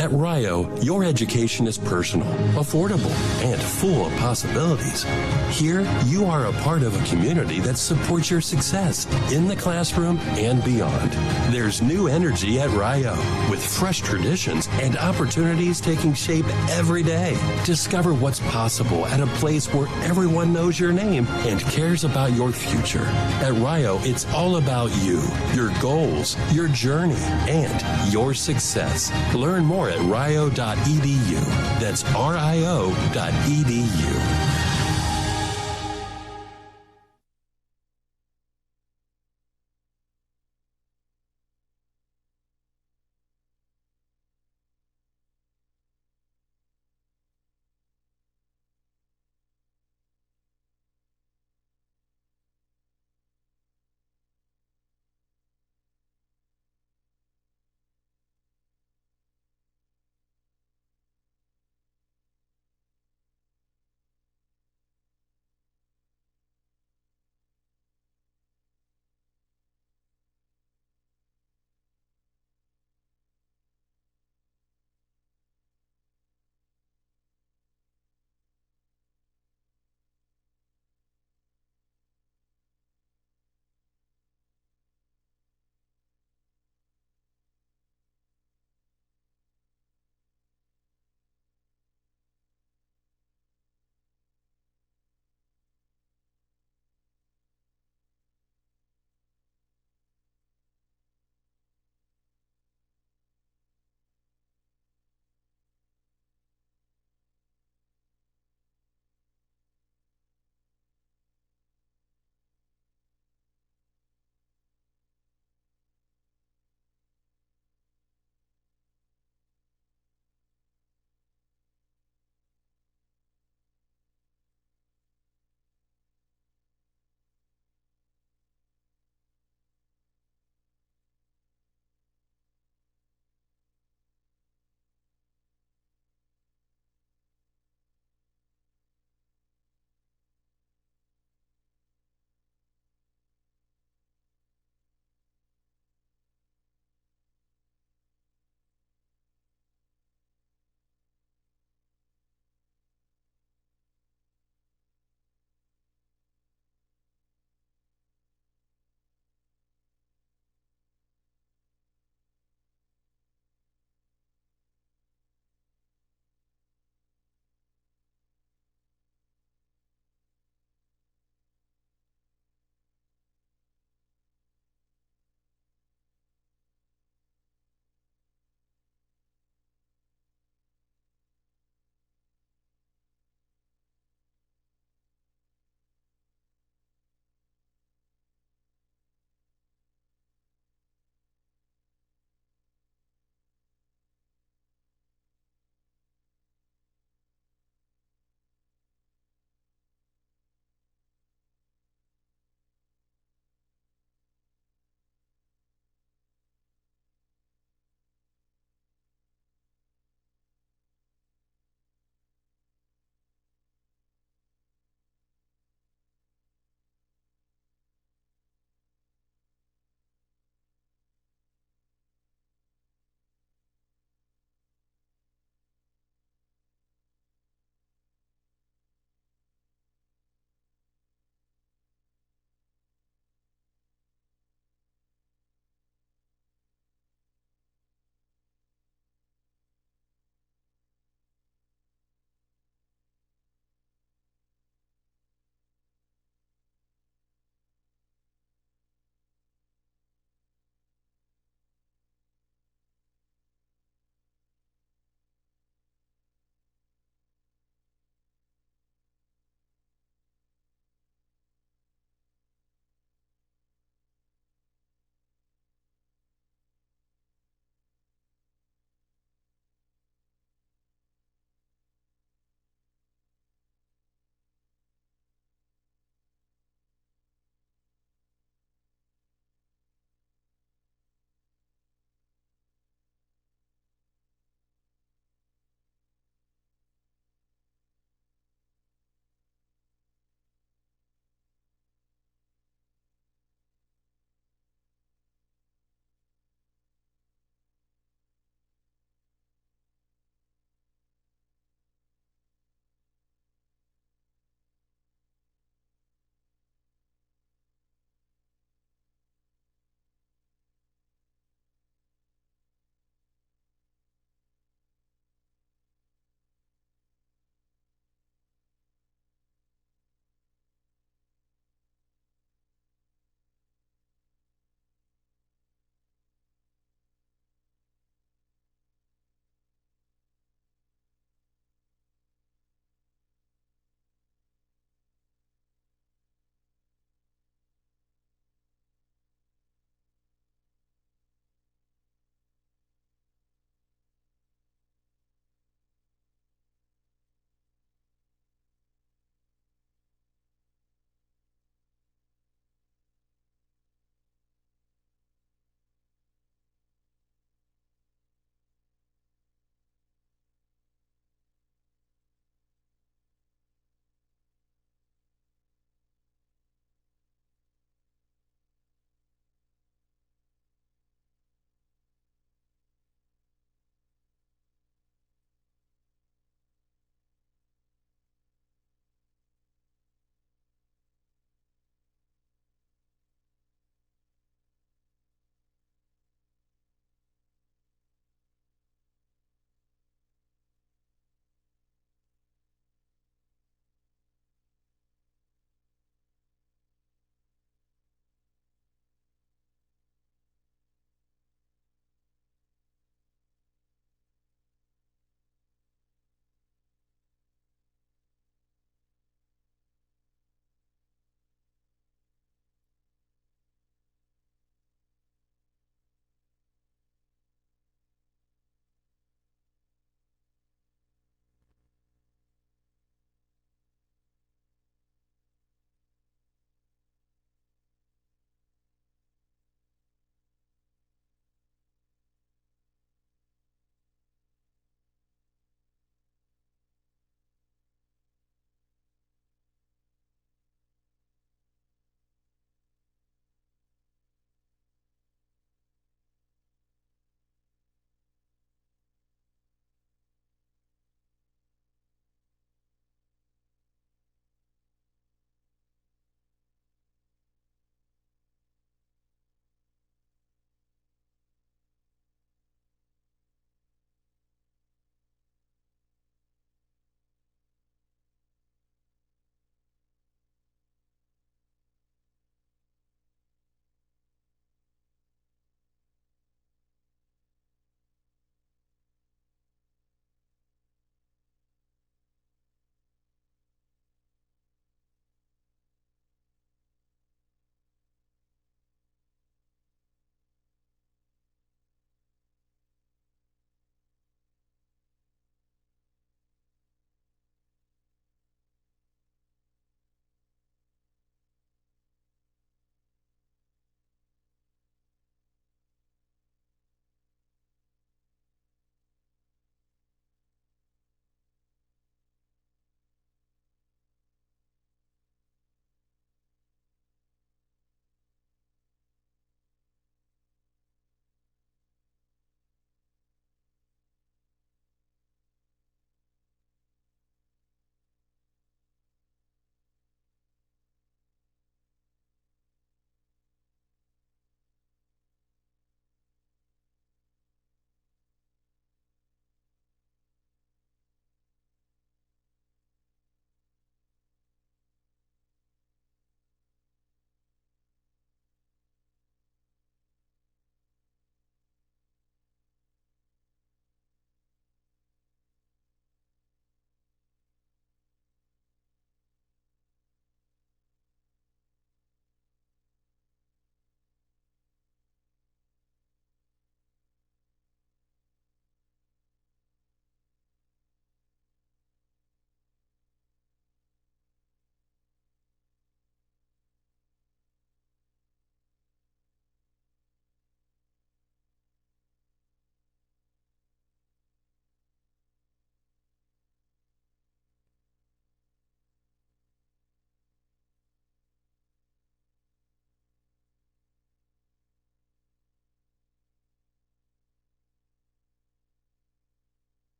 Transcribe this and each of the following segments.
At Rio, your education is personal, affordable, and full of possibilities. Here, you are a part of a community that supports your success in the classroom and beyond. There's new energy at Rio, with fresh traditions and opportunities taking shape every day. Discover what's possible at a place where everyone knows your name and cares about your future. At Rio, it's all about you, your goals, your journey, and your success. Learn more at rio.edu. That's rio.edu.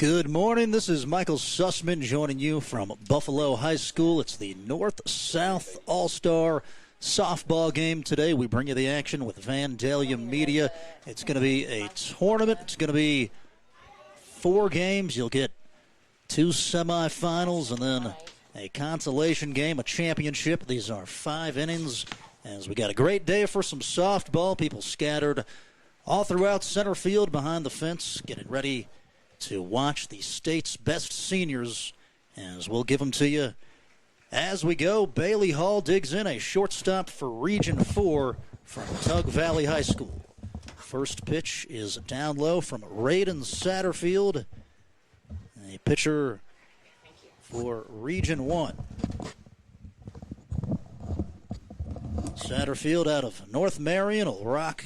Good morning. This is Michael Sussman joining you from Buffalo High School. It's the North-South All-Star softball game today. We bring you the action with Vandalia Media. It's going to be a tournament. It's going to be 4 games. You'll get 2 semifinals and then a consolation game, a championship. These are 5 innings. As we got a great day for some softball. People scattered all throughout center field behind the fence, getting ready to watch the state's best seniors, as we'll give them to you as we go. Bailey Hall digs in, a shortstop for Region 4 from Tug Valley High School. First pitch is down low from Raiden Satterfield, a pitcher for Region 1. Satterfield out of North Marion will rock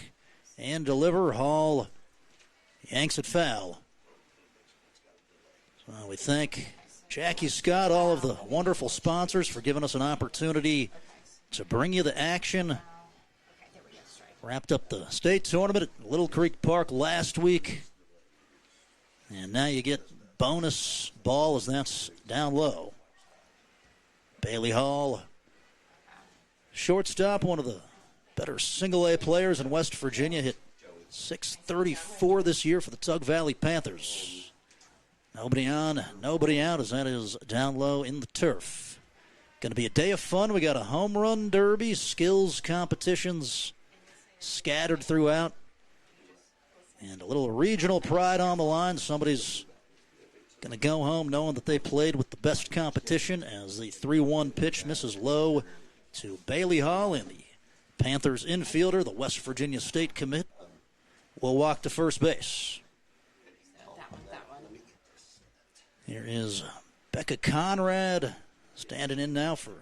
and deliver. Hall yanks it foul. So we thank Jackie Scott, all of the wonderful sponsors, for giving us an opportunity to bring you the action. Wrapped up the state tournament at Little Creek Park last week. And now you get bonus ball as that's down low. Bailey Hall, shortstop, one of the better single-A players in West Virginia, hit .634 this year for the Tug Valley Panthers. Nobody on, nobody out, as that is down low in the turf. Going to be a day of fun. We got a home run derby, skills competitions scattered throughout, and a little regional pride on the line. Somebody's going to go home knowing that they played with the best competition, as the 3-1 pitch misses low to Bailey Hall, and the Panthers infielder, the West Virginia State commit, will walk to first base. Here is Becca Conrad standing in now for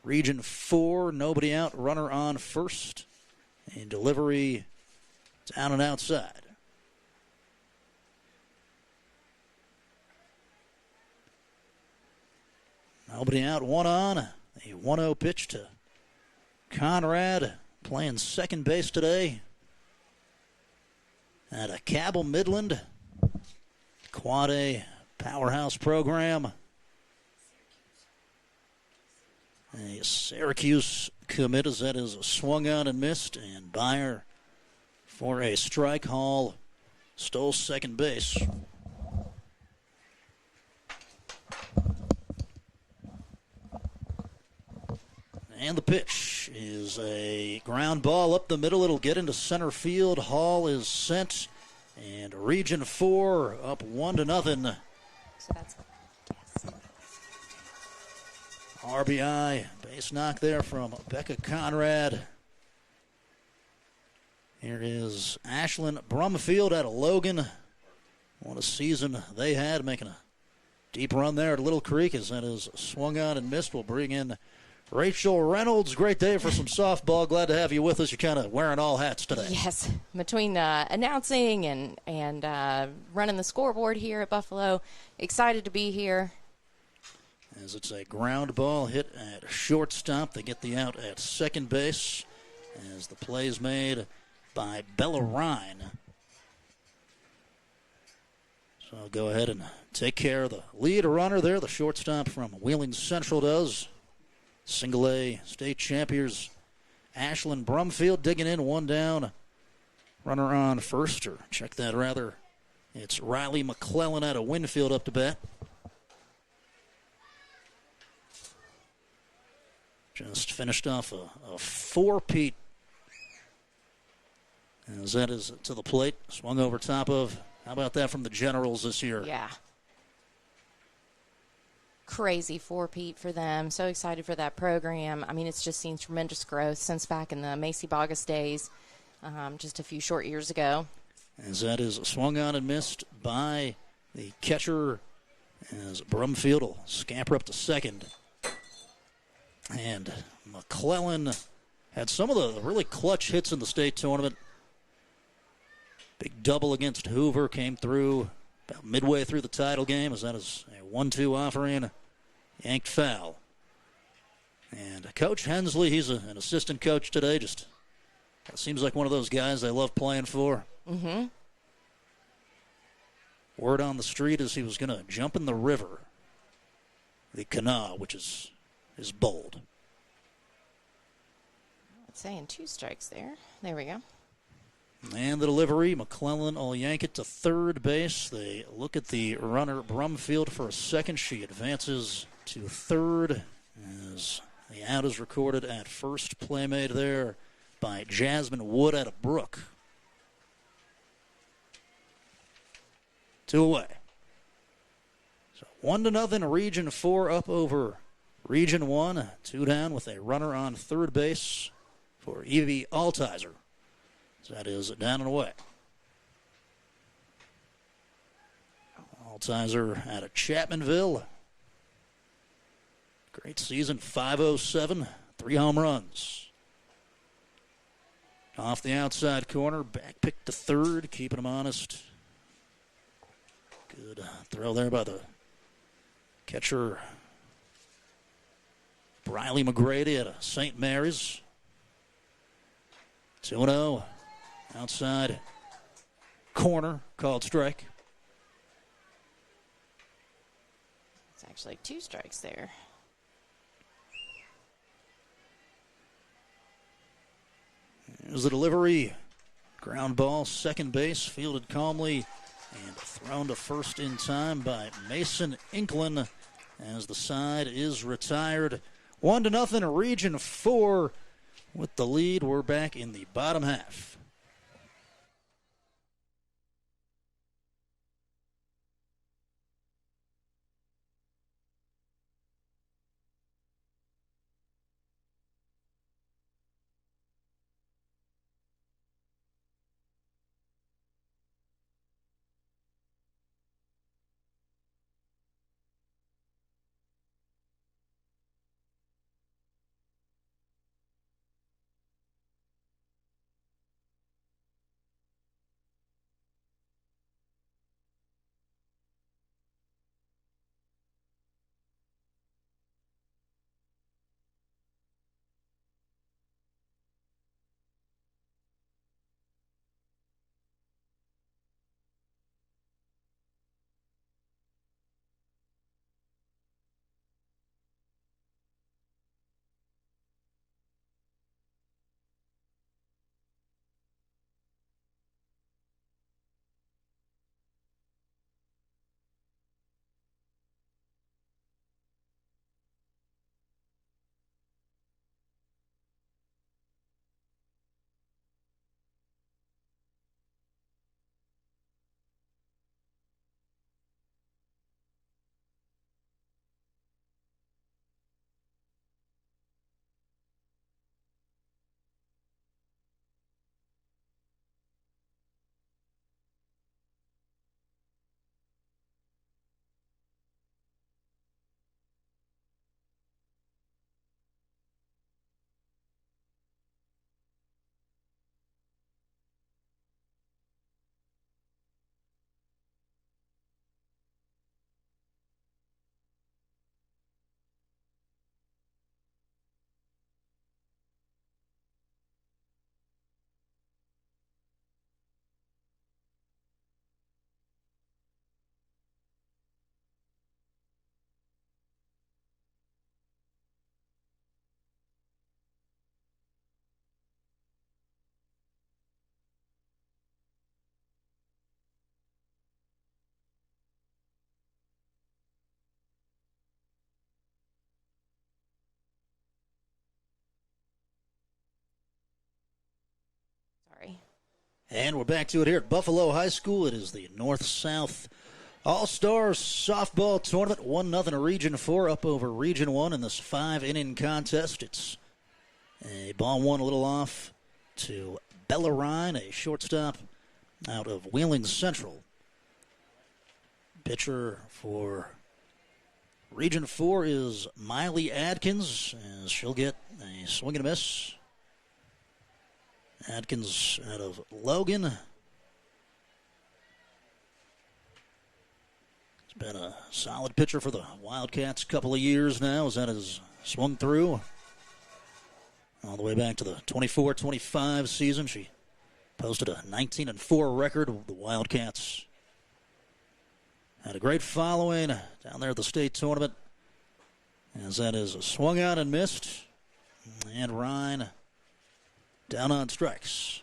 Region 4. Nobody out, runner on first. And delivery down and outside. Nobody out, one on. A 1-0 pitch to Conrad, playing second base today at a Cabell Midland Quad A powerhouse program. A Syracuse commit, as that is swung on and missed, and Byer for a strike. Hall stole second base. And the pitch is a ground ball up the middle. It'll get into center field. Hall is sent, and Region 4 up 1-0. So that's yes. RBI base knock there from Becca Conrad. Here is Ashlyn Brumfield out of Logan. What a season they had, making a deep run there at Little Creek, as that is swung on and missed. We'll bring in Rachel Reynolds. Great day for some softball. Glad to have you with us. You're kind of wearing all hats today. Yes, between announcing and running the scoreboard here at Buffalo, excited to be here. As it's a ground ball hit at shortstop, they get the out at second base, as the play is made by Bella Ryan. So I'll go ahead and take care of the lead runner there. The shortstop from Wheeling Central does. Single A state champions Ashlyn Brumfield digging in, one down. Runner on first, or check that rather. It's Riley McClellan out of Winfield up to bat. Just finished off a 4-peat. As that is to the plate, swung over top of. How about that from the Generals this year? Yeah. Crazy 4-peat for them. So excited for that program. I mean, it's just seen tremendous growth since back in the Macy Bogus days, just a few short years ago. As that is swung on and missed by the catcher, as Brumfield will scamper up to second. And McClellan had some of the really clutch hits in the state tournament. Big double against Hoover came through about midway through the title game, as that is a 1-2 offering. Yanked foul. And Coach Hensley, he's an assistant coach today. Just seems like one of those guys they love playing for. Mm-hmm. Word on the street is he was going to jump in the river, the Kanawha, which is bold. It's saying 2 strikes there. There we go. And the delivery, McClellan will yank it to third base. They look at the runner, Brumfield, for a second. She advances to third as the out is recorded at first. Play made there by Jasmine Wood out of Brook. 2 away. So 1-0, Region 4 up over Region 1. 2 down with a runner on third base for Evie Altizer. So that is down and away. Altizer out of Chapmanville. Great season, 507, 3 home runs. Off the outside corner, back pick to third, keeping him honest. Good throw there by the catcher, Briley McGrady out of St. Mary's. 2-0, outside corner, called strike. It's actually 2 strikes there. Here's the delivery. Ground ball, second base, fielded calmly and thrown to first in time by Mason Inklin as the side is retired. 1-0, Region 4 with the lead. We're back in the bottom half. Sorry. And we're back to it here at Buffalo High School. It is the North-South All-Stars Softball Tournament. 1-0 Region 4 up over Region 1 in this 5-inning contest. It's a ball one a little off to Bella Ryan, a shortstop out of Wheeling Central. Pitcher for Region 4 is Miley Adkins, as she'll get a swing and a miss. Adkins out of Logan. He's been a solid pitcher for the Wildcats a couple of years now, as that has swung through. All the way back to the 24-25 season. She posted a 19-4 record with the Wildcats. Had a great following down there at the state tournament, as that is swung out and missed. And Ryan down on strikes.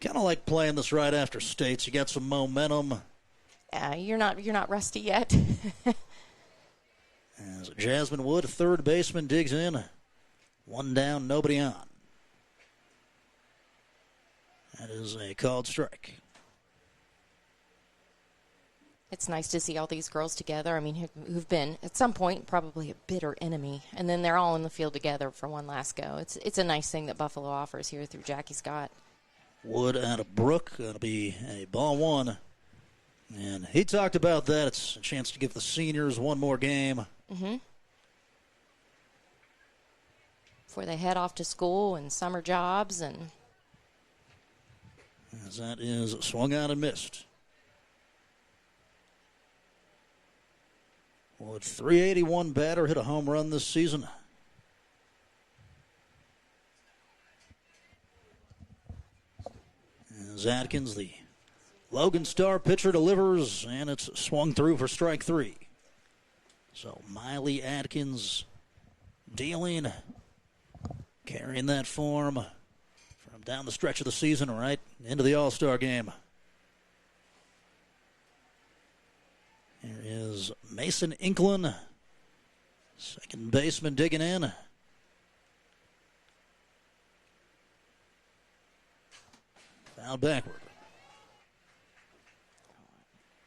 Kind of like playing this right after states. You got some momentum. You're not rusty yet. As Jasmine Wood, third baseman, digs in. One down, nobody on. That is a called strike. It's nice to see all these girls together. I mean, who've been at some point probably a bitter enemy, and then they're all in the field together for one last go. It's a nice thing that Buffalo offers here through Jackie Scott. Wood out of Brook. That'll be a ball one. And he talked about that. It's a chance to give the seniors one more game. Mm-hmm. Before they head off to school and summer jobs. And as that is swung out and missed. Wood, 381 batter, hit a home run this season. As Atkins, the Logan Star pitcher, delivers, and it's swung through for strike three. So Miley Atkins dealing, carrying that form from down the stretch of the season right into the All-Star game. Here is Mason Inklin, second baseman, digging in. Foul backward.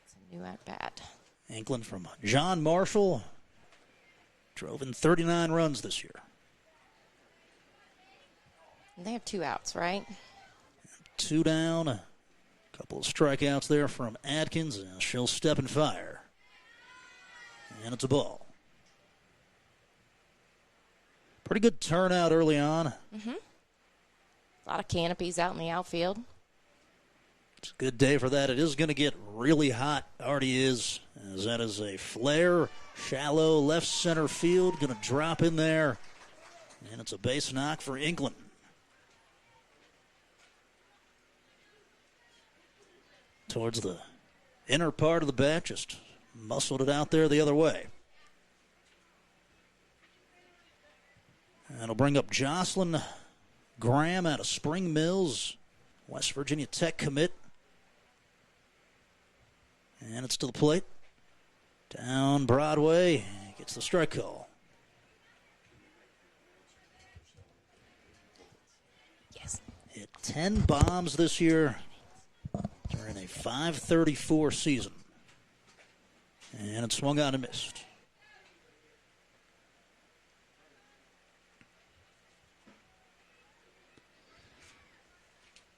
it's a new at-bat. Inklin from John Marshall drove in 39 runs this year. And they have 2 outs, right? 2 down. A couple of strikeouts there from Atkins, and she'll step and fire. And it's a ball. Pretty good turnout early on. Mm-hmm. A lot of canopies out in the outfield. It's a good day for that. It is going to get really hot. Already is. As that is a flare. Shallow left center field. Going to drop in there. And it's a base knock for Inklin. Towards the inner part of the bat. Just muscled it out there the other way. And it'll bring up Jocelyn Graham out of Spring Mills. West Virginia Tech commit. And it's to the plate. Down Broadway. Gets the strike call. Yes. Hit 10 bombs this year during a .534 season. And it swung out and missed.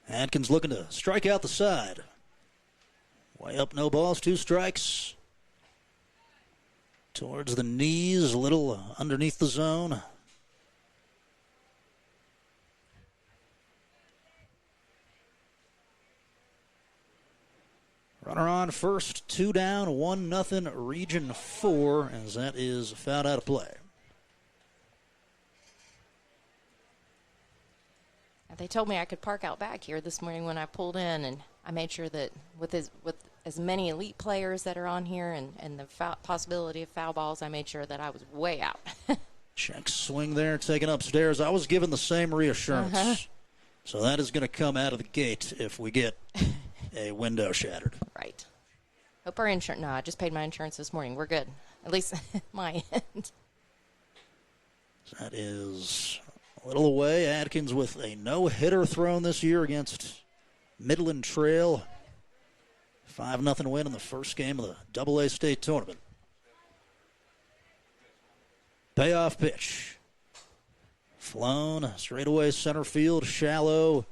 Atkins looking to strike out the side. Way up, no balls, 2 strikes. Towards the knees, a little underneath the zone. Runner on first, 2 down, 1-0, Region 4, as that is fouled out of play. They told me I could park out back here this morning when I pulled in, and I made sure that with as many elite players that are on here and the possibility of foul balls, I made sure that I was way out. Check swing there, taken upstairs. I was given the same reassurance. Uh-huh. So that is going to come out of the gate if we get a window shattered. Right. Hope our insurance. No, I just paid my insurance this morning. We're good. At least my end. That is a little away. Atkins with a no-hitter thrown this year against Midland Trail. 5-0 win in the first game of the AA state tournament. Payoff pitch. Flown straightaway center field, shallow.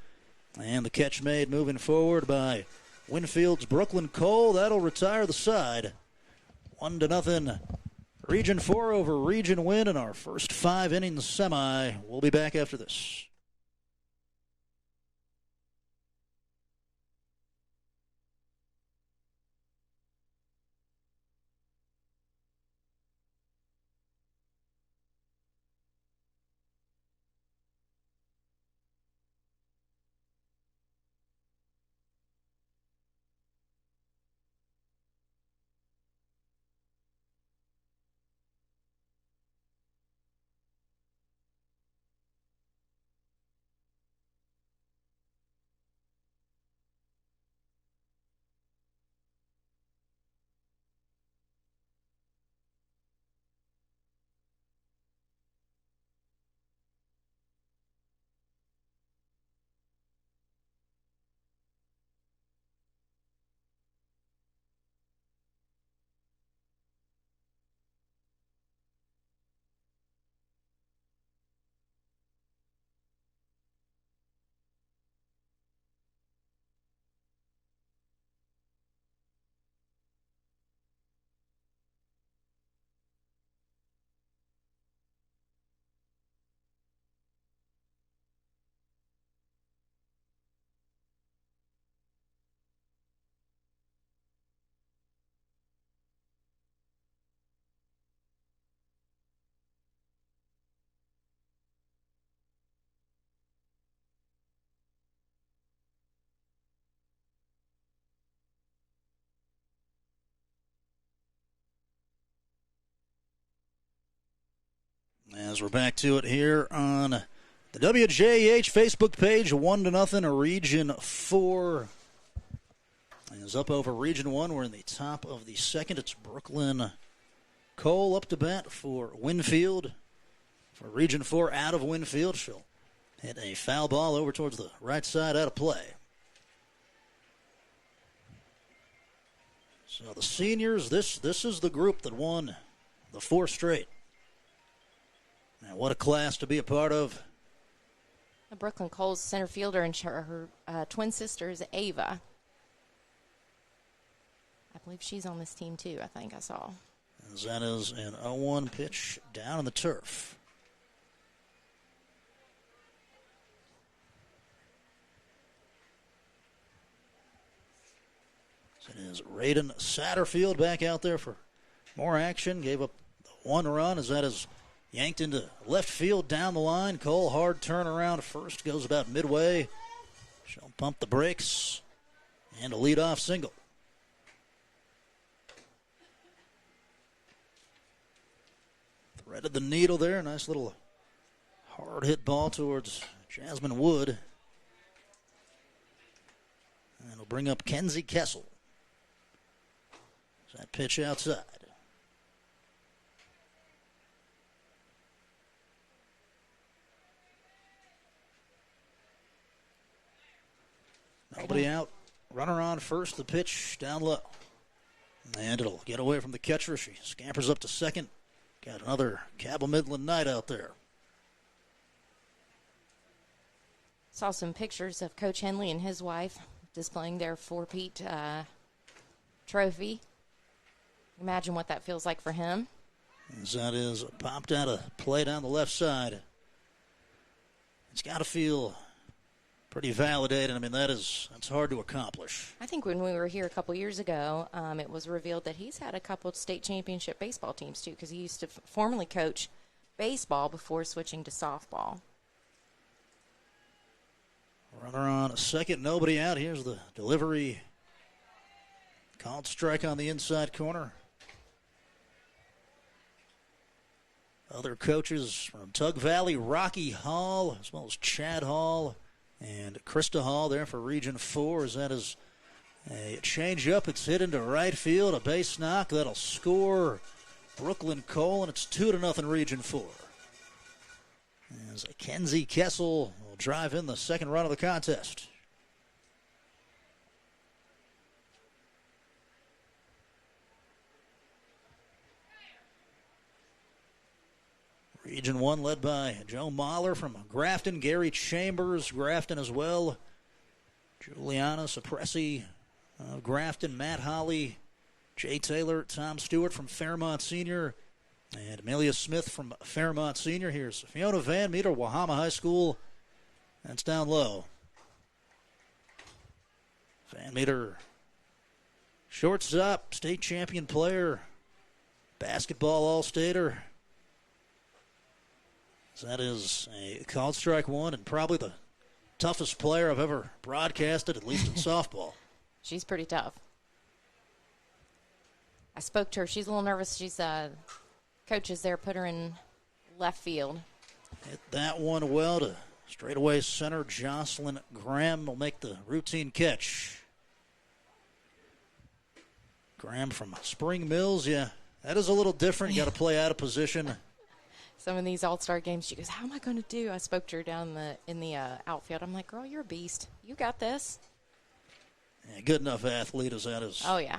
And the catch made moving forward by Winfield's Brooklyn Cole. That'll retire the side. 1-0. Region 4 over Region win in our first 5 innings semi. We'll be back after this. As we're back to it here on the WJH Facebook page, 1-0, Region 4 is up over Region 1. We're in the top of the second. It's Brooklyn Cole up to bat for Winfield. For Region 4 out of Winfield, she'll hit a foul ball over towards the right side out of play. So the seniors, this is the group that won the 4 straight. Now, what a class to be a part of. Brooklyn Cole's center fielder and her twin sister is Ava. I believe she's on this team too, I think I saw. As that is an 0-1 pitch down on the turf. So it is Raiden Satterfield back out there for more action. Gave up the 1 run as that is yanked into left field down the line. Cole, hard turnaround first, goes about midway. She'll pump the brakes and a leadoff single. Threaded the needle there. Nice little hard hit ball towards Jasmine Wood. And it'll bring up Kenzie Kessel. That pitch outside. Nobody out. Runner on first. The pitch down low. And it'll get away from the catcher. She scampers up to second. Got another Cabell Midland night out there. Saw some pictures of Coach Henley and his wife displaying their four-peat trophy. Imagine what that feels like for him. As that is popped out of play down the left side. It's got to feel pretty validated. I mean, that's hard to accomplish. I think when we were here a couple years ago, it was revealed that he's had a couple of state championship baseball teams, too, because he used to formerly coach baseball before switching to softball. Runner on second, nobody out. Here's the delivery. Called strike on the inside corner. Other coaches from Tug Valley, Rocky Hall, as well as Chad Hall and Krista Hall there for Region 4. As that is a change-up. It's hit into right field, a base knock. That'll score Brooklyn Cole, and it's 2-0 Region 4. As Kenzie Kessel will drive in the second run of the contest. Region 1 led by Joe Mahler from Grafton, Gary Chambers, Grafton as well. Juliana Sapressi of Grafton, Matt Holly, Jay Taylor, Tom Stewart from Fairmont Senior, and Amelia Smith from Fairmont Senior. Here's Fiona Van Meter, Wahama High School. That's down low. Van Meter, shortstop, state champion player, basketball all-stater. That is a called strike one and probably the toughest player I've ever broadcasted, at least in softball. She's pretty tough. I spoke to her. She's a little nervous. She's coaches there put her in left field. Hit that one well to straightaway center. Jocelyn Graham will make the routine catch. Graham from Spring Mills, yeah, that is a little different. You got to play out of position. Some of these all-star games, she goes, how am I going to do? I spoke to her down in the outfield. I'm like, girl, you're a beast. You got this. Yeah, good enough athlete as that is. Oh, yeah.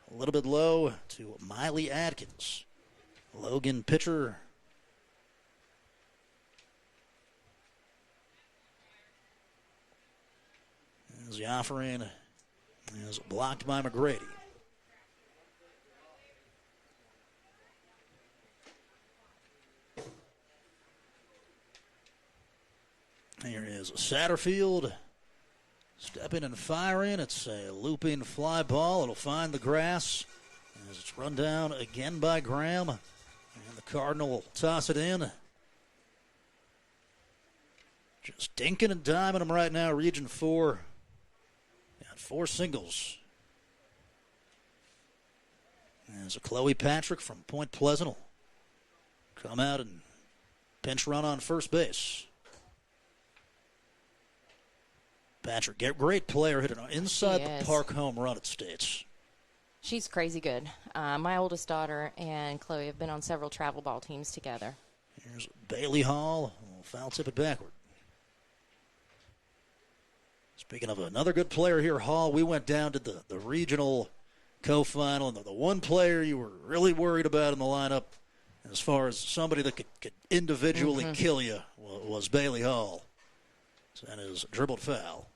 A little bit low to Miley Adkins. Logan pitcher. As the offering is blocked by McGrady. Here is Satterfield stepping and firing. It's a looping fly ball. It'll find the grass as it's run down again by Graham. And the Cardinal will toss it in. Just dinking and diming them right now, Region 4. Got 4 singles. As a Chloe Patrick from Point Pleasant will come out and Pinch run on first base. Patrick, great player, hit an inside the park home run at States. She's crazy good. My oldest daughter and Chloe have been on several travel ball teams together. Here's Bailey Hall. Foul tip it backward. Speaking of another good player here, Hall, we went down to the regional co-final, and the one player you were really worried about in the lineup as far as somebody that could individually kill you was Bailey Hall. So that is dribbled foul.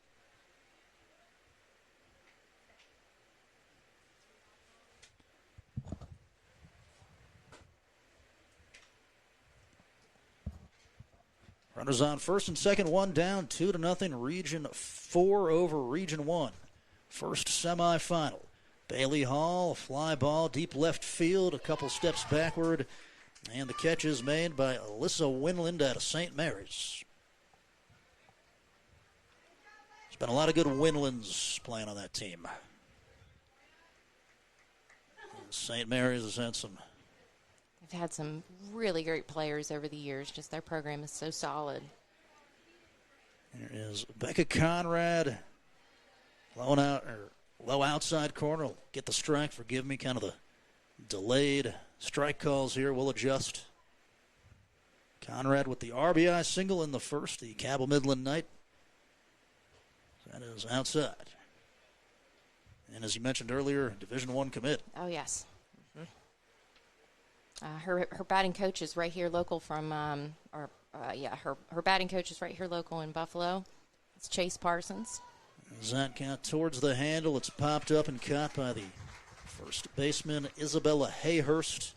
Runners on first and second, one down, 2-0, Region 4 over Region 1. First semifinal. Bailey Hall, fly ball, deep left field, a couple steps backward, and the catch is made by Alyssa Winland out of St. Mary's. There's been a lot of good Winlands playing on that team. St. Mary's has had some. They've had some really great players over the years. Just their program is so solid. There is Becca Conrad. Low outside corner. Will get the strike. Forgive me, kind of the delayed strike calls here. We'll adjust. Conrad with the RBI single in the first, the Cabell Midland night. That is outside. And as you mentioned earlier, Division I commit. Oh, yes. Her batting coach is right here local from, her batting coach is right here local in Buffalo. It's Chase Parsons. That count towards the handle. It's popped up and caught by the first baseman, Isabella Hayhurst.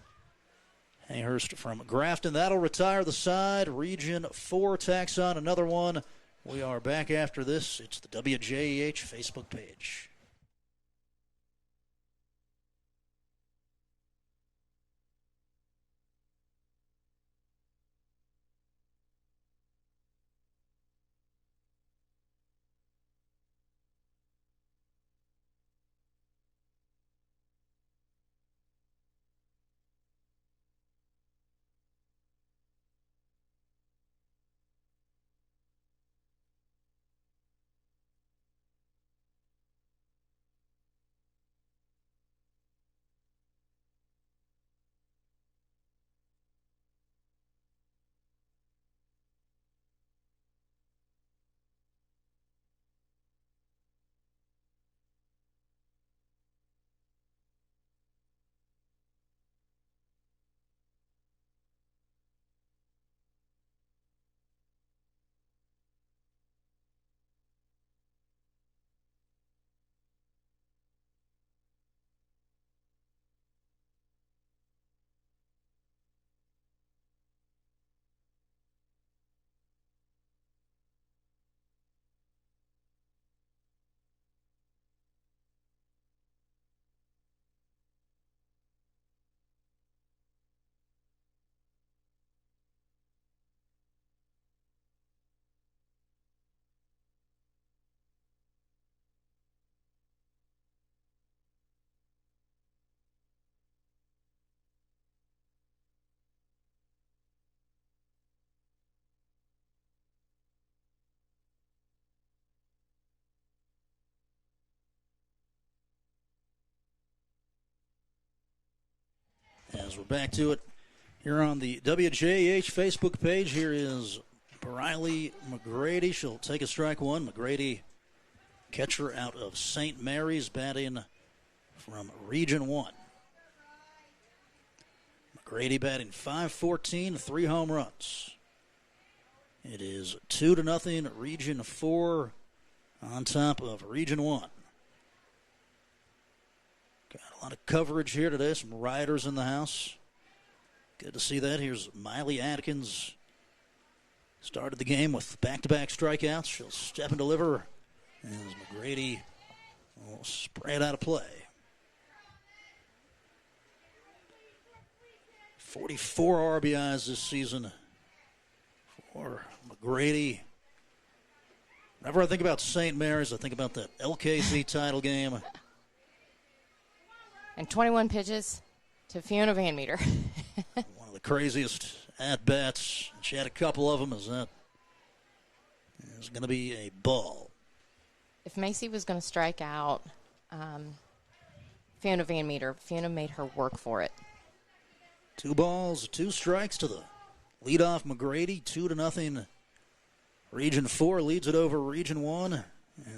Hayhurst from Grafton. That'll retire the side. Region 4 tacks on another one. We are back after this. It's the WJEH Facebook page. As we're back to it here on the WJH Facebook page, here is Briley McGrady. She'll take a strike one. McGrady, catcher out of St. Mary's, batting from Region 1. McGrady batting .514, 3 home runs. It is 2-0, Region 4 on top of Region 1. Got a lot of coverage here today. Some riders in the house. Good to see that. Here's Miley Atkins. Started the game with back-to-back strikeouts. She'll step and deliver. As McGrady will spray it out of play. 44 RBIs this season for McGrady. Whenever I think about St. Mary's, I think about that LKC title game. And 21 pitches to Fiona Van Meter. One of the craziest at-bats. She had a couple of them, as that is going to be a ball. If Macy was going to strike out Fiona Van Meter, Fiona made her work for it. 2 balls, 2 strikes to the leadoff McGrady, 2-0. Region 4 leads it over Region 1,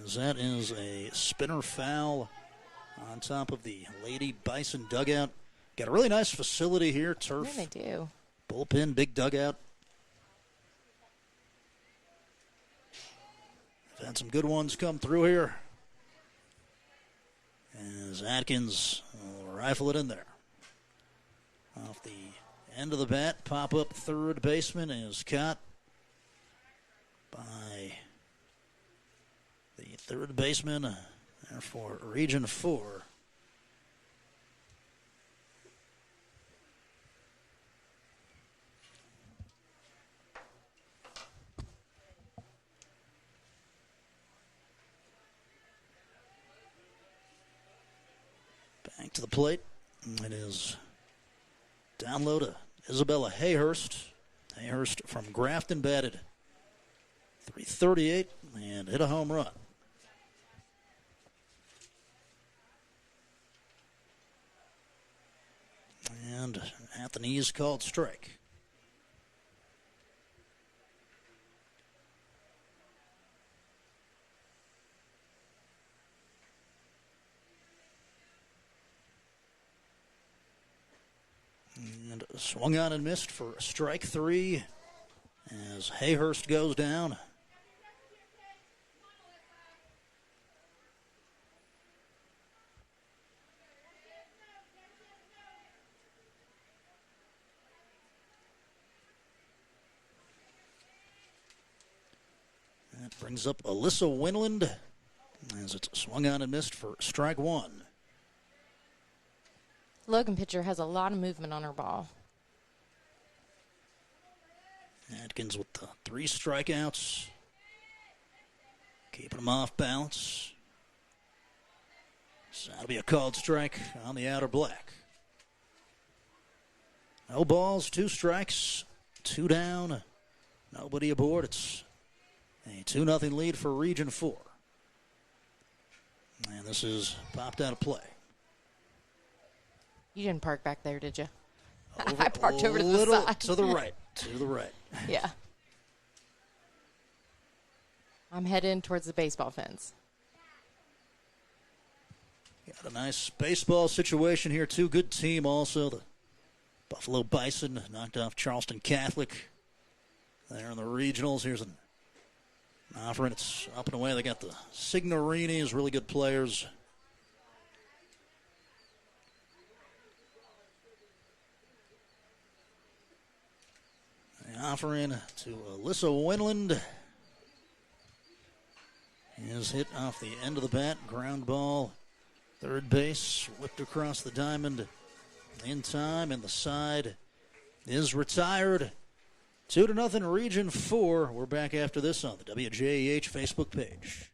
as that is a spinner foul on top of the Lady Bison dugout. Got a really nice facility here, turf. Yeah, they do. Bullpen, big dugout. We've had some good ones come through here. As Atkins will rifle it in there. Off the end of the bat, pop-up third baseman is caught by the third baseman there for Region 4. Back to the plate. It is down low to Isabella Hayhurst. Hayhurst from Grafton batted .338 and hit a home run. And at the knees called strike. And swung on and missed for strike 3 as Hayhurst goes down. That brings up Alyssa Winland as it's swung on and missed for strike 1. Logan pitcher has a lot of movement on her ball. Atkins with the 3 strikeouts. Keeping them off balance. So that'll be a called strike on the outer black. No balls, 2 strikes, 2 down. Nobody aboard. It's a 2-0 lead for Region 4. And this is popped out of play. You didn't park back there, did you? Over, I parked over to the little side. to the right. To the right. Yeah. I'm heading towards the baseball fence. Got a nice baseball situation here, too. Good team also. The Buffalo Bison knocked off Charleston Catholic there in the regionals. Here's an offering. It's up and away. They got the Signorinis, really good players. The offering to Alyssa Winland is hit off the end of the bat. Ground ball. Third base, whipped across the diamond in time, and the side is retired. 2-0 Region 4. We're back after this on the WJEH Facebook page.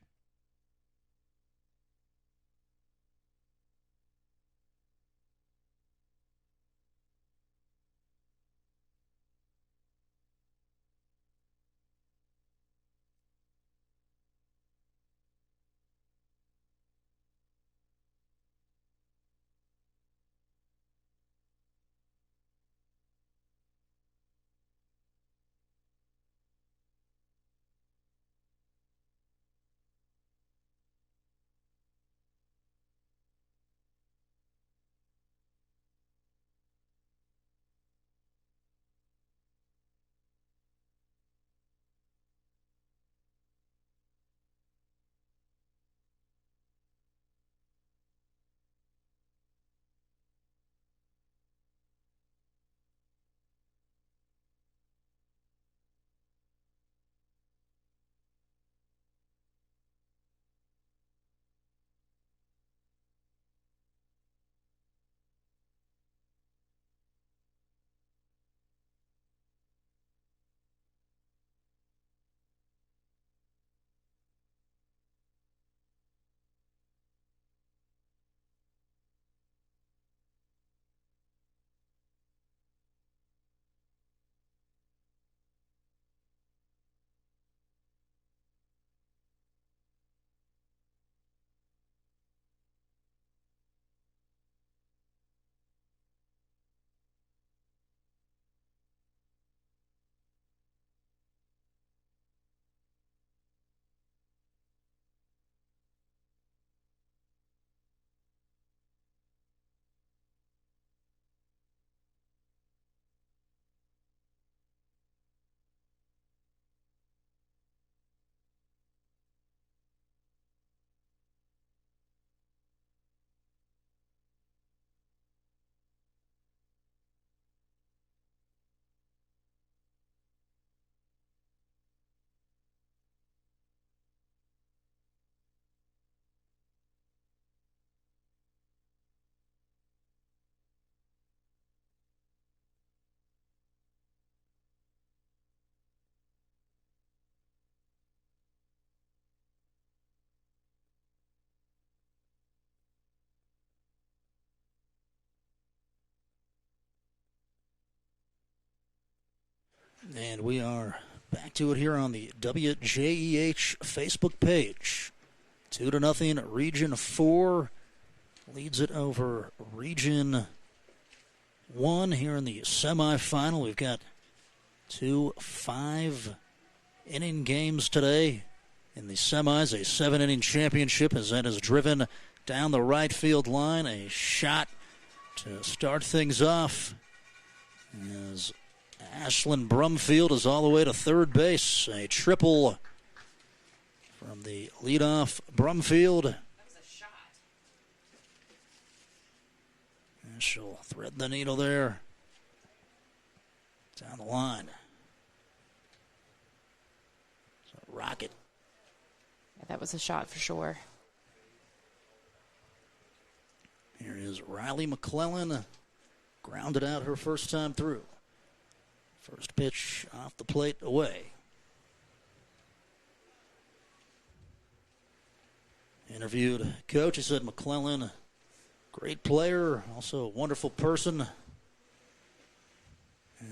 And we are back to it here on the WJEH Facebook page. 2-0, Region 4 leads it over Region 1 here in the semifinal. We've got 2 5-inning games today in the semis. A 7-inning championship as that is driven down the right field line. A shot to start things off as Ashlyn Brumfield is all the way to third base. A triple from the leadoff Brumfield. That was a shot. And she'll thread the needle there down the line. So rocket. Yeah, that was a shot for sure. Here is Riley McClellan. Grounded out her first time through. First pitch off the plate away. Interviewed coach. He said McClellan, great player, also a wonderful person.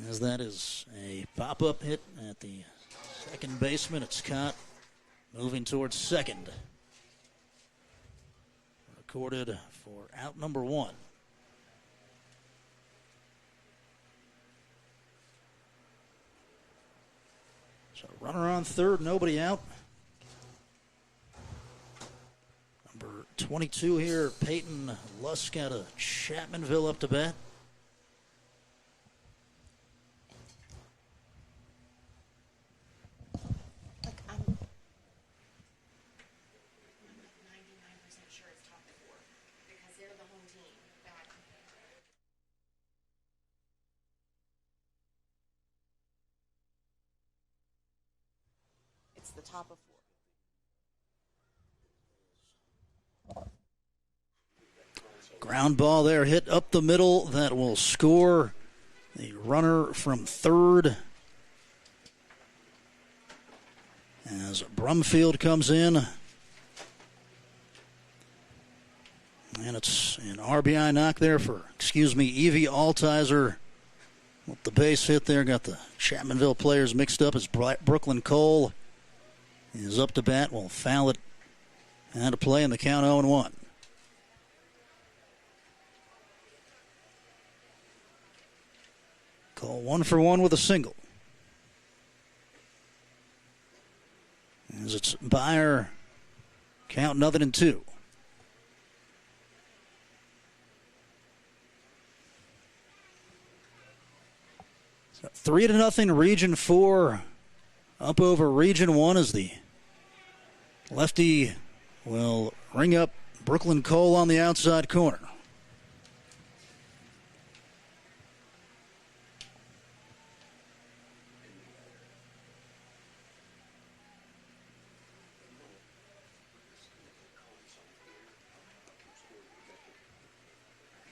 As that is a pop-up hit at the second baseman. It's caught moving towards second. Recorded for out number 1. So runner on third, nobody out. Number 22 here, Peyton Lusk out of Chapmanville up to bat. Look, I'm 99% sure it's top 4 because they're the home team. It's the top of 4. Ground ball there, hit up the middle. That will score the runner from third. As Brumfield comes in. And it's an RBI knock there for, Evie Altizer. With the base hit there, got the Chapmanville players mixed up as Brooklyn Cole is up to bat. Will foul it out of play in the count 0-1. Cole 1 for 1 with a single. As it's Byer, count 0-2. So 3-0, Region 4 up over Region 1 as the lefty will ring up Brooklyn Cole on the outside corner.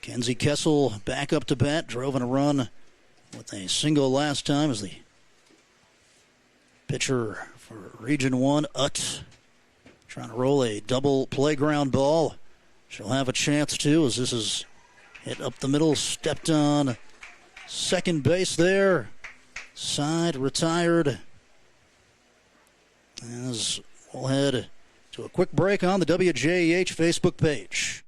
Kenzie Kessel back up to bat, drove in a run with a single last time as the pitcher for Region 1, Utt, trying to roll a double playground ball. She'll have a chance too as this is hit up the middle, stepped on second base there. Side retired. As we'll head to a quick break on the WJEH Facebook page.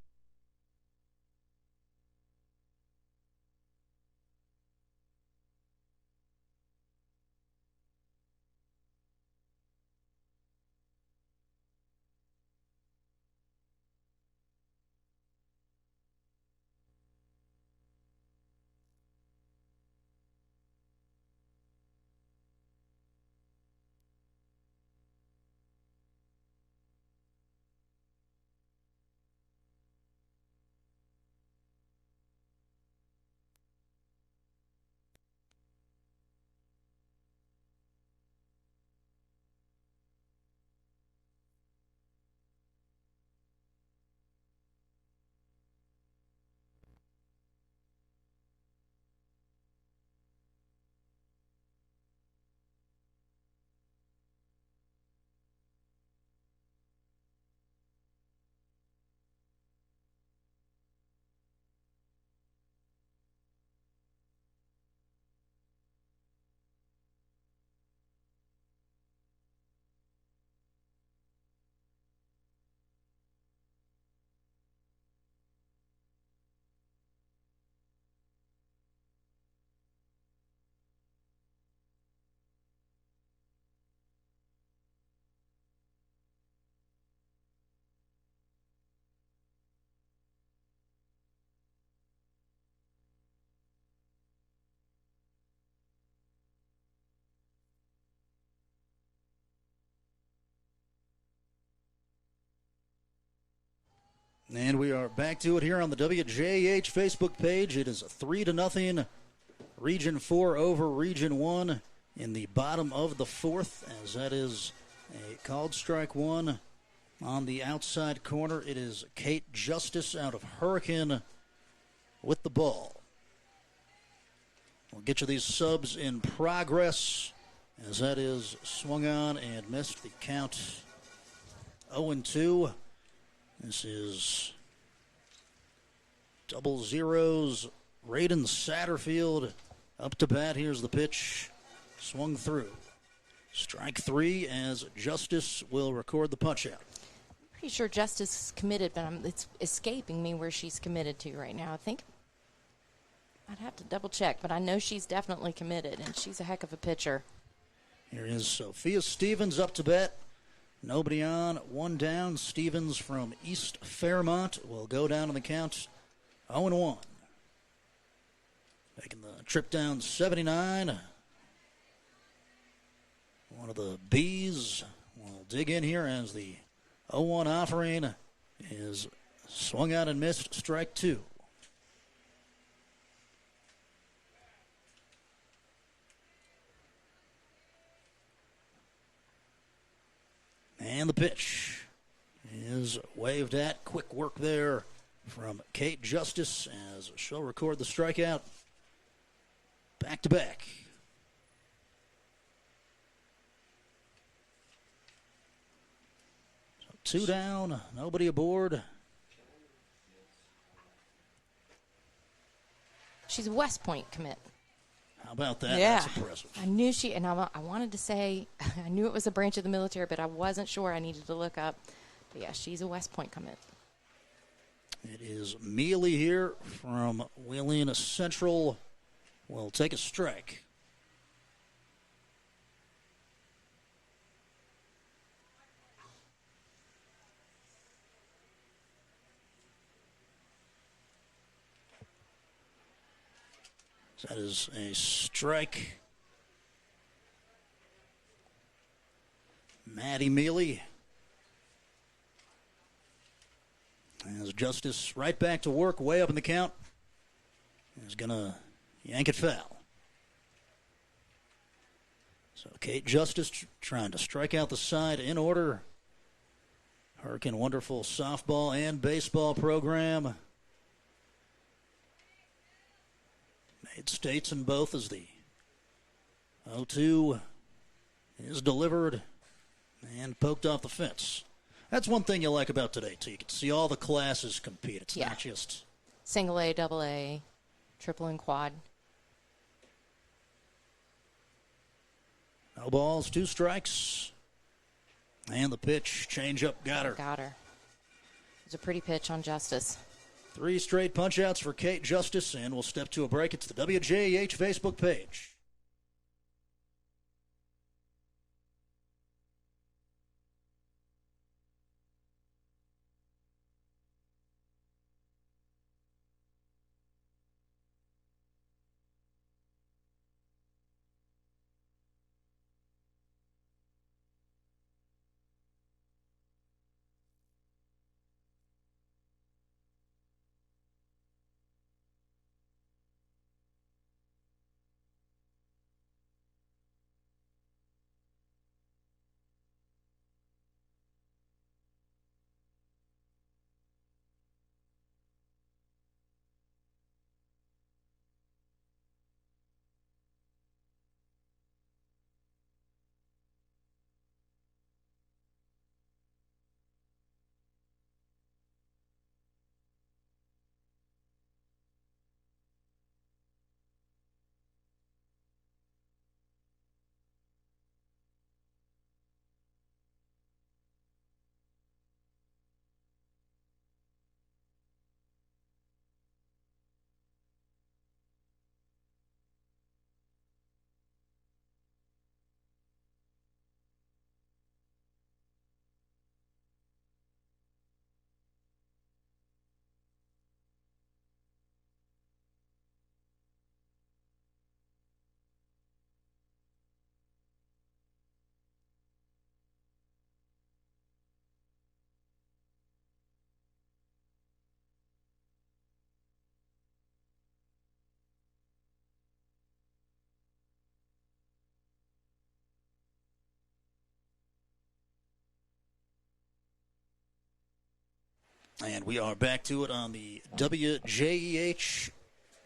And we are back to it here on the WJH Facebook page. It is 3-0, Region 4 over Region 1 in the bottom of the fourth, as that is a called strike one. On the outside corner, it is Kate Justice out of Hurricane with the ball. We'll get you these subs in progress, as that is swung on and missed. The count 0-2. This is double zeros. Raiden Satterfield up to bat. Here's the pitch. Swung through. Strike three as Justice will record the punch out. Pretty sure Justice is committed, but it's escaping me where she's committed to right now. I think I'd have to double check, but I know she's definitely committed, and she's a heck of a pitcher. Here is Sophia Stevens up to bat. Nobody on, one down. Stevens from East Fairmont will go down on the count 0-1. Making the trip down 79. One of the B's will dig in here as the 0-1 offering is swung out and missed. Strike two. And the pitch is waved at. Quick work there from Kate Justice as she'll record the strikeout. Back to back. So two down, nobody aboard. She's a West Point commit. How about that? Yeah. That's impressive. I knew I wanted to say, I knew it was a branch of the military, but I wasn't sure. I needed to look up. But yeah, she's a West Point commit. It is Mealy here from Wheeling Central. Will take a strike. That is a strike. Maddie Mealy. As Justice right back to work, way up in the count. Is going to yank it foul. So Kate Justice trying to strike out the side in order. Hurricane wonderful softball and baseball program. Made states in both as the 0-2 is delivered and poked off the fence. That's one thing you like about today, too. You can see all the classes compete. It's not just single A, double A, triple and quad. No balls, two strikes. And the pitch, change up, got her. Got her. It was a pretty pitch on Justice. Three straight punch-outs for Kate Justice, and we'll step to a break. It's the WJH Facebook page. And we are back to it on the WJEH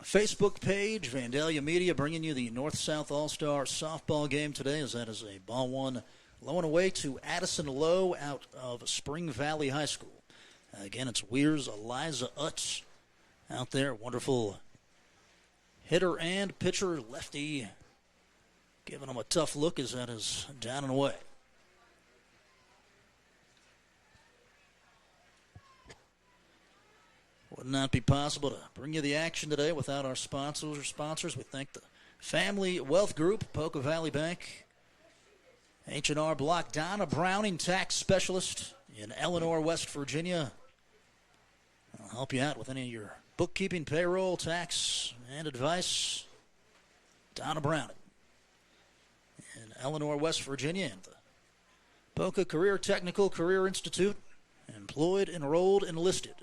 Facebook page. Vandalia Media bringing you the North-South All-Star softball game today, as that is a ball one low and away to Addison Lowe out of Spring Valley High School. Again, it's Weir's Eliza Utz out there. Wonderful hitter and pitcher, lefty, giving him a tough look as that is down and away. Would not be possible to bring you the action today without our sponsors. We thank the Family Wealth Group, Poca Valley Bank, H&R Block, Donna Browning, tax specialist in Eleanor, West Virginia. I'll help you out with any of your bookkeeping, payroll, tax, and advice. Donna Browning in Eleanor, West Virginia, and the Poca Career Technical Career Institute. Employed, enrolled, enlisted.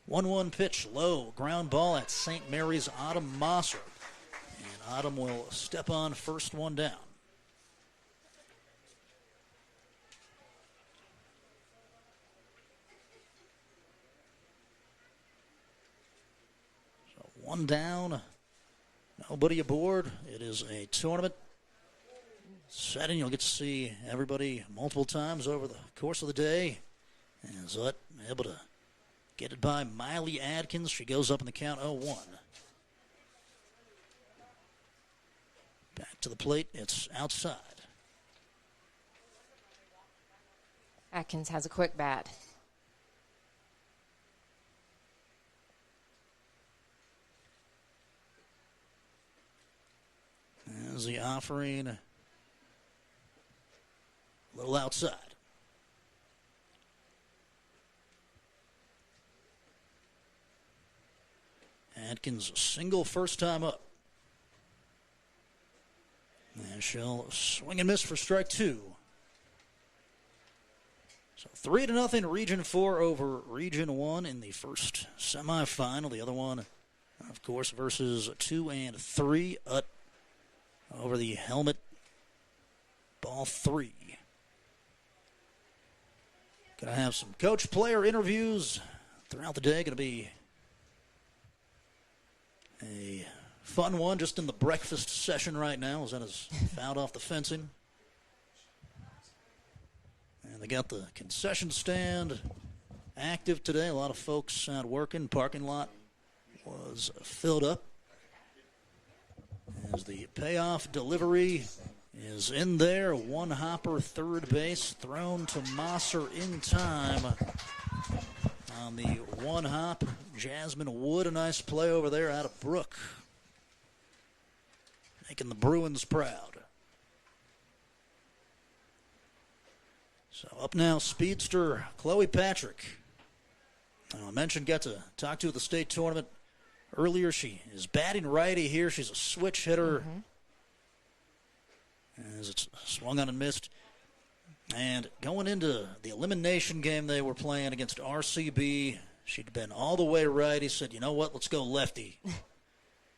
1-1 pitch, low, ground ball at St. Mary's Autumn Mosser. And Autumn will step on first one down. So one down, nobody aboard. It is a tournament setting. You'll get to see everybody multiple times over the course of the day. And Zut able to get it by Miley Adkins. She goes up in the count 0-1. Back to the plate. It's outside. Atkins has a quick bat. As the offering a little outside. Atkins single first time up. And she'll swing and miss for strike two. So 3-0 Region 4 over Region 1 in the first semifinal. The other one, of course, versus 2 and 3 over the helmet. Ball 3. Going to have some coach-player interviews throughout the day. Going to be a fun one just in the breakfast session right now as that is fouled off the fencing. And they got the concession stand active today. A lot of folks out working. Parking lot was filled up. As the payoff delivery is in there. One hopper, third base, thrown to Mosser in time. On the one hop, Jasmine Wood, a nice play over there out of Brook. Making the Bruins proud. So up now, speedster Chloe Patrick. I mentioned, got to talk to at the state tournament earlier. She is batting righty here. She's a switch hitter. As it's swung on and missed. And going into the elimination game they were playing against RCB, she'd been all the way right. He said, you know what, let's go lefty.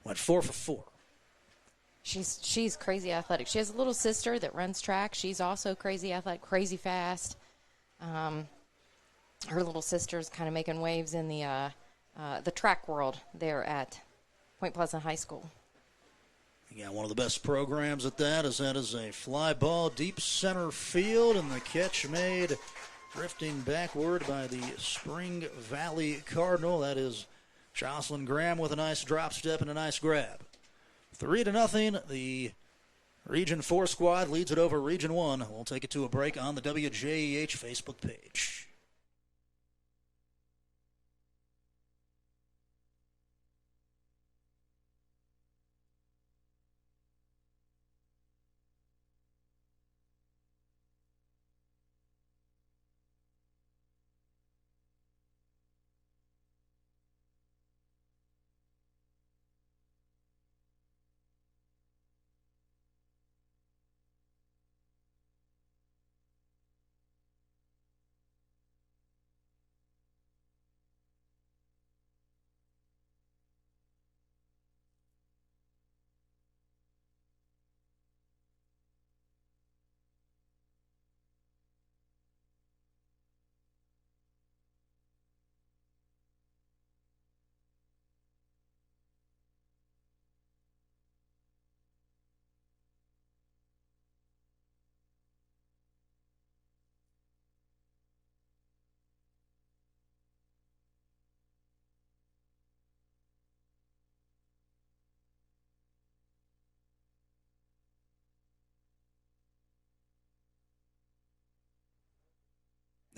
Went 4 for 4. She's crazy athletic. She has a little sister that runs track. She's also crazy athletic, crazy fast. Her little sister's kind of making waves in the track world there at Point Pleasant High School. Yeah, one of the best programs at that is a fly ball deep center field, and the catch made drifting backward by the Spring Valley Cardinal. That is Jocelyn Graham with a nice drop step and a nice grab. 3-0. The Region 4 squad leads it over Region 1. We'll take it to a break on the WJEH Facebook page.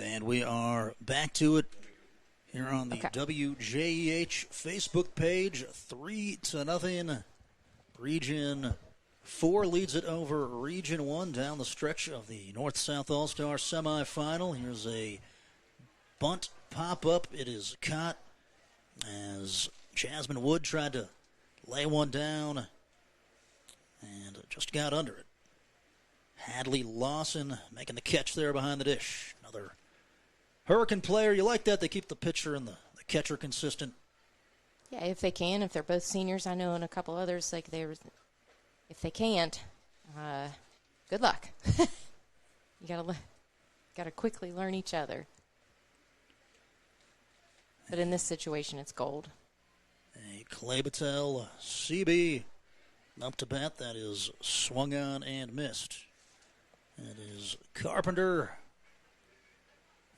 And we are back to it here on the WJEH Facebook page. 3-0. Region 4 leads it over Region 1 down the stretch of the North-South All-Star semifinal. Here's a bunt pop-up. It is caught as Jasmine Wood tried to lay one down and just got under it. Hadley Lawson making the catch there behind the dish. Another Hurricane player. You like that? They keep the pitcher and the catcher consistent. Yeah, if they can. If they're both seniors, I know, and a couple others, if they can't, good luck. You gotta quickly learn each other. But in this situation, it's gold. A Clay Battelle CB up to bat. That is swung on and missed. It is Carpenter.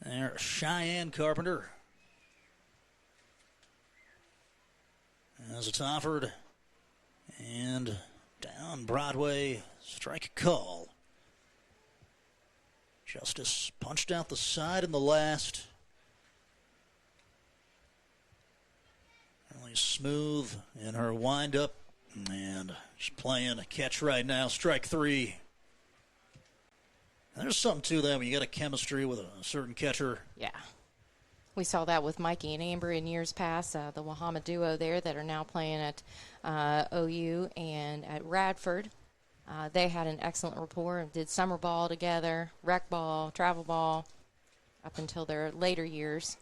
There, Cheyenne Carpenter. As it's offered. And down Broadway. Strike call. Justice punched out the side in the last. Really smooth in her windup. And she's playing a catch right now. Strike 3. There's something to that when you got a chemistry with a certain catcher. Yeah. We saw that with Mikey and Amber in years past, the Wahama duo there that are now playing at OU and at Radford. They had an excellent rapport and did summer ball together, rec ball, travel ball, up until their later years.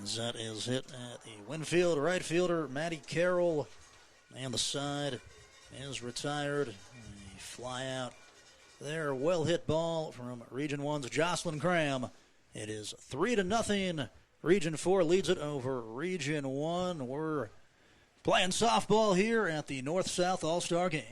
As that is hit at the Winfield right fielder, Maddie Carroll, and the side is retired. A fly out. There, well hit ball from Region 1's Jocelyn Cram. It is 3-0. Region 4 leads it over Region 1. We're playing softball here at the North-South All-Star Game.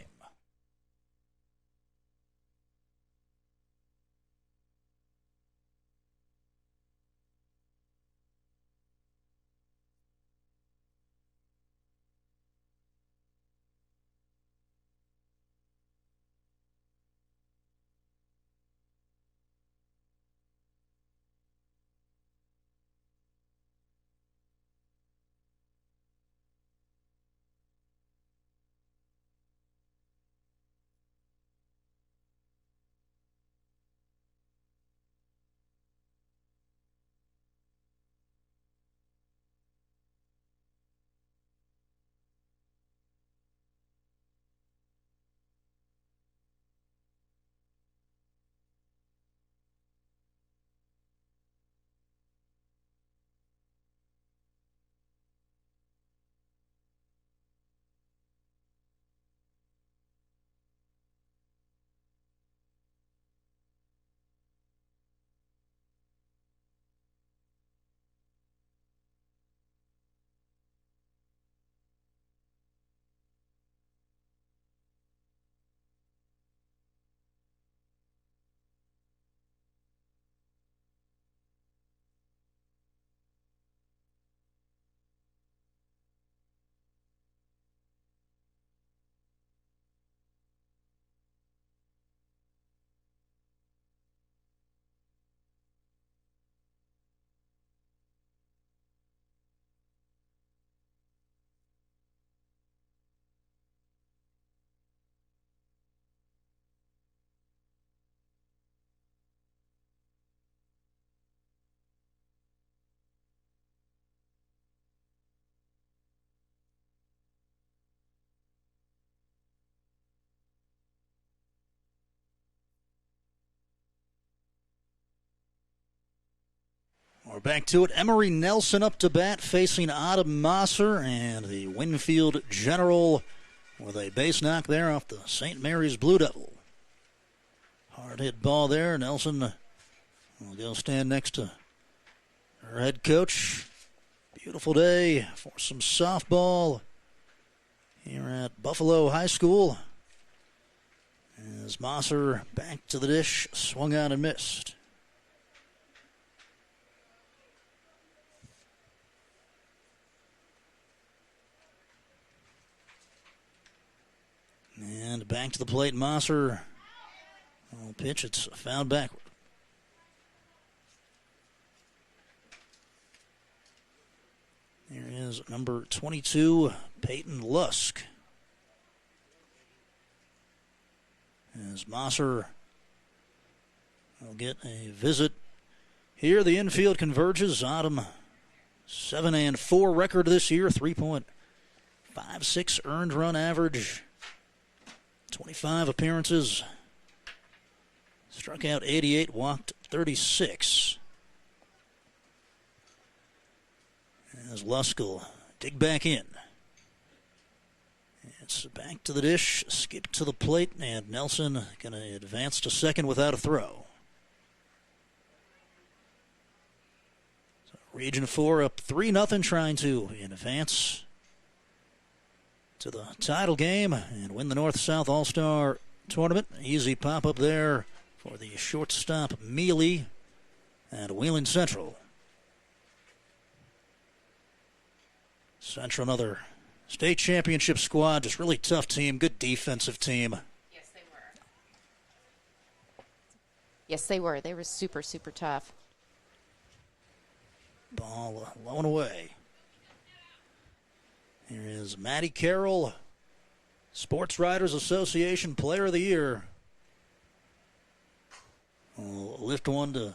We're back to it. Emery Nelson up to bat facing Autumn Mosser and the Winfield General with a base knock there off the St. Mary's Blue Devil. Hard hit ball there. Nelson will go stand next to her head coach. Beautiful day for some softball here at Buffalo High School. As Mosser back to the dish, swung out and missed. And back to the plate, Mosser. Pitch, it's fouled backward. is number 22, Peyton Lusk. As Mosser will get a visit here. The infield converges. Odom 7-4 record this year, 3.56 earned run average, 25 appearances, struck out 88, walked 36. As Lusk will dig back in. It's back to the dish, skip to the plate, and Nelson going to advance to second without a throw. So Region 4 up 3-0, trying to advance to the title game and win the North-South All-Star Tournament. Easy pop-up there for the shortstop Mealy at Wheeling Central. Central, another state championship squad, just really tough team, good defensive team. Yes, they were. Yes, they were. They were super, super tough. Ball low and away. Here is Maddie Carroll, Sports Writers Association Player of the Year. Will lift one to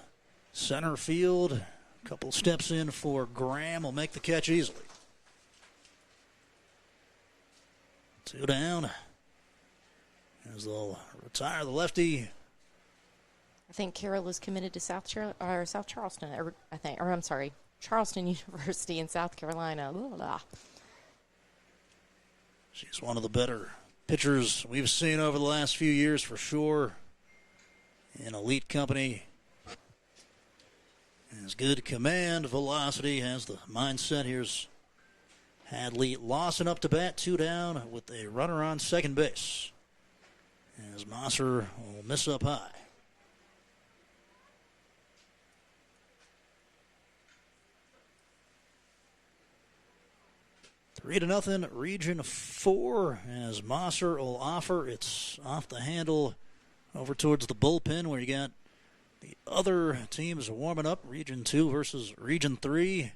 center field. A couple steps in for Graham. Will make the catch easily. 2 down. As they'll retire the lefty. I think Carroll is committed to South Charleston, I'm sorry, Charleston University in South Carolina. Blah. She's one of the better pitchers we've seen over the last few years for sure. In elite company. Has good command, velocity, has the mindset. Here's Hadley Lawson up to bat, 2 down with a runner on second base. As Mosser will miss up high. Three to nothing, Region 4, as Mosser will offer. It's off the handle over towards the bullpen where you got the other teams warming up. Region 2 versus Region 3.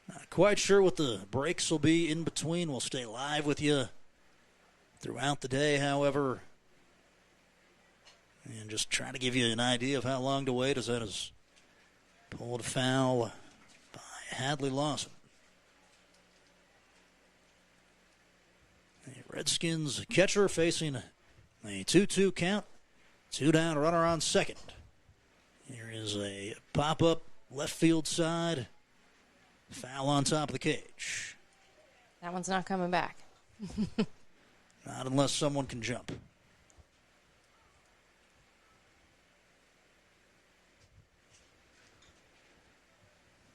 Not quite sure what the breaks will be in between. We'll stay live with you throughout the day, however, and just try to give you an idea of how long to wait as that is pulled foul by Hadley Lawson. The Redskins catcher facing a 2-2 count. 2 down, runner on second. Here is a pop-up left field side. Foul on top of the cage. That one's not coming back. Not unless someone can jump.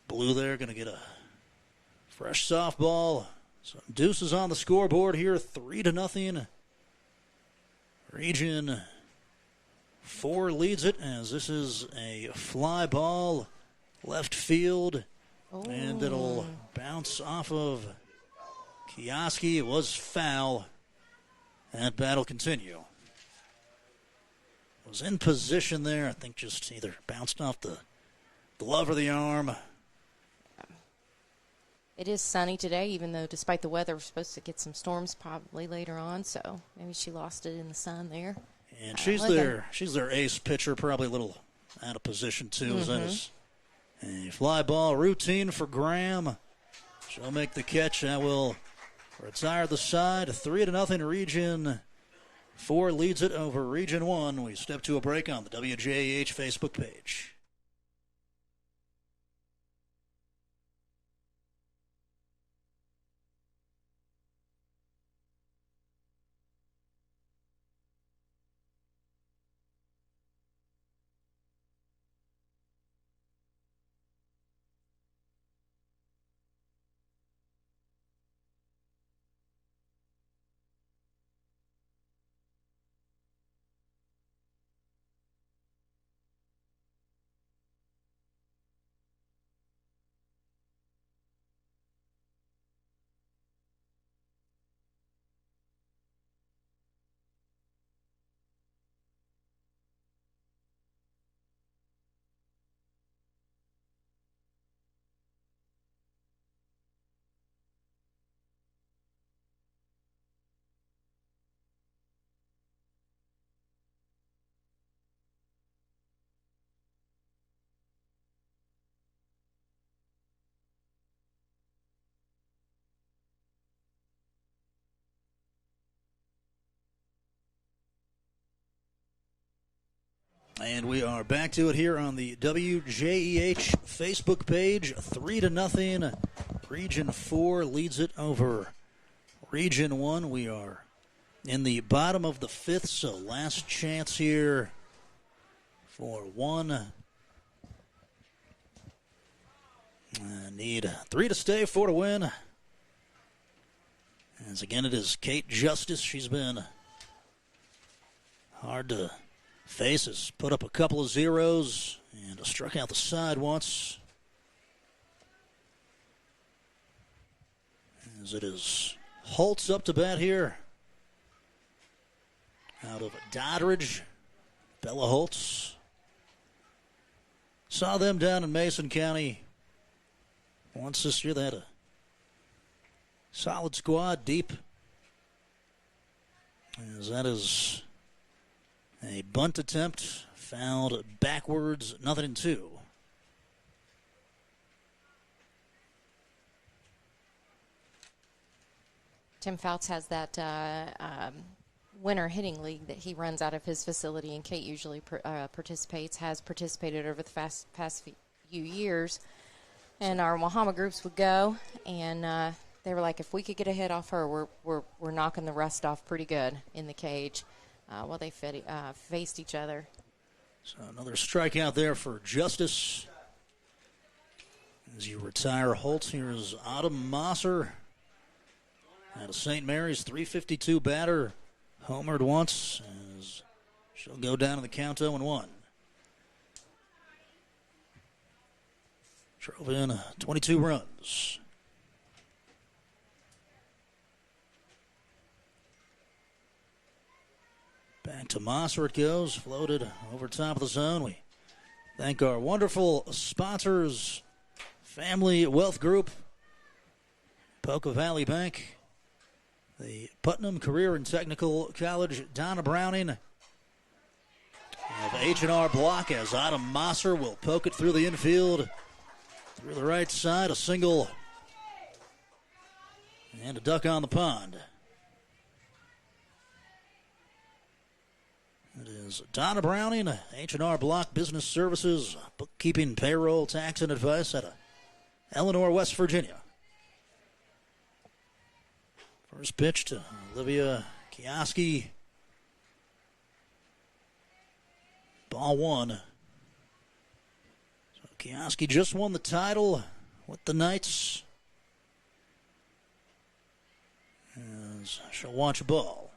Blue there going to get a fresh softball. So deuces on the scoreboard here, 3-0. Region 4 leads it as this is a fly ball left field. Oh. And it'll bounce off of Kioski. It was foul. That battle continue. Was in position there. I think just either bounced off the glove or the arm. It is sunny today, even though despite the weather, we're supposed to get some storms probably later on. So maybe she lost it in the sun there. And she's their ace pitcher, probably a little out of position too. Mm-hmm. That is a fly ball routine for Graham. She'll make the catch. That will retire the side. 3-0. Region 4 leads it over Region 1. We step to a break on the WJAH Facebook page. And we are back to it here on the WJEH Facebook page. 3-0. Region 4 leads it over Region 1. We are in the bottom of the 5th, so last chance here for one. Need 3 to stay, 4 to win. As again, it is Kate Justice. She's been hard to face, has put up a couple of zeros and struck out the side once. As it is Holtz up to bat here. Out of Doddridge, Bella Holtz. Saw them down in Mason County once this year. They had a solid squad, deep. As that is a bunt attempt, fouled backwards, 0-2. Tim Fouts has that winter hitting league that he runs out of his facility, and Kate usually has participated over the past few years. And our Wahama groups would go, and they were like, if we could get a hit off her, we're knocking the rust off pretty good in the cage while they faced each other. So another strikeout there for Justice. As you retire Holtz, here's Autumn Mosser out of St. Mary's, .352 batter. Homered once, as she'll go down in the count 0-1. Drove in 22 runs. Back to Mosser it goes, floated over top of the zone. We thank our wonderful sponsors, Family Wealth Group, Poca Valley Bank, the Putnam Career and Technical College, Donna Browning, of H&R Block, as Autumn Mosser will poke it through the infield, through the right side, a single, and a duck on the pond. It is Donna Browning, H&R Block Business Services, bookkeeping, payroll, tax, and advice out of Eleanor, West Virginia. First pitch to Olivia Kioski. Ball one. So Kioski just won the title with the Knights. As she'll watch a ball.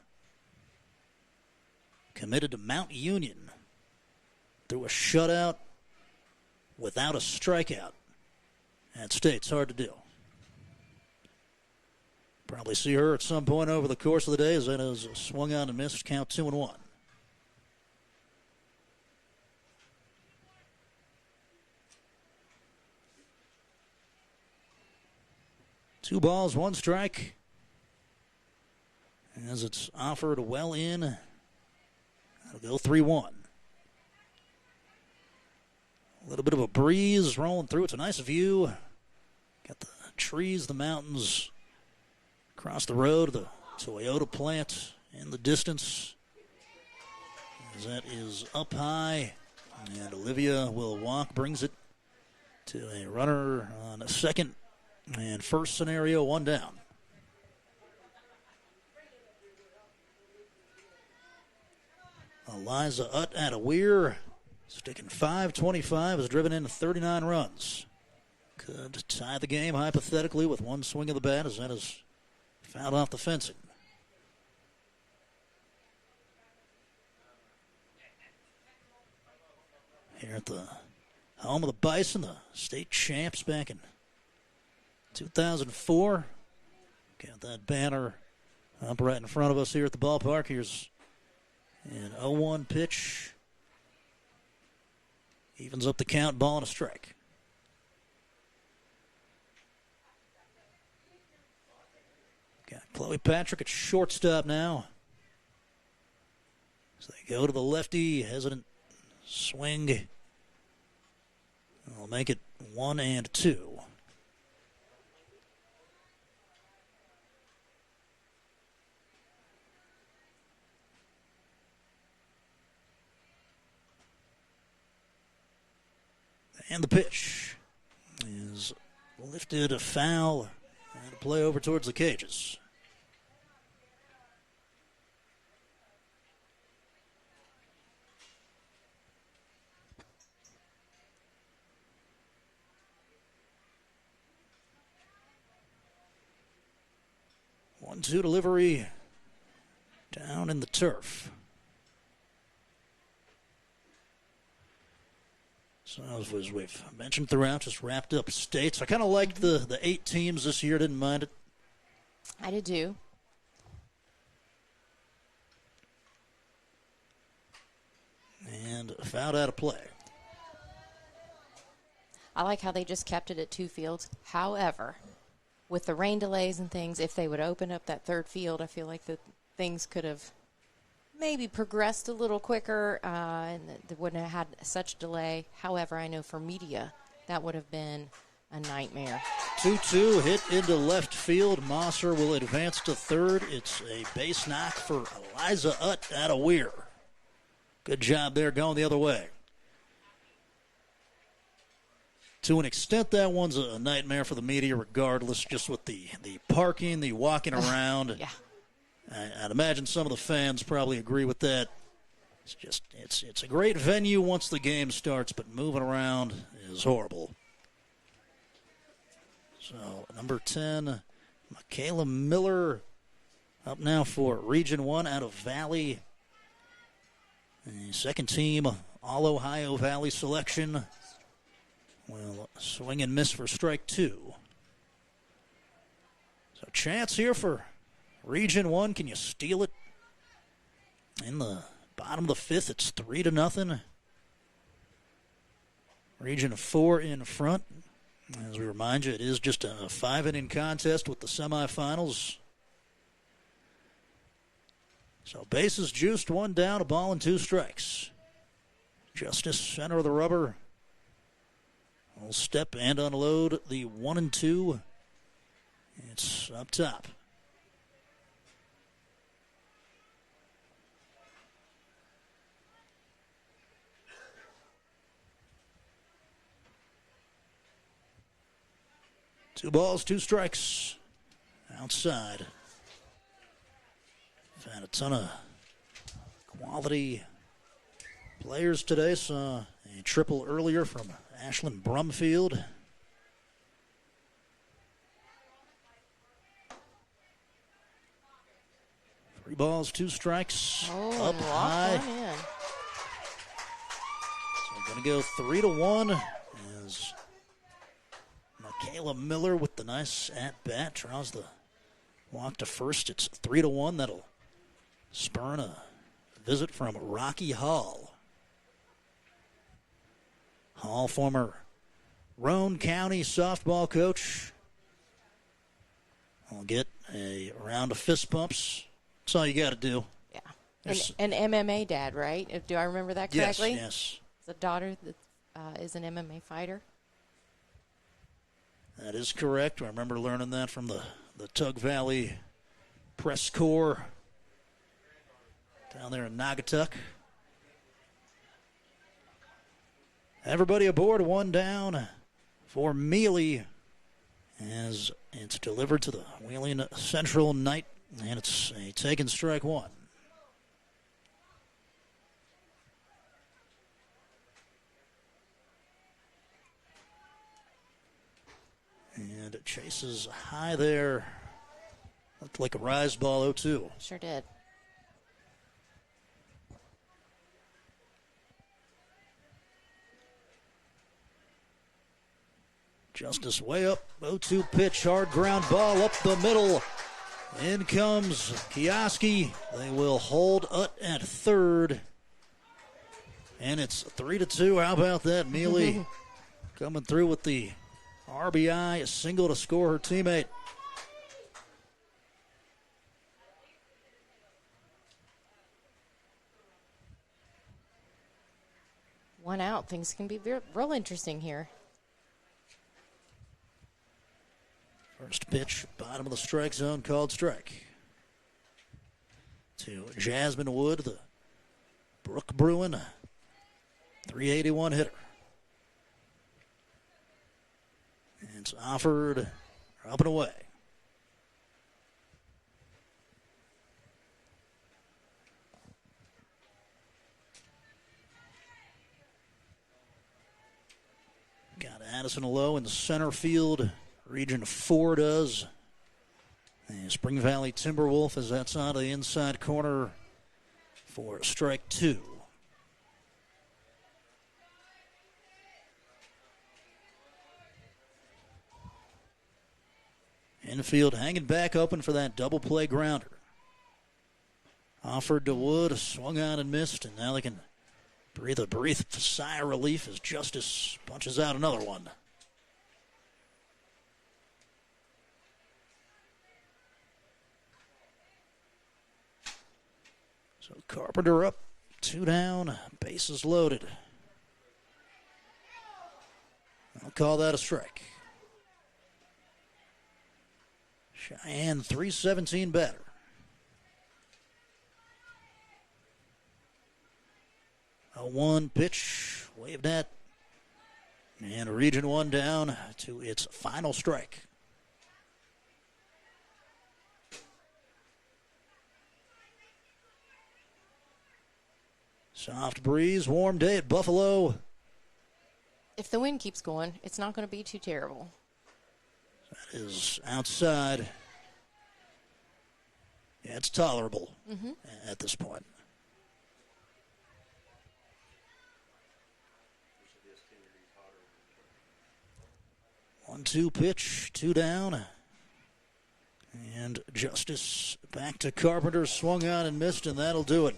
Committed to Mount Union through a shutout without a strikeout. At State's hard to do. Probably see her at some point over the course of the day, as that is swung on and missed, count 2-1. Two balls, one strike. As it's offered well in. That'll go 3-1. A little bit of a breeze rolling through. It's a nice view. Got the trees, the mountains across the road, the Toyota plant in the distance. As that is up high. And Olivia will walk, brings it to a runner on a second and first scenario, one down. Eliza Utt out of Weir, sticking .525, has driven in 39 runs. Could tie the game hypothetically with one swing of the bat, as that is fouled off the fencing. Here at the home of the Bison, the state champs back in 2004. Got that banner up right in front of us here at the ballpark. Here's an 0-1 pitch. Evens up the count, ball and a strike. Got Chloe Patrick at shortstop now. So they go to the lefty, hesitant swing. They'll make it 1-2. And the pitch is lifted, a foul, and a play over towards the cages. One-two delivery down in the turf. So as we've mentioned throughout, just wrapped up states. I kind of liked the 8 teams this year. Didn't mind it. I did too. And fouled out of play. I like how they just kept it at 2 fields. However, with the rain delays and things, if they would open up that 3rd field, I feel like the things could have maybe progressed a little quicker and they wouldn't have had such delay. However, I know for media, that would have been a nightmare. 2-2 hit into left field. Mosser will advance to 3rd. It's a base knock for Eliza Utt out of Weir. Good job there going the other way. To an extent, that one's a nightmare for the media regardless, just with the parking, the walking around. Yeah. I'd imagine some of the fans probably agree with that. It's a great venue once the game starts, but moving around is horrible. So, number 10, Michaela Miller, up now for Region 1 out of Valley. The second team, All-Ohio Valley selection, will swing and miss for strike 2. So, chance here for Region 1, can you steal it? In the bottom of the 5th, it's 3-0. Region 4 in front. As we remind you, it is just a 5-inning contest with the semifinals. So bases juiced, 1 down, a ball and 2 strikes. Justice, center of the rubber. Will step and unload the 1-2. It's up top. Two balls, 2 strikes. Outside. Found a ton of quality players today. Saw a triple earlier from Ashlyn Brumfield. Three balls, 2 strikes. Up high. So we're going to go 3-1 as Michaela Miller with the nice at-bat draws the walk to first. It's 3-1. That'll spurn a visit from Rocky Hall. Hall, former Roane County softball coach. I'll get a round of fist bumps. That's all you got to do. Yeah. An MMA dad, right? Do I remember that correctly? Yes. The daughter that is an MMA fighter. That is correct. I remember learning that from the Tug Valley Press Corps down there in Naugatuck. Everybody aboard, 1 down for Mealy as it's delivered to the Wheeling Central Knight, and it's a taken strike 1. And it chases high there. Looked like a rise ball 0-2. Sure did. Justice way up, 0-2 pitch, hard ground ball up the middle. In comes Kioski. They will hold Utt at 3rd. And it's 3-2. How about that? Mealy coming through with the RBI, a single to score her teammate. One out. Things can be real interesting here. First pitch, bottom of the strike zone, called strike. To Jasmine Wood, the Brook Bruin, 381 hitter. It's offered up and away. Got Addison low in the center field. Region 4 does. The Spring Valley Timberwolf is outside of the inside corner for strike 2. Infield hanging back open for that double play grounder. Offered to Wood, swung on and missed, and now they can breathe a sigh of relief as Justice punches out another one. So Carpenter up, 2 down, bases loaded. I'll call that a strike. Cheyenne 317 batter. A 1 pitch, waved at, and Region 1 down to its final strike. Soft breeze, warm day at Buffalo. If the wind keeps going, it's not going to be too terrible. That is outside. Yeah, it's tolerable at this point. 1-2 pitch, 2 down. And Justice back to Carpenter, swung on and missed, and that'll do it.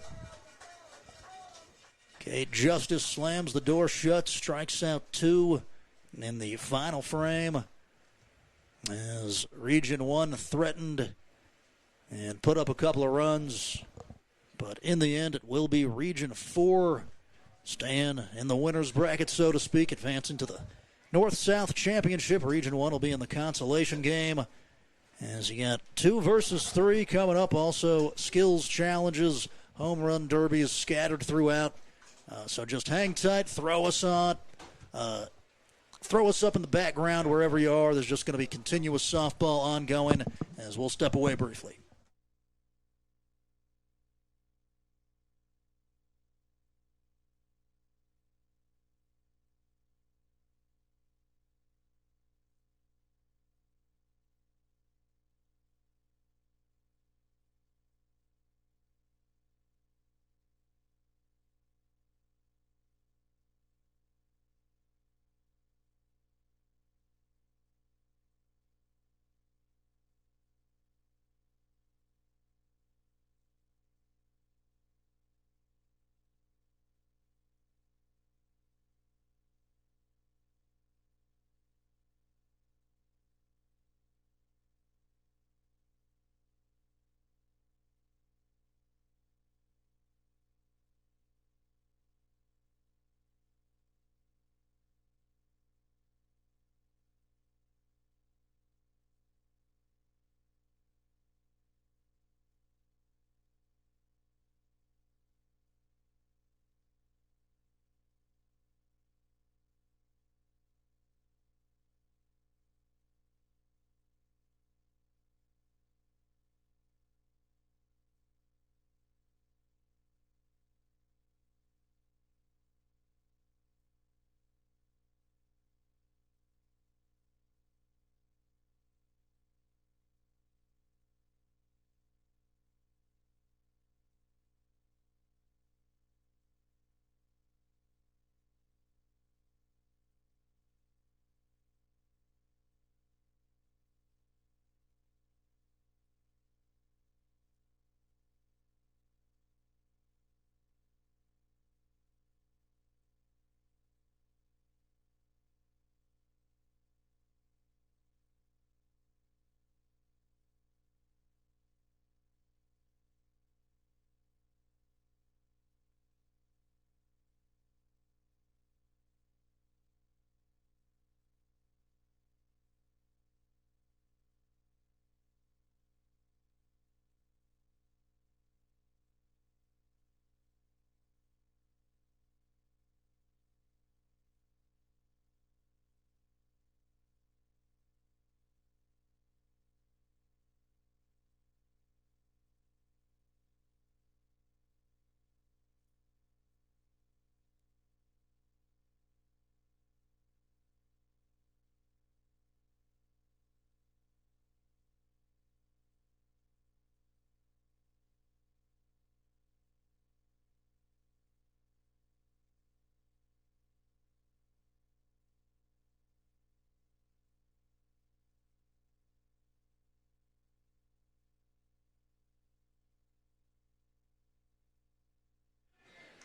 Okay, Justice slams the door shut, strikes out 2 in the final frame as Region 1 threatened and put up a couple of runs. But in the end, it will be Region 4 staying in the winner's bracket, so to speak, advancing to the North-South Championship. Region 1 will be in the consolation game as you got 2 versus 3 coming up. Also, skills challenges, home run derbies scattered throughout. So just hang tight, throw us up in the background wherever you are. There's just going to be continuous softball ongoing as we'll step away briefly.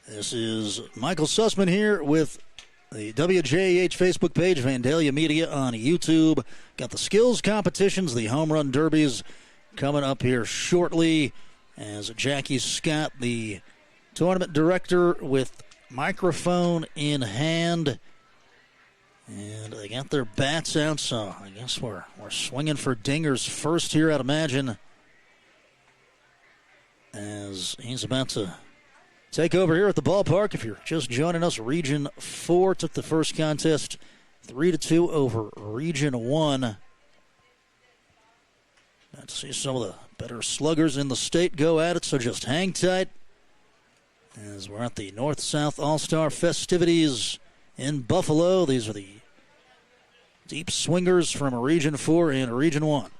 This is Michael Sussman here with the WJH Facebook page, Vandalia Media on YouTube. Got the skills competitions, the home run derbies coming up here shortly as Jackie Scott, the tournament director, with microphone in hand. And they got their bats out, so I guess we're swinging for dingers first here, I'd imagine, as he's about to take over here at the ballpark. If you're just joining us, Region 4 took the first contest 3-2 over Region 1. Let's see some of the better sluggers in the state go at it, so just hang tight as we're at the North-South All-Star festivities in Buffalo. These are the deep swingers from Region 4 and Region 1.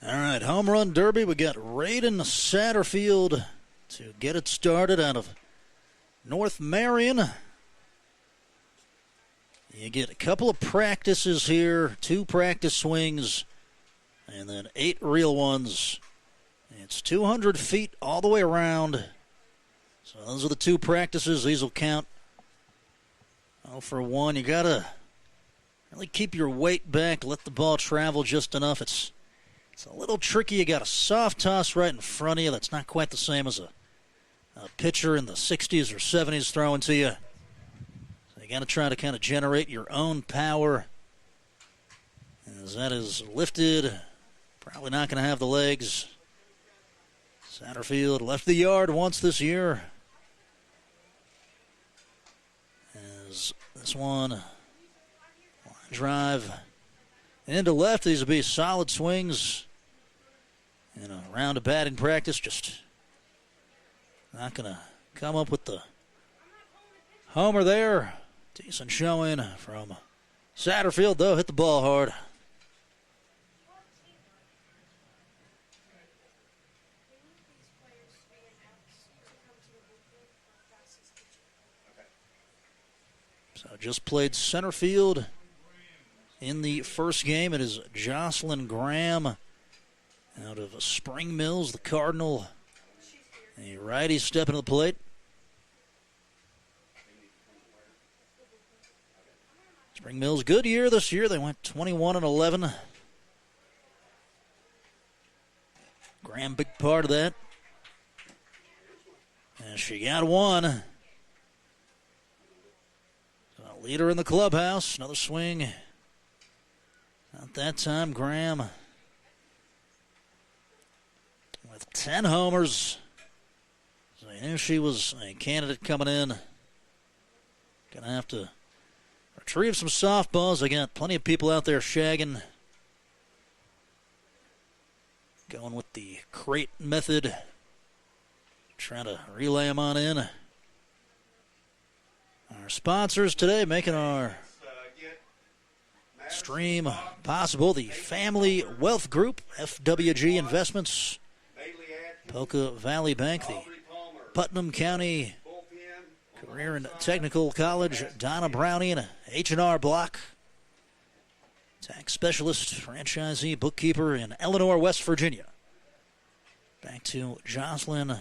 All right, home run derby. We got Raiden Satterfield to get it started out of North Marion. You get a couple of practices here, 2 practice swings, and then 8 real ones. It's 200 feet all the way around. So those are the 2 practices. These will count. Oh, for 1, you got to really keep your weight back, let the ball travel just enough. It's a little tricky. You got a soft toss right in front of you. That's not quite the same as a pitcher in the 60s or 70s throwing to you. So you got to try to kind of generate your own power. As that is lifted, probably not going to have the legs. Satterfield left the yard once this year. As this one, line drive into left. These will be solid swings in a round of batting practice. Just not going to come up with the homer there. Decent showing from Satterfield, though. Hit the ball hard. So just played center field in the first game. It is Jocelyn Graham out of Spring Mills, the Cardinal. A righty stepping to the plate. Spring Mills, good year this year. They went 21-11. Graham, big part of that. And she got one. Leader in the clubhouse. Another swing. Not that time, Graham. With 10 homers. So I knew she was a candidate coming in. Gonna have to retrieve some softballs. They got plenty of people out there shagging. Going with the crate method. trying to relay them on in. Our sponsors today making our stream possible. The Family Wealth Group, FWG Investments, Polka Valley Bank, the Putnam County Career and Technical College, Donna Brownie, and H&R Block, tax specialist, franchisee, bookkeeper in Eleanor, West Virginia. Back to Jocelyn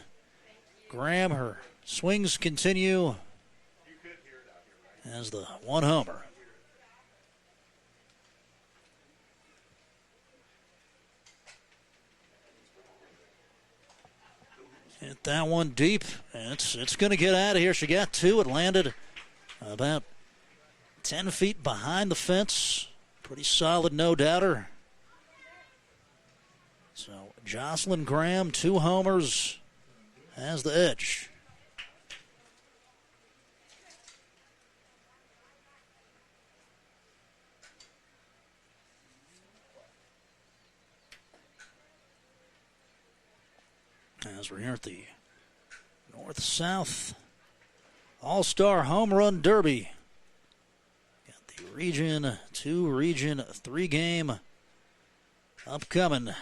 Graham. Her swings continue as the one homer. Hit that one deep. It's going to get out of here. She got two. It landed about 10 feet behind the fence. Pretty solid, no doubter. So Jocelyn Graham, 2 homers, has the edge. As we're here at the North-South All-Star Home Run Derby. Got the Region 2, Region 3 game upcoming.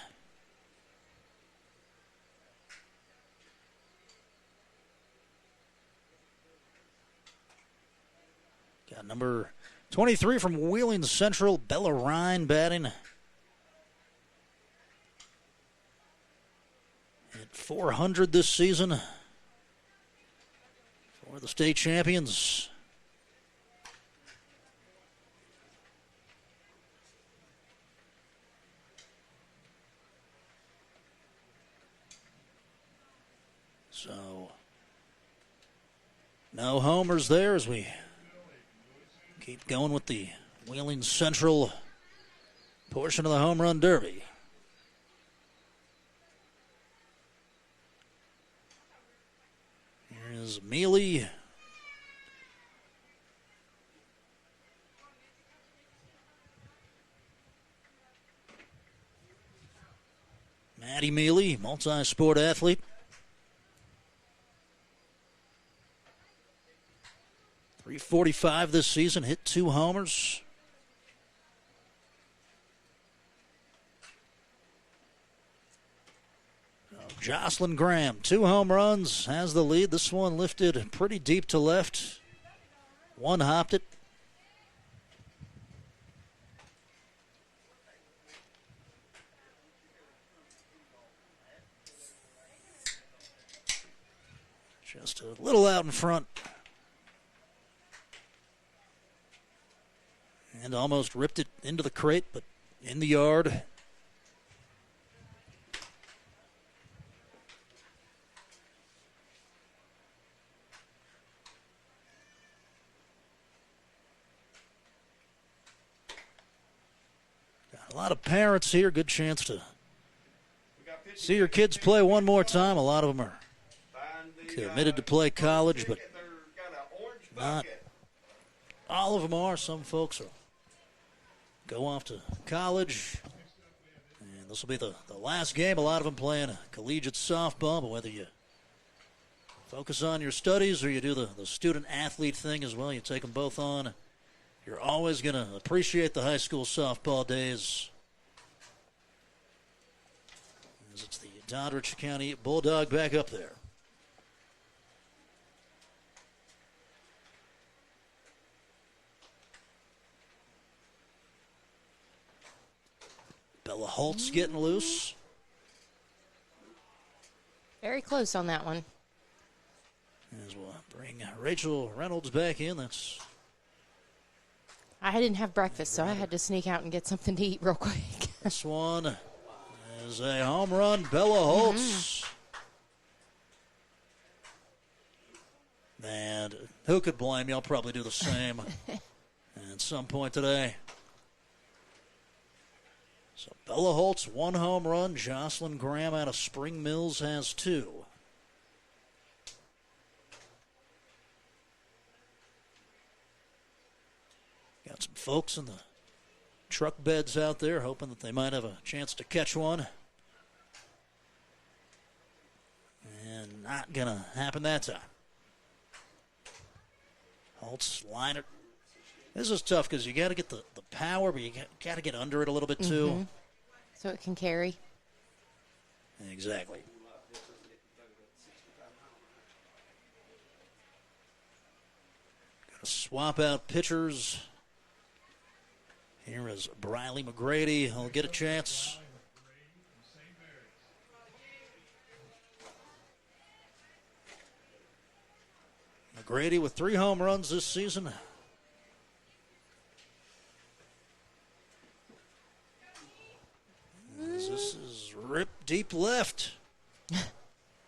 Got number 23 from Wheeling Central, Bella Ryan batting. At 400 this season for the state champions. So, no homers there as we keep going with the Wheeling Central portion of the Home Run Derby. Here is Mealy. Maddie Mealy, multi-sport athlete. .345 this season, hit 2 homers. Jocelyn Graham, 2 home runs, has the lead. This one lifted pretty deep to left. One hopped it. Just a little out in front. And almost ripped it into the crate, but in the yard. Got a lot of parents here. Good chance to see your kids play one more time. A lot of them are committed to play college, but not all of them are. Some folks will go off to college, and this will be the last game. A lot of them playing collegiate softball, but whether you focus on your studies or you do the student-athlete thing as well, you take them both on, you're always going to appreciate the high school softball days. As it's the Doddridge County Bulldog back up there. Bella Holtz getting loose. Very close on that one. As we'll bring Rachel Reynolds back in. I didn't have breakfast, so I had to sneak out and get something to eat real quick. This one is a home run. Bella Holtz. And who could blame you? I'll probably do the same at some point today. So Bella Holtz, 1 home run. Jocelyn Graham out of Spring Mills has 2. Got some folks in the truck beds out there hoping that they might have a chance to catch one. And Not going to happen that time. Holtz, liner. This is tough because you got to get the power, but you got to get under it a little bit too. Mm-hmm. So it can carry. Exactly. Got to swap out pitchers. Here is Briley McGrady. He'll get a chance. McGrady with 3 home runs this season. This is ripped deep left.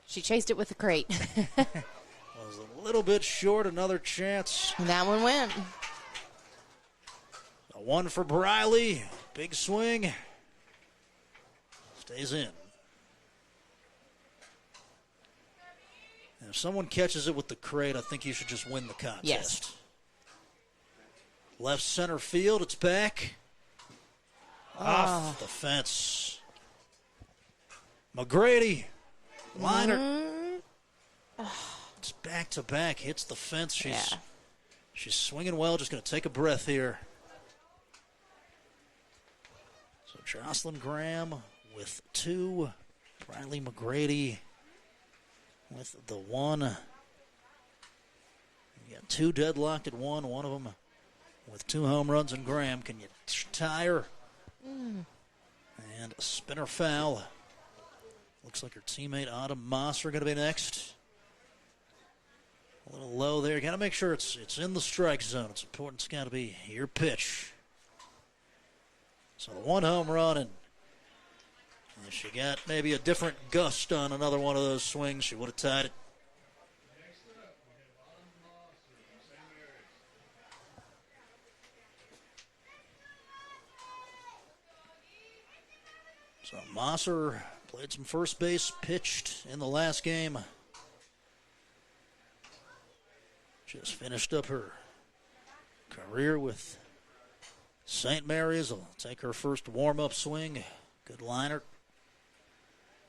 She chased it with the crate. Was a little bit short. Another chance. That one went. A 1 for Briley. Big swing. Stays in. And if someone catches it with the crate, I think you should just win the contest. Yes. Left center field. It's back. Off the fence. McGrady. Liner. It's back to back. Hits the fence. She's swinging well. Just going to take a breath here. So Jocelyn Graham with 2. Briley McGrady with the 1. You got 2 deadlocked at 1. One of them with 2 home runs. And Graham, can you tire? And a spinner foul. Looks like her teammate Autumn Moss are going to be next. A little low there. Got to make sure it's in the strike zone. It's important. It's got to be your pitch. So the 1 home run, and if she got maybe a different gust on another one of those swings, she would have tied it. So Mosser played some first base, pitched in the last game. Just finished up her career with St. Mary's. Will take her first warm-up swing. Good liner.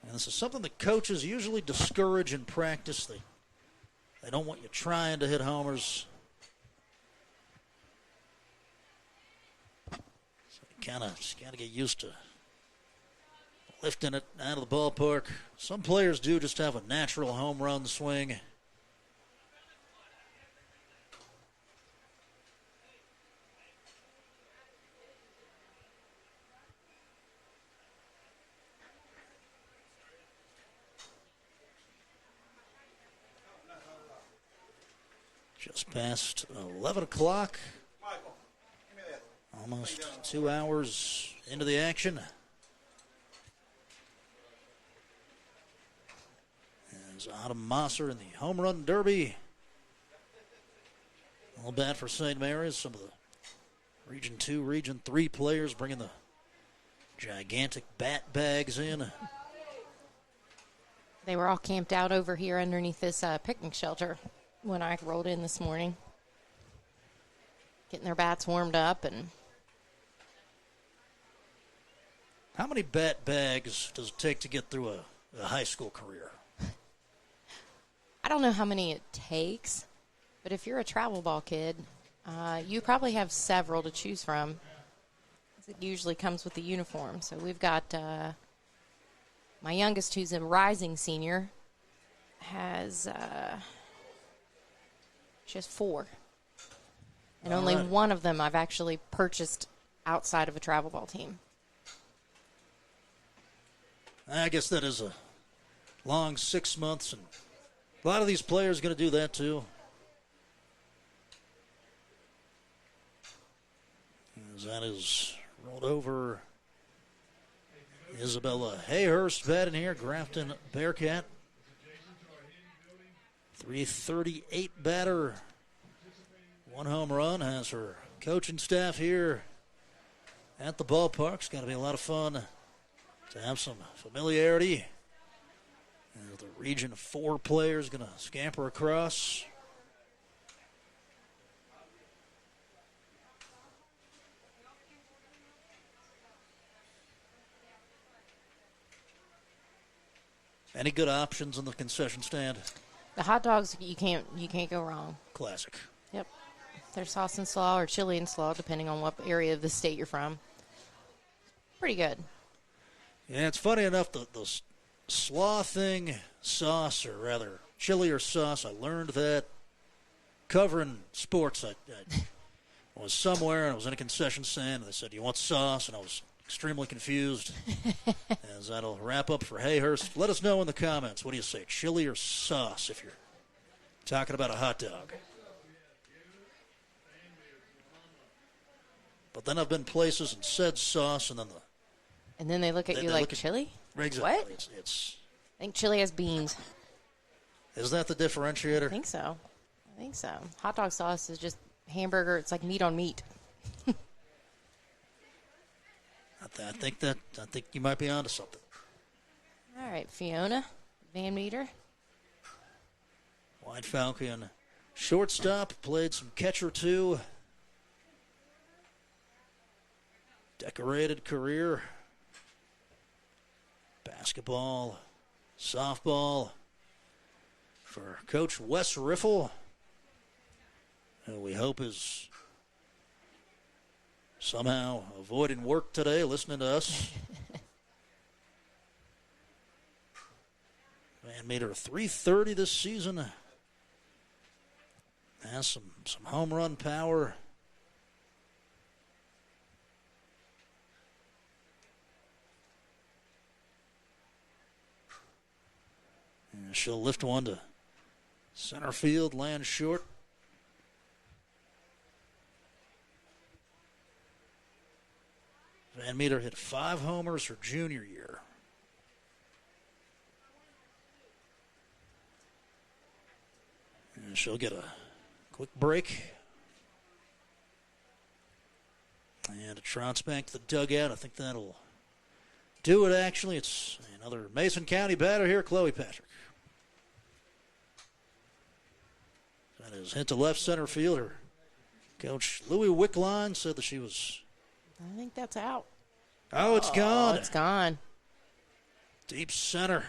And this is something that coaches usually discourage in practice. They don't want you trying to hit homers. So you just got to get used to lifting it out of the ballpark. Some players do just have a natural home run swing. Just past 11 o'clock. Almost 2 hours into the action. As Autumn Mosser in the home run derby. All bad for St. Mary's. Some of the Region 2, Region 3 players bringing the gigantic bat bags in. They were all camped out over here underneath this picnic shelter when I rolled in this morning. Getting their bats warmed up. And how many bat bags does it take to get through a high school career? I don't know how many it takes, but if you're a travel ball kid, you probably have several to choose from. It usually comes with the uniform. So we've got my youngest, who's a rising senior, has she has 4. And all only right. one of them I've actually purchased outside of a travel ball team. I guess that is a long 6 months, and a lot of these players are going to do that too. As that is rolled over, Isabella Hayhurst batting here, Grafton Bearcat. 338 batter, 1 home run. Has her coaching staff here at the ballpark. It's got to be a lot of fun to have some familiarity. And the Region 4 players going to scamper across. Any good options in the concession stand? The hot dogs, you can't go wrong. Classic. Yep. They're sauce and slaw or chili and slaw, depending on what area of the state you're from. Pretty good. Yeah, it's funny enough, the slaw thing, sauce, or rather chili or sauce, I learned that covering sports. I was somewhere and I was in a concession stand and they said, "You want sauce?" And I was extremely confused. As that'll wrap up for Hayhurst. Let us know in the comments. What do you say, chili or sauce, if you're talking about a hot dog? But then I've been places and said sauce, and then they look at you like, chili? Exactly. What? It's I think chili has beans. Is that the differentiator? I think so. Hot dog sauce is just hamburger. It's like meat on meat. I think you might be onto something. All right, Fiona Van Meter. White Falcon shortstop, played some catcher too. Decorated career. Basketball, softball for Coach Wes Riffle, who we hope is somehow avoiding work today, listening to us. Van Meter 330 this season. Has some home run power. And she'll lift one to center field, land short. Van Meter hit 5 homers her junior year. And she'll get a quick break. And it trots back to the dugout. I think that'll do it, actually. It's another Mason County batter here, Chloe Patrick. That is hit to left center fielder. Coach Louie Wickline said that she was... I think that's out. Oh, it's gone. It's gone. Deep center.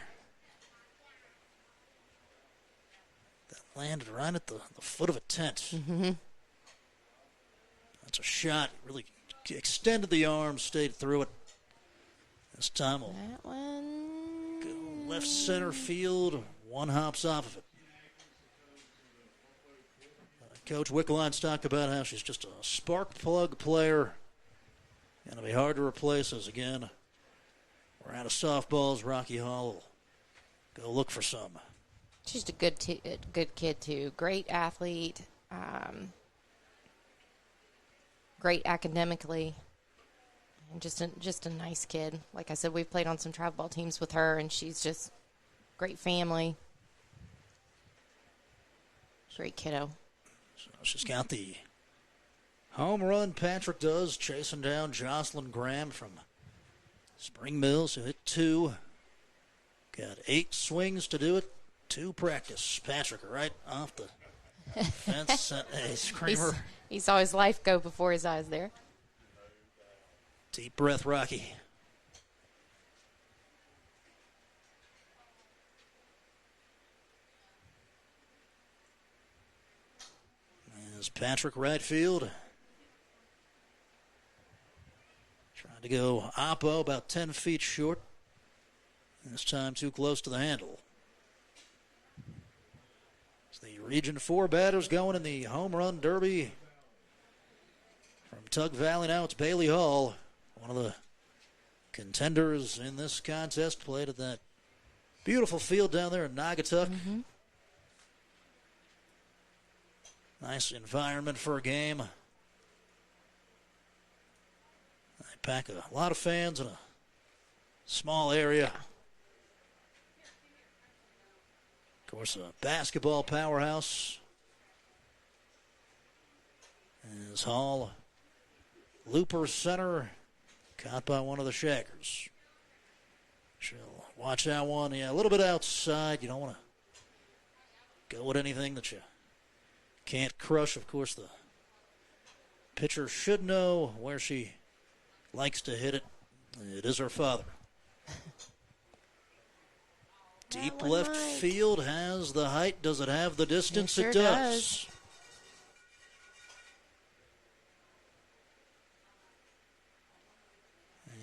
That landed right at the foot of a tent. Mm-hmm. That's a shot. Really extended the arm, stayed through it. This time will That one. go left center field. One hops off of it. Coach Wickline's talked about how she's just a spark plug player. Going to be hard to replace as, again, we're out of softballs. Rocky Hall will go look for some. She's a good kid, too. Great athlete. Great academically. And just a nice kid. Like I said, we've played on some travel ball teams with her, and she's just great family. Great kiddo. So she's got the home run. Patrick does, chasing down Jocelyn Graham from Spring Mills, who hit 2. Got 8 swings to do it. 2 practice. Patrick right off the fence. Sent a screamer. He saw his life go before his eyes there. Deep breath, Rocky. As Patrick right field. Trying to go oppo, about 10 feet short. This time too close to the handle. It's the Region 4 batters going in the home run derby. From Tug Valley now, it's Bailey Hall. One of the contenders in this contest, played at that beautiful field down there in Naugatuck. Mm-hmm. Nice environment for a game. They pack a lot of fans in a small area. Of course, a basketball powerhouse. As Hall, looper center, caught by one of the Shaggers. She'll watch that one. Yeah, a little bit outside. You don't want to go with anything that you can't crush. Of course, the pitcher should know where she likes to hit it. It is her father. Deep one left might. field has the height. Does it have the distance? It sure It does. does.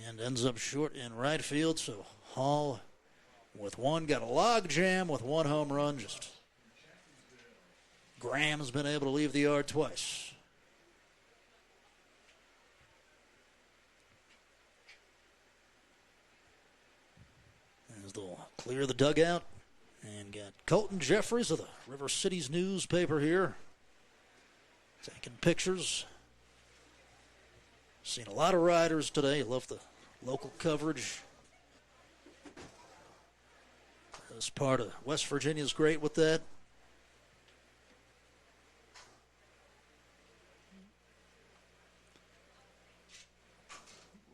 And ends up short in right field. So Hall with one got a log jam with one home run. Just Graham's been able to leave the yard twice. As they'll clear the dugout. And got Colton Jeffries of the River Cities newspaper here. Taking pictures. Seen a lot of riders today. Love the local coverage. This part of West Virginia is great with that.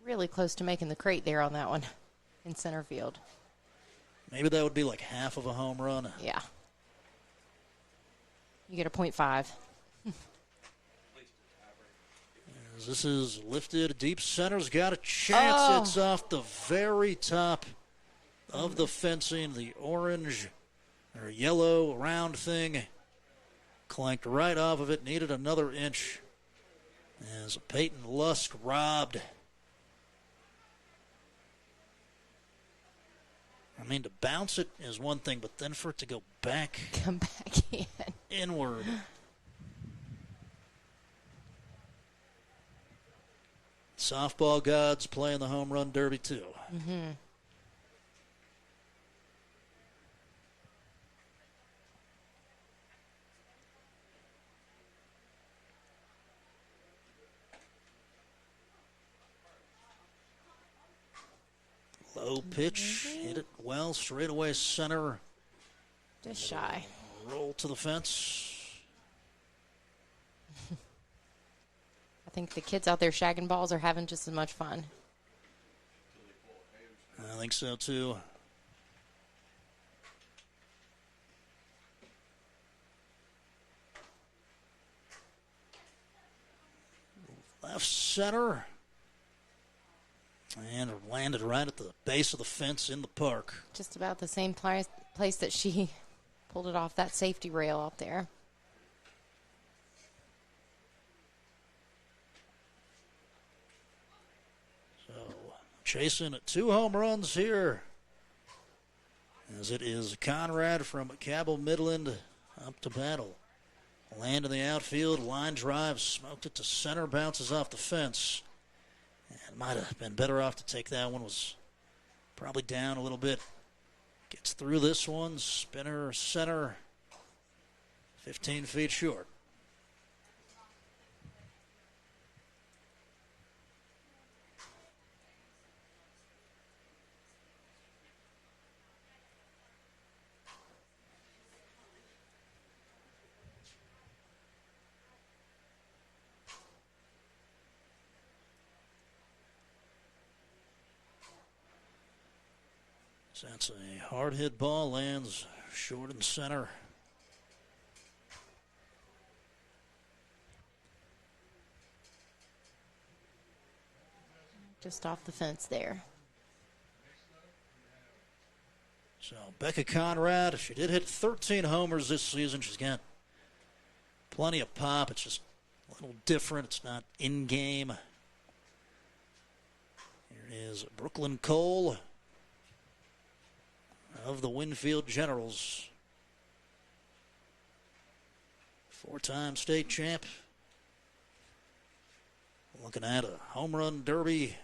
Really close to making the crate there on that one in center field. Maybe that would be like half of a home run. Yeah. You get a .5. As this is lifted, deep center's got a chance. Oh. It's off the very top of the fencing. The orange or yellow round thing clanked right off of it. Needed another inch. As Peyton Lusk robbed. I mean, to bounce it is one thing, but then for it to go back Come back in. inward. Softball gods playing the home run derby, too. Mm-hmm. Low pitch, hit it well, straightaway center. Just shy. Roll to the fence. I think the kids out there shagging balls are having just as much fun. I think so, too. Left center. And landed right at the base of the fence in the park. Just about the same place that she pulled it off that safety rail up there. So, chasing 2 home runs here. As it is Conrad from Cabell Midland up to battle. Land in the outfield, line drive, smoked it to center, bounces off the fence. And might have been better off to take that one, was probably down a little bit. Gets through this one, spinner, center, 15 feet short. So that's a hard hit ball, lands short and center. Just off the fence there. So Becca Conrad, she did hit 13 homers this season. She's got plenty of pop. It's just a little different. It's not in-game. Here is Brooklyn Cole of the Winfield Generals. 4-time state champ. Looking at a home run derby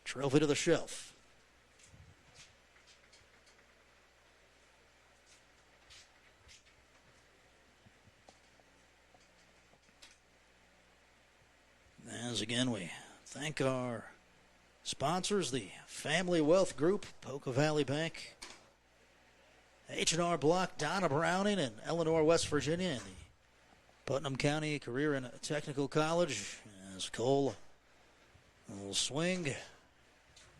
trophy to the shelf. As again, we thank our sponsors, the Family Wealth Group, Poca Valley Bank, H&R Block, Donna Browning in Eleanor, West Virginia, and the Putnam County Career and Technical College. As Cole will swing,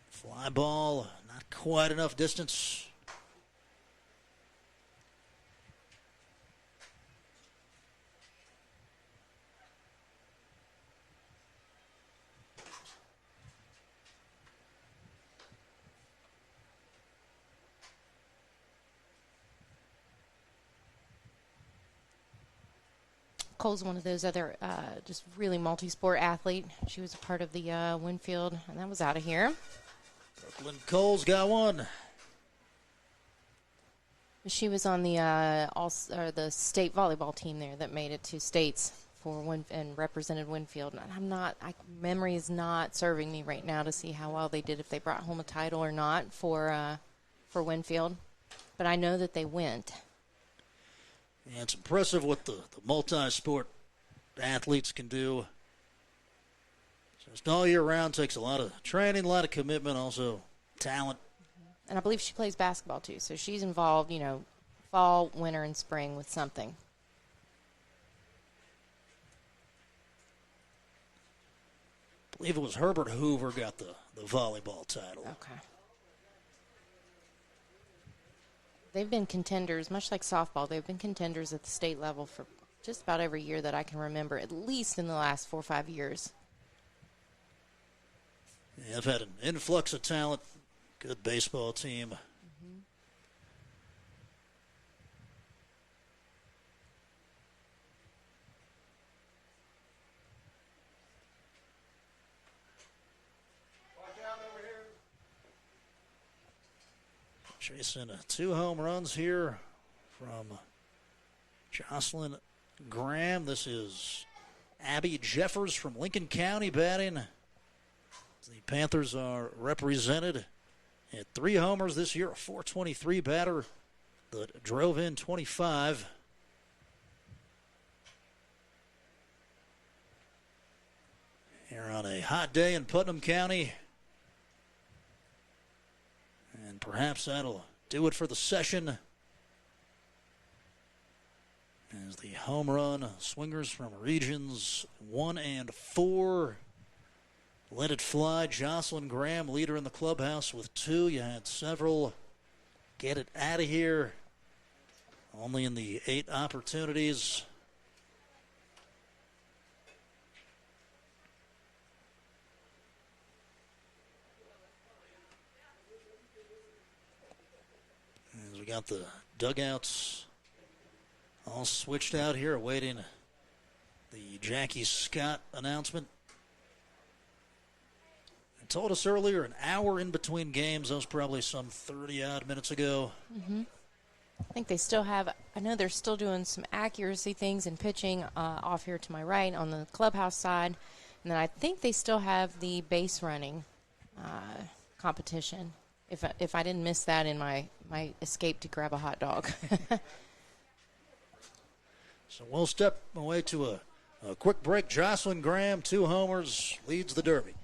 fly ball, not quite enough distance. Cole's one of those other just really multi-sport athlete. She was a part of the Winfield, and that was out of here. Brooklyn Cole's got one. She was on the state volleyball team there that made it to states and represented Winfield. And memory is not serving me right now to see how well they did, if they brought home a title or not for Winfield. But I know that they went. Yeah, it's impressive what the multi-sport athletes can do. Just all year round, takes a lot of training, a lot of commitment, also talent. And I believe she plays basketball too, so she's involved, fall, winter, and spring with something. I believe it was Herbert Hoover got the volleyball title. Okay. They've been contenders, much like softball. They've been contenders at the state level for just about every year that I can remember, at least in the last 4 or 5 years. Yeah, I've had an influx of talent. Good baseball team. Mm-hmm. Chasing 2 home runs here from Jocelyn Graham. This is Abby Jeffers from Lincoln County batting. The Panthers are represented at 3 homers this year, a .423 batter that drove in 25. Here on a hot day in Putnam County. And perhaps that'll do it for the session. As the home run swingers from regions 1 and 4 let it fly. Jocelyn Graham, leader in the clubhouse with 2. You had several get it out of here. Only in the 8 opportunities. As we got the dugouts all switched out here, awaiting the Jackie Scott announcement. I told us earlier, an hour in between games. That was probably some 30-odd minutes ago. Mm-hmm. I think they still have, I know they're still doing some accuracy things and pitching off here to my right on the clubhouse side. And then I think they still have the base running competition, if I didn't miss that in my escape to grab a hot dog. So we'll step away to a quick break. Jocelyn Graham, 2 homers, leads the Derby.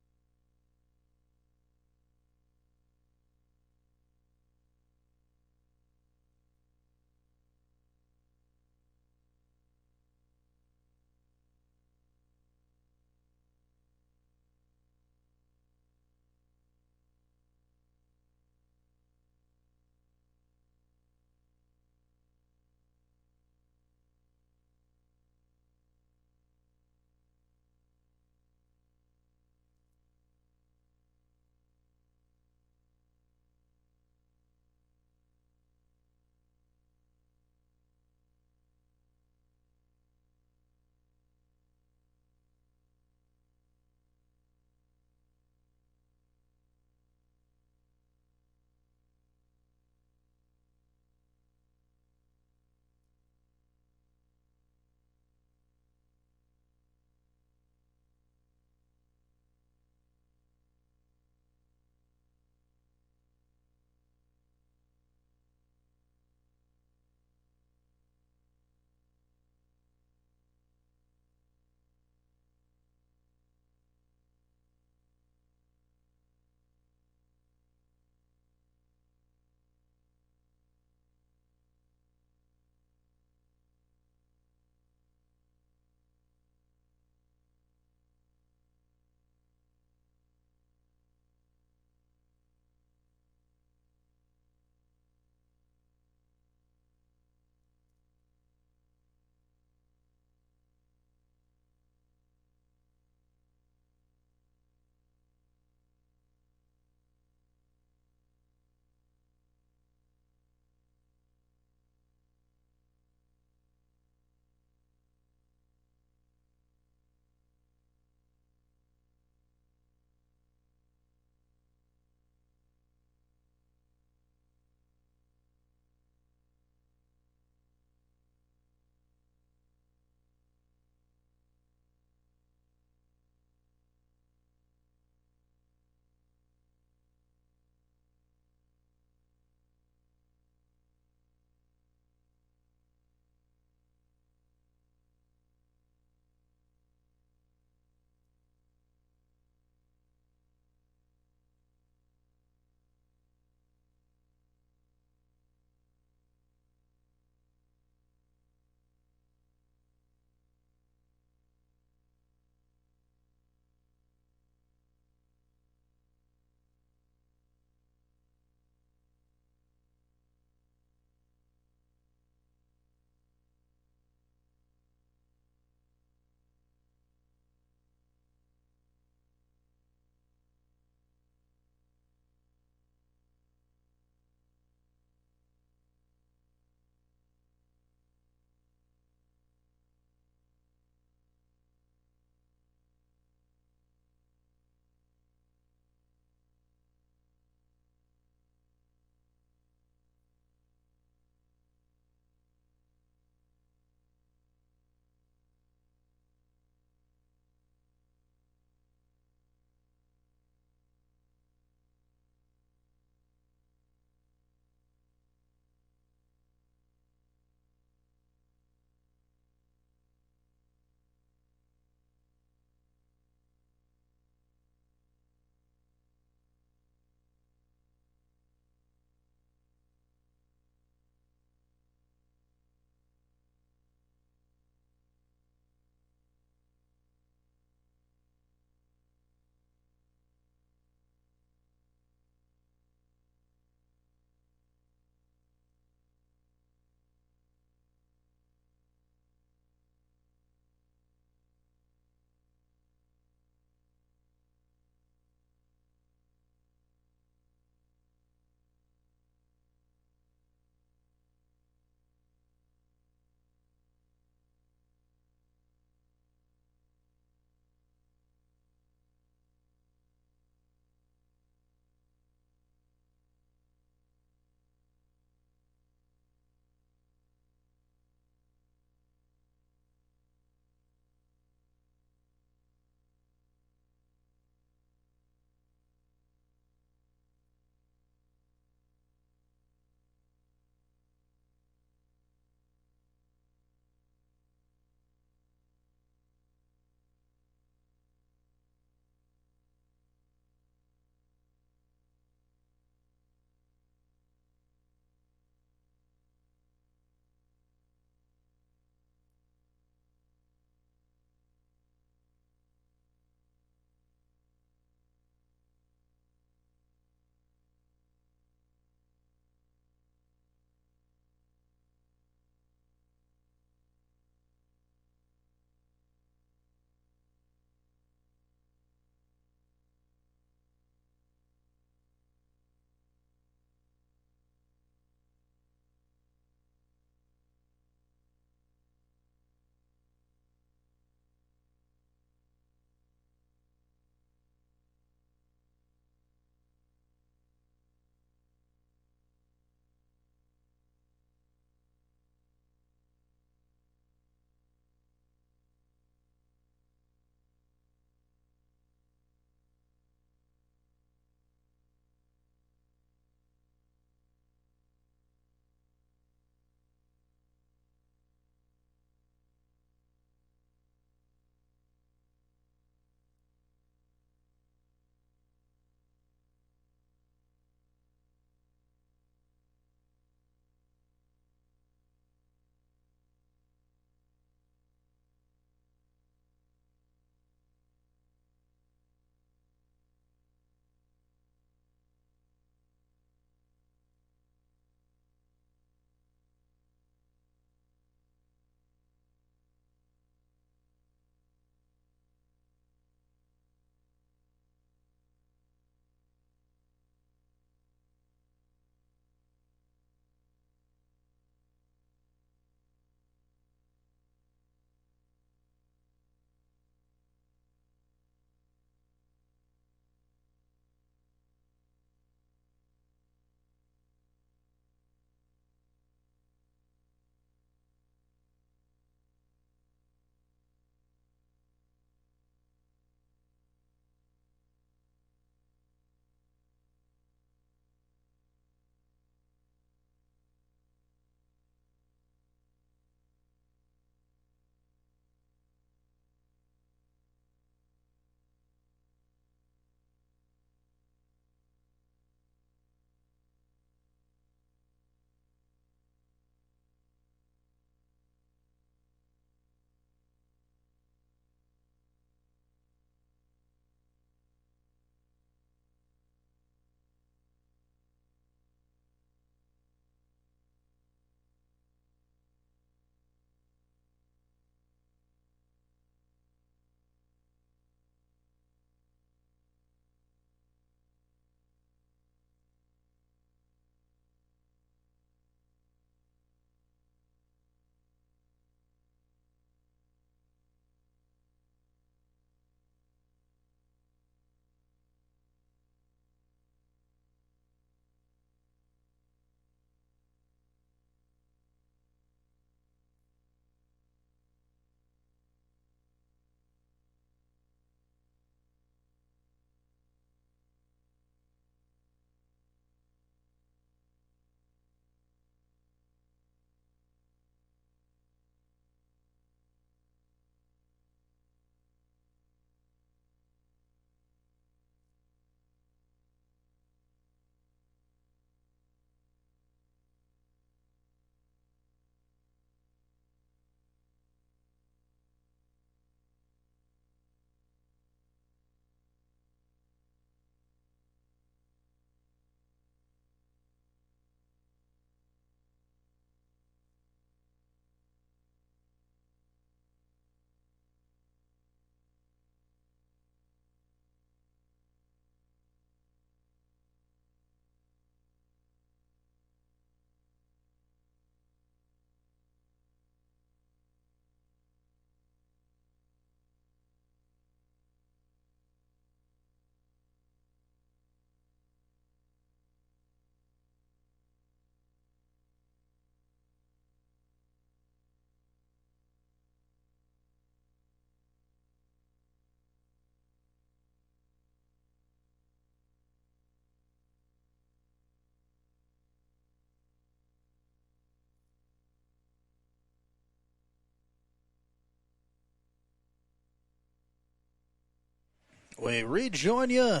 We rejoin you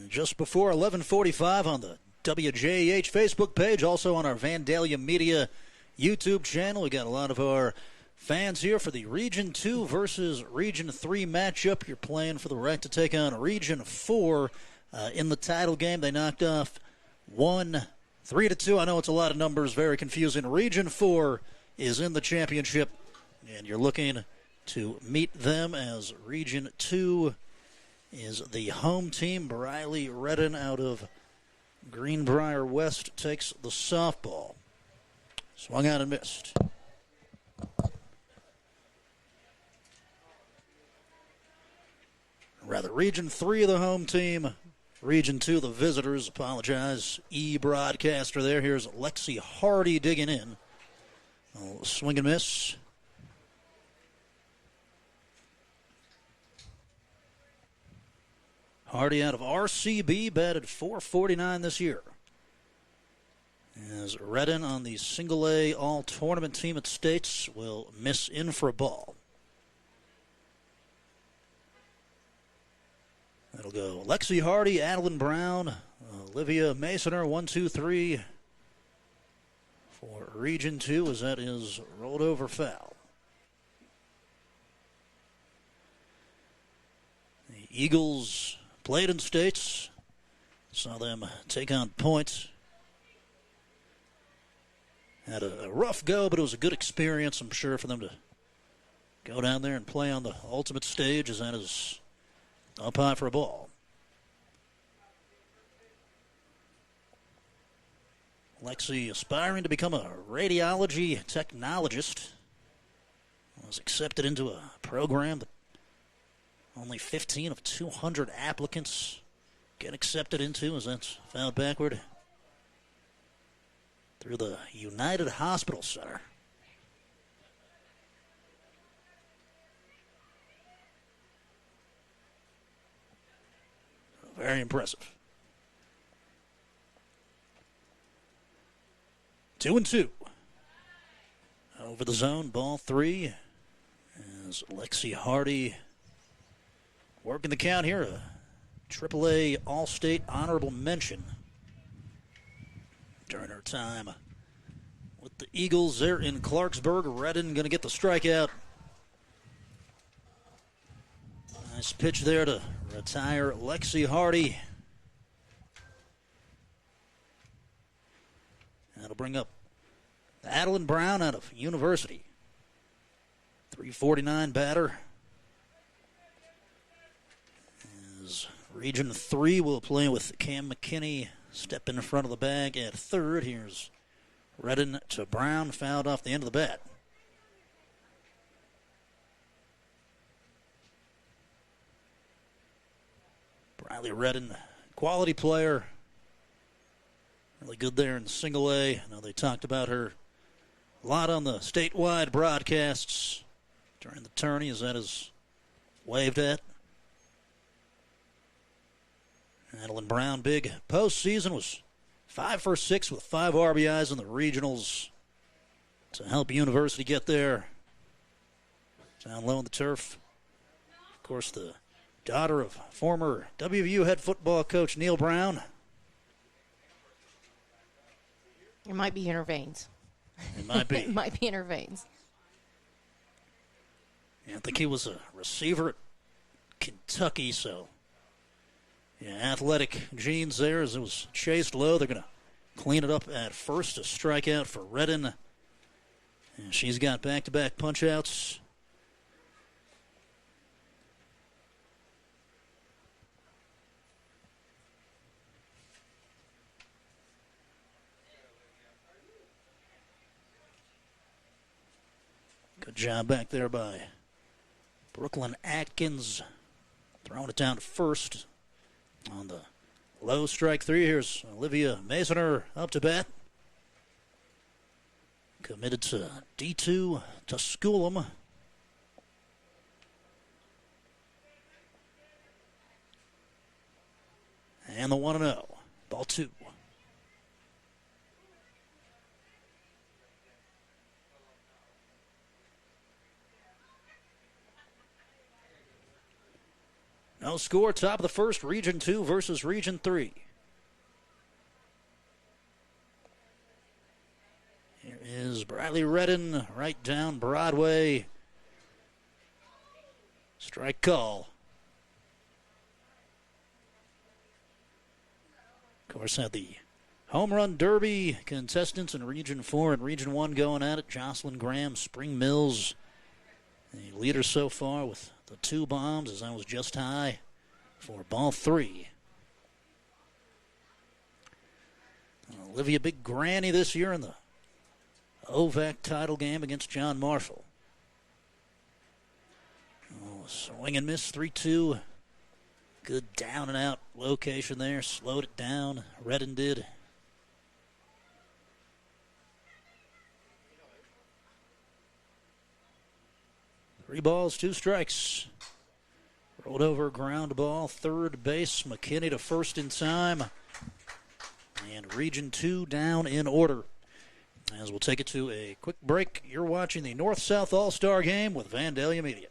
just before 11:45 on the WJH Facebook page, also on our Vandalia Media YouTube channel. We got a lot of our fans here for the Region 2 versus Region 3 matchup. You're playing for the right to take on Region 4 in the title game. They knocked off 3-2. I know it's a lot of numbers, very confusing. Region 4 is in the championship, and you're looking to meet them as Region 2 is the home team. Briley Redden out of Greenbrier West takes the softball. Swung out and missed. Rather, Region 3 the home team. Region 2 the visitors. Apologize. E-broadcaster there. Here's Lexi Hardy digging in. Swing and miss. Hardy out of RCB, batted .449 this year. As Redden on the single-A all-tournament team at States will miss in for a ball. That'll go Lexi Hardy, Adeline Brown, Olivia Masoner, 1, 2, 3 for Region 2 as that is rolled over foul. The Eagles played in States. Saw them take on Point. Had a rough go, but it was a good experience, I'm sure, for them to go down there and play on the ultimate stage as that is up high for a ball. Lexi aspiring to become a radiology technologist. Was accepted into a program that only 15 of 200 applicants get accepted into as that's fouled backward through the United Hospital Center. Very impressive. 2-2. Over the zone, ball 3. As Lexi Hardy working the count here. A AAA All-State honorable mention during her time with the Eagles there in Clarksburg. Redden going to get the strikeout. Nice pitch there to retire Lexi Hardy. That'll bring up Adeline Brown out of University. 349 batter. As Region 3 will play with Cam McKinney. Step in front of the bag at third. Here's Redden to Brown, fouled off the end of the bat. Briley Redden, quality player. Really good there in single A. I know they talked about her a lot on the statewide broadcasts during the tourney as that is waved at. Adeline Brown, big postseason, was 5 for 6 with 5 RBIs in the regionals to help University get there. Down low on the turf. Of course, the daughter of former WVU head football coach Neil Brown. It might be in her veins. It might be. It might be in her veins. Yeah, I think he was a receiver at Kentucky, so yeah, athletic genes there as it was chased low. They're going to clean it up at first. A strikeout for Redden. And she's got back-to-back punch-outs. Good job back there by Brooklyn Atkins. Throwing it down to first on the low strike 3. Here's Olivia Masoner up to bat. Committed to D2 Tusculum. And the 1-0. Ball 2. No score, top of the first, Region 2 versus Region 3. Here is Bradley Redden, right down Broadway. Strike call. Of course, had the Home Run Derby contestants in Region 4 and Region 1 going at it. Jocelyn Graham, Spring Mills, the leader so far with the 2 bombs, as that was just high for ball 3. Olivia Big Granny this year in the OVAC title game against John Marshall. Swing and miss, 3-2. Good down and out location there. Slowed it down. Redden did. Three balls, 2 strikes. Rolled over, ground ball, third base. McKinney to first in time. And Region 2 down in order. As we'll take it to a quick break, you're watching the North-South All-Star Game with Vandalia Media.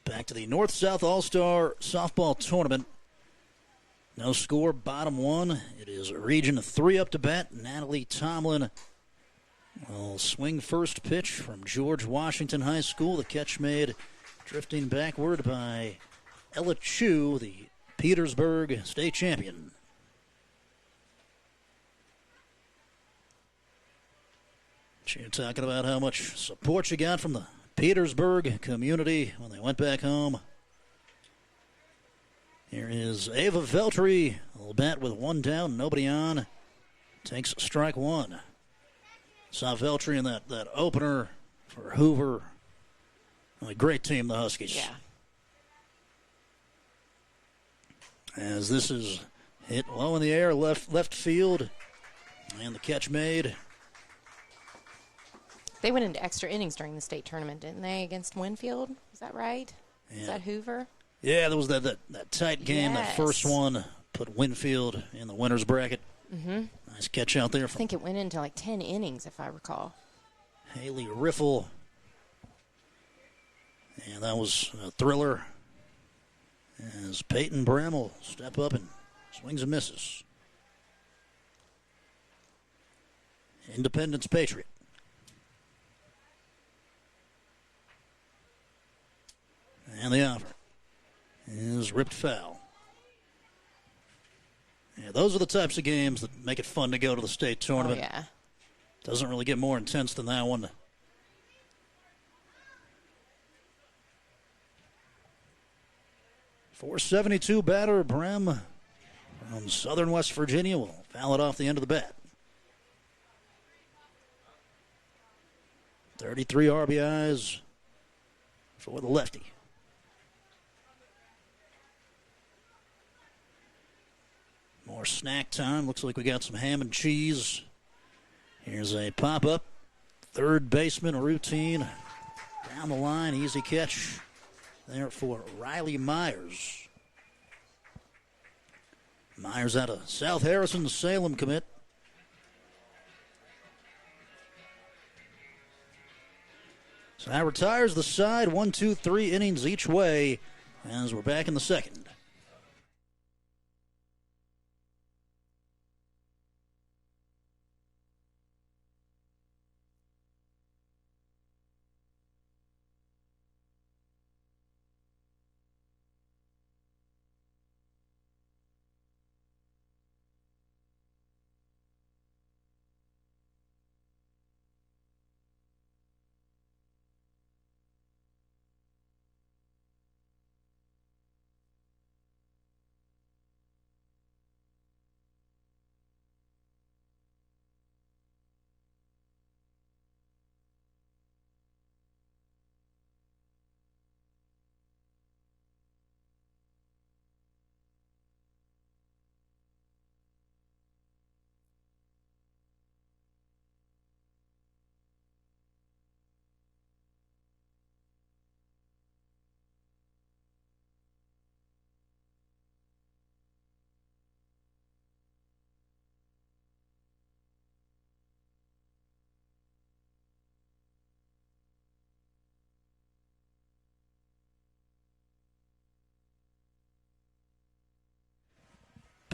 Back to the North-South All-Star Softball Tournament. No score, bottom 1. It is Region 3 up to bat. Natalie Tomlin will swing first pitch from George Washington High School. The catch made drifting backward by Ella Chu, the Petersburg state champion. She's talking about how much support she got from the Petersburg community when they went back home. Here is Ava Veltri. Will bat with 1 down, nobody on. Takes strike 1. Saw Veltri in that opener for Hoover. A great team, the Huskies. Yeah. As this is hit low in the air, left field. And the catch made. They went into extra innings during the state tournament, didn't they, against Winfield? Is that right? Yeah. Is that Hoover? Yeah, there was that tight game. Yes. That first one put Winfield in the winner's bracket. Mm-hmm. Nice catch out there I from think it went into like 10 innings, if I recall. Haley Riffle. And that was a thriller. As Peyton Bramall step up and swings and misses. Independence Patriot. And the offer is ripped foul. Yeah, those are the types of games that make it fun to go to the state tournament. Oh, yeah. Doesn't really get more intense than that one. .472 batter, Brem from Southern West Virginia will foul it off the end of the bat. 33 RBIs for the lefty. More snack time. Looks like we got some ham and cheese. Here's a pop-up. Third baseman routine. Down the line, easy catch there for Riley Myers. Myers out of South Harrison, Salem commit. So that retires the side. 1, 2, 3 innings each way as we're back in the second.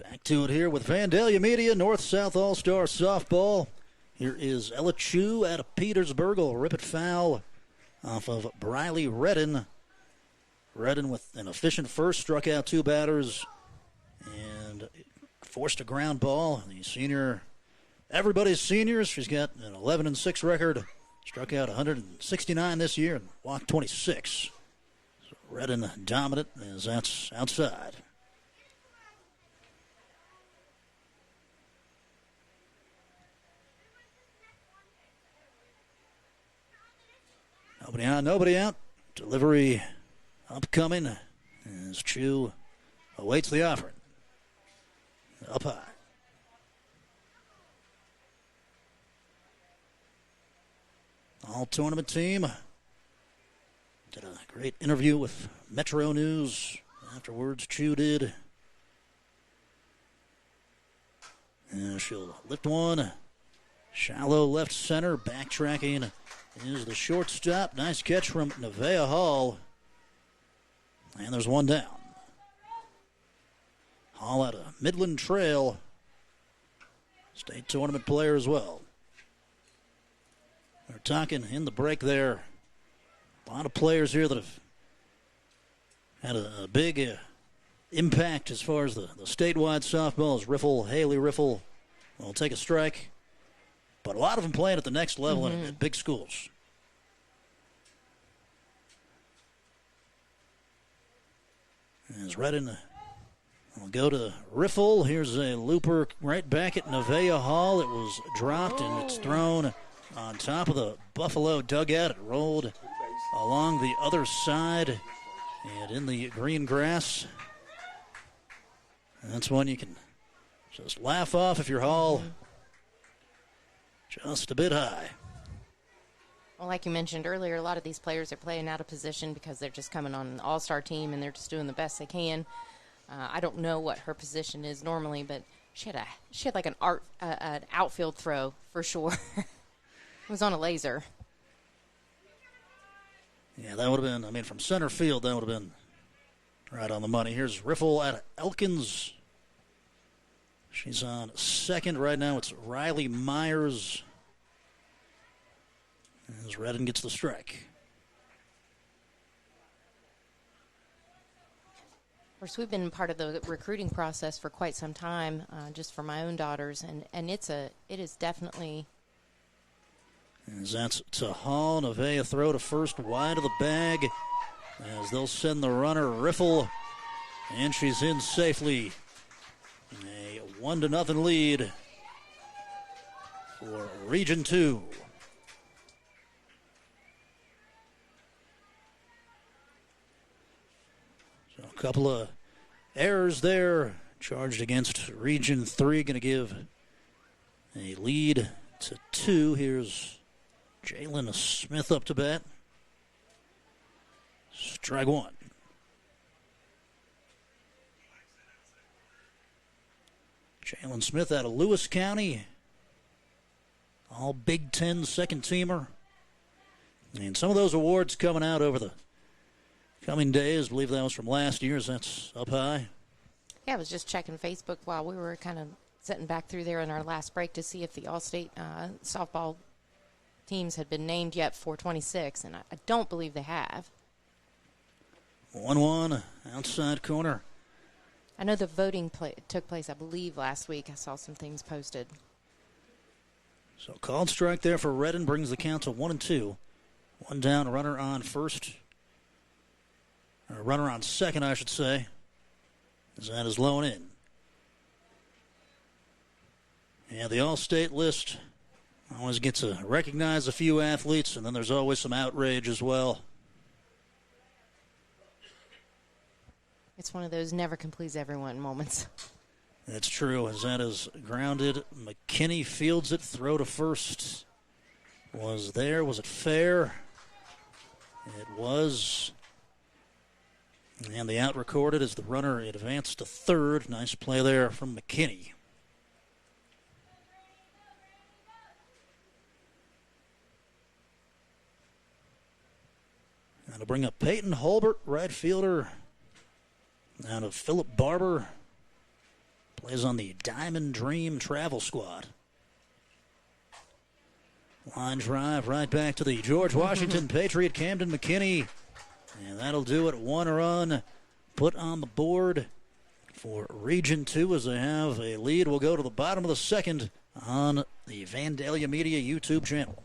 Back to it here with Vandalia Media, North-South All-Star Softball. Here is Ella Chu out of Petersburg. Will rip it foul off of Briley Redden. Redden with an efficient first, struck out 2 batters and forced a ground ball. The senior, everybody's seniors. She's got an 11-6 record. Struck out 169 this year and walked 26. So Redden dominant as that's outside. Nobody on, nobody out. Delivery upcoming as Chu awaits the offering. Up high. All tournament team. Did a great interview with Metro News afterwards. Chu did. And she'll lift one. Shallow left center, backtracking is the shortstop. Nice catch from Nevaeh Hall. And there's one down. Hall out of Midland Trail. State tournament player as well. We're talking in the break there. A lot of players here that have had a big impact as far as the statewide softball. As Haley Riffle will take a strike. But a lot of them playing at the next level at big schools. As Redden will go to Riffle. Here's a looper right back at Nevaeh Hall. It was dropped and it's thrown on top of the Buffalo dugout. It rolled along the other side and in the green grass. And that's one you can just laugh off if you're Hall. Just a bit high. Well, like you mentioned earlier, a lot of these players are playing out of position because they're just coming on an all-star team and they're just doing the best they can. I don't know what her position is normally, but she had like an outfield throw for sure. It was on a laser. Yeah, that would have been, from center field, that would have been right on the money. Here's Riffle out of Elkins. She's on second right now. It's Riley Myers as Redden gets the strike. Of course, we've been part of the recruiting process for quite some time, just for my own daughters, and it is definitely. As that's to Hall. Nevaeh throw to first, wide of the bag, as they'll send the runner Riffle, and she's in safely. A 1-0 lead for Region 2. So a couple of errors there charged against Region 3. Going to give a lead to 2. Here's Jalen Smith up to bat. Strike one. Jalen Smith out of Lewis County. All Big Ten second teamer. And some of those awards coming out over the coming days. I believe that was from last year's. That's up high. Yeah, I was just checking Facebook while we were kind of sitting back through there in our last break to see if the All-State softball teams had been named yet for 26, and I don't believe they have. 1-1, outside corner. I know the voting took place, I believe, last week. I saw some things posted. So called strike there for Redden brings the count to 1-2. One down, runner on first. Or runner on second, I should say. As that is low and in. Yeah, the All-State list always gets to recognize a few athletes, and then there's always some outrage as well. It's one of those never can please everyone moments. That's true, as that is grounded. McKinney fields it, throw to first. Was there, was it fair? It was. And the out recorded as the runner advanced to third. Nice play there from McKinney. And to bring up Peyton Holbert, right fielder, out of Philip Barber. Plays on the Diamond Dream Travel Squad. Line drive right back to the George Washington Patriot, Camden McKinney. And that'll do it. One run put on the board for Region 2 as they have a lead. We'll go to the bottom of the second on the Vandalia Media YouTube channel.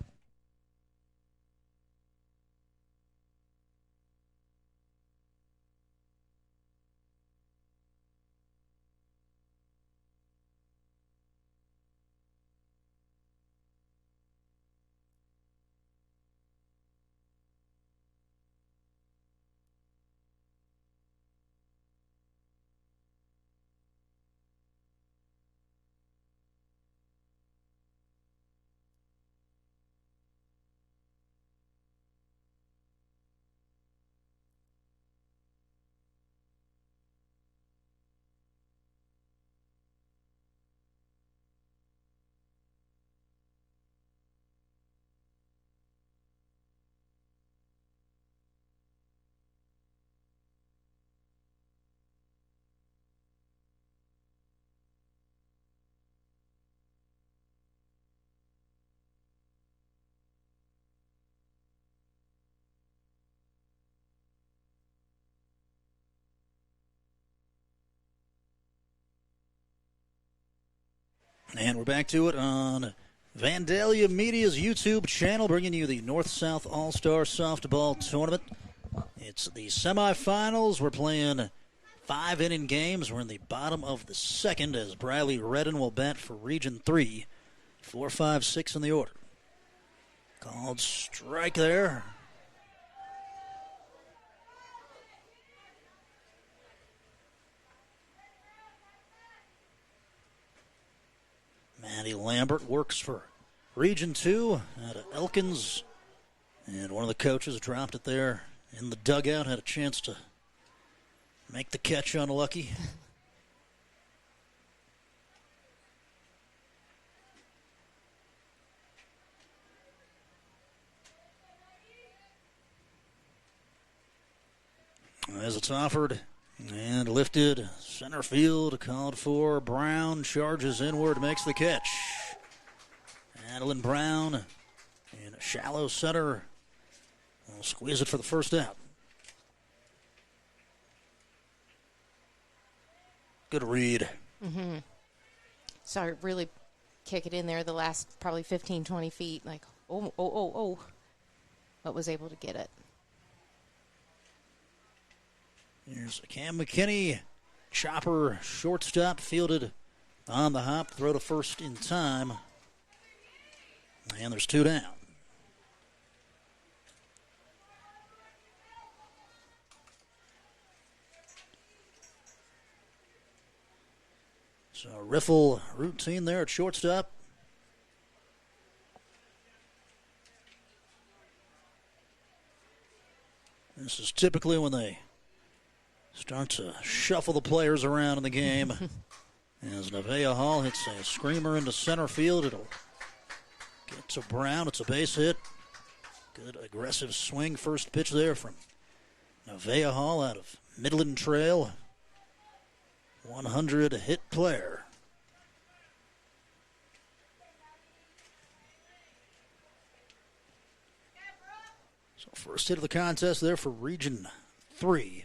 And we're back to it on Vandalia Media's YouTube channel, bringing you the North-South All-Star Softball Tournament. It's the semifinals. We're playing 5-inning games. We're in the bottom of the second as Briley Redden will bat for Region 3. 4, 5, 6 in the order. Called strike there. Maddie Lambert works for Region 2 out of Elkins. And one of the coaches dropped it there in the dugout. Had a chance to make the catch unlucky. As it's offered and lifted, center field called for. Brown charges inward, makes the catch. Adeline Brown in in a shallow center. We'll squeeze it for the first out. Good read. Mm-hmm. So I really kick it in there the last probably 15, 20 feet. Like, oh. But was able to get it. Here's Cam McKinney. Chopper, shortstop, fielded on the hop. Throw to first in time. And there's 2 down. So riffle routine there at shortstop. This is typically when they start to shuffle the players around in the game. As Nevaeh Hall hits a screamer into center field, it'll get to Brown. It's a base hit. Good aggressive swing. First pitch there from Nevaeh Hall out of Midland Trail. 100 hit player. So first hit of the contest there for Region 3.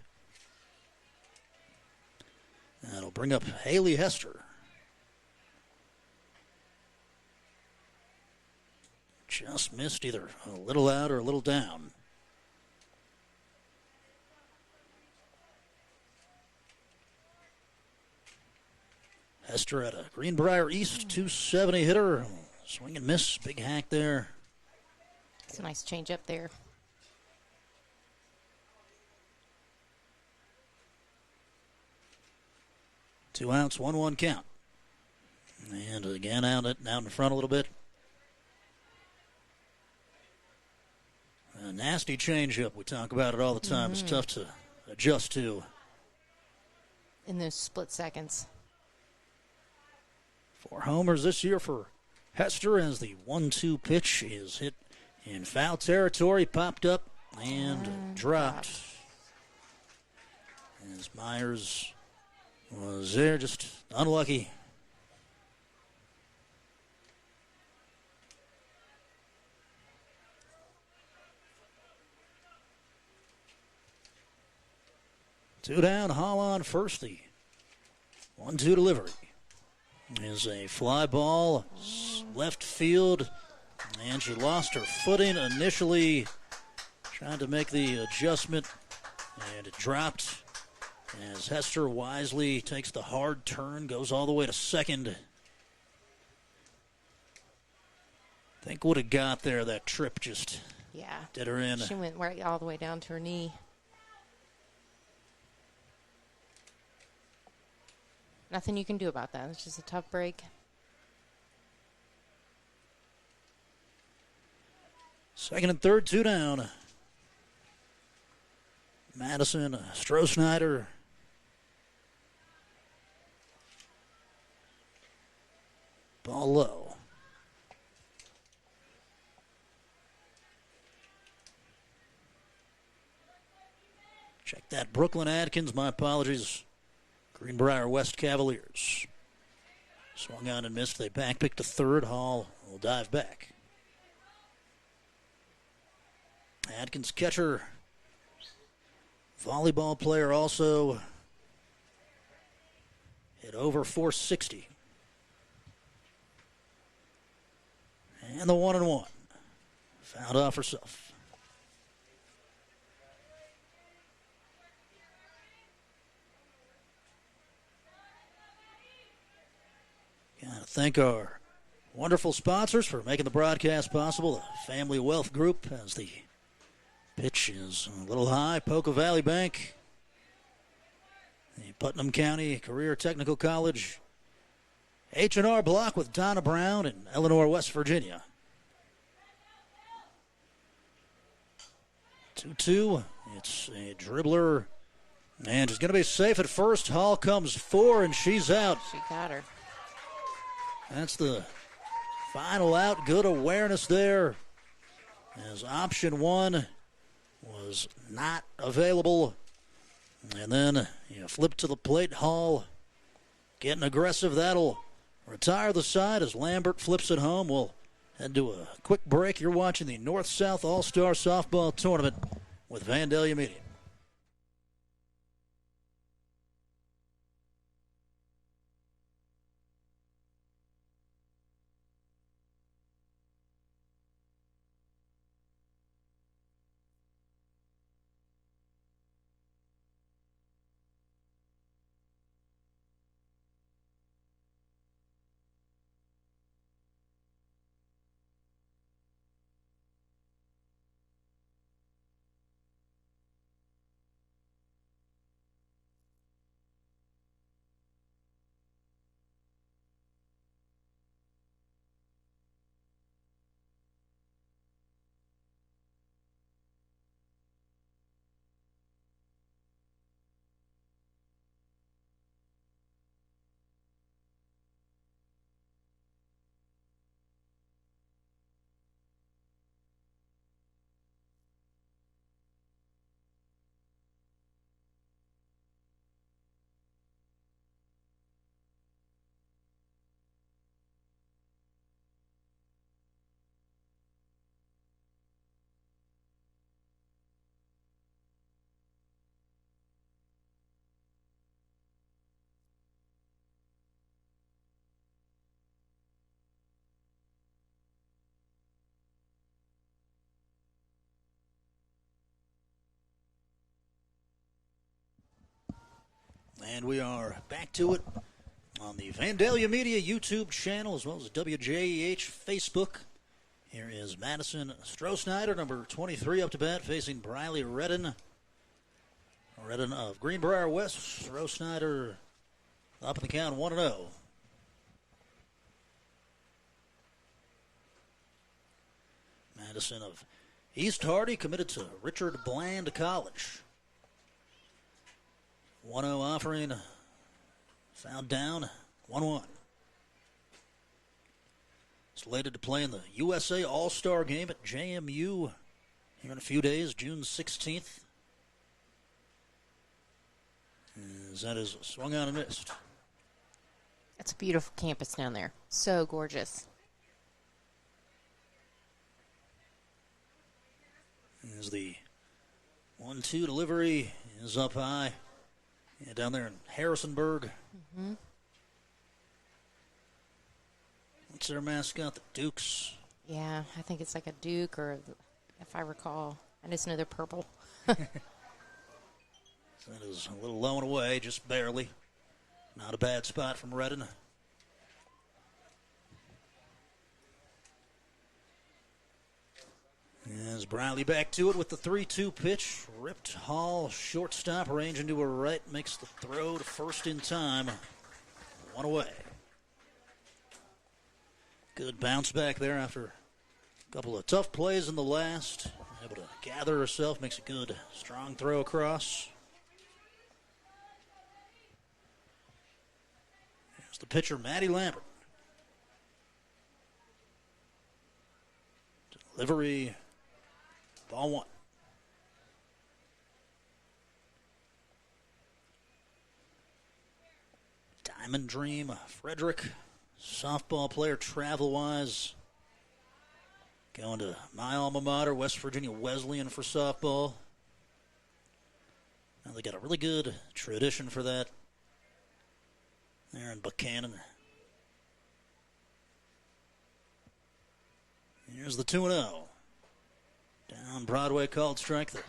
That'll bring up Haley Hester. Just missed either a little out or a little down. Hester at a Greenbrier East 270 hitter. Swing and miss. Big hack there. It's a nice change up there. Two outs, 1-1 count. And again out in front a little bit. A nasty changeup. We talk about it all the time. It's tough to adjust to. In those split seconds. 4 homers this year for Hester as the 1-2 pitch is hit in foul territory. Popped up and dropped. As Myers was there, just unlucky. Two down, Hall on first. The 1-2 delivery is a fly ball, left field, and she lost her footing initially, trying to make the adjustment, and it dropped as Hester wisely takes the hard turn, goes all the way to second. I think would have got there, that trip just did her in. She went right all the way down to her knee. Nothing you can do about that. It's just a tough break. Second and third, 2 down. Madison, Stroh-Schneider. Ball low. Check that. Brooklyn Adkins. My apologies. Greenbrier West Cavaliers. Swung on and missed. They backpicked to third. Hall will dive back. Adkins catcher. Volleyball player also. Hit over 460. And the 1-1. Fouled off herself. Gotta thank our wonderful sponsors for making the broadcast possible. The Family Wealth Group, as the pitch is a little high. Poca Valley Bank. The Putnam County Career Technical College. H&R Block with Donna Brown in Eleanor, West Virginia. 2-2. It's a dribbler. And she's going to be safe at first. Hall comes 4, and she's out. She got her. That's the final out. Good awareness there, as option 1 was not available. And then you flip to the plate. Hall getting aggressive. That'll retire the side as Lambert flips it home. We'll Head to a quick break. You're watching the North-South All-Star Softball Tournament with Vandalia Media. And we are back to it on the Vandalia Media YouTube channel as well as WJEH Facebook. Here is Madison Stroh-Snyder, number 23, up to bat, facing Briley Redden. Redden of Greenbrier West. Stroh-Snyder up in the count, 1-0. Madison of East Hardy committed to Richard Bland College. 1-0 offering, fouled down, 1-1. Slated to play in the USA All-Star Game at JMU here in a few days, June 16th. As that is swung on and missed. It's a beautiful campus down there. So gorgeous. As the 1-2 delivery is up high. Yeah, down there in Harrisonburg. Mm-hmm. What's their mascot? The Dukes. Yeah, I think it's like a Duke, or if I recall, I just know they're purple. So that is a little low and away, just barely. Not a bad spot from Redden. As Briley back to it with the 3-2 pitch. Ripped Hall, shortstop, range into a right, makes the throw to first in time. 1 away. Good bounce back there after a couple of tough plays in the last. Able to gather herself, makes a good, strong throw across. Here's the pitcher, Maddie Lambert. Delivery. Ball 1. Diamond Dream, Frederick, softball player travel-wise. Going to my alma mater, West Virginia Wesleyan, for softball. Now they got a really good tradition for that there in Buchanan. Here's the 2-0. Down Broadway, called strike. The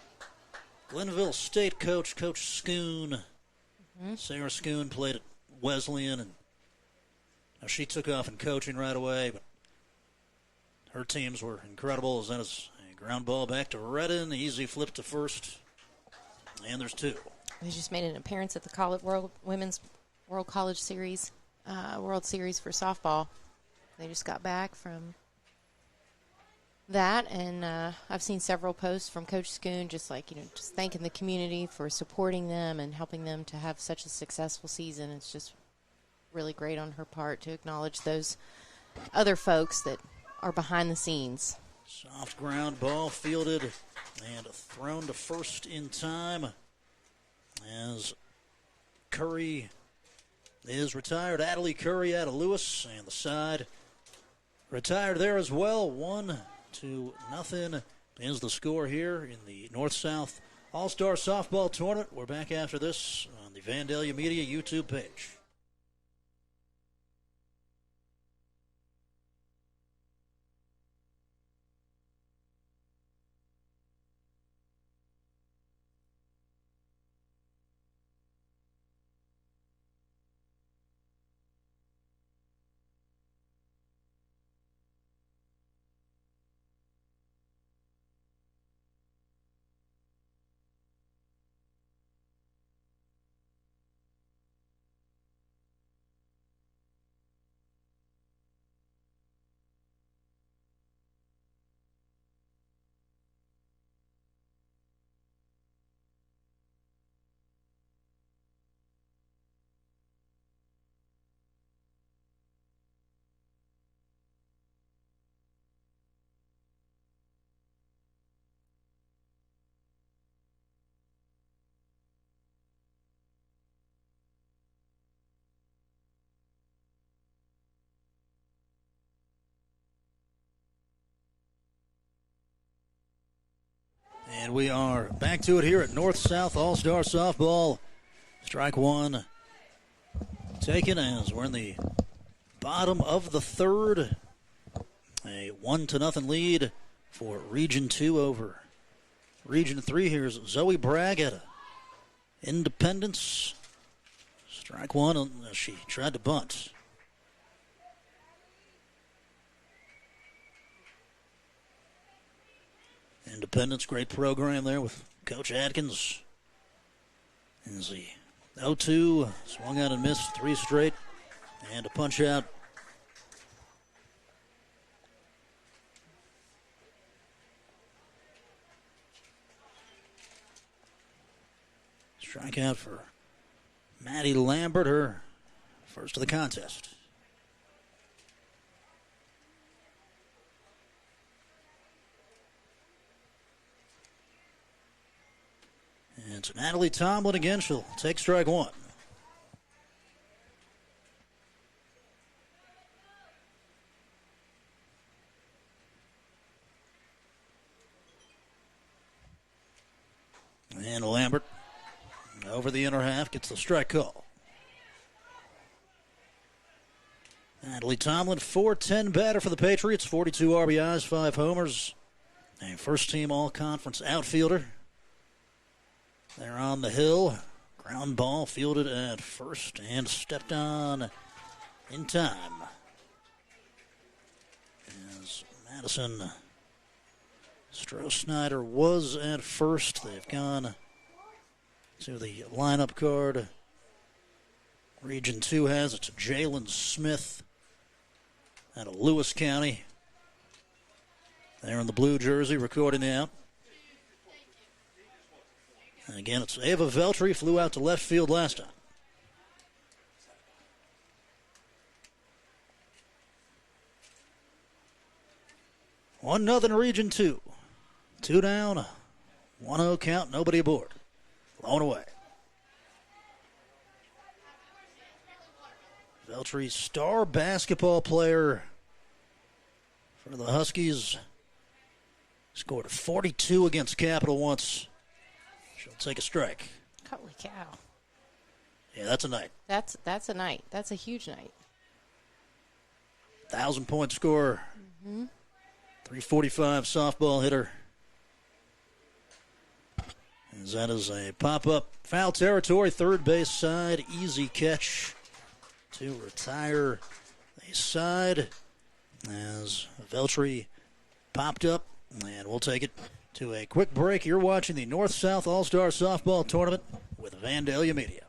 Glenville State coach, Coach Schoon. Mm-hmm. Sarah Schoon played at Wesleyan, and she took off in coaching right away, but her teams were incredible. As that is a ground ball back to Redden. Easy flip to first, and there's 2. They just made an appearance at the Women's World College Series, World Series for softball. They just got back from that, and I've seen several posts from Coach Schoon just thanking the community for supporting them and helping them to have such a successful season. It's just really great on her part to acknowledge those other folks that are behind the scenes. Soft ground ball fielded and thrown to first in time as Curry is retired. Adelie Curry out of Lewis, and the side retired there as well. 1-0 is the score here in the North-South All-Star Softball Tournament. We're back after this on the Vandalia Media YouTube page. And we are back to it here at North-South All-Star Softball. Strike one taken as we're in the bottom of the third. A 1-0 lead for Region 2 over Region 3. Here's Zoe Bragg at Independence. Strike one. She tried to bunt. Independence, great program there with Coach Atkins. As the 0-2, swung out and missed 3 straight, and a punch out. Strikeout for Maddie Lambert, her first of the contest. And it's Natalie Tomlin again. She'll take strike one. And Lambert over the inner half gets the strike call. Natalie Tomlin, .410 batter for the Patriots, 42 RBIs, 5 homers. A first-team all-conference outfielder. They're on the hill. Ground ball fielded at first and stepped on in time. As Madison Stroh-Snyder was at first. They've gone to the lineup card. Region 2 has it's Jalen Smith out of Lewis County. They're in the blue jersey, recording out. And again, it's Ava Veltri, flew out to left field last time. One nothing Region 2. 2 down, 1-0 count, nobody aboard. Blown away. Veltri, star basketball player for the Huskies. Scored 42 against Capital once. She'll take a strike. Holy cow. Yeah, that's a night. That's a night. That's a huge night. 1,000-point scorer. 345 softball hitter. As that is a pop-up foul territory, third base side, easy catch to retire a side as Veltri popped up, and we'll take it to a quick break. You're watching the North-South All-Star Softball Tournament with Vandalia Media.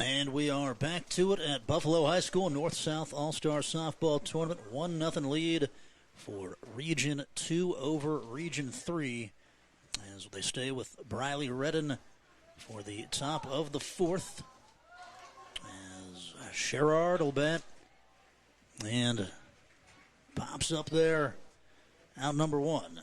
And we are back to it at Buffalo High School North-South All-Star Softball Tournament. 1-0 lead for Region 2 over Region 3 as they stay with Briley Redden for the top of the fourth. As Sherrard will bat and pops up there, out number one.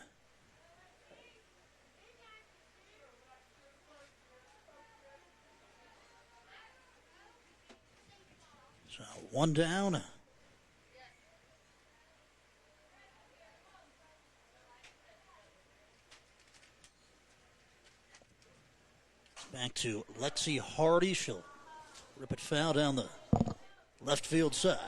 So one down. Back to Lexi Hardy. She'll rip it foul down the left field side.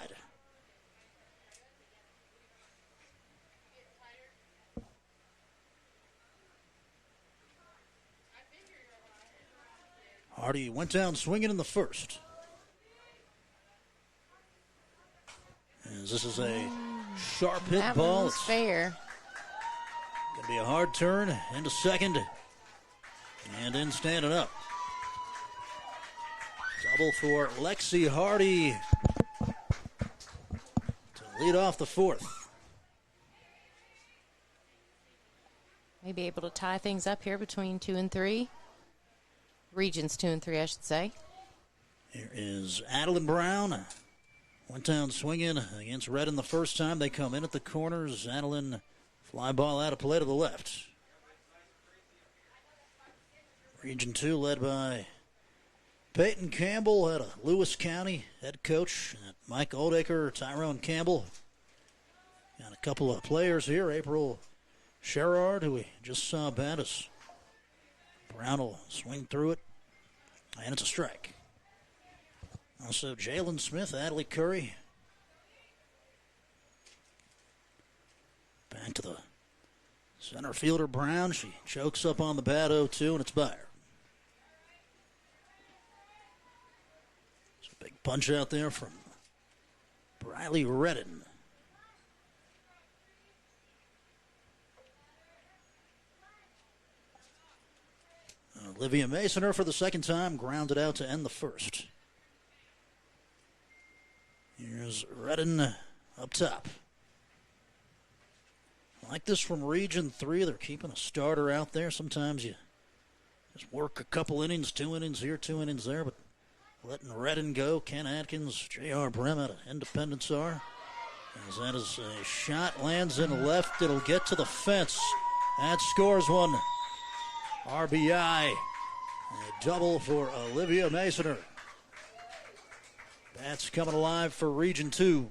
Hardy went down swinging in the first. As this is a sharp hit that ball. That was fair. Going to be a hard turn into second. And in standing up. Double for Lexi Hardy to lead off the fourth. Maybe able to tie things up here between 2 and 3. Regions 2 and 3, I should say. Here is Adeline Brown. Went down swinging against Redden the first time. They come in at the corners. Adeline fly ball out of play to the left. Region 2 led by Peyton Campbell out of Lewis County, head coach. Mike Oldacre, Tyrone Campbell. Got a couple of players here. April Sherrard, who we just saw bat us. Brown will swing through it, and it's a strike. Also, Jalen Smith, Adley Curry. Back to the center fielder, Brown. She chokes up on the bat 0-2, and it's Byer. It's a big punch out there from Briley Redden. Olivia Masoner for the second time, grounded out to end the first. Here's Redden up top. Like this from Region 3, they're keeping a starter out there. Sometimes you just work a couple innings, 2 innings here, 2 innings there, but letting Redden go. Ken Atkins, J.R. Brim out of Independence are. As that is a shot, lands in left. It'll get to the fence. That scores one. RBI. A double for Olivia Masoner. Bats coming alive for Region 2.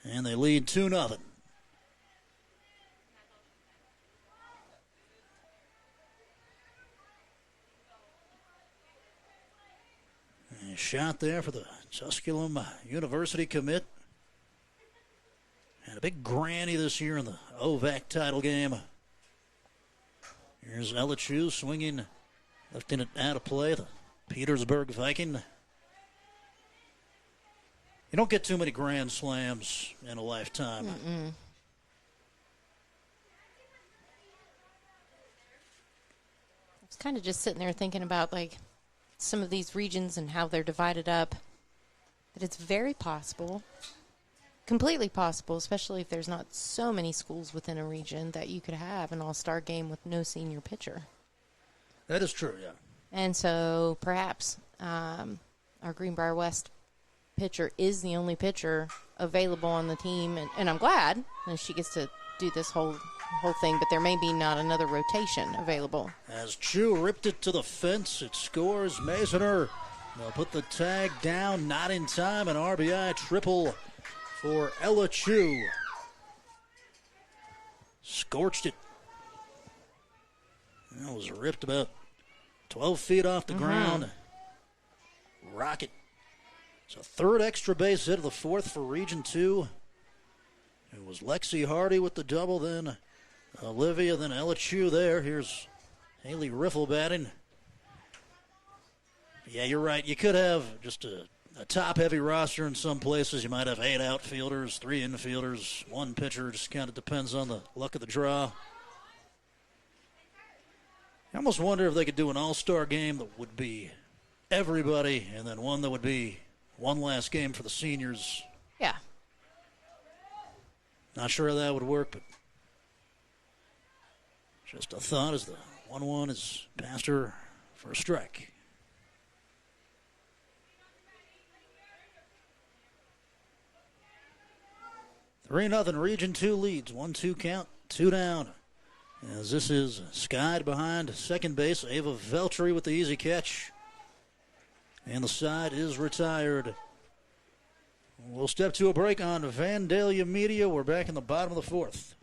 And they lead 2-0. A shot there for the Tusculum University commit. And a big granny this year in the OVAC title game. Here's Ella Chu swinging, lifting it out of play. The Petersburg Viking. You don't get too many grand slams in a lifetime. Mm-mm. I was kind of just sitting there thinking about, like, some of these regions and how they're divided up. That it's very possible, completely possible, especially if there's not so many schools within a region, that you could have an all-star game with no senior pitcher. That is true, yeah. And so perhaps our Greenbrier West pitcher is the only pitcher available on the team, and I'm glad that she gets to do this whole thing, but there may be not another rotation available. As Chu ripped it to the fence, it scores. Masoner, they'll put the tag down, not in time, an RBI triple for Ella Chu. Scorched it. That was ripped about 12 feet off the ground. Rocket. So third extra base hit of the fourth for Region 2. It was Lexi Hardy with the double, then Olivia, then Ella Chu there. Here's Haley Riffle batting. Yeah, you're right. You could have just a top-heavy roster in some places. You might have 8 outfielders, 3 infielders, 1 pitcher. Just kind of depends on the luck of the draw. I almost wonder if they could do an all-star game that would be everybody, and then one that would be one last game for the seniors. Yeah. Not sure how that would work, but just a thought as the 1-1 is past her for a strike. Three 0 Region 2 leads. 1-2 count, 2 down. As this is skied behind second base. Ava Veltri with the easy catch. And the side is retired. We'll step to a break on Vandalia Media. We're back in the bottom of the fourth.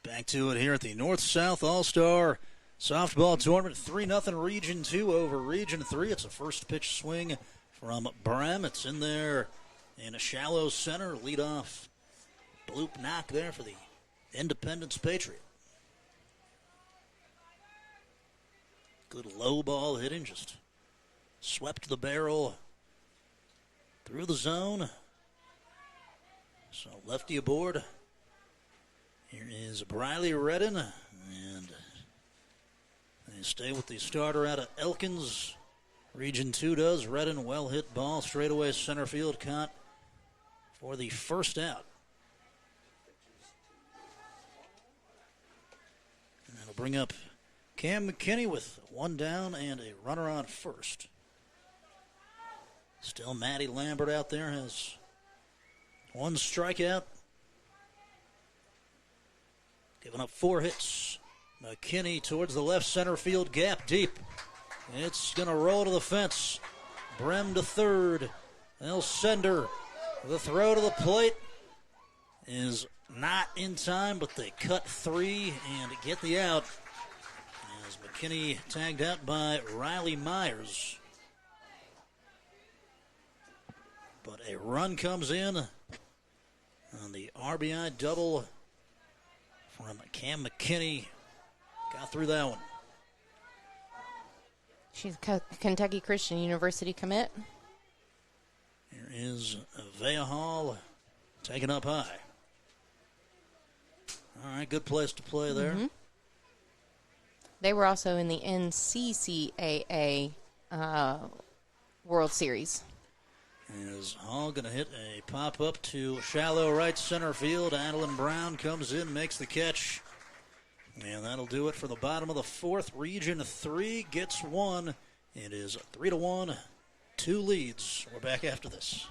Back to it here at the North-South All-Star Softball Tournament. 3-0 Region 2 over Region 3. It's a first pitch swing from Brem. It's in there in a shallow center. Leadoff bloop knock there for the Independence Patriot. Good low ball hitting. Just swept the barrel through the zone. So lefty aboard. Here is Briley Redden, and they stay with the starter out of Elkins. Region 2 does. Redden, well hit ball, straightaway center field, caught for the first out. And that'll bring up Cam McKinney with one down and a runner on first. Still Maddie Lambert out there, has one strikeout. Giving up 4 hits. McKinney towards the left center field gap deep. It's going to roll to the fence. Brem to third. They'll send her. The throw to the plate is not in time, but they cut 3 and get the out. As McKinney tagged out by Riley Myers. But a run comes in on the RBI double from Cam McKinney. Got through that one. She's a Kentucky Christian University commit. Here is Vea Hall taken up high. All right, good place to play there. Mm-hmm. They were also in the NCCAA World Series. Is Hall going to hit a pop-up to shallow right center field. Adeline Brown comes in, makes the catch. And that'll do it for the bottom of the fourth. Region 3 gets one. It is 3-1, 2 leads. We're back after this.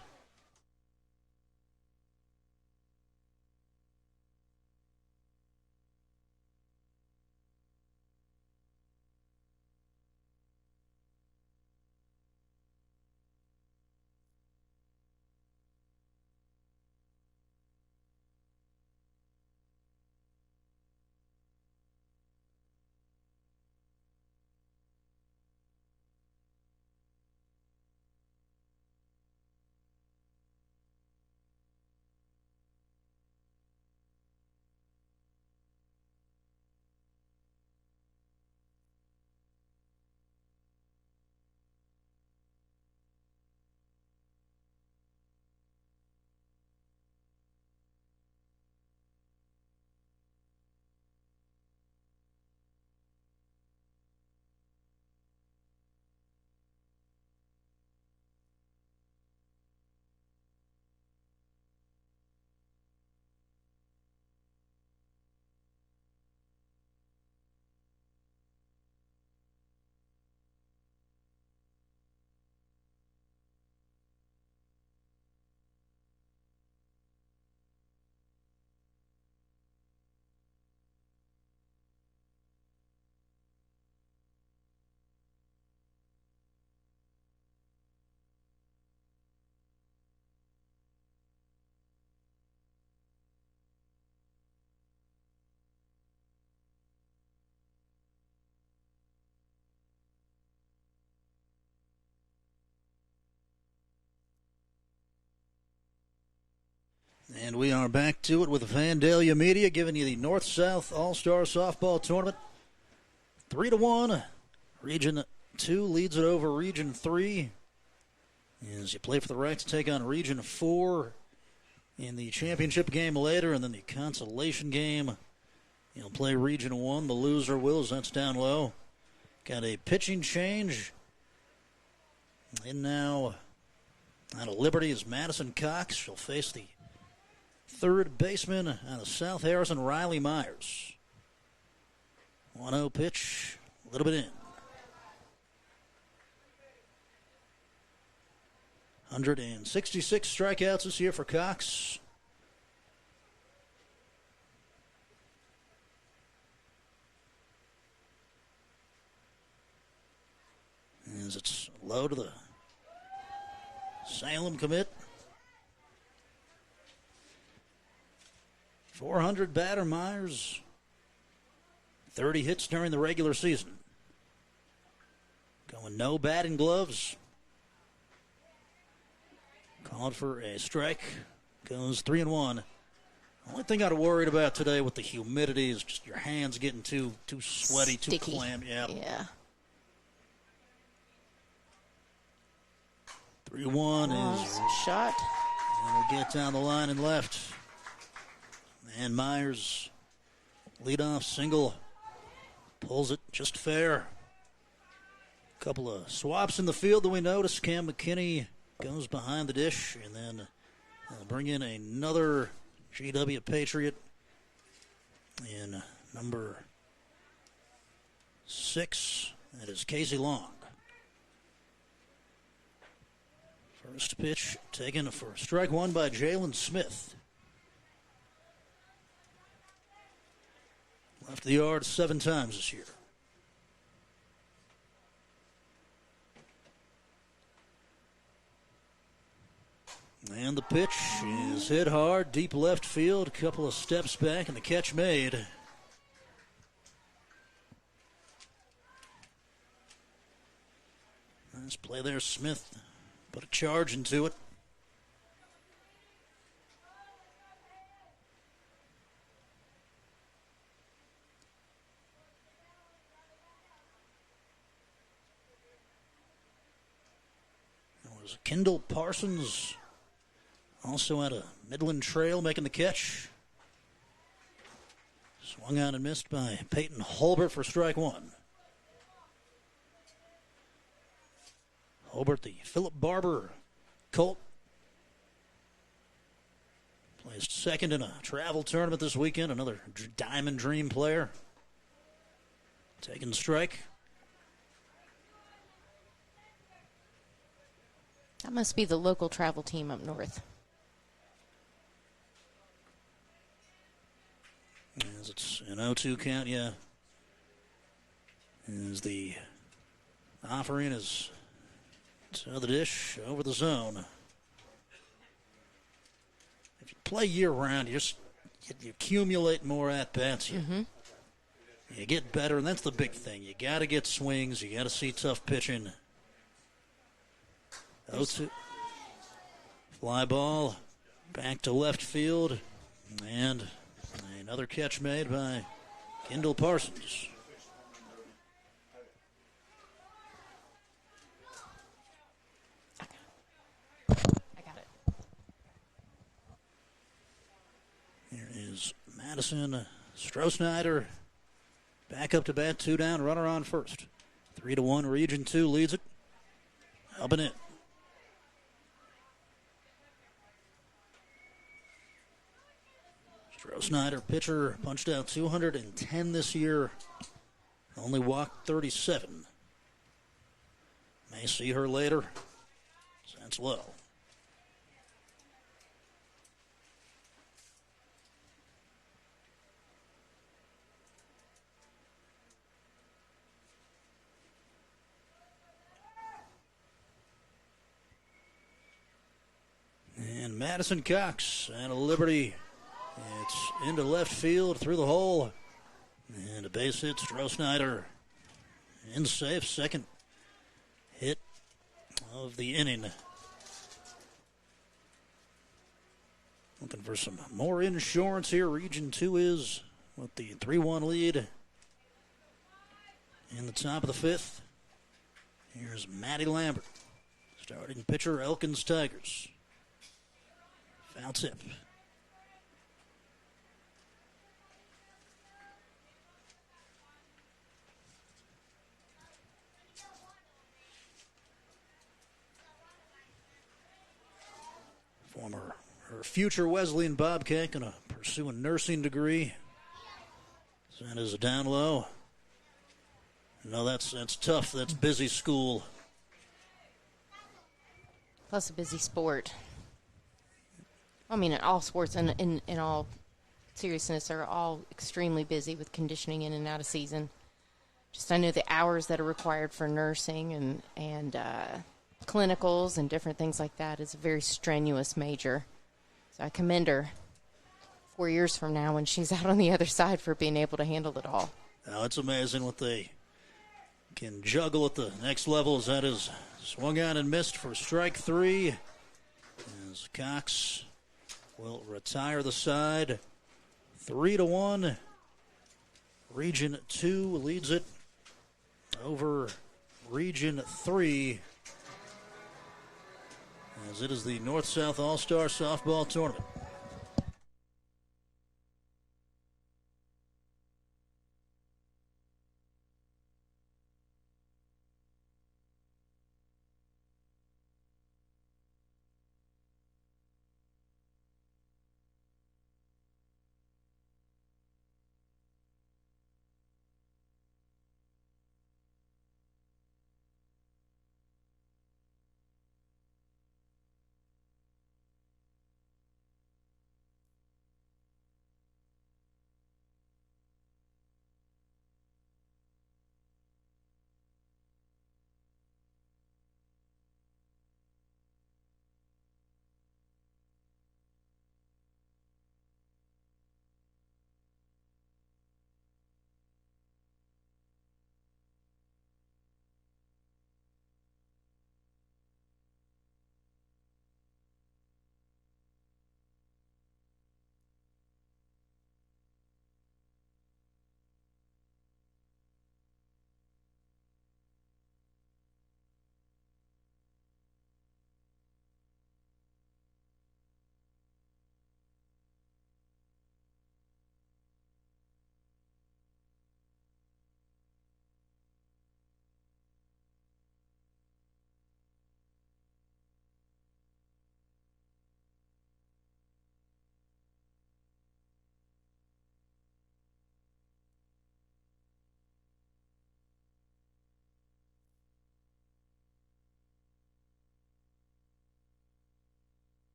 And we are back to it with Vandalia Media giving you the North-South All-Star Softball Tournament. 3-1. Region 2 leads it over Region 3 as you play for the right to take on Region 4 in the championship game later, and then the consolation game. You'll play Region 1. The loser will, as that's down low. Got a pitching change. And now out of Liberty is Madison Cox. She'll face the third baseman out of South Harrison, Riley Myers. 1-0 pitch, a little bit in. 166 strikeouts this year for Cox. As it's low to the Salem commit. 400 batter Myers. 30 hits during the regular season. Going no batting gloves. Called for a strike. Goes 3-1. Only thing I'd worried about today with the humidity is just your hands getting too sweaty, Sticky. too clammy. Yeah. 3-1 is shot. and we'll get down the line and left. And Myers, leadoff single, pulls it just fair. Couple of swaps in the field that we noticed. Cam McKinney goes behind the dish, and then they'll bring in another GW Patriot in number 6. That is Casey Long. First pitch taken for strike one by Jalen Smith. Left the yard 7 times this year. And the pitch is hit hard, deep left field. A couple of steps back, and the catch made. Nice play there, Smith. Put a charge into it. There was Kendall Parsons, also at a Midland Trail, making the catch. Swung out and missed by Peyton Holbert for strike one. Holbert, the Philip Barber Colt, placed second in a travel tournament this weekend. Another Diamond Dream player. Taking strike. That must be the local travel team up north. As it's an 0-2 count, yeah. As the offering is to the dish, over the zone. If you play year-round, you accumulate more at-bats. You get better, and that's the big thing. You got to get swings. You got to see tough pitching. 0-2. Fly ball back to left field. And another catch made by Kendall Parsons. I got it. Here is Madison Strohsnyder. Back up to bat, 2 down, runner on first. 3-1, Region 2 leads it. Up and in. Strohsnyder, pitcher, punched out 210 this year. Only walked 37. May see her later. That's low. And Madison Cox out of Liberty. It's into left field through the hole. And a base hit. Strohsnyder in safe. Second hit. of the inning. Looking for some more insurance here. Region 2 is with the 3-1 lead in the top of the fifth. Here's Maddie Lambert. Starting pitcher, Elkins Tigers. Foul tip. Her future Wesleyan Bobcat going to pursue a nursing degree. So that is a down low. No, that's tough. That's busy school. Plus a busy sport. I mean, in all sports and in all seriousness are all extremely busy with conditioning in and out of season. Just I know the hours that are required for nursing and clinicals and different things like that is a very strenuous major. So I commend her 4 years from now when she's out on the other side for being able to handle it all. Now, it's amazing what they can juggle at the next level. As that is swung on and missed for strike three. As Cox will retire the side. 3-1. Region 2 leads it over Region 3. As it is the North-South All-Star Softball Tournament.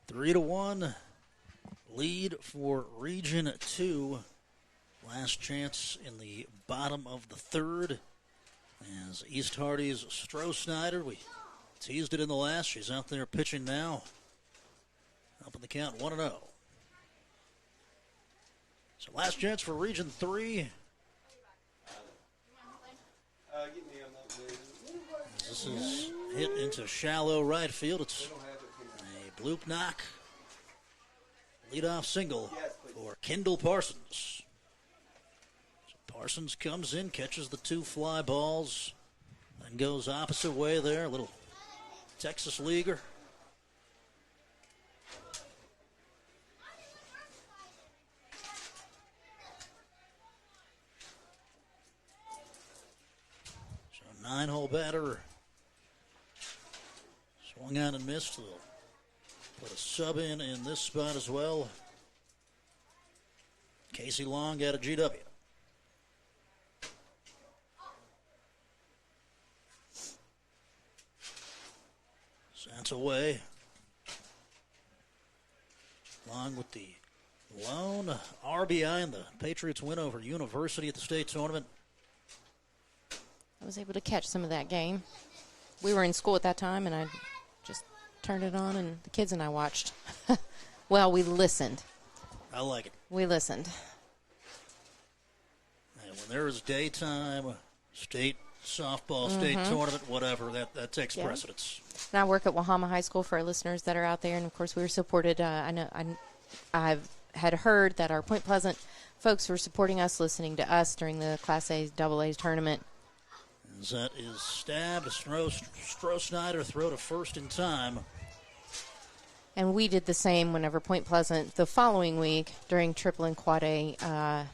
Three to one lead for Region 2. Last chance in the bottom of the third. As East Hardy's Stroh Snyder, we teased it in the last. She's out there pitching now. Up in the count 1-0. So last chance for Region 3. This is hit into shallow right field. It's a bloop knock. Leadoff single for Kendall Parsons. So Parsons comes in, catches the two fly balls, and goes opposite way there. A little Texas leaguer. So 9-hole batter Swung on and missed. They'll put a sub in this spot as well. Casey Long out of GW. Sent away. Long with the lone RBI in the Patriots win over University at the state tournament. I was able to catch some of that game. We were in school at that time, and I just turned it on, and the kids and I watched. Well, we listened. I like it. We listened. And when there is daytime, state softball, state tournament, whatever, that takes precedence. And I work at Wahama High School for our listeners that are out there, and of course we were supported. I've had heard that our Point Pleasant folks were supporting us, listening to us during the Class A, AA tournament. As that is stabbed, Stroh-Snyder throw to first in time. And we did the same whenever Point Pleasant, the following week, during Triple and Quad A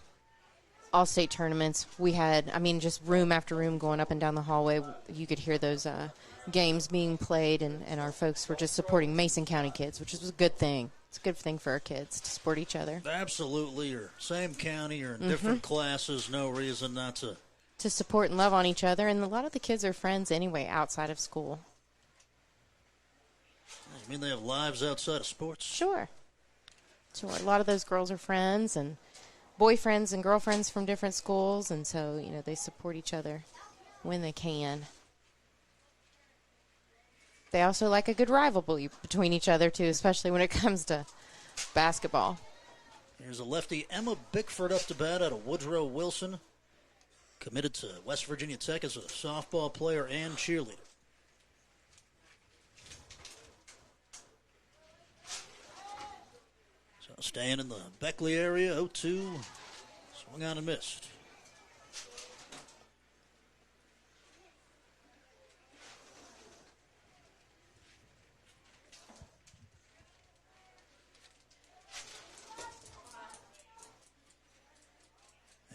all-state tournaments, we had, just room after room going up and down the hallway. You could hear those games being played, and our folks were just supporting Mason County kids, which was a good thing. It's a good thing for our kids to support each other. Absolutely. You're same county, you're in different classes, no reason not to. To support and love on each other, and a lot of the kids are friends anyway outside of school. You mean they have lives outside of sports? Sure. A lot of those girls are friends and boyfriends and girlfriends from different schools, and so, they support each other when they can. They also like a good rivalry between each other, too, especially when it comes to basketball. Here's a lefty, Emma Bickford, up to bat out of Woodrow Wilson. Committed to West Virginia Tech as a softball player and cheerleader. So staying in the Beckley area, 0-2. Swung on and missed.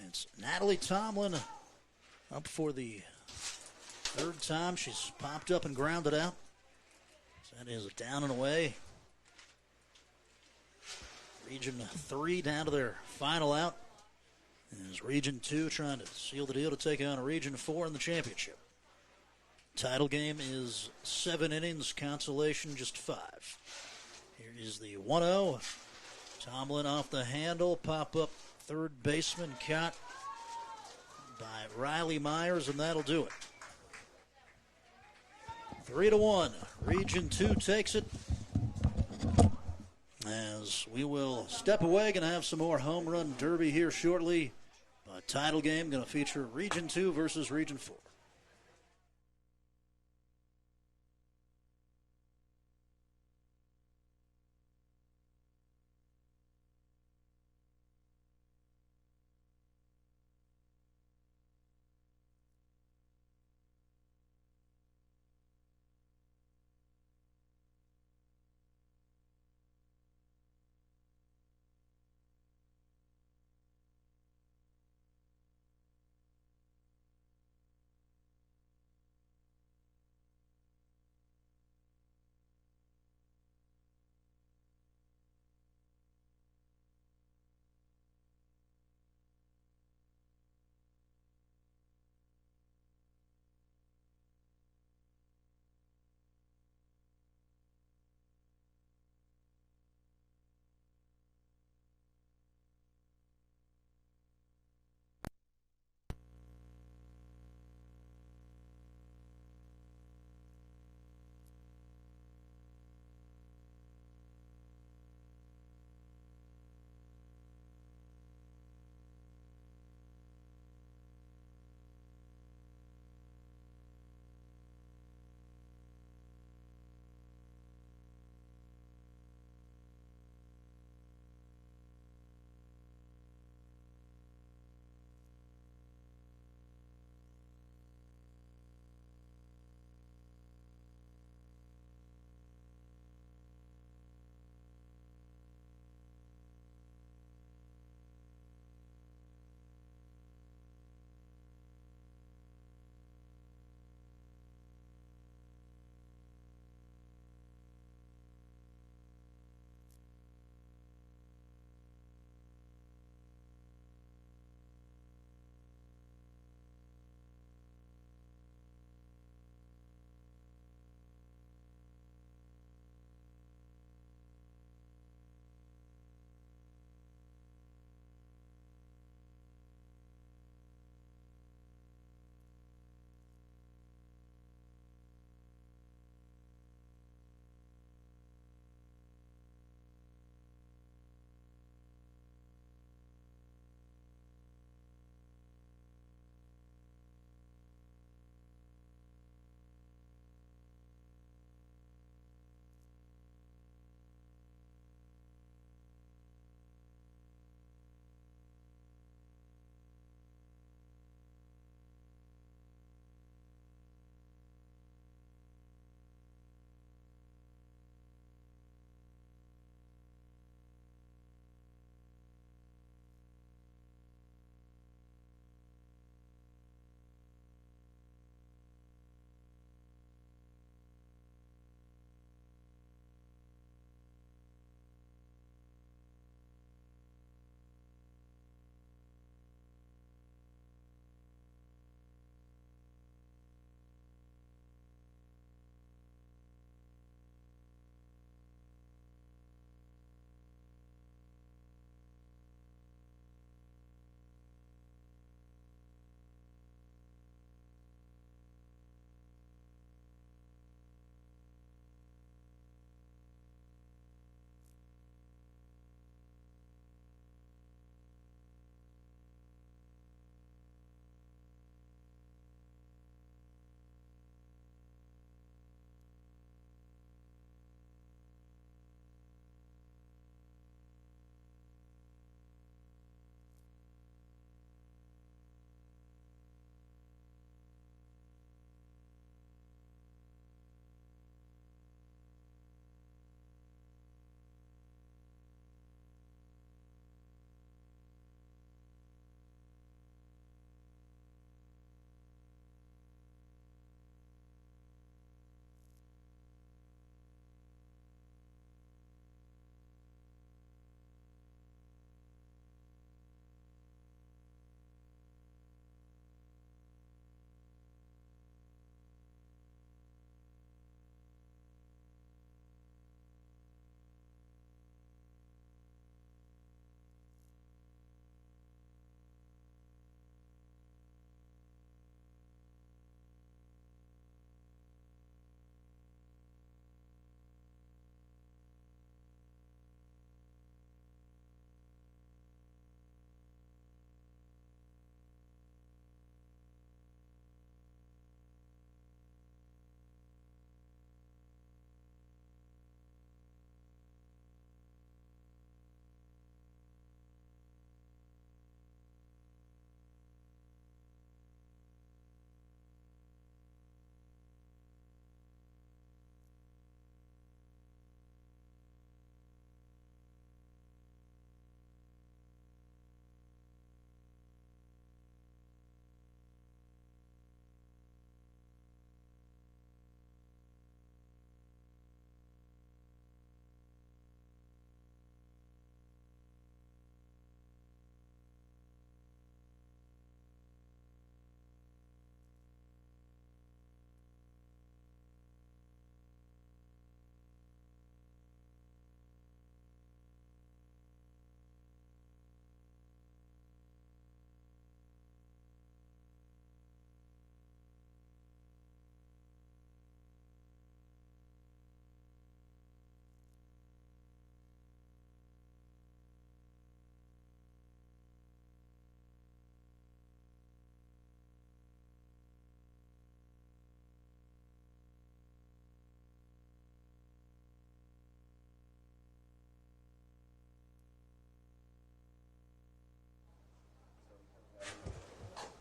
It's Natalie Tomlin up for the third time. She's popped up and grounded out. So that is a down and away. Region 3 down to their final out. As Region 2 trying to seal the deal to take on Region 4 in the championship. Title game is 7 innings, consolation just 5. Here is the 1-0. Tomlin off the handle, pop up third baseman, caught by Riley Myers, and that'll do it. 3-1. Region 2 takes it. As we will step away, going to have some more home run derby here shortly. A title game going to feature Region 2 versus Region 4.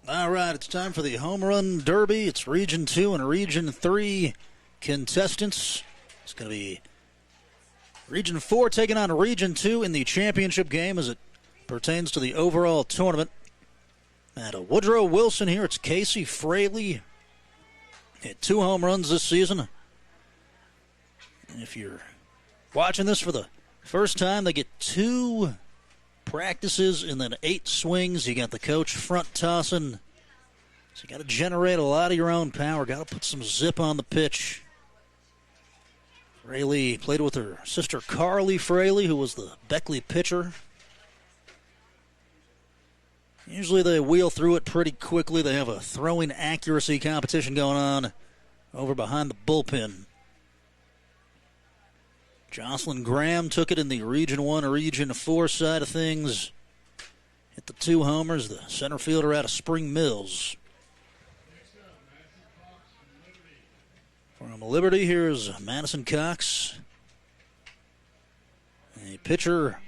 All right, it's time for the Home Run Derby. It's Region 2 and Region 3 contestants. It's going to be Region 4 taking on Region 2 in the championship game as it pertains to the overall tournament. At Woodrow Wilson here, it's Casey Fraley. Hit 2 home runs this season. And if you're watching this for the first time, they get 2 practices and then 8 swings. You got the coach front tossing. So you got to generate a lot of your own power. Got to put some zip on the pitch. Fraley played with her sister Carly Fraley, who was the Beckley pitcher. Usually they wheel through it pretty quickly. They have a throwing accuracy competition going on over behind the bullpen. Jocelyn Graham took it in the Region 1 or Region 4 side of things. Hit the 2 homers. The center fielder out of Spring Mills. From Liberty, here's Madison Cox. A pitcher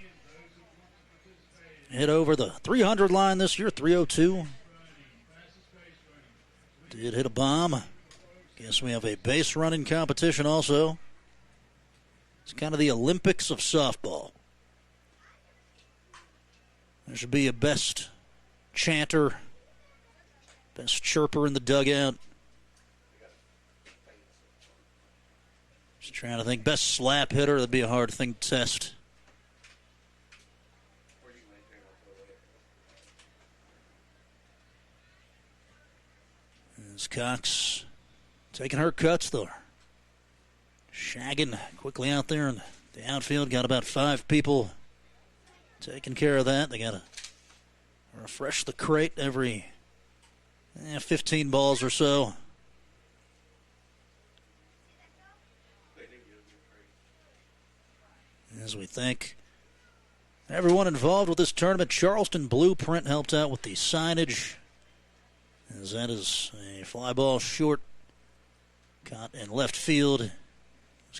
hit over the 300 line this year, 302. Did hit a bomb. Guess we have a base running competition also. It's kind of the Olympics of softball. There should be a best chanter, best chirper in the dugout. Just trying to think, best slap hitter. That'd be a hard thing to test. As Cox taking her cuts, though. Shagging quickly out there in the outfield. Got about 5 people taking care of that. They got to refresh the crate every 15 balls or so. As we thank everyone involved with this tournament, Charleston Blueprint helped out with the signage. As that is a fly ball short, caught in left field.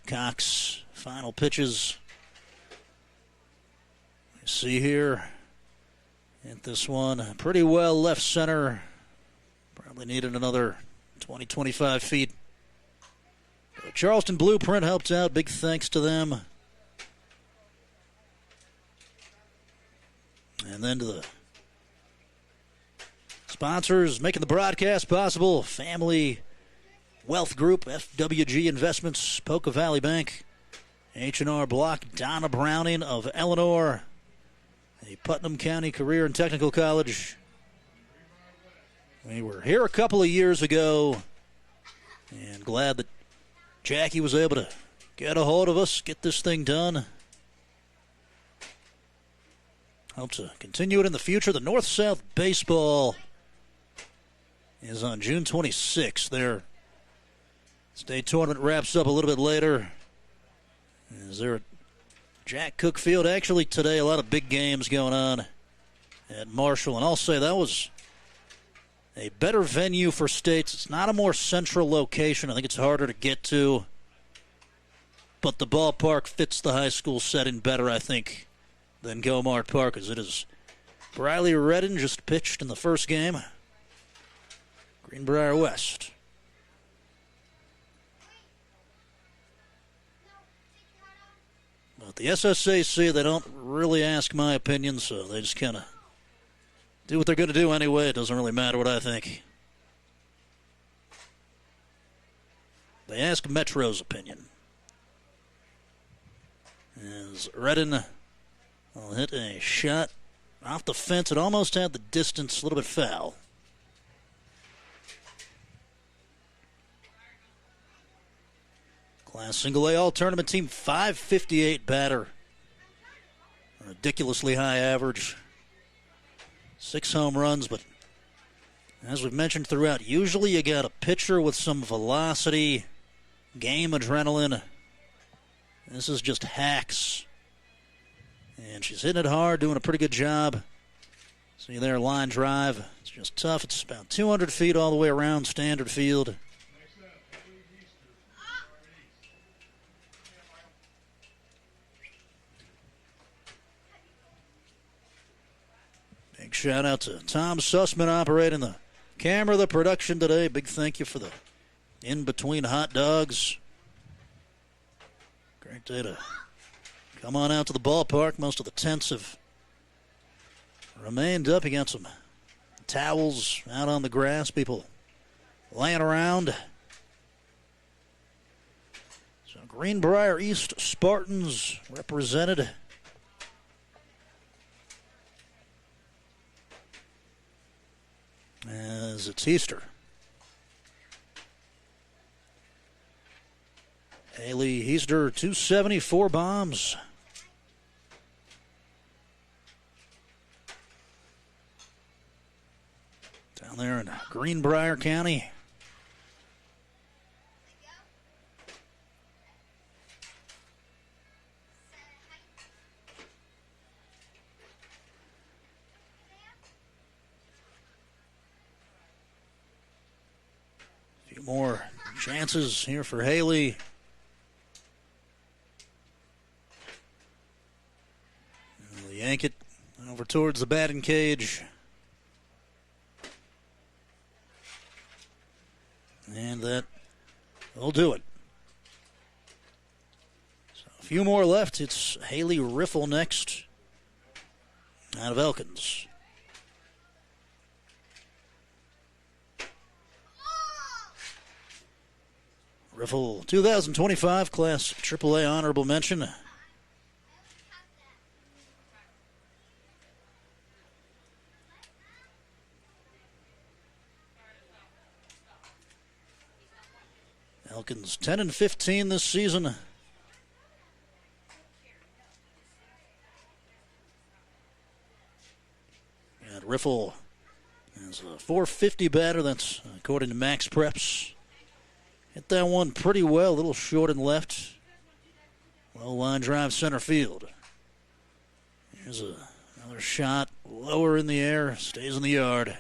Cox, final pitches. You see here, hit this one pretty well left center. Probably needed another 20, 25 feet. But Charleston Blueprint helped out. Big thanks to them. And then to the sponsors making the broadcast possible. Family Wealth Group, FWG Investments, Poca Valley Bank, H&R Block, Donna Browning of Eleanor, a Putnam County Career and Technical College. We were here a couple of years ago and glad that Jackie was able to get a hold of us, get this thing done. Hope to continue it in the future. The North-South Baseball is on June 26th. Their state tournament wraps up a little bit later. Is there at Jack Cook Field? Actually, today, a lot of big games going on at Marshall. And I'll say that was a better venue for states. It's not a more central location. I think it's harder to get to. But the ballpark fits the high school setting better, I think, than Gomart Park, as it is. Briley Redden just pitched in the first game. Greenbrier West. But the SSAC, they don't really ask my opinion, so they just kind of do what they're going to do anyway. It doesn't really matter what I think. They ask Metro's opinion. As Redden will hit a shot off the fence. It almost had the distance, a little bit foul. Class Single A All-Tournament team, 558 batter. A ridiculously high average. 6 home runs, but as we've mentioned throughout, usually you got a pitcher with some velocity, game adrenaline. This is just hacks. And she's hitting it hard, doing a pretty good job. See there, line drive. It's just tough. It's about 200 feet all the way around Standard Field. Big shout out to Tom Sussman operating the camera, the production today. Big thank you for the in-between hot dogs. Great day to come on out to the ballpark. Most of the tents have remained up. You got some towels out on the grass, people laying around. So Greenbrier East Spartans represented. As it's Easter. Haley Easter, 274 bombs. Down there in Greenbrier County. A few more chances here for Haley. They'll yank it over towards the batting cage. And that will do it. So a few more left. It's Haley Riffle next out of Elkins. Riffle 2025 Class AAA honorable mention. Elkins 10-15 this season. And Riffle is a 450 batter. That's according to Max Preps. Hit that one pretty well, a little short and left. Low line drive center field. Here's another shot lower in the air, stays in the yard.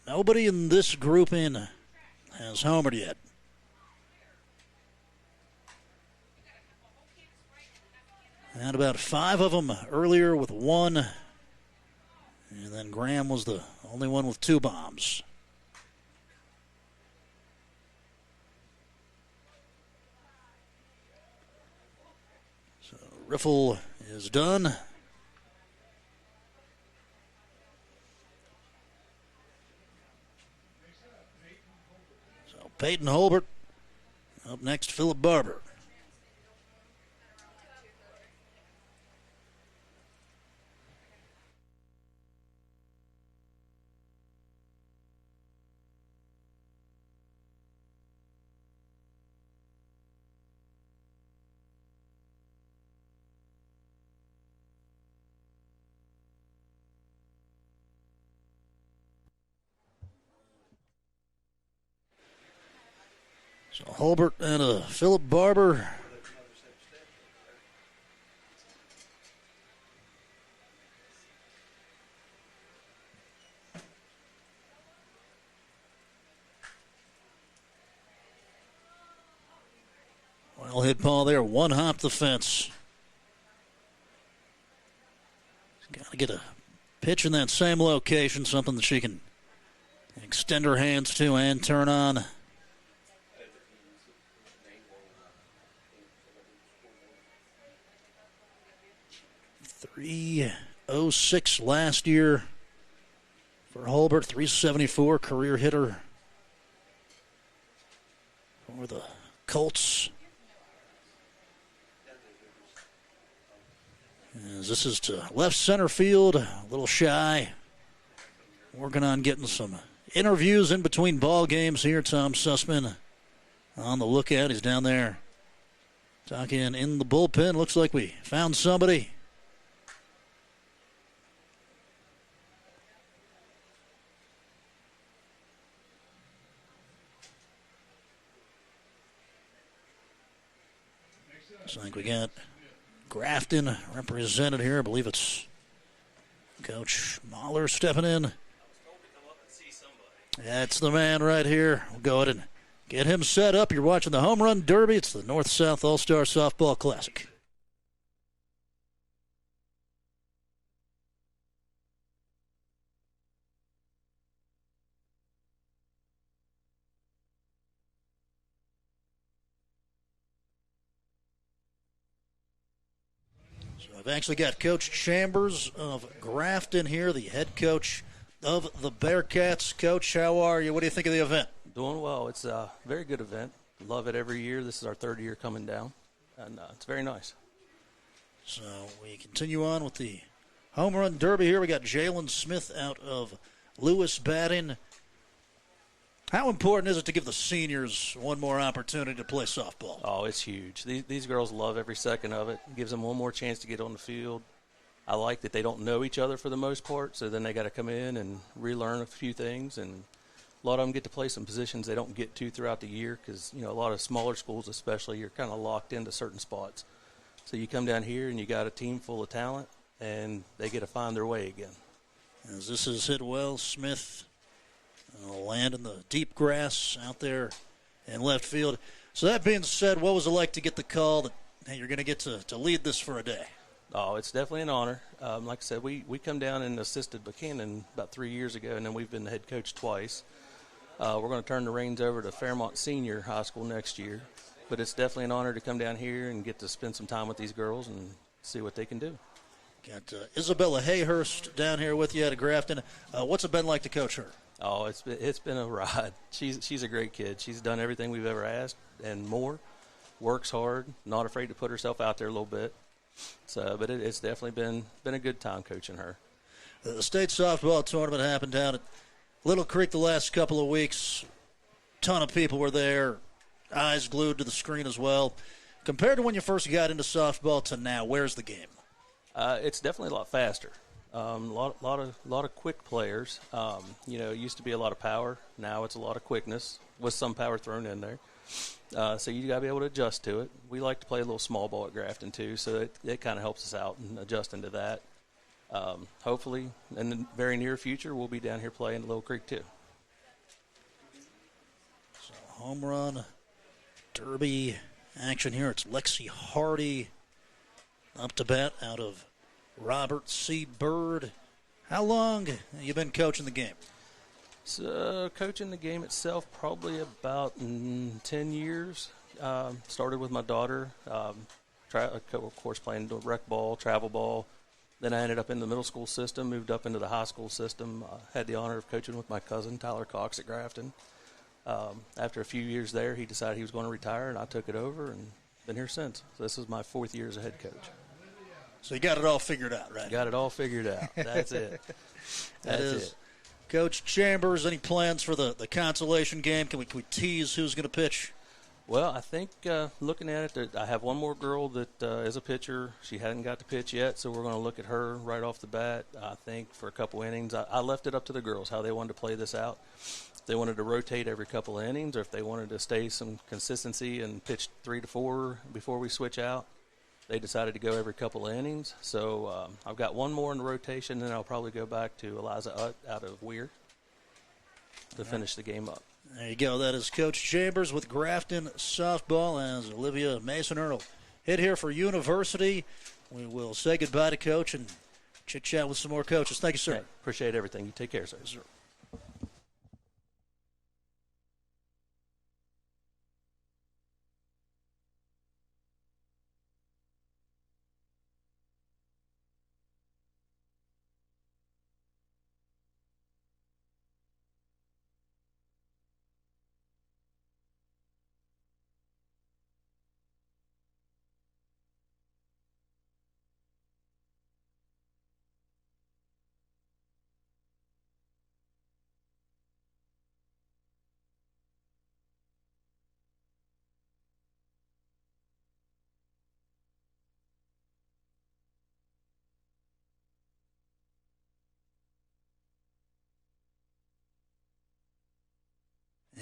Nobody in this grouping has homered yet. And about 5 of them earlier with 1. And then Graham was the only one with 2 bombs. So Riffle is done. Peyton Holbert. Up next, Philip Barber. So Holbert and Philip Barber. Well hit ball there, one hop the fence. Got to get a pitch in that same location, something that she can extend her hands to and turn on. .306 last year for Holbert, .374 career hitter for the Colts. As this is to left center field, a little shy. Working on getting some interviews in between ball games here. Tom Sussman on the lookout. He's down there talking in the bullpen. Looks like we found somebody. Looks like we got Grafton represented here. I believe it's Coach Mahler stepping in. That's the man right here. We'll go ahead and get him set up. You're watching the Home Run Derby. It's the North-South All-Star Softball Classic. I've actually got Coach Chambers of Grafton here, the head coach of the Bearcats. Coach, how are you? What do you think of the event? Doing well. It's a very good event. Love it every year. This is our third year coming down, and it's very nice. So we continue on with the home run derby here. We got Jalen Smith out of Lewis batting. How important is it to give the seniors one more opportunity to play softball? Oh, it's huge. These girls love every second of it. It gives them one more chance to get on the field. I like that they don't know each other for the most part, so then they got to come in and relearn a few things, and a lot of them get to play some positions they don't get to throughout the year because, a lot of smaller schools especially, you're kind of locked into certain spots. So you come down here and you got a team full of talent, and they get to find their way again. As this is hit well, Smith land in the deep grass out there in left field. So that being said, what was it like to get the call that, hey, you're going to get to lead this for a day? Oh, it's definitely an honor. Like I said, we come down and assisted Buchanan about 3 years ago, and then we've been the head coach twice. We're going to turn the reins over to Fairmont Senior High School next year. But it's definitely an honor to come down here and get to spend some time with these girls and see what they can do. Got Isabella Hayhurst down here with you out of Grafton. What's it been like to coach her? Oh, it's been a ride. She's a great kid. She's done everything we've ever asked and more. Works hard, not afraid to put herself out there a little bit. So, but it's definitely been a good time coaching her. The state softball tournament happened down at Little Creek the last couple of weeks. Ton of people were there, eyes glued to the screen as well. Compared to when you first got into softball to now, where's the game? It's definitely a lot faster. Lot of quick players. It used to be a lot of power. Now it's a lot of quickness with some power thrown in there. So you got to be able to adjust to it. We like to play a little small ball at Grafton too, so it kind of helps us out in adjusting to that. Hopefully, in the very near future, we'll be down here playing at Little Creek too. So home run derby action here. It's Lexi Hardy up to bat out of Robert C. Bird. How long have you been coaching the game? So coaching the game itself, probably about 10 years. Started with my daughter, of course playing rec ball, travel ball. Then I ended up in the middle school system, moved up into the high school system. Had the honor of coaching with my cousin, Tyler Cox, at Grafton. After a few years there, he decided he was going to retire, and I took it over and been here since. So this is my 4th year as a head coach. So you got it all figured out, right? Got it all figured out. That's it. That's it. Coach Chambers, any plans for the consolation game? Can we tease who's going to pitch? Well, I think looking at it, I have one more girl that is a pitcher. She hadn't got to pitch yet, so we're going to look at her right off the bat, I think, for a couple innings. I left it up to the girls how they wanted to play this out. If they wanted to rotate every couple of innings or if they wanted to stay some consistency and pitch 3 to 4 before we switch out. They decided to go every couple of innings. So I've got one more in the rotation, and then I'll probably go back to Eliza Utt out of Weir to finish the game up. There you go. That is Coach Chambers with Grafton softball as Olivia Mason-Earl hit here for University. We will say goodbye to Coach and chit-chat with some more coaches. Thank you, sir. Okay. Appreciate everything. You take care, sir. Yes, sir.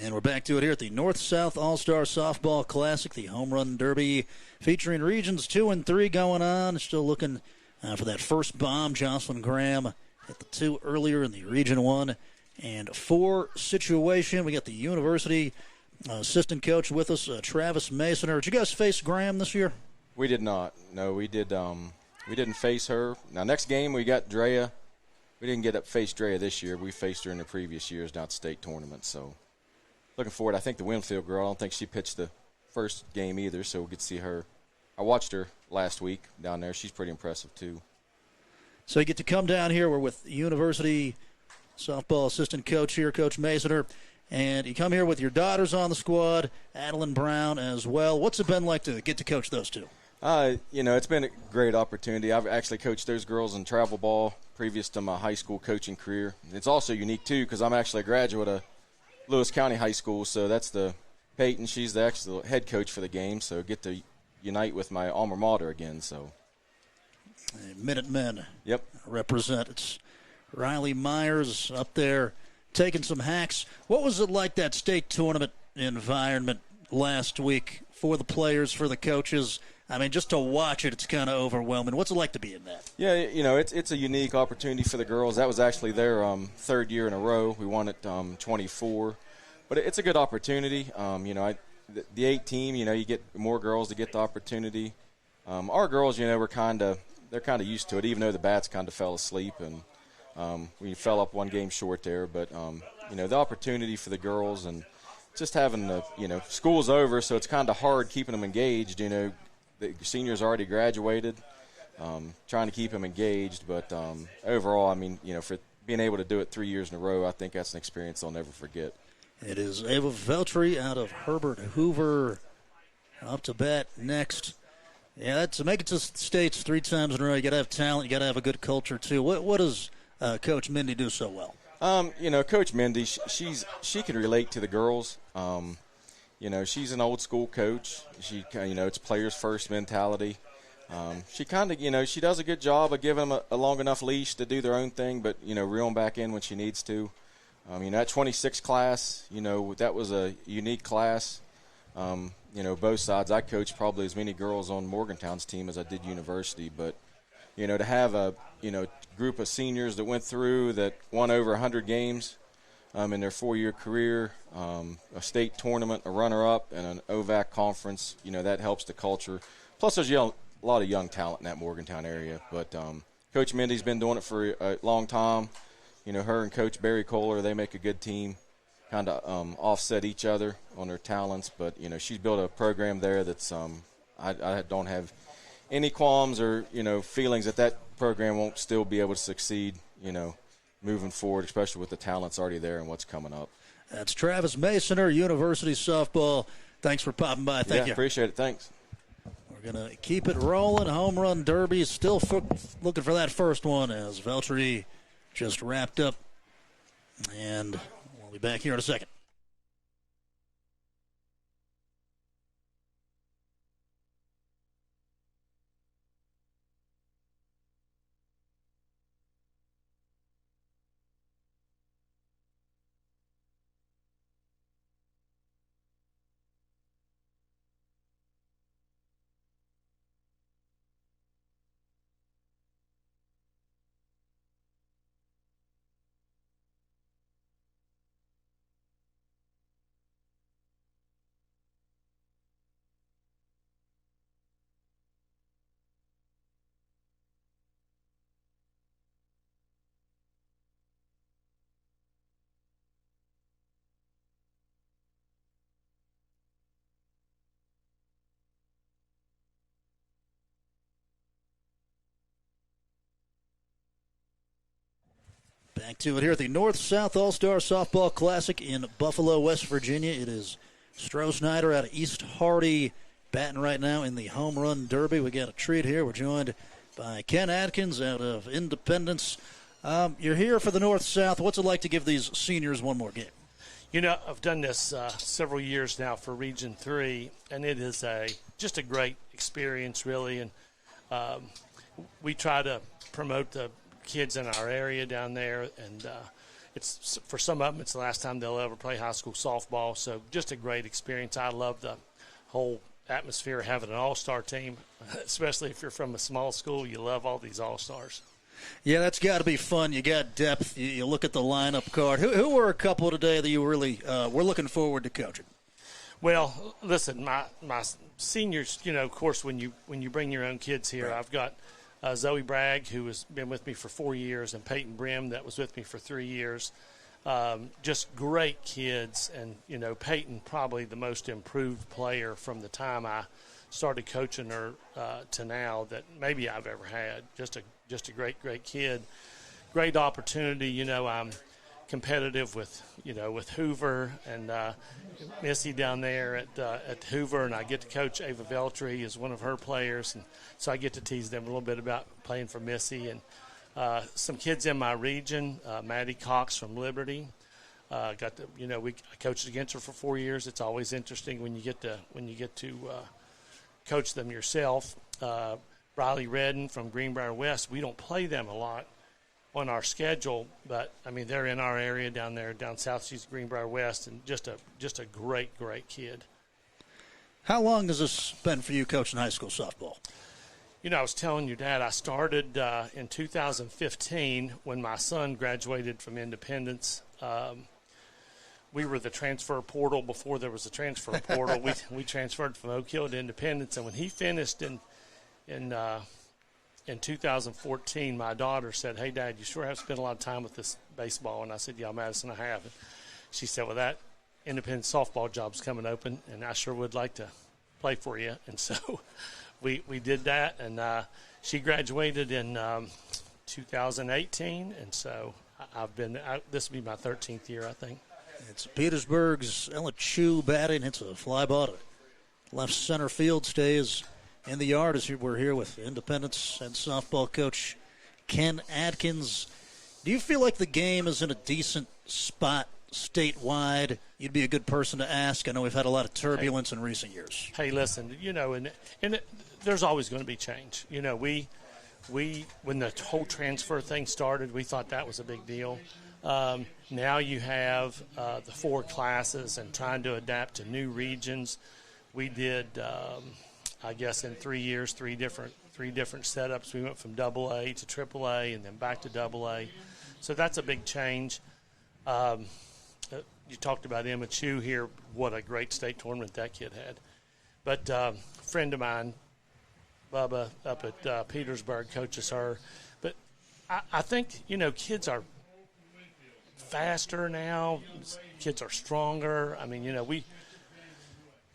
And we're back to it here at the North-South All-Star Softball Classic, the Home Run Derby, featuring Regions 2 and 3 going on. Still looking for that first bomb. Jocelyn Graham hit the 2 earlier in the Region 1 and 4 situation. We got the University assistant coach with us, Travis Masoner. Did you guys face Graham this year? We did not. No, we did. We didn't face her. Now, next game we got Drea. We didn't get up face Drea this year. We faced her in the previous years down at the state tournament, so looking forward. I think the Winfield girl, I don't think she pitched the first game either, so we'll get to see her watched her last week down there. She's pretty impressive too. So you get to come down here. We're with University softball assistant coach here, Coach Masoner, and you come here with your daughters on the squad, Adeline Brown as well. What's it been like to get to coach those two? It's been a great opportunity. I've actually coached those girls in travel ball previous to my high school coaching career. It's also unique, too, because I'm actually a graduate of Lewis County High School, so that's Peyton. She's the actual head coach for the game, so get to unite with my alma mater again. So, Minutemen. Yep. Represent. It's Riley Myers up there taking some hacks. What was it like, that state tournament environment last week for the players, for the coaches? I mean, just to watch it, it's kind of overwhelming. What's it like to be in that? Yeah, it's a unique opportunity for the girls. That was actually their third year in a row. We won at 24. But it's a good opportunity. The 8 team, you get more girls to get the opportunity. Our girls, they're kind of used to it, even though the bats kind of fell asleep and we fell up one game short there. But, the opportunity for the girls and just having school's over, so it's kind of hard keeping them engaged, The seniors already graduated, trying to keep them engaged. But overall, for being able to do it 3 years in a row, I think that's an experience they'll never forget. It is Ava Veltri out of Herbert Hoover up to bat next. Yeah, to make it to states 3 times in a row, you got to have talent, you got to have a good culture too. What does Coach Mindy do so well? Coach Mindy, she can relate to the girls. She's an old school coach. She, it's players first mentality. She kind of, she does a good job of giving them a long enough leash to do their own thing, but, reel them back in when she needs to. That 26 class, that was a unique class. Both sides. I coached probably as many girls on Morgantown's team as I did University, but, to have a, group of seniors that went through that won over 100 games in their 4-year career, a state tournament, a runner-up, and an OVAC conference, that helps the culture. Plus, there's a lot of young talent in that Morgantown area. But Coach Mindy's been doing it for a long time. Her and Coach Barry Kohler, they make a good team, kind of offset each other on their talents. But, she's built a program there that's I don't have any qualms or, feelings that program won't still be able to succeed, moving forward, especially with the talents already there and what's coming up. That's Travis Masoner, University softball. Thanks for popping by. Thank you. Appreciate it. Thanks. We're going to keep it rolling. Home run derby, still looking for that first one as Veltri just wrapped up. And we'll be back here in a second. Back to it here at the North-South All-Star Softball Classic in Buffalo, West Virginia. It is Stroh Snyder out of East Hardy batting right now in the Home Run Derby. We got a treat here. We're joined by Ken Atkins out of Independence. You're here for the North-South. What's it like to give these seniors one more game? I've done this several years now for Region 3, and it is just a great experience, really. And we try to promote the kids in our area down there, and it's for some of them it's the last time they'll ever play high school softball, so just a great experience. I love the whole atmosphere of having an all-star team, especially if you're from a small school. You love all these all-stars. Yeah, that's got to be fun. You got depth. You look at the lineup card. Who were a couple today that you really were looking forward to coaching? Well, listen, my seniors, of course, when you bring your own kids here, right. I've got Zoe Bragg, who has been with me for 4 years, and Peyton Brim, that was with me for 3 years. Just great kids, and Peyton probably the most improved player from the time I started coaching her to now that maybe I've ever had. Just a great kid, great opportunity. I'm competitive with Hoover and Missy down there at Hoover, and I get to coach Ava Veltri as one of her players, and so I get to tease them a little bit about playing for Missy and some kids in my region. Maddie Cox from Liberty. I coached against her for 4 years. It's always interesting when you get to coach them yourself. Riley Redden from Greenbrier West. We don't play them a lot on our schedule, but I mean they're in our area down there, down South. She's Greenbrier West, and just a great kid. How long has this been for you coaching high school softball? I was telling your dad I started in 2015 when my son graduated from Independence. We were the transfer portal before there was a transfer portal. We transferred from Oak Hill to Independence, and when he finished in 2014, my daughter said, "Hey, Dad, you sure have spent a lot of time with this baseball?" And I said, "Yeah, Madison, I have." And she said, "Well, that Independence softball job's coming open, and I sure would like to play for you." And so we did that, and she graduated in 2018, and so this will be my 13th year, I think. It's Petersburg's Ella Chu batting. It's a fly ball to left center field. Stays in the yard as we're here with Independence and softball coach Ken Adkins. Do you feel like the game is in a decent spot statewide? You'd be a good person to ask. I know we've had a lot of turbulence in recent years. Hey, listen, and there's always going to be change. We when the whole transfer thing started, we thought that was a big deal. Now you have the 4 classes and trying to adapt to new regions. We did, I guess, in 3 years, three different setups. We went from AA to AAA and then back to AA. So that's a big change. You talked about Emma Chu here. What a great state tournament that kid had. But a friend of mine, Bubba, up at Petersburg, coaches her. But I think, kids are faster now. Kids are stronger. I mean,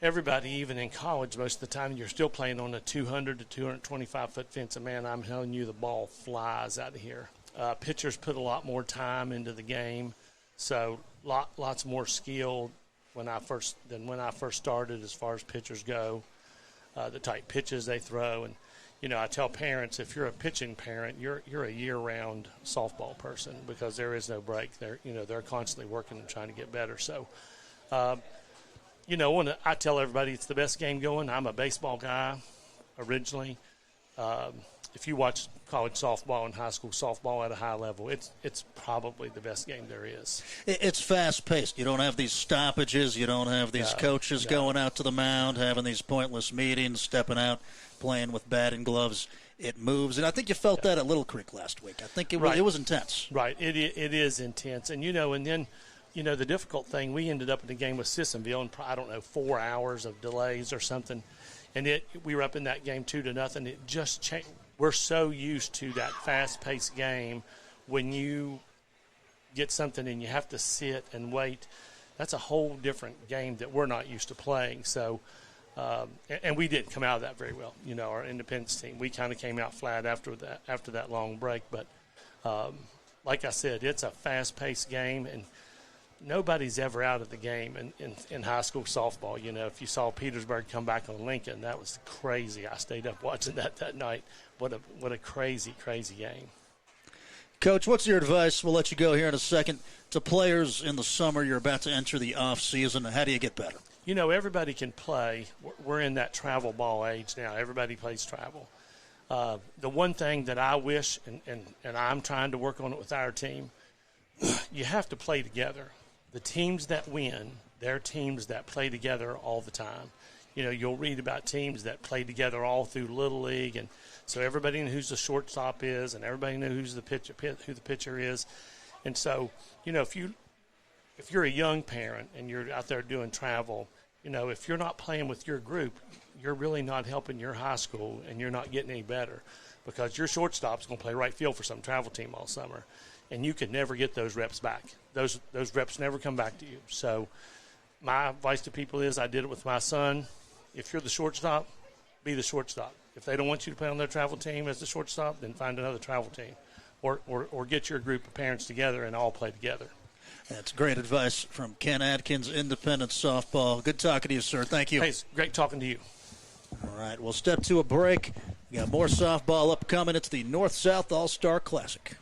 everybody, even in college, most of the time, you're still playing on a 200 to 225-foot fence. And, man, I'm telling you, the ball flies out of here. Pitchers put a lot more time into the game, so lots more skill when I first started as far as pitchers go, the type pitches they throw. And, I tell parents, if you're a pitching parent, you're a year-round softball person because there is no break. They're constantly working and trying to get better. So, when I tell everybody it's the best game going, I'm a baseball guy originally. If you watch college softball and high school softball at a high level, it's probably the best game there is. It's fast-paced. You don't have these stoppages. You don't have these coaches going out to the mound, having these pointless meetings, stepping out, playing with batting gloves. It moves. And I think you felt that at Little Creek last week. I think it was intense. Right. It is intense. And, and then – the difficult thing, we ended up in the game with Sissonville in, 4 hours of delays or something. And we were up in that game 2-0. It just changed. We're so used to that fast-paced game. When you get something and you have to sit and wait, that's a whole different game that we're not used to playing. So, and we didn't come out of that very well. Our Independence team, we kind of came out flat after that long break. But like I said, it's a fast-paced game, and nobody's ever out of the game in high school softball. If you saw Petersburg come back on Lincoln, that was crazy. I stayed up watching that night. What a crazy game. Coach, what's your advice? We'll let you go here in a second. To players in the summer, you're about to enter the off season. How do you get better? Everybody can play. We're in that travel ball age now. Everybody plays travel. The one thing that I wish, and I'm trying to work on it with our team, you have to play together. The teams that win, they're teams that play together all the time. You'll read about teams that play together all through Little League, and so everybody knows who the shortstop is, and everybody knows who the pitcher is. And so, if you're a young parent and you're out there doing travel, if you're not playing with your group, you're really not helping your high school, and you're not getting any better because your shortstop's going to play right field for some travel team all summer. And you could never get those reps back. Those reps never come back to you. So my advice to people is, I did it with my son. If you're the shortstop, be the shortstop. If they don't want you to play on their travel team as the shortstop, then find another travel team, or get your group of parents together and all play together. That's great advice from Ken Atkins, Independence Softball. Good talking to you, sir. Thank you. Hey, it's great talking to you. All right, we'll step to a break. We got more softball upcoming. It's the North-South All-Star Classic.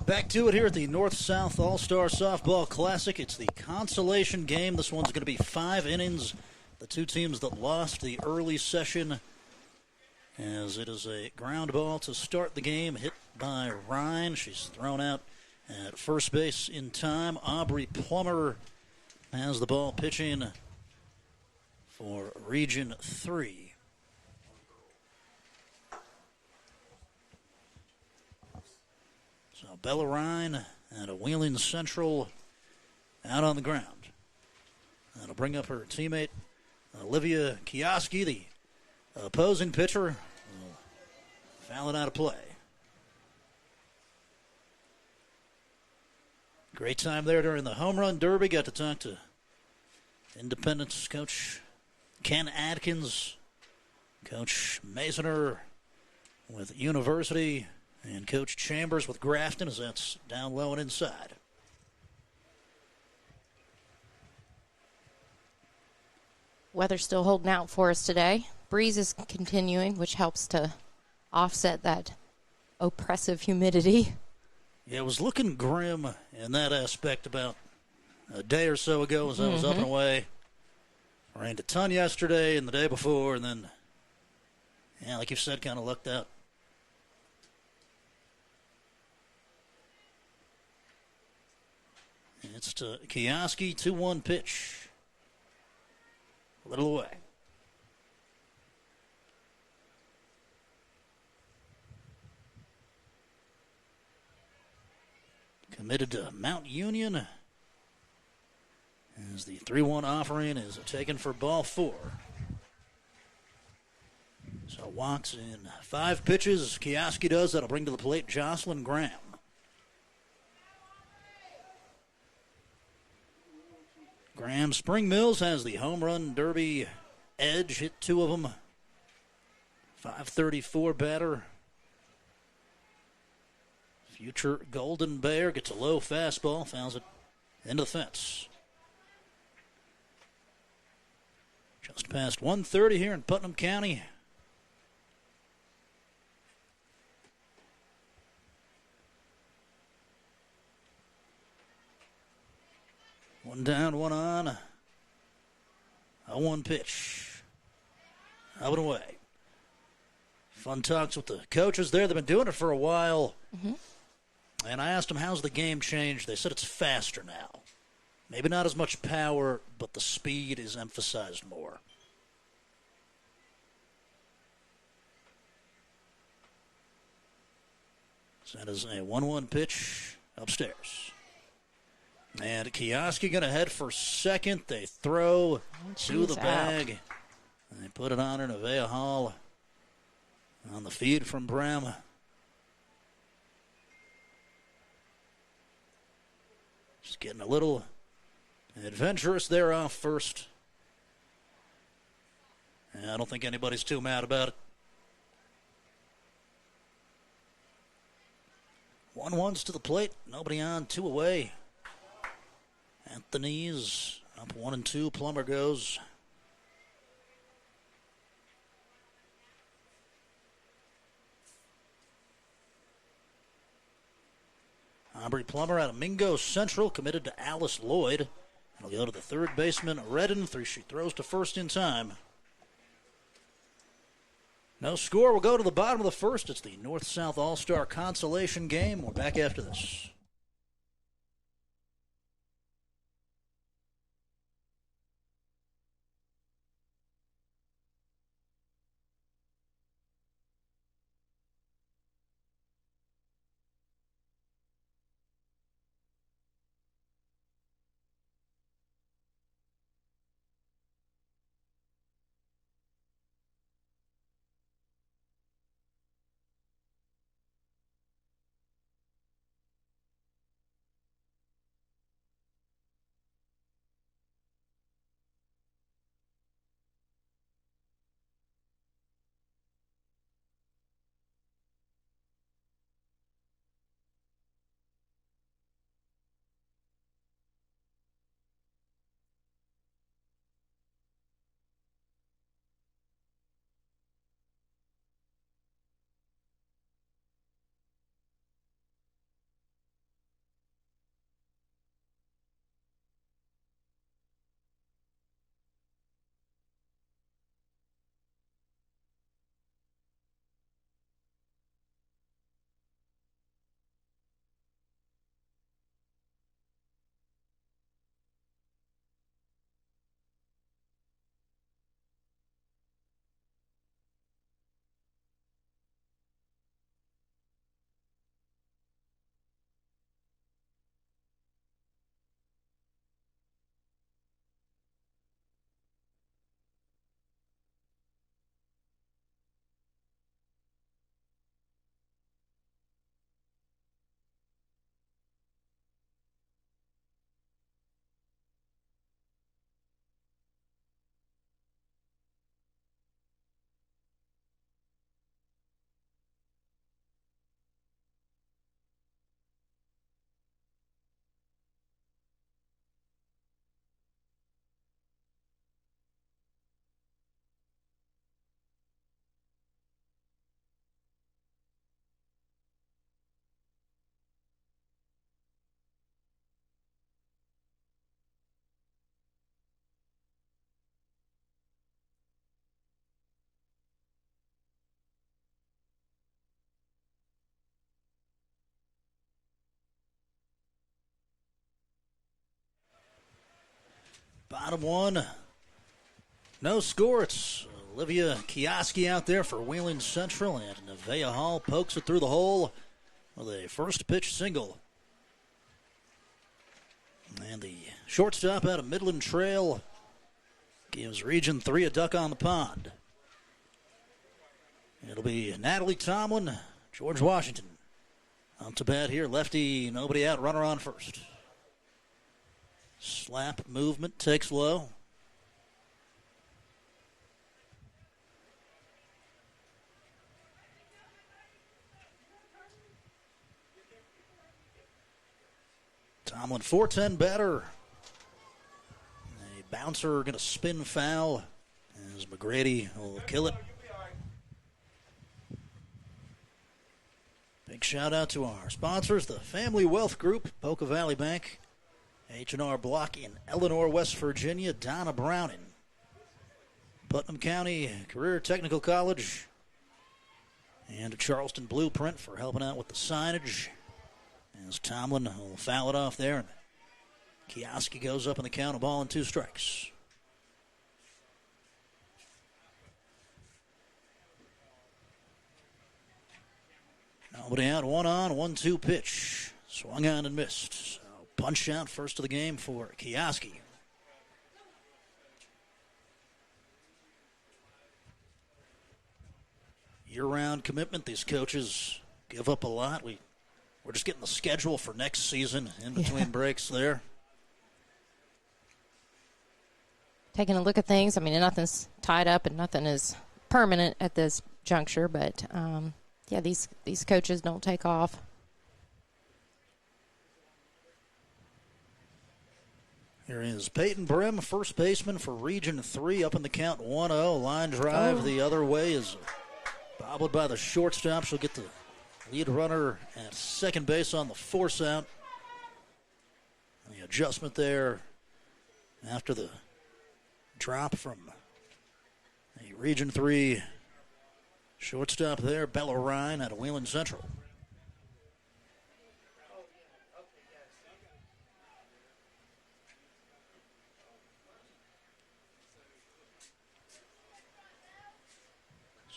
Back to it here at the North-South All-Star Softball Classic. It's the consolation game. This one's going to be 5 innings. The two teams that lost the early session, as it is a ground ball to start the game, hit by Ryan. She's thrown out at first base in time. Aubrey Plummer has the ball pitching for Region 3. So Bella Ryan and a Wheeling Central out on the ground. That'll bring up her teammate Olivia Kioski, the opposing pitcher, fouling out of play. Great time there during the home run derby. Got to talk to Independence coach Ken Atkins, Coach Masoner with University, and Coach Chambers with Grafton, as that's down low and inside. Weather's still holding out for us today. Breeze is continuing, which helps to offset that oppressive humidity. Yeah, it was looking grim in that aspect about a day or so ago as I was up and away. Rained a ton yesterday and the day before, and then, yeah, like you said, kind of lucked out. It's to Kioski, 2-1 pitch. A little away. Committed to Mount Union, as the 3-1 offering is taken for ball 4. So walks in 5 pitches. Kioski does. That'll bring to the plate Jocelyn Graham. Graham Spring Mills has the home run derby edge. Hit 2 of them. .534 batter. Future Golden Bear gets a low fastball, fouls it into the fence. Just past 1:30 here in Putnam County. One down, one on. A 1 pitch. Out and away. Fun talks with the coaches there. They've been doing it for a while. And I asked them, how's the game changed? They said it's faster now. Maybe not as much power, but the speed is emphasized more. So that is a 1-1 pitch upstairs. And Kioski going to head for second. They throw to the bag. They put it on her. Nevaeh Hall on the feed from Bram. Just getting a little adventurous there off first. And I don't think anybody's too mad about it. 1-1's to the plate. Nobody on, 2 away. Anthony's up 1-2. Plummer goes. Aubrey Plummer out of Mingo Central, committed to Alice Lloyd. And he'll go to the third baseman, Redden. She throws to first in time. No score. We'll go to the bottom of the first. It's the North-South All-Star Consolation Game. We're back after this. Bottom one. No score. It's Olivia Kioski out there for Wheeling Central, and Nevaeh Hall pokes it through the hole with a first pitch single. And the shortstop out of Midland Trail gives Region 3 a duck on the pond. It'll be Natalie Tomlin, George Washington. Up to bat here, lefty, nobody out, runner on first. Slap movement, takes low. Tomlin, 410 batter. A bouncer going to spin foul as McGrady will kill it. Big shout out to our sponsors, the Family Wealth Group, Poca Valley Bank, H&R Block in Eleanor, West Virginia, Donna Browning, Putnam County Career Technical College, and Charleston Blueprint for helping out with the signage. As Tomlin will foul it off there, and Kioski goes up in the count, a ball and 2 strikes. Nobody out, 1 on, 1-2 pitch. Swung on and missed. So punch out first of the game for Kioski. Year-round commitment. These coaches give up a lot. We're just getting the schedule for next season in between breaks there. Taking a look at things. I mean, nothing's tied up and nothing is permanent at this juncture, but yeah, these coaches don't take off. Here is Peyton Brim, first baseman for Region 3, up in the count 1-0. Line drive the other way is bobbled by the shortstop. She'll get the lead runner at second base on the force out. And the adjustment there after the drop from a Region 3 shortstop there, Bella Ryan out of Wheeling Central.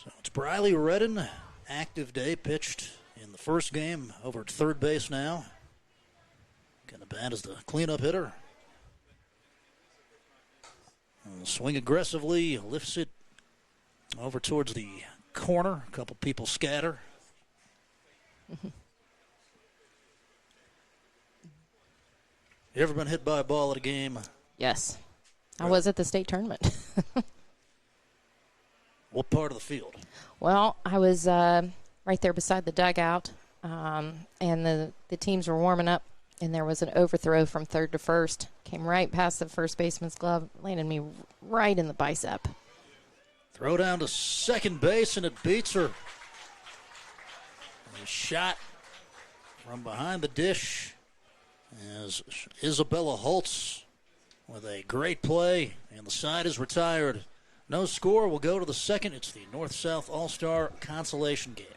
So it's Briley Redden, active day, pitched in the first game, over at third base now. Going to bat as the cleanup hitter. And swing aggressively, lifts it over towards the corner. A couple people scatter. You ever been hit by a ball at a game? Yes. I was at the state tournament. What part of the field? Well, I was right there beside the dugout, and the teams were warming up, and there was an overthrow from third to first. Came right past the first baseman's glove, landed me right in the bicep. Throw down to second base, and it beats her. A shot from behind the dish as Isabella Holtz with a great play, and the side is retired. No score. We'll go to the second. It's the North-South All-Star consolation game.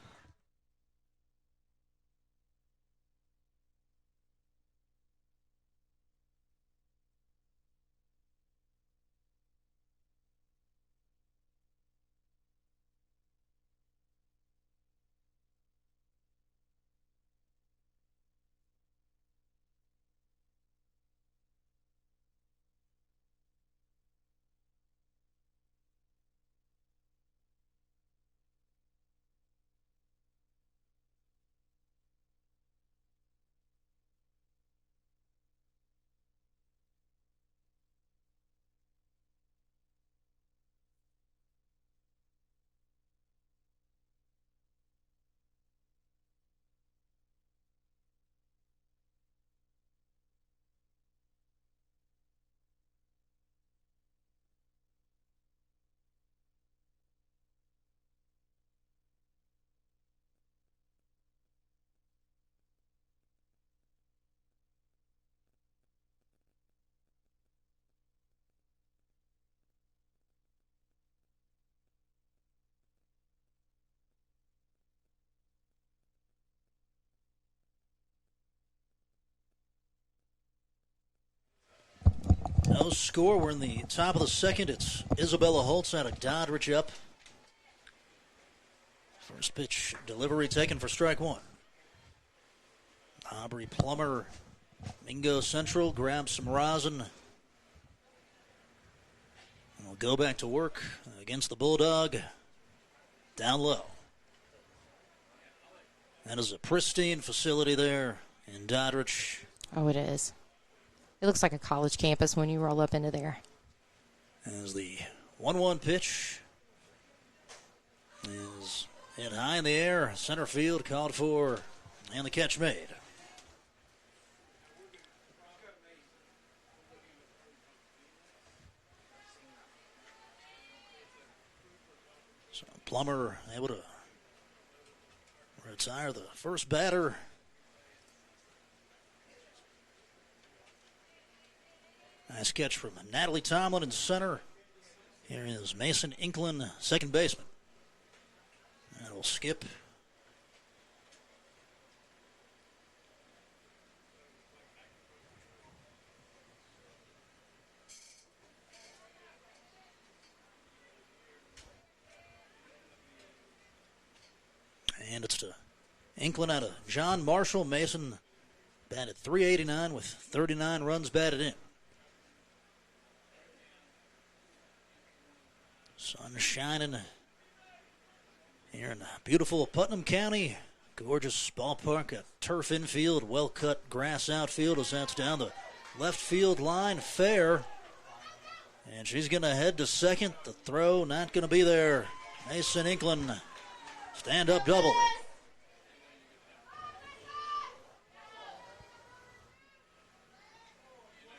No score. We're in the top of the second. It's Isabella Holtz out of Doddridge up. First pitch delivery taken for strike one. Aubrey Plummer, Mingo Central, grabs some rosin. And we'll go back to work against the Bulldog. Down low. That is a pristine facility there in Doddridge. Oh, it is. It looks like a college campus when you roll up into there. As the 1-1 pitch is hit high in the air, center field called for, and the catch made. So Plummer able to retire the first batter. Nice catch from Natalie Tomlin in center. Here is Mason Inklin, second baseman. And we'll skip. And it's to Inklin out of John Marshall. Mason batted .389 with 39 runs batted in. Sun shining here in beautiful Putnam County. Gorgeous ballpark, a turf infield, well-cut grass outfield as that's down the left field line. Fair. And she's going to head to second. The throw not going to be there. Mason Inklin, stand-up double.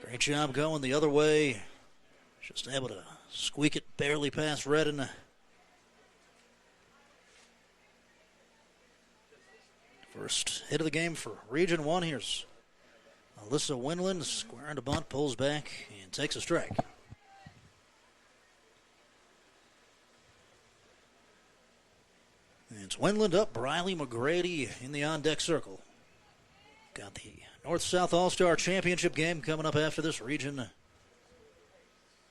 Great job going the other way. Just able to squeak it barely past Redden. First hit of the game for Region 1. Here's Alyssa Winland squaring to bunt, pulls back, and takes a strike. And it's Winland up, Briley McGrady in the on-deck circle. Got the North-South All-Star Championship game coming up after this. Region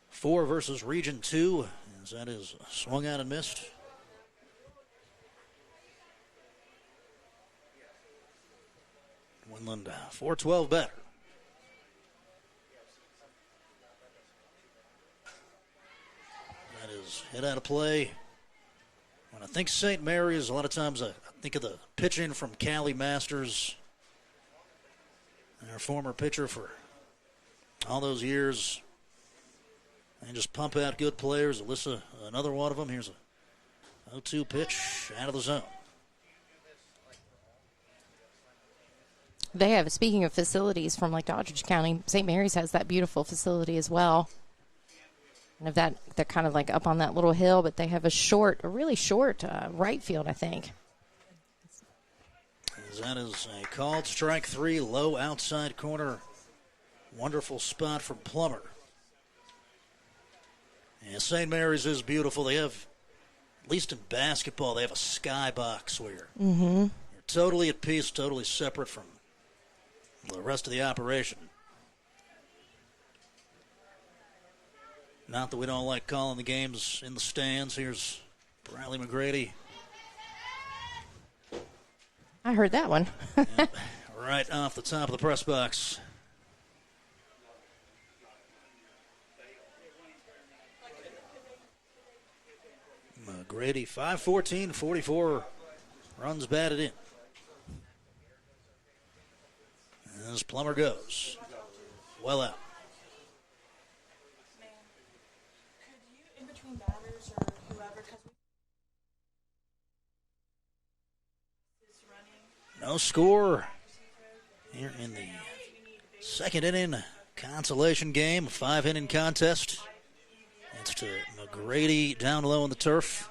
4 versus Region 2, as that is swung out and missed. Winland, 4-12 batter. That is hit out of play. When I think St. Mary's, a lot of times I think of the pitching from Callie Masters, our former pitcher for all those years. And just pump out good players. Alyssa, another one of them. Here's a 0-2 pitch out of the zone. They have, speaking of facilities from like Doddridge County, St. Mary's has that beautiful facility as well. And of that, they're kind of like up on that little hill, but they have a really short right field, I think. That is a called strike 3, low outside corner. Wonderful spot from Plummer. And St. Mary's is beautiful. They have, at least in basketball, they have a skybox where you're totally at peace, totally separate from the rest of the operation. Not that we don't like calling the games in the stands. Here's Briley McGrady. I heard that one. Right off the top of the press box. McGrady, 5-14, 44 runs batted in. As Plummer goes. Well out. In between batters or whoever, no score here in the second inning consolation game, a 5-inning contest. It's to McGrady down low on the turf.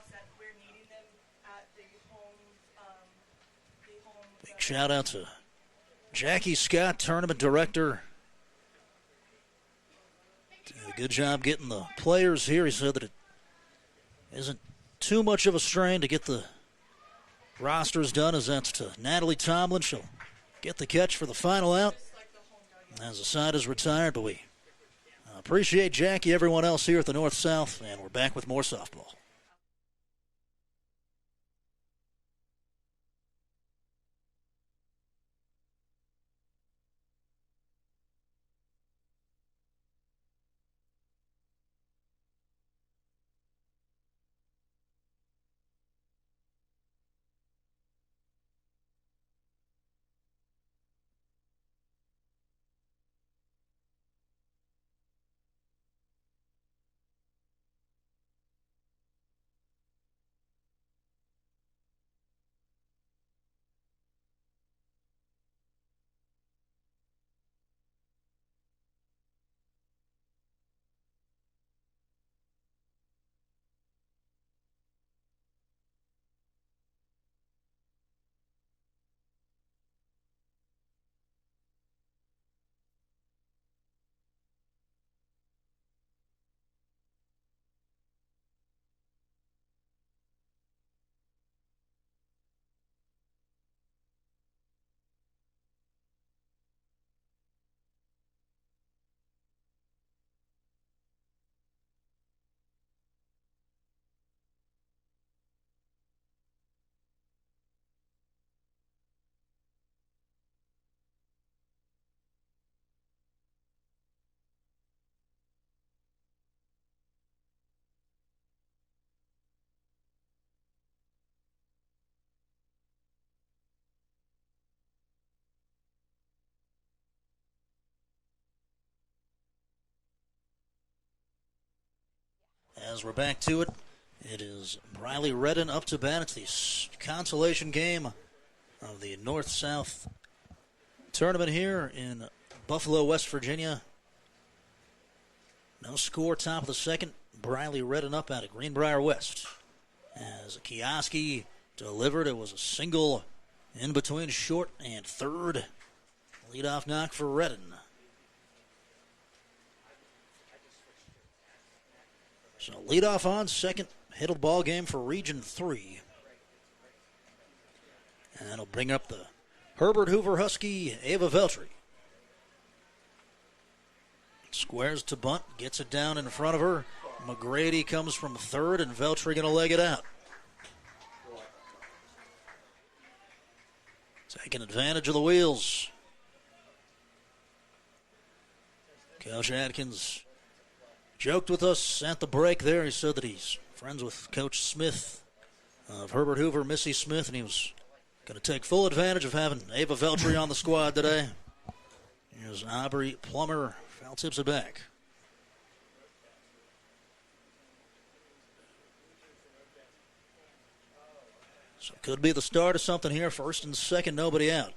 Big shout out to Jackie Scott, tournament director. Did a good job getting the players here. He said that it isn't too much of a strain to get the rosters done, as that's to Natalie Tomlin. She'll get the catch for the final out as the side is retired, but we Appreciate Jackie, everyone else here at the North-South, and we're back with more softball. As we're back to it, it is Briley Redden up to bat. It's the consolation game of the North-South tournament here in Buffalo, West Virginia. No score, top of the second. Briley Redden up out of Greenbrier West. As Kioski delivered, it was a single in between short and third. Leadoff knock for Redden. So leadoff on, second hit of the ball game for Region 3. And it'll bring up the Herbert Hoover Husky, Ava Veltri. Squares to bunt, gets it down in front of her. McGrady comes from third, and Veltri going to leg it out. Taking advantage of the wheels. Coach Atkins joked with us at the break there. He said that he's friends with Coach Smith of Herbert Hoover, Missy Smith, and he was going to take full advantage of having Ava Veltri on the squad today. Here's Aubrey Plummer, foul tips it back. So it could be the start of something here. First and second, nobody out.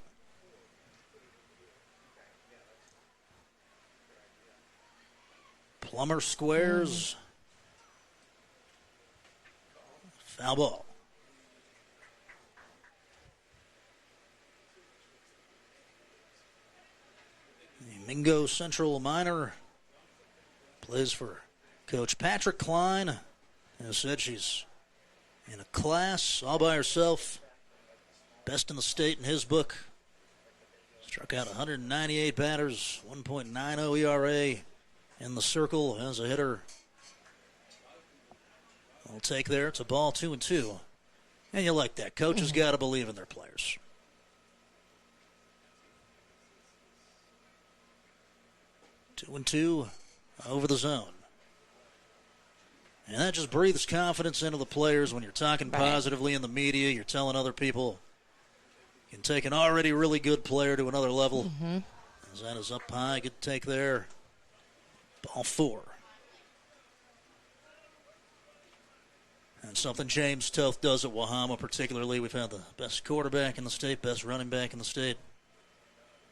Plummer squares. Foul ball. The Mingo Central Minor plays for Coach Patrick Klein. As said, she's in a class all by herself. Best in the state in his book. Struck out 198 batters, 1.90 ERA. In the circle as a hitter. I'll take there. It's a ball 2-2. And you like that. Coaches got to believe in their players. 2-2 over the zone. And that just breathes confidence into the players when you're talking positively in the media. You're telling other people you can take an already really good player to another level. As that is up high. Good take there. Ball 4. And something James Toth does at Wahama particularly. We've had the best quarterback in the state, best running back in the state.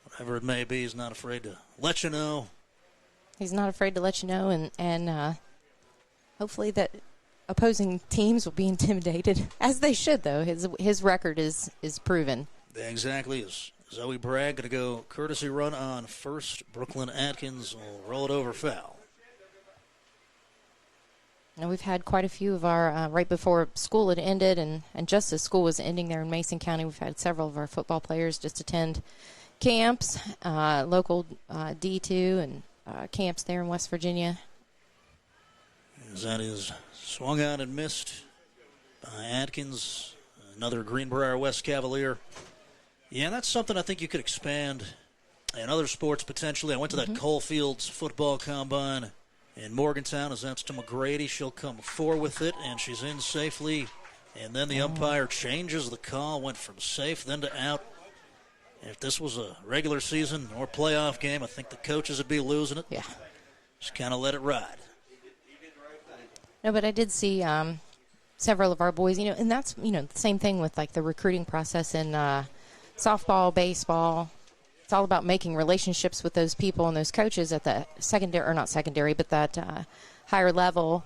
Whatever it may be, he's not afraid to let you know. He's not afraid to let you know, and hopefully that opposing teams will be intimidated, as they should, though. His record is proven. Exactly. Zoe Bragg going to go courtesy run on first. Brooklyn Atkins will roll it over foul. Now we've had quite a few of our, right before school had ended, and just as school was ending there in Mason County, we've had several of our football players just attend camps, local D2, and camps there in West Virginia. As that is swung out and missed by Atkins, another Greenbrier West Cavalier. Yeah, that's something I think you could expand in other sports potentially. I went to that Coalfields football combine in Morgantown. As that's to McGrady. She'll come forward with it, and she's in safely. And then the umpire changes the call, went from safe then to out. If this was a regular season or playoff game, I think the coaches would be losing it. Yeah. Just kind of let it ride. No, but I did see several of our boys, and that's, the same thing with, like, the recruiting process in softball, baseball. It's all about making relationships with those people and those coaches at the secondary, or not secondary, but that higher level.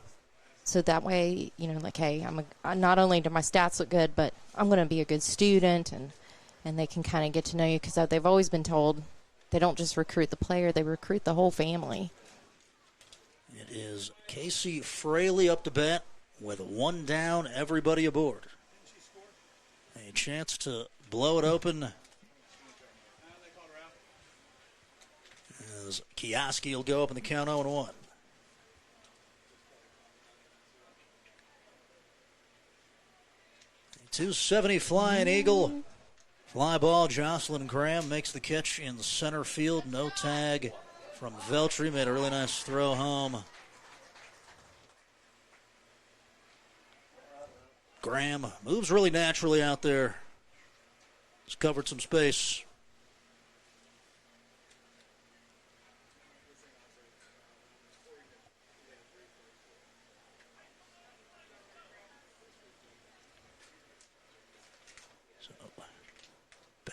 So that way, like, hey, not only do my stats look good, but I'm going to be a good student, and they can kind of get to know you, because they've always been told they don't just recruit the player, they recruit the whole family. It is Casey Fraley up to bat with one down, everybody aboard. A chance to blow it open as Kioski will go up in the count 0-1. 270 flying eagle. Fly ball, Jocelyn Graham makes the catch in center field. No tag from Veltri. Made a really nice throw home. Graham moves really naturally out there. He's covered some space.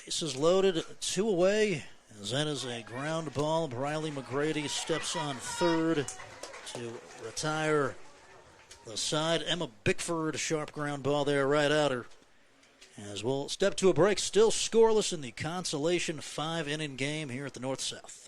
Bases loaded, 2 away. As that is a ground ball. Briley McGrady steps on third to retire the side. Emma Bickford, sharp ground ball there, right at her. As we'll step to a break, still scoreless in the consolation 5-inning game here at the North-South.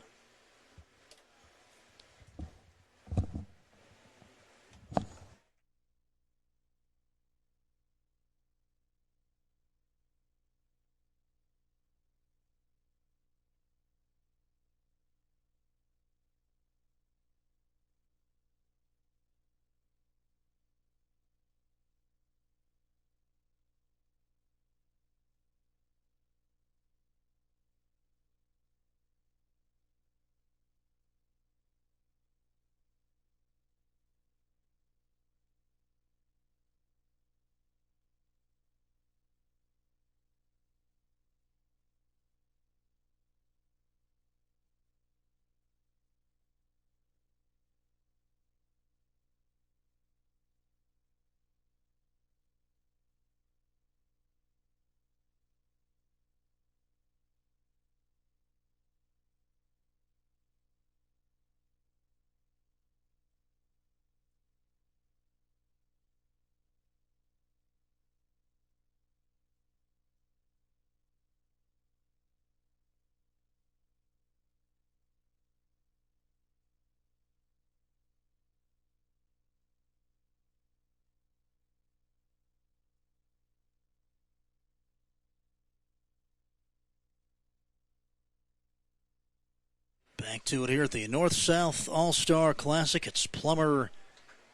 Back to it here at the North-South All-Star Classic. It's Plummer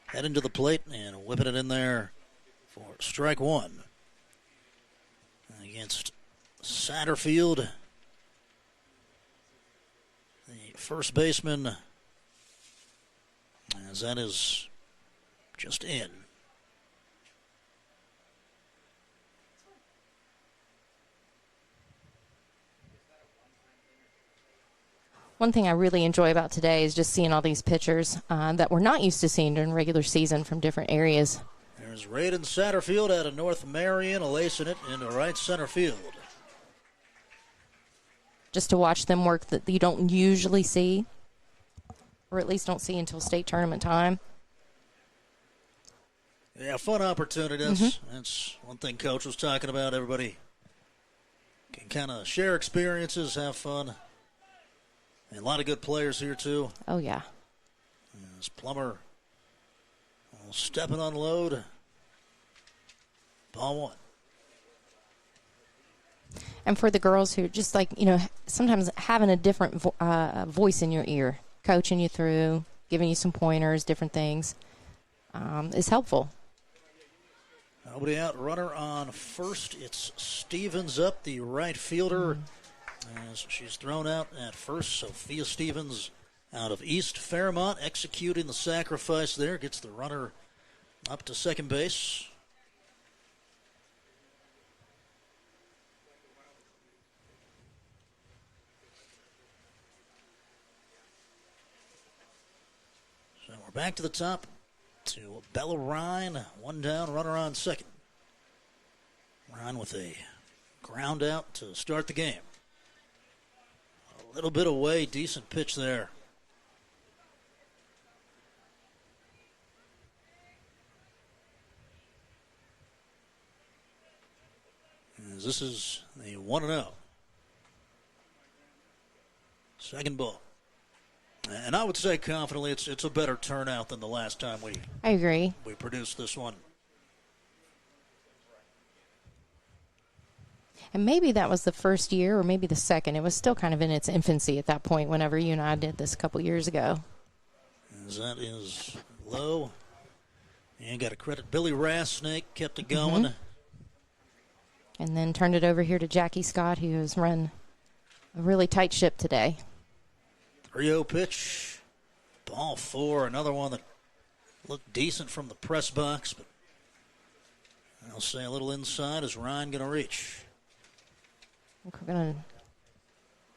heading to the plate and whipping it in there for strike one against Satterfield. The first baseman, as that is just in. One thing I really enjoy about today is just seeing all these pitchers that we're not used to seeing during regular season from different areas. There's Raiden Satterfield out of North Marion, lacing it into right center field. Just to watch them work that you don't usually see, or at least don't see until state tournament time. Yeah, fun opportunity. That's one thing Coach was talking about. Everybody can kind of share experiences, have fun. And a lot of good players here, too. Oh, yeah. As Plummer step and unload. Ball one. And for the girls who just, like, sometimes having a different voice in your ear coaching you through, giving you some pointers, different things, is helpful. Nobody out. Runner on first. It's Stevens up, the right fielder. As she's thrown out at first, Sophia Stevens out of East Fairmont executing the sacrifice there. Gets the runner up to second base. So we're back to the top to Bella Ryan. One down, runner on second. Ryan with a ground out to start the game. A little bit away, decent pitch there. As this is the 1-0. Second ball. And I would say confidently it's a better turnout than the last time I agree. we produced this one. And maybe that was the first year or maybe the second. It was still kind of in its infancy at that point whenever you and I did this a couple years ago. As that is low. And got to credit Billy Rasnake, kept it going. And then turned it over here to Jackie Scott, who has run a really tight ship today. 3-0 pitch. Ball four. Another one that looked decent from the press box, but I'll say a little inside. Is Ryan going to reach? I think we're going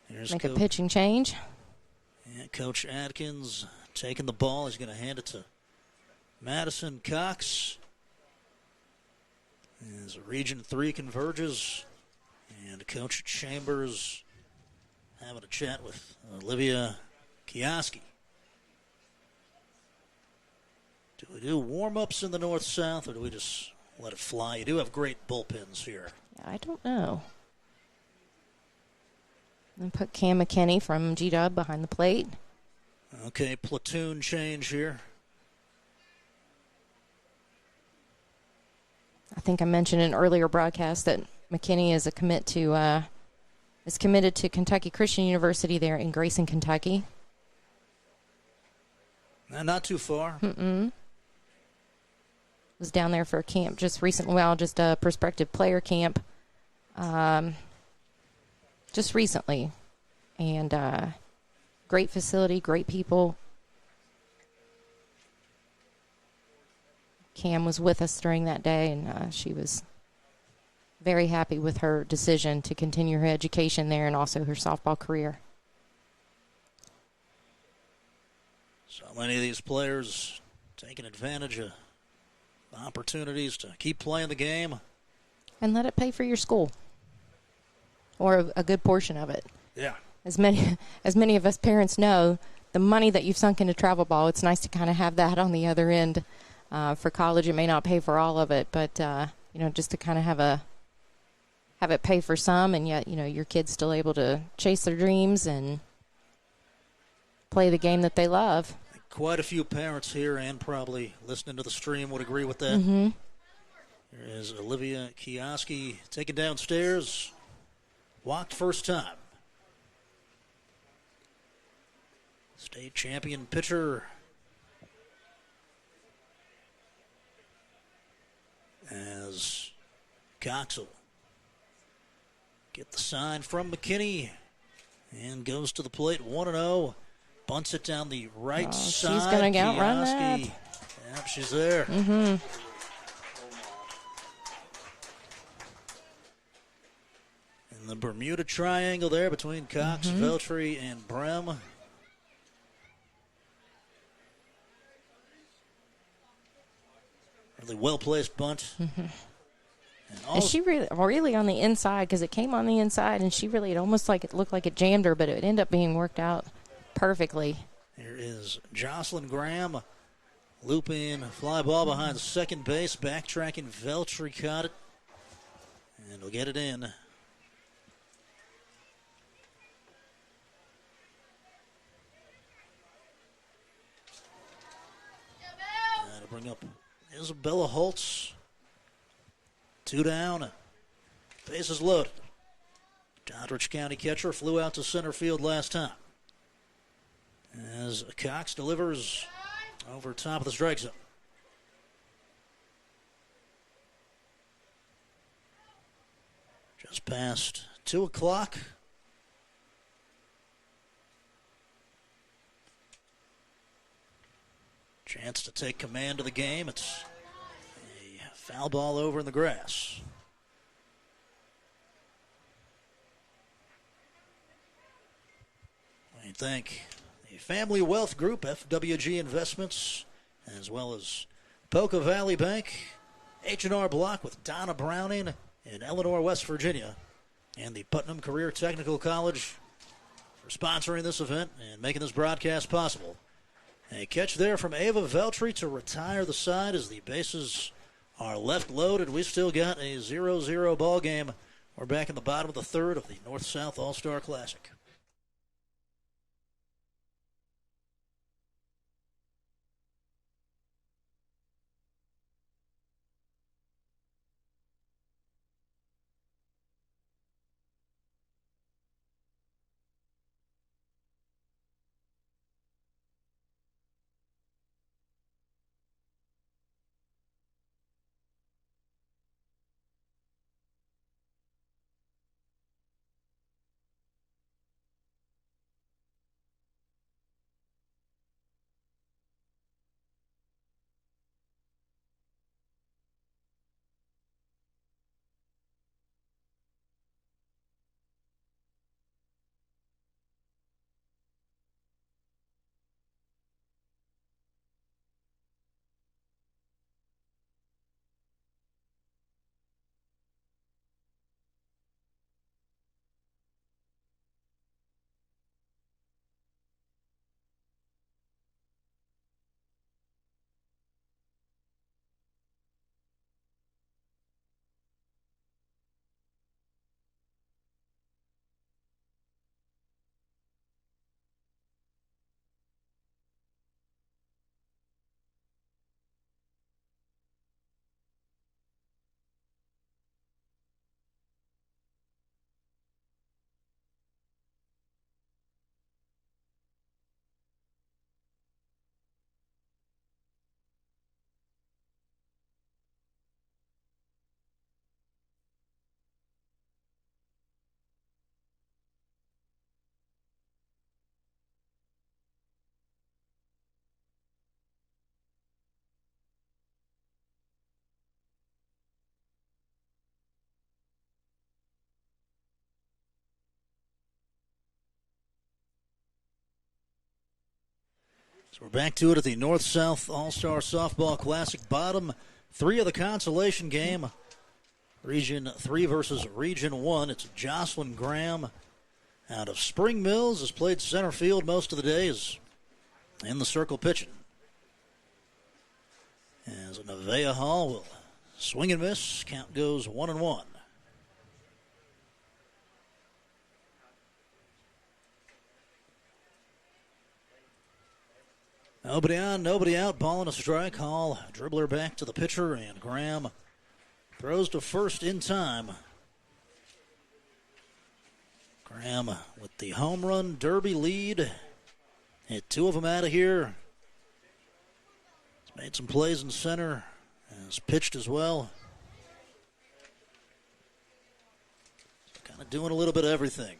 Here's to make a pitching change. And Coach Atkins taking the ball. He's going to hand it to Madison Cox. As Region 3 converges, and Coach Chambers having a chat with Olivia Kioski. Do we do warm-ups in the north-south, or do we just let it fly? You do have great bullpens here. I don't know. And put Cam McKinney from G-Dub behind the plate. Okay, platoon change here. I think I mentioned in an earlier broadcast that McKinney is committed to Kentucky Christian University there in Grayson, Kentucky. Not too far. Was down there for a camp just recently. Well, just a prospective player camp, just recently, and great facility, great people. Cam was with us during that day, and she was very happy with her decision to continue her education there and also her softball career. So many of these players taking advantage of the opportunities to keep playing the game. And let it pay for your school, or a good portion of it. Yeah. As many of us parents know, the money that you've sunk into travel ball, it's nice to kind of have that on the other end. For college, it may not pay for all of it, but just to kind of have it pay for some, and yet your kids still able to chase their dreams and play the game that they love. Quite a few parents here and probably listening to the stream would agree with that. Mm-hmm. Here is Olivia Kioski taken downstairs. Walked first time. State champion pitcher. As Cox will get the sign from McKinney and goes to the plate 1-0. Bunts it down the right side. She's going to outrun that. Yep, she's there. Mm-hmm. In the Bermuda Triangle there between Cox, Veltri, and Brem. Really well-placed bunt. And she really on the inside, because it came on the inside, and she really, it looked like it jammed her, but it ended up being worked out perfectly. Here is Jocelyn Graham looping fly ball behind second base, backtracking. Veltri caught it, and will get it in. That'll bring up Isabella Holtz. 2 down. Bases loaded. Doddridge County catcher flew out to center field last time. As Cox delivers over top of the strike zone. Just past 2 o'clock. Chance to take command of the game. It's a foul ball over in the grass. I thank the Family Wealth Group, FWG Investments, as well as Poca Valley Bank, H&R Block with Donna Browning in Eleanor, West Virginia, and the Putnam Career Technical College for sponsoring this event and making this broadcast possible. A catch there from Ava Veltri to retire the side as the bases are left loaded. We still got a 0-0 ball game. We're back in the bottom of the third of the North-South All-Star Classic. So we're back to it at the North-South All-Star Softball Classic. Bottom 3 of the consolation game. Region 3 versus Region 1. It's Jocelyn Graham out of Spring Mills. Has played center field most of the day. Is in the circle pitching. As Nevaeh Hall will swing and miss. Count goes 1-1. Nobody on, nobody out. Ball and a strike. Hall dribbler back to the pitcher, and Graham throws to first in time. Graham with the home run derby lead. Hit 2 of them out of here. He's made some plays in center. Has pitched as well. Kind of doing a little bit of everything.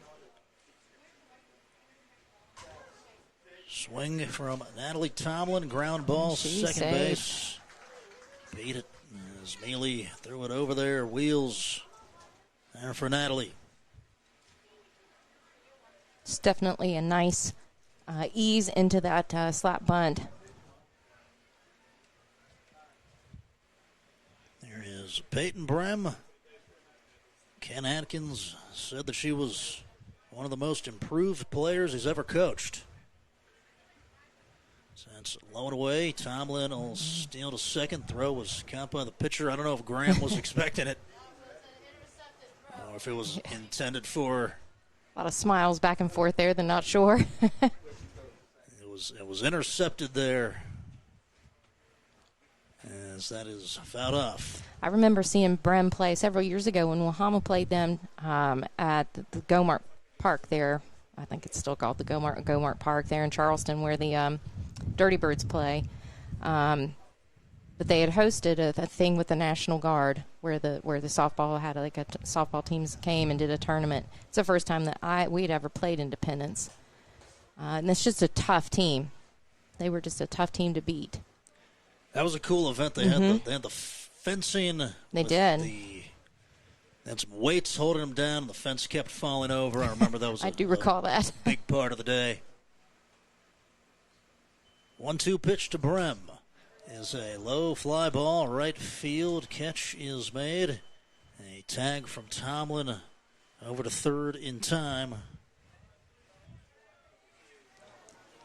Swing from Natalie Tomlin. Ground ball, second base. Beat it as Mealy threw it over there. Wheels there for Natalie. It's definitely a nice ease into that slap bunt. There is Peyton Brem. Ken Atkins said that she was one of the most improved players he's ever coached. That's low and away. Tomlin will steal to second. Throw was caught by the pitcher. I don't know if Graham was expecting it or if it was intended for. A lot of smiles back and forth there. They're not sure. It was intercepted there as that is fouled off. I remember seeing Brem play several years ago when Wahama played them at the Gomart Park there I think it's still called the Go-Mart Park there in Charleston, where the Dirty Birds play. But they had hosted a thing with the National Guard where the softball had softball teams came and did a tournament. It's the first time that we'd ever played Independence, and it's just a tough team. They were just a tough team to beat. That was a cool event. They had the fencing. They did. They had some weights holding them down. The fence kept falling over. I remember that was. I do recall that. Big part of the day. 1-2 pitch to Brem is a low fly ball, right field. Catch is made. A tag from Tomlin over to third in time.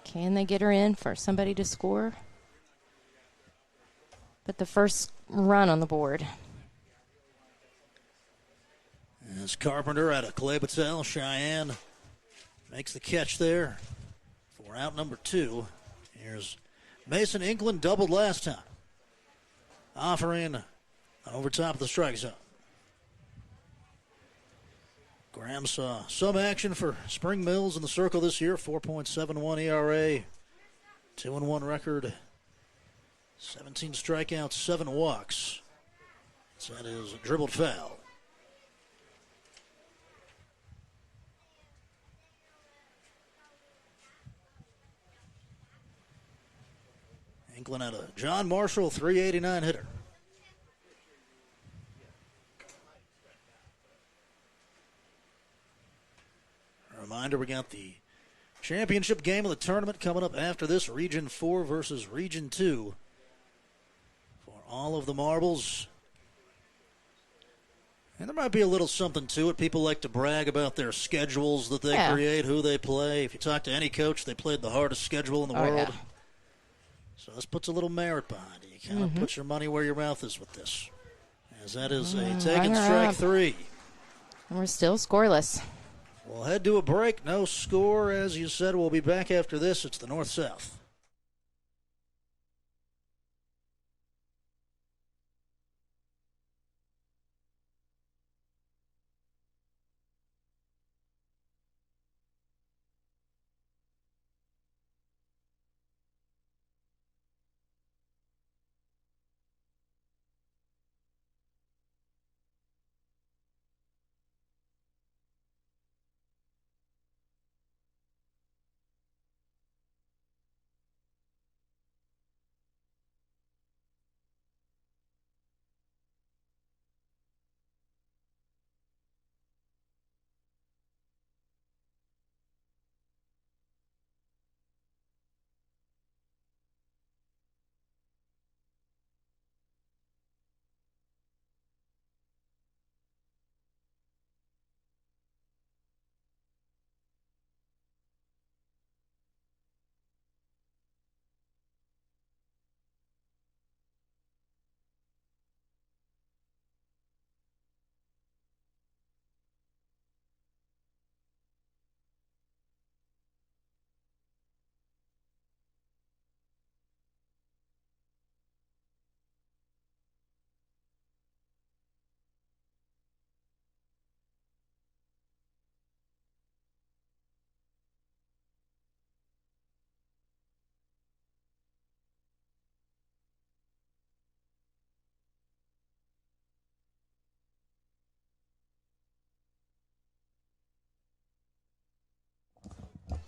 Can they get her in for somebody to score? But the first run on the board. As Carpenter out of Clay Battelle, Cheyenne makes the catch there for out number 2. Here's Mason England, doubled last time. Offering over top of the strike zone. Graham saw some action for Spring Mills in the circle this year. 4.71 ERA, 2-1 record, 17 strikeouts, 7 walks. So that is a dribbled foul. England had a John Marshall 389 hitter. A reminder, we got the championship game of the tournament coming up after this. Region 4 versus Region 2 for all of the marbles. And there might be a little something to it. People like to brag about their schedules that they create, who they play. If you talk to any coach, they played the hardest schedule in the world. Yeah. So this puts a little merit behind it. You kind of put your money where your mouth is with this. As that is a taken strike 3. And we're still scoreless. We'll head to a break. No score, as you said. We'll be back after this. It's the North-South.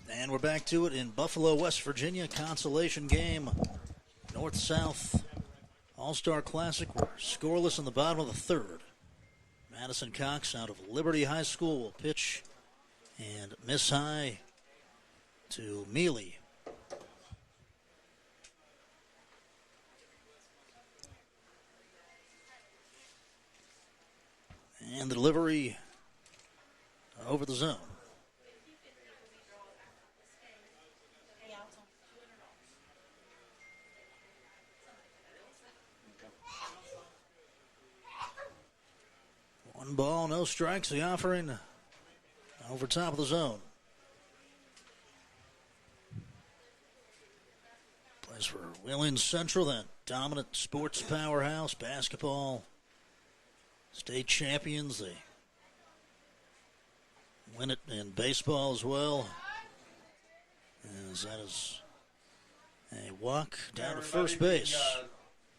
And we're back to it in Buffalo, West Virginia. Consolation game. North-South All-Star Classic. We're scoreless in the bottom of the third. Madison Cox out of Liberty High School will pitch and miss high to Mealy. And the delivery over the zone. One ball, no strikes. The offering over top of the zone. Plays for Wheeling Central, that dominant sports powerhouse, basketball, state champions. They win it in baseball as well. As that is a walk down to first base.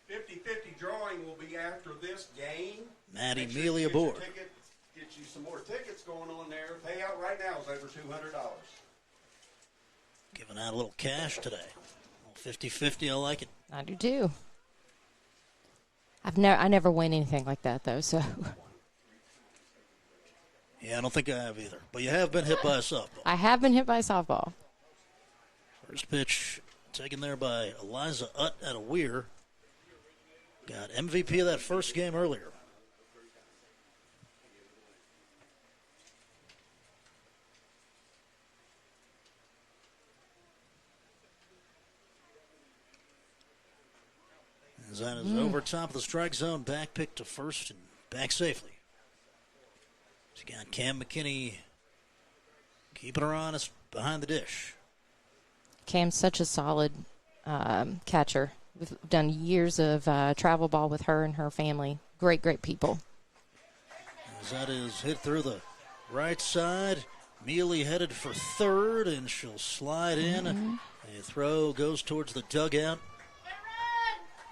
50-50 drawing will be after this game. Maddie Make sure Mealy you get your aboard. ticket, get you some more tickets going on there. Payout right now is over $200. Giving out a little cash today. 50-50, I like it. I do too. I never win anything like that though, so Yeah, I don't think I have either. But you have been hit by a softball. I have been hit by a softball. First pitch taken there by Eliza Utt at a Weir. Got MVP of that first game earlier. As that is over top of the strike zone, back pick to first and back safely. She got Cam McKinney keeping her honest behind the dish. Cam's such a solid catcher. We've done years of travel ball with her and her family. Great, great people. As that is hit through the right side. Mealy headed for third, and she'll slide in. A throw goes towards the dugout.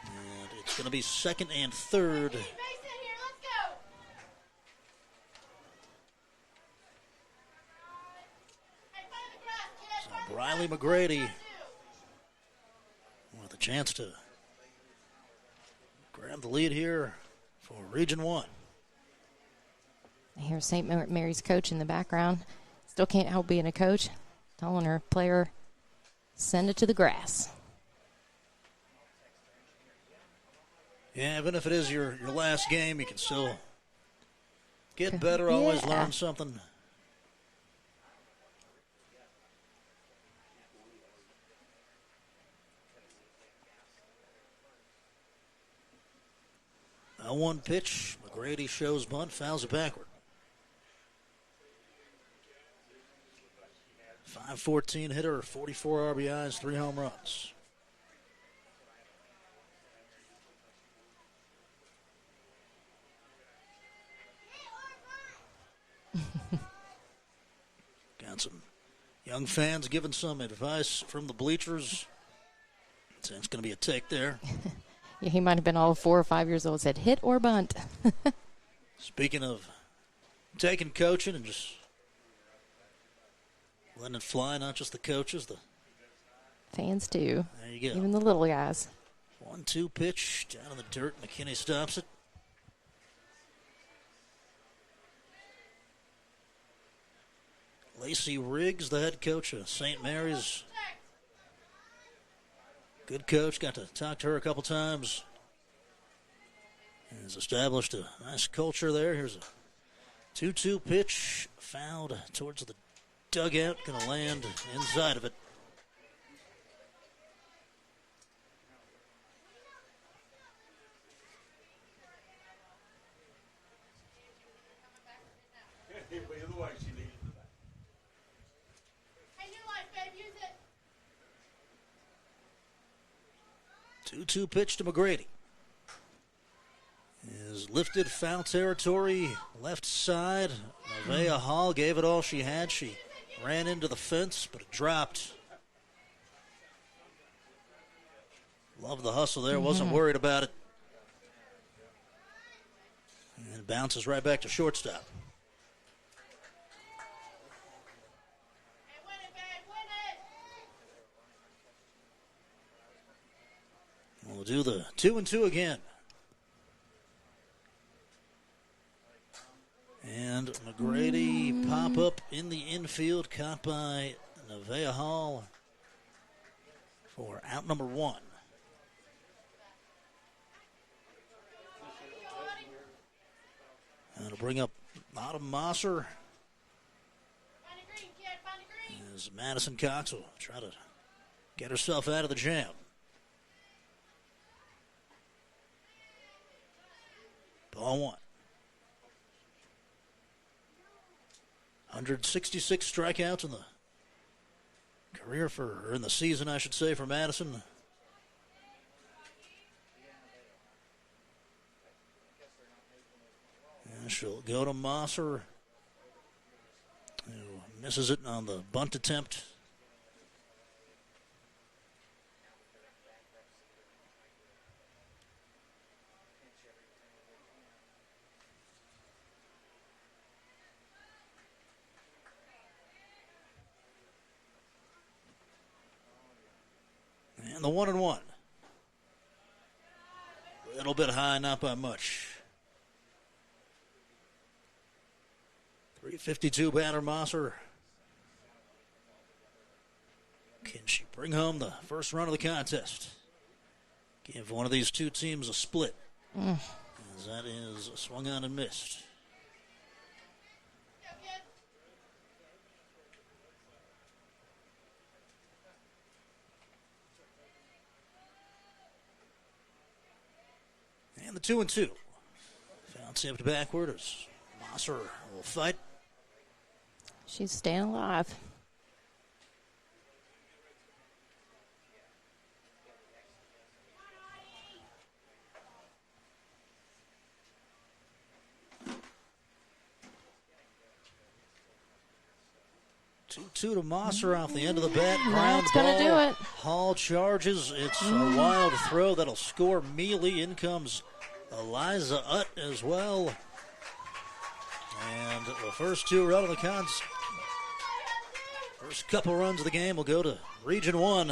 And it's going to be second and third. So Riley McGrady with a chance to grab the lead here for Region 1. I hear St. Mary's coach in the background. Still can't help being a coach. Telling her player, send it to the grass. Yeah, even if it is your last game, you can still get better, always Yeah. learn something. A one pitch, McGrady shows bunt, fouls it backward. 514 hitter, 44 RBIs, 3 home runs. Got some young fans giving some advice from the bleachers. So it's going to be a take there. Yeah, he might have been all 4 or 5 years old. Said hit or bunt. Speaking of taking coaching and just letting it fly, not just the coaches, the Fans too. there you go. Even the little guys. 1-2 pitch down in the dirt. McKinney stops it. Lacey Riggs, the head coach of St. Mary's. Good coach. Got to talk to her a couple times. Has established a nice culture there. Here's a 2-2 pitch. Fouled towards the dugout. Going to land inside of it. Either way, she needed it. 2-2 pitch to McGrady. Is lifted foul territory, left side. Nevaeh Hall gave it all she had. She ran into the fence, but it dropped. Love the hustle there. Wasn't worried about it. And it bounces right back to shortstop. We'll do the 2-2 again. And McGrady pop up in the infield, caught by Nevaeh Hall for out number 1. And it'll bring up Autumn Mosser. As Madison Cox will try to get herself out of the jam. Ball 1. 166 strikeouts in the career or in the season, I should say, for Madison. And she'll go to Mosser. misses it on the bunt attempt. And the 1-1. A little bit high, not by much. 352 batter Mosser. Can she bring home the first run of the contest? Give one of these two teams a split. As that is swung on and missed. And the 2-2. Foul tipped backward as Mosser will fight. She's staying alive. Two to Mosser off the end of the bat. That's Ground going to ball. do it. Hall charges. It's a wild throw that'll score Mealy. In comes Eliza Utt as well. And the first two run of the cons. First couple runs of the game will go to Region 1.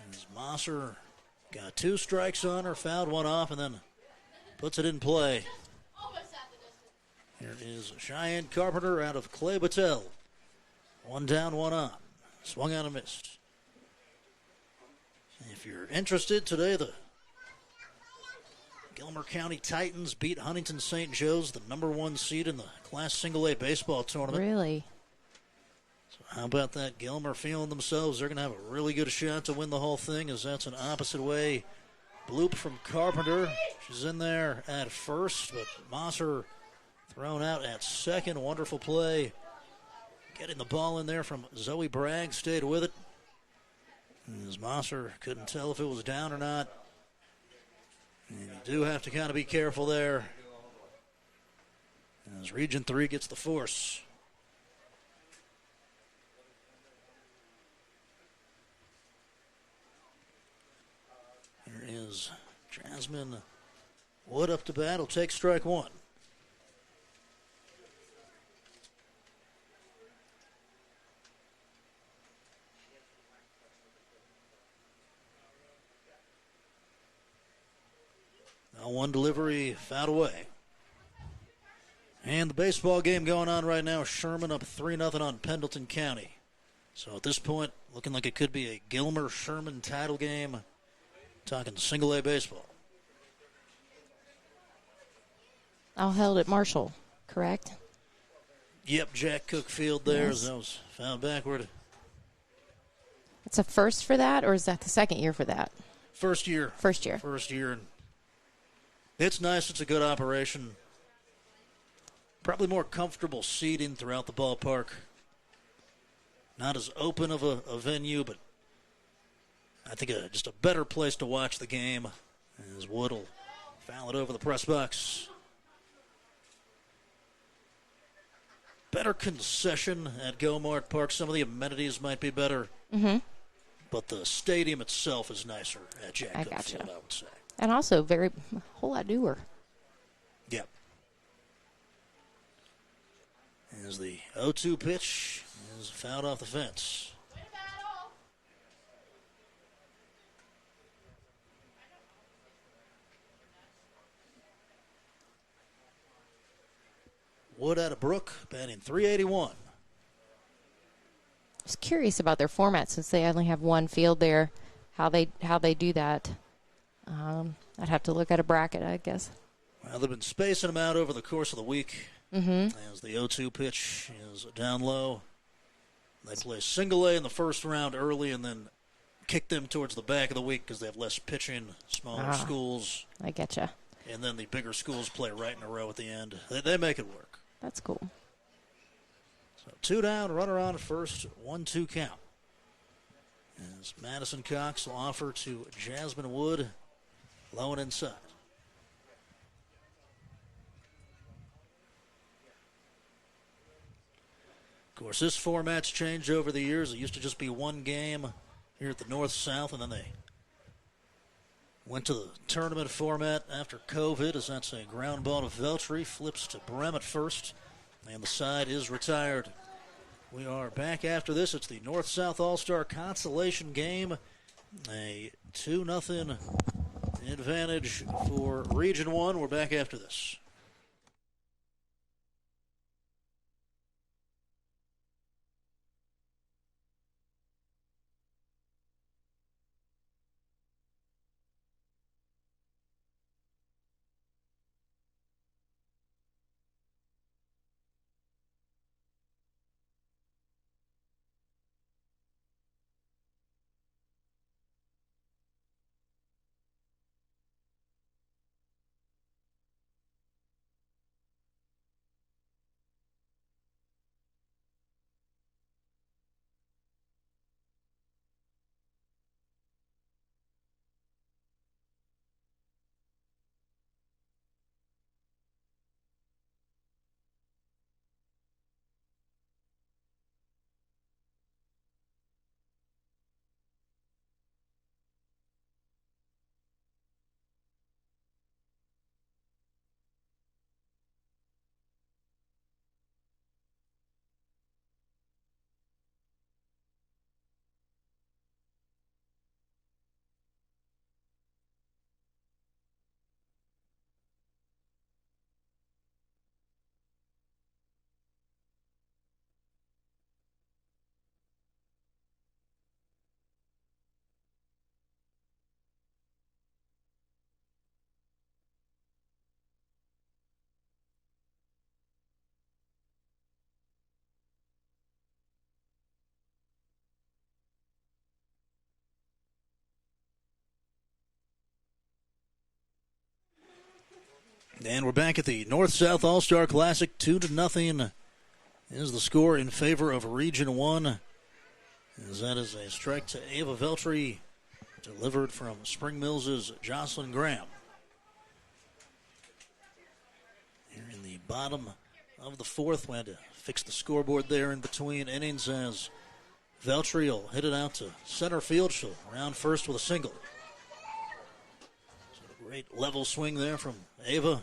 As Mosser got 2 strikes on her, fouled one off, and then puts it in play. Here is Cheyenne Carpenter out of Clay Battelle. 1 down, 1 on. Swung on and missed. If you're interested, today the Gilmer County Titans beat Huntington St. Joe's, the #1 seed in the Class Single A baseball tournament. Really? So how about that? Gilmer feeling themselves. They're going to have a really good shot to win the whole thing, as that's an opposite way bloop from Carpenter. She's in there at first, but Mosser thrown out at second. Wonderful play. Getting the ball in there from Zoe Bragg. Stayed with it. As Mosser couldn't tell if it was down or not. And you do have to kind of be careful there. As Region 3 gets the force. Here is Jasmine Wood up to bat. Will take strike 1. Now one delivery fouled away. And the baseball game going on right now. Sherman up 3-0 on Pendleton County. So at this point, looking like it could be a Gilmer-Sherman title game. Talking single A baseball. All held at Marshall, correct? Yep, Jack Cook Field there. Yes. That was fouled backward. It's a first for that, or is that the second year for that? First year. First year. First year. It's nice. It's a good operation. Probably more comfortable seating throughout the ballpark. Not as open of a venue, but I think just a better place to watch the game. As Wood will foul it over the press box. Better concession at Gomart Park. Some of the amenities might be better. Mm-hmm. But the stadium itself is nicer at Jack I Cook gotcha. Field, I would say. And also a whole lot newer. Yep. As the 0-2 pitch is fouled off the fence. Wood out of Brook, batting .381. I was curious about their format since they only have one field there, how they do that. I'd have to look at a bracket, I guess. Well, they've been spacing them out over the course of the week. Mm-hmm. As the 0-2 pitch is down low. They play single A in the first round early and then kick them towards the back of the week because they have less pitching, smaller schools. I getcha. And then the bigger schools play right in a row at the end. They make it work. That's cool. So 2 down, runner on at first, 1-2 count. As Madison Cox will offer to Jasmine Wood, low and inside. course, this format's changed over the years. It used to just be one game here at the North-South, and then they went to the tournament format after COVID, as that's a ground ball to Veltri, flips to Brem at first, and the side is retired. We are back after this. It's the North-South All-Star consolation game. A 2-0 advantage for Region 1. We're back after this. And we're back at the North-South All-Star Classic. 2-0 is the score in favor of Region 1. As that is a strike to Ava Veltri, delivered from Spring Mills' Jocelyn Graham. Here in the bottom of the fourth, we had to fix the scoreboard there in between innings as Veltri will hit it out to center field. She'll round first with a single. So a great level swing there from Ava.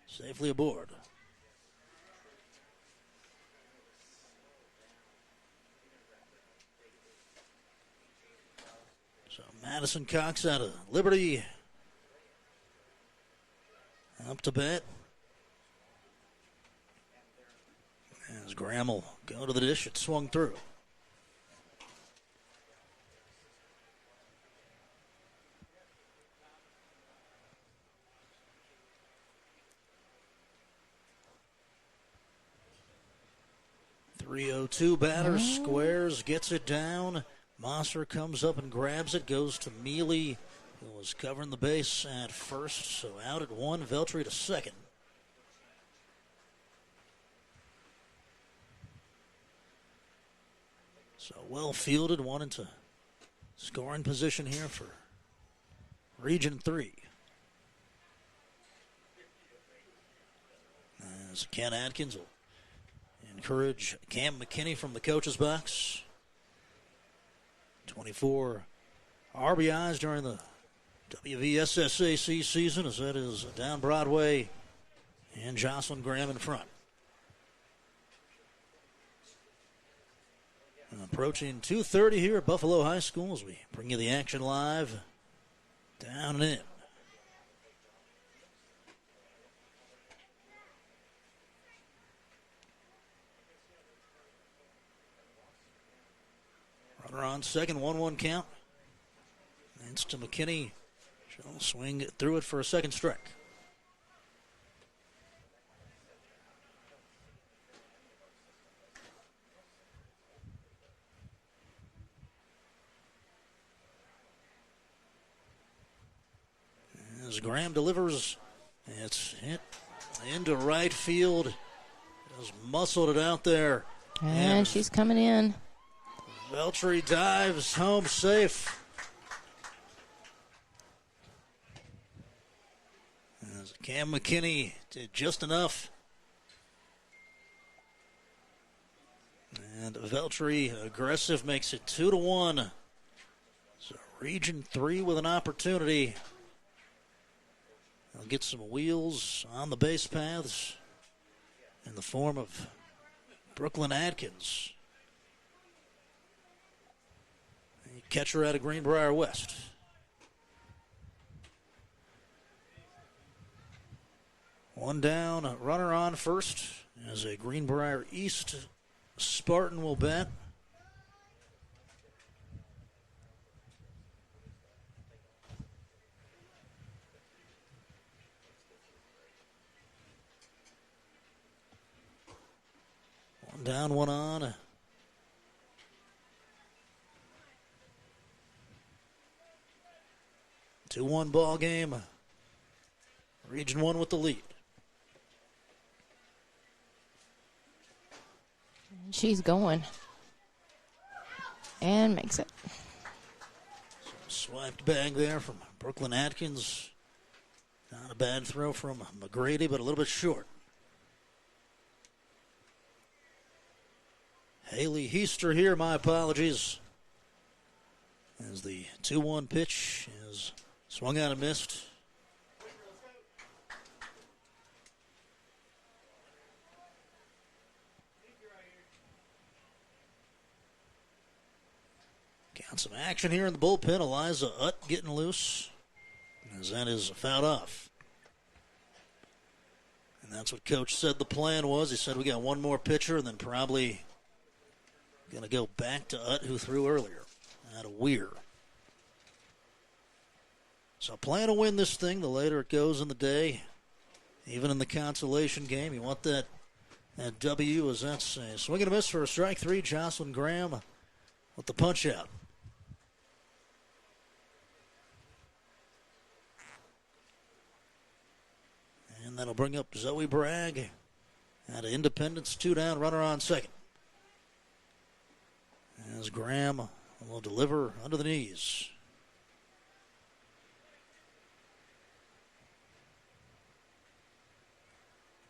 Safely aboard. So Madison Cox out of Liberty. Up to bat. As Graham will go to the dish, it swung through. .302 batter, squares, gets it down. Mosser comes up and grabs it, goes to Mealy, who was covering the base at first. So out at one, Veltri to second. So well fielded, one into scoring position here for Region 3. As Ken Atkins will encourage Cam McKinney from the coach's box. 24 RBIs during the WVSSAC season, as that is down Broadway and Jocelyn Graham in front. Approaching 2:30 here at Buffalo High School as we bring you the action live. Down and in. Runner on second, 1-1 count. It's to McKinney. She'll swing through it for a second strike. As Graham delivers, it's hit into right field. Just muscled it out there. And she's coming in. Veltri dives home safe. As Cam McKinney did just enough And Veltri aggressive makes it 2-1. So Region 3 with an opportunity. They'll get some wheels on the base paths in the form of Brooklyn Atkins. A catcher out of Greenbrier West. One down, a runner on first as a Greenbrier East Spartan will bat. One down, one on. Two-one ball game. Region 1 with the lead. She's going. And makes it. Swiped bag there from Brooklyn Atkins. Not a bad throw from McGrady, but a little bit short. Haley Heister here, my apologies. As the 2-1 pitch is swung out and missed. Got some action here in the bullpen. Eliza Utt getting loose as that is fouled off. And that's what Coach said the plan was. He said we got one more pitcher and then probably going to go back to Utt, who threw earlier out of Weir. So plan to win this thing the later it goes in the day. Even in the consolation game, you want that W, as that's a swing and a miss for a strike three. Jocelyn Graham with the punch out. And that'll bring up Zoe Bragg out of Independence. Two down, runner on second. As Graham will deliver under the knees.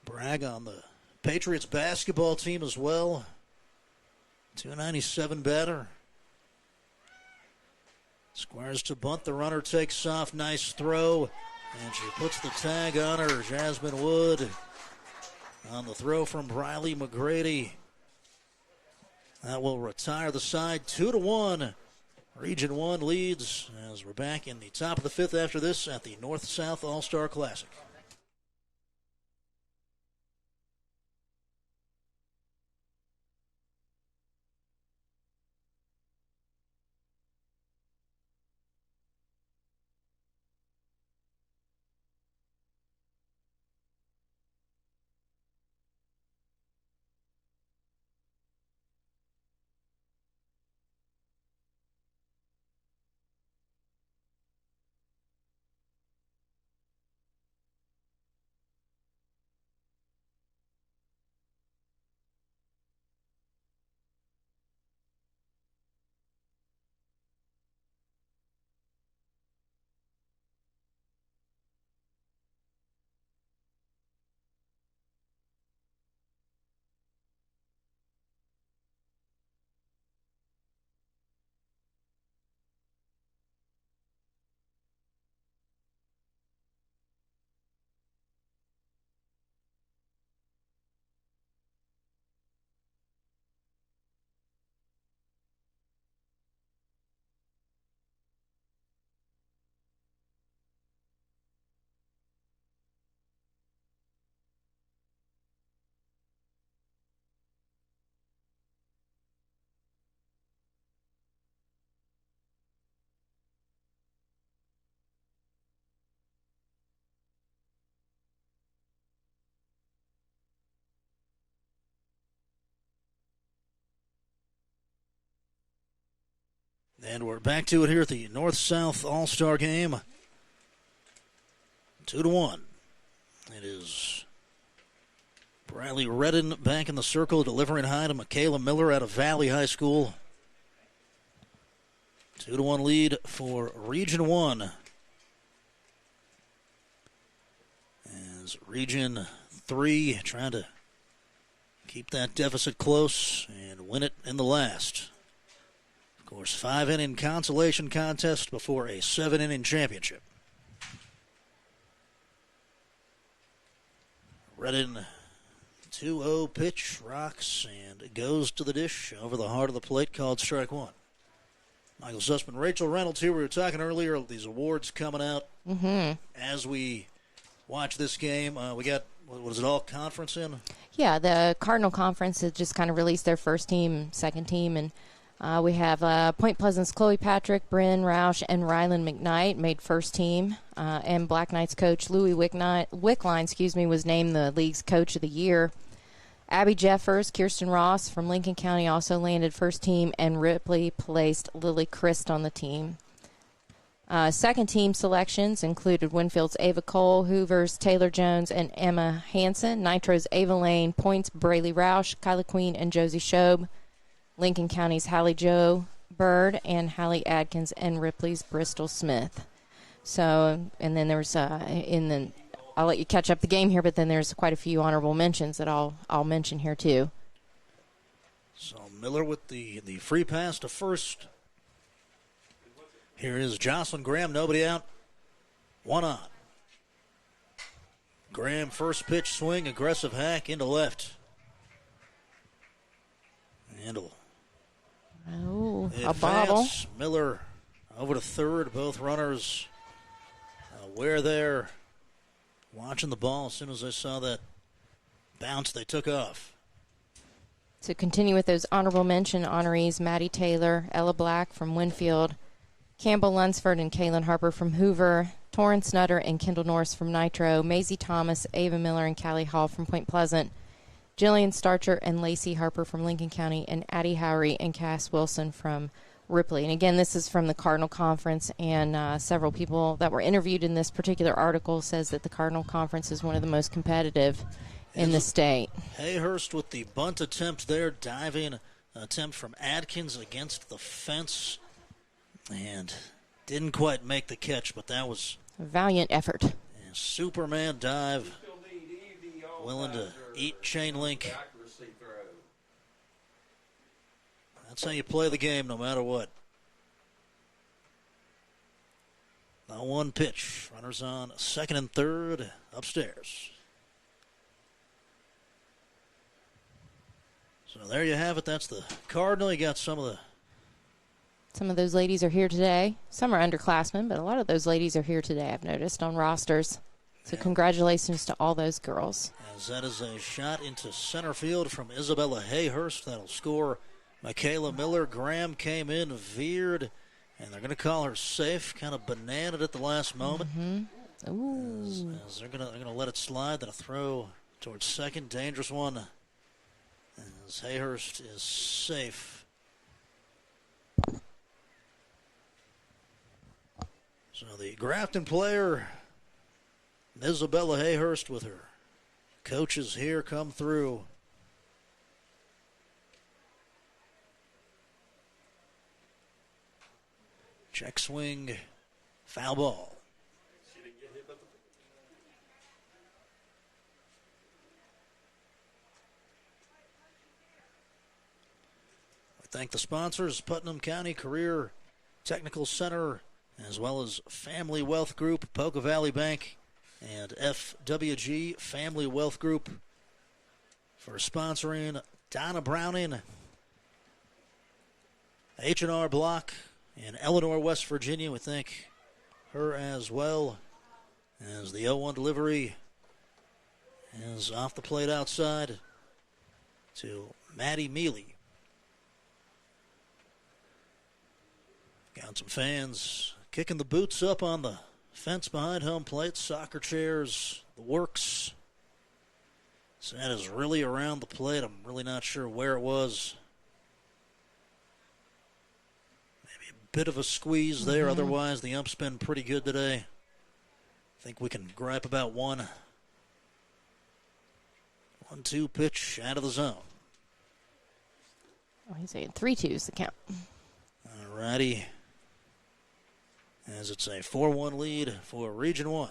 Bragg on the Patriots basketball team as well. 297 batter. Squares to bunt. The runner takes off. Nice throw. And she puts the tag on her. Jasmine Wood on the throw from Riley McGrady. That will retire the side 2-1. Region 1 leads as we're back in the top of the fifth after this at the North-South All-Star Classic. And we're back to it here at the North-South All-Star Game. 2-1. It is Bradley Redden back in the circle, delivering high to Michaela Miller out of Valley High School. 2-1 lead for Region 1. As Region 3 trying to keep that deficit close and win it in the last. Of course, 5-inning consolation contest before a 7-inning championship. Redden 2-0 pitch, rocks, and goes to the dish over the heart of the plate, called strike one. Michael Sussman, Rachel Reynolds here. We were talking earlier, these awards coming out as we watch this game. We got, what is it, all conference in? Yeah, the Cardinal Conference has just kind of released their first team, second team, and we have Point Pleasant's Chloe Patrick, Bryn Roush, and Rylan McKnight made first team, and Black Knights coach Louis Wickline, was named the league's coach of the year. Abby Jeffers, Kirsten Ross from Lincoln County also landed first team, and Ripley placed Lily Christ on the team. Second team selections included Winfield's Ava Cole, Hoover's Taylor Jones, and Emma Hansen, Nitro's Ava Lane, Point's Braylee Roush, Kyla Queen, and Josie Shobe, Lincoln County's Hallie Jo Bird, and Hallie Adkins, and Ripley's Bristol Smith. So, and then there's I'll let you catch up the game here, but then there's quite a few honorable mentions that I'll mention here too. So Miller with the free pass to first. Here is Jocelyn Graham, nobody out, one on. Graham first pitch swing, aggressive hack into left. Handle. Oh, a bobble. Miller over to third. Both runners where they're watching the ball. As soon as they saw that bounce, they took off. To continue with those honorable mention honorees, Maddie Taylor, Ella Black from Winfield, Campbell Lunsford and Kaylin Harper from Hoover, Torrance Nutter and Kendall Norris from Nitro, Maisie Thomas, Ava Miller, and Callie Hall from Point Pleasant, Jillian Starcher and Lacey Harper from Lincoln County, and Addie Howery and Cass Wilson from Ripley. And again, this is from the Cardinal Conference, and several people that were interviewed in this particular article says that the Cardinal Conference is one of the most competitive in the state. Hayhurst with the bunt attempt there, diving attempt from Adkins against the fence, and didn't quite make the catch, but that was a valiant effort. A Superman dive, willing to eat chain link. That's how you play the game, no matter what. The one pitch. Runners on second and third upstairs. So there you have it. That's the Cardinal. You got some of those ladies are here today. Some are underclassmen, but a lot of those ladies are here today, I've noticed, on rosters. So congratulations to all those girls. As that is a shot into center field from Isabella Hayhurst. That'll score Michaela Miller. Graham came in, veered, and they're going to call her safe. Kind of bananaed at the last moment. As they're going to let it slide. Then a throw towards second. Dangerous one. As Hayhurst is safe. So the Grafton player, Isabella Hayhurst, with her coaches here, come through. Check swing, foul ball. We thank the sponsors, Putnam County Career Technical Center, as well as Family Wealth Group, Poca Valley Bank, and FWG Family Wealth Group for sponsoring Donna Browning, H&R Block in Eleanor, West Virginia. We thank her as well, as the 0-1 delivery is off the plate outside to Maddie Mealy. Got some fans kicking the boots up on the fence behind home plate, soccer chairs, the works. So that is really around the plate. I'm really not sure where it was. Maybe a bit of a squeeze there. Otherwise, the ump's been pretty good today. I think we can gripe about one. 1-2 pitch out of the zone. Oh, he's saying 3-2's the count. All righty. As it's a 4-1 lead for Region 1.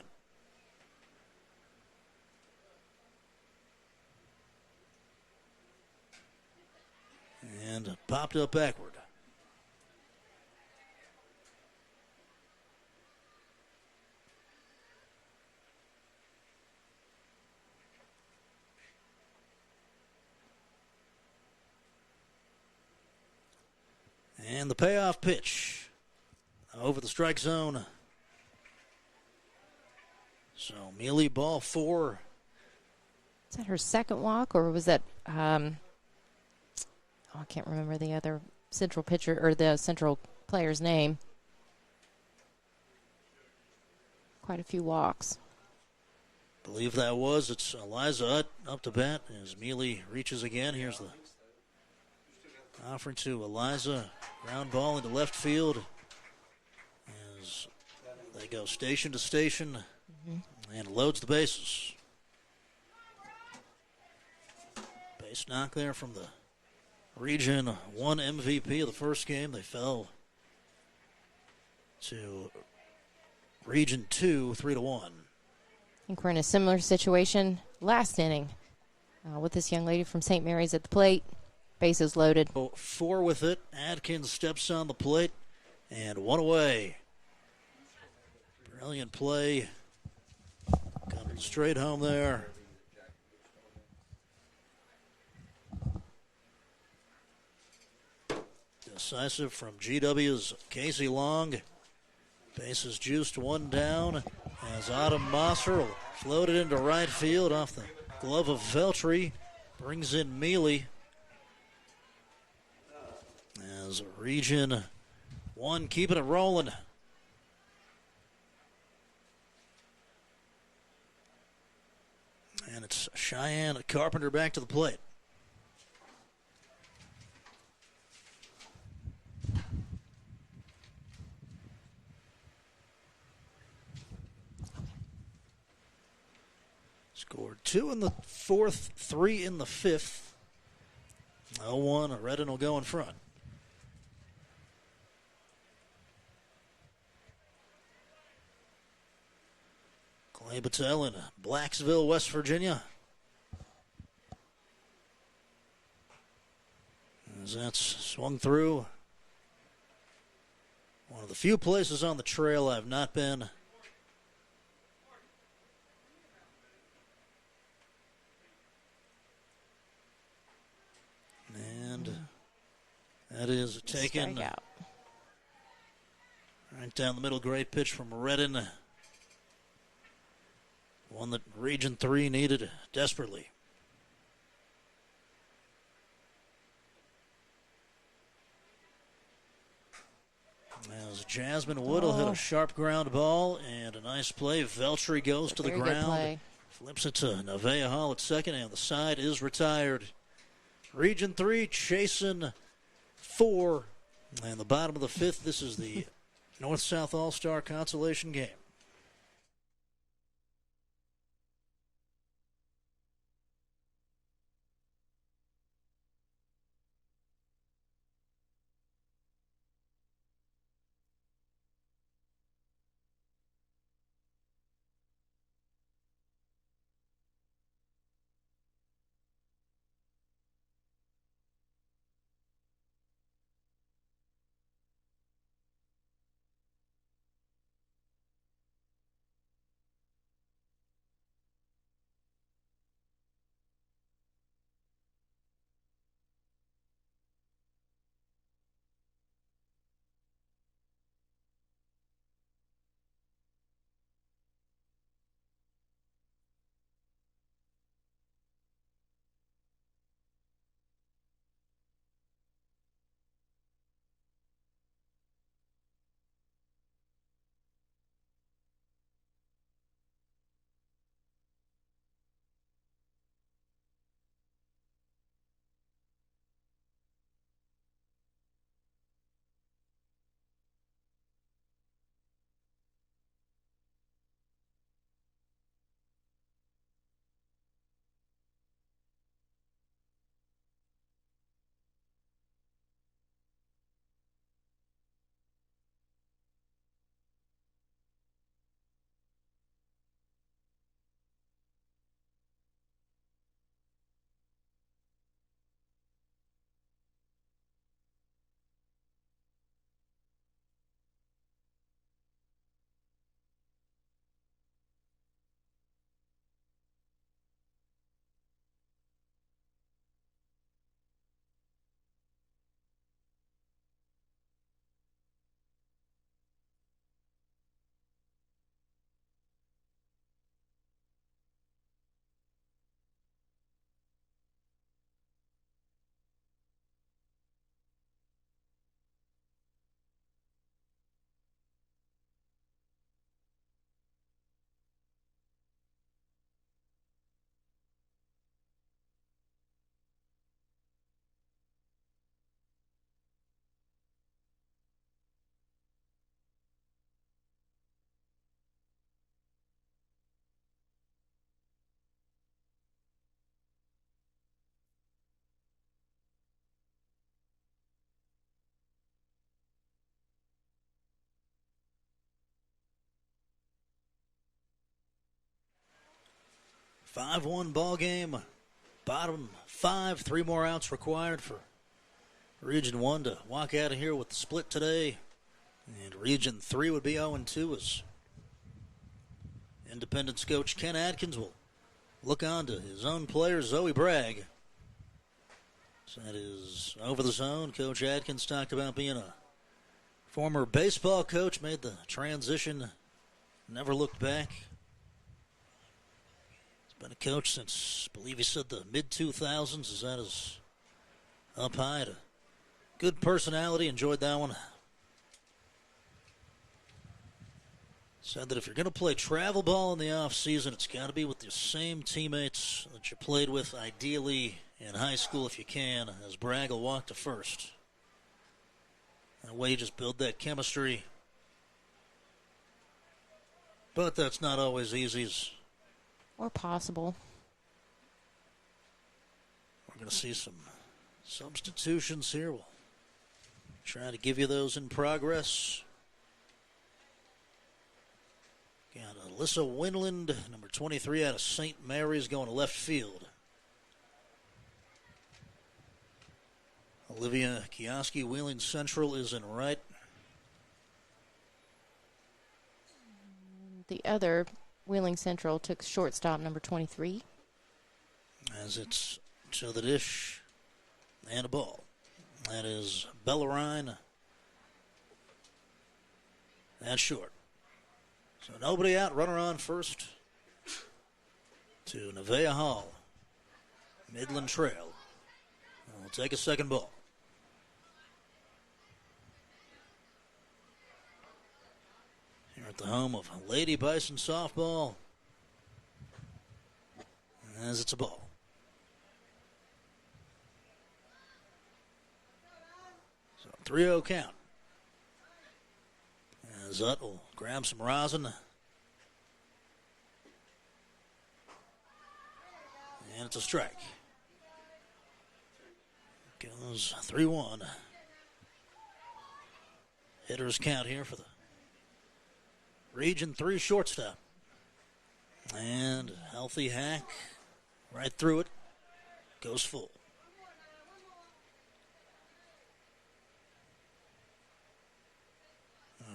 And popped up backward. And the payoff pitch over the strike zone. So Mealy, ball 4. Is that her second walk, or was that? I can't remember the other central pitcher or the central player's name. Quite a few walks. Believe that was. It's Eliza up to bat as Mealy reaches again. Here's the offering to Eliza. Ground ball into left field as they go station to station and loads the bases. Base knock there from the Region 1 MVP of the first game. They fell to Region 2, 3-1. I think we're in a similar situation last inning with this young lady from St. Mary's at the plate. Bases loaded. 4 with it. Adkins steps on the plate and 1 away. Brilliant play. Coming straight home there. Decisive from GW's Casey Long. Bases juiced, 1 down as Autumn Mosser will float it into right field off the glove of Veltri. Brings in Mealy. As Region 1 keeping it rolling. And it's Cheyenne Carpenter back to the plate. Scored 2 in the 4th, 3 in the 5th. 0-1, Redden will go in front. Clay Battelle in Blacksville, West Virginia. As that's swung through. One of the few places on the trail I've not been. And that is taken Strikeout. right down the middle. Great pitch from Redden. One that Region 3 needed desperately. As Jasmine Wood will hit a sharp ground ball and a nice play. Veltri goes to the Very good ground. play. Flips it to Nevaeh Hall at second, and the side is retired. Region 3 chasing 4. And the bottom of the 5th, this is the North-South All-Star Consolation Game. 5-1 ball game. Bottom 5, 3 more outs required for Region 1 to walk out of here with the split today. And Region 3 would be 0-2 as Independence coach Ken Atkins will look on to his own player, Zoe Bragg. So that is over the zone. Coach Atkins talked about being a former baseball coach, made the transition, never looked back. He's been a coach since, I believe he said, the mid-2000s. As that is up high. Had a good personality, enjoyed that one. Said that if you're going to play travel ball in the offseason, it's got to be with the same teammates that you played with, ideally in high school if you can, as Bragg will walk to first. That way you just build that chemistry. But that's not always easy. Or possible. We're going to see some substitutions here. We'll try to give you those in progress. Got Alyssa Winland, number 23 out of St. Mary's, going to left field. Olivia Kioski, Wheeling Central, is in right. The other, Wheeling Central, took shortstop number 23. As it's to the dish and a ball. That is Bellarine. That's short. So nobody out, runner on first to Nevaeh Hall. Midland Trail. We'll take a second ball. Here at the home of Lady Bison Softball. As it's a ball. So 3-0 count. As Utt will grab some rosin. And it's a strike. Goes 3-1. Hitters count here for the Region 3 shortstop. And healthy hack right through it. Goes full.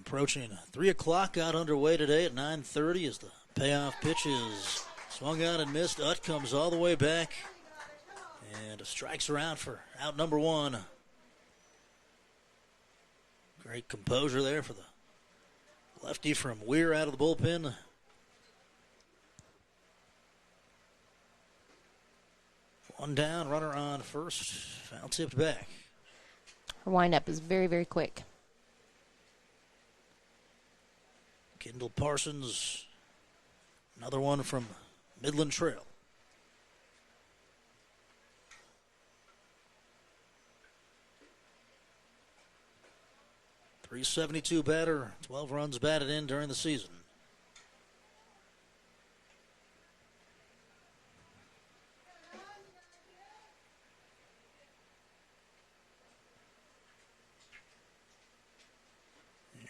Approaching 3 o'clock, got underway today at 9:30 as the payoff pitch is swung on and missed. Utt comes all the way back and strikes around for out number 1. Great composure there for the lefty from Weir out of the bullpen. One down, runner on first, foul tipped back. Her windup is very, very quick. Kendall Parsons, another one from Midland Trail. .372 batter, 12 runs batted in during the season.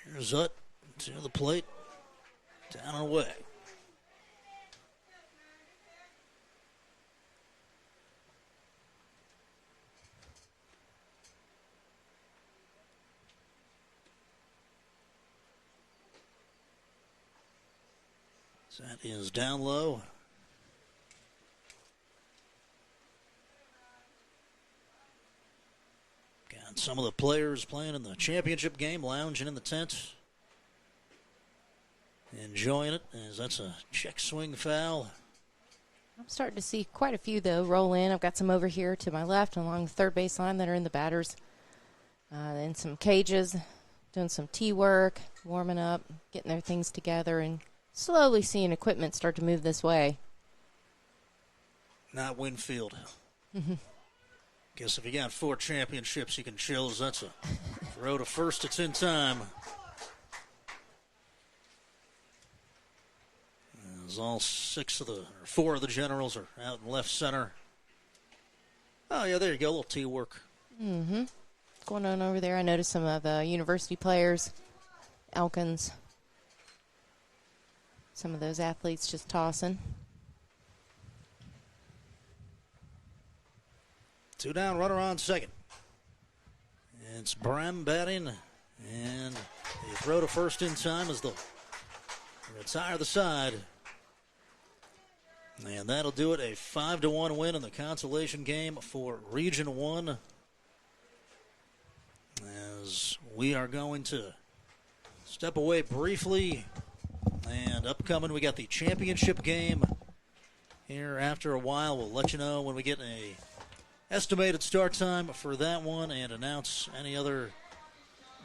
Here's Utt to the plate. Down and away. So that is down low. Got some of the players playing in the championship game, lounging in the tent. Enjoying it, as that's a check swing foul. I'm starting to see quite a few, though, roll in. I've got some over here to my left along the third base line that are in the batters. In some cages, doing some tee work, warming up, getting their things together, and slowly seeing equipment start to move this way. Not Winfield. Guess if you got 4 championships, you can chill. That's a throw to first. It's in time. As all 4 of the Generals are out in left center. Oh, yeah, there you go. A little tee work. What's going on over there? I noticed some of the university players, Elkins. Some of those athletes just tossing. Two down, runner on second. It's Brem batting, and they throw to first in time as they'll retire the side. And that'll do it, a 5-1 win in the consolation game for Region 1. As we are going to step away briefly, and upcoming we got the championship game here after a while. We'll let you know when we get a estimated start time for that one and announce any other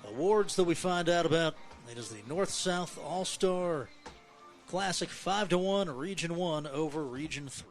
awards that we find out about. It is the North-South All-Star Classic 5-1, Region 1 over Region 3.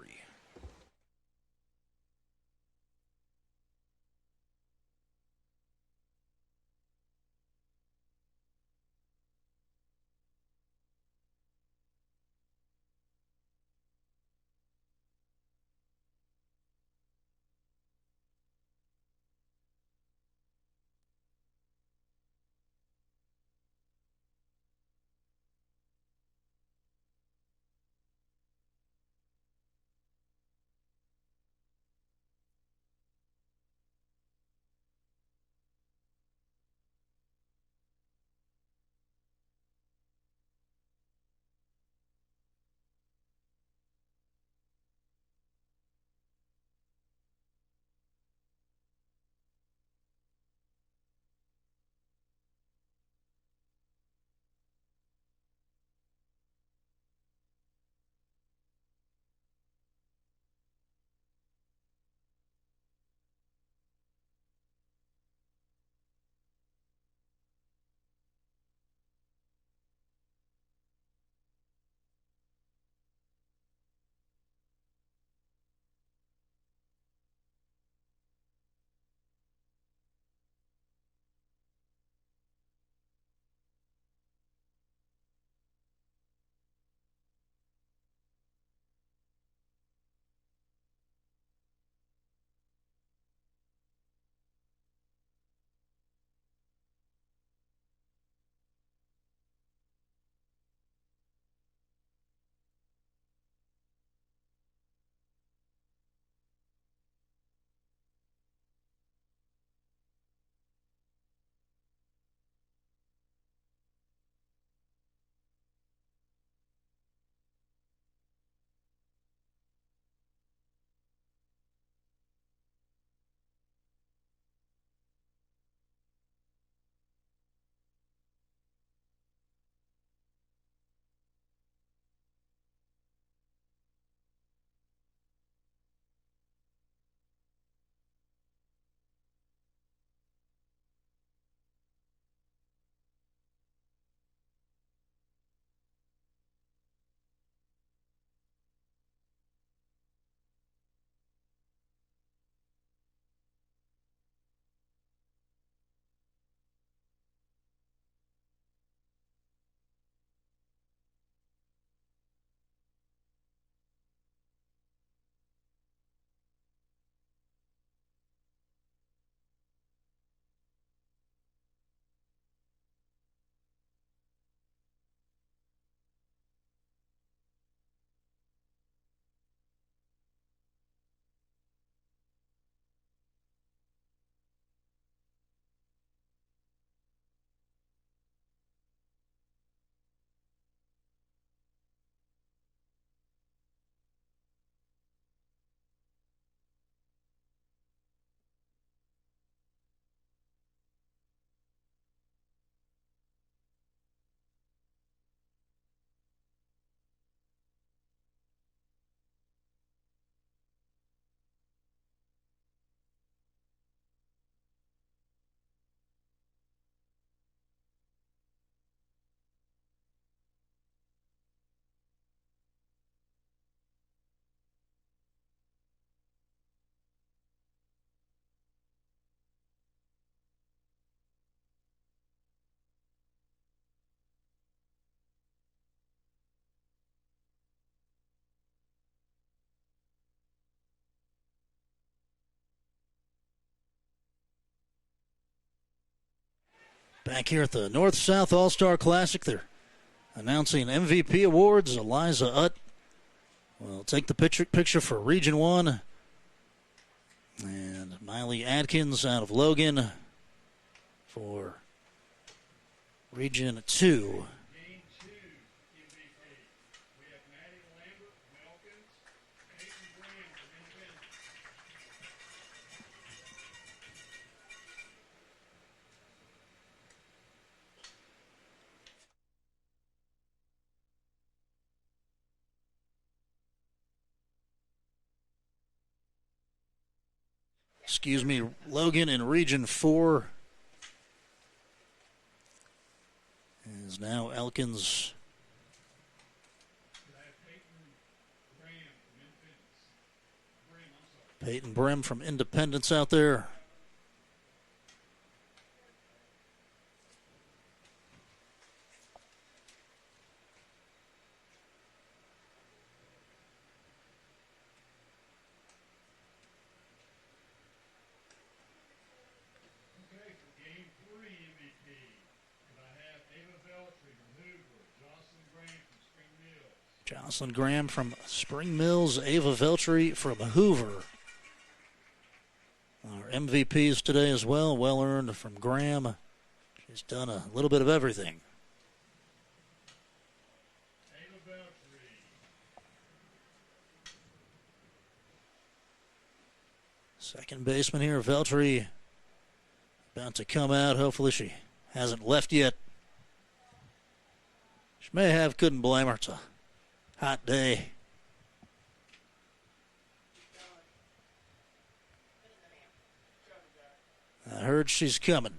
Back here at the North-South All-Star Classic, they're announcing MVP awards. Eliza Utt will take the picture for Region 1. And Miley Adkins out of Logan for Region 2. Excuse me, Logan in Region 4 is now Elkins. Peyton Brim from Independence out there. Jocelyn Graham from Spring Mills, Ava Veltri from Hoover. Our MVPs today as well, well earned from Graham. She's done a little bit of everything. Second baseman here, Veltri, about to come out. Hopefully she hasn't left yet. She may have, couldn't blame her. It's a hot day. I heard she's coming.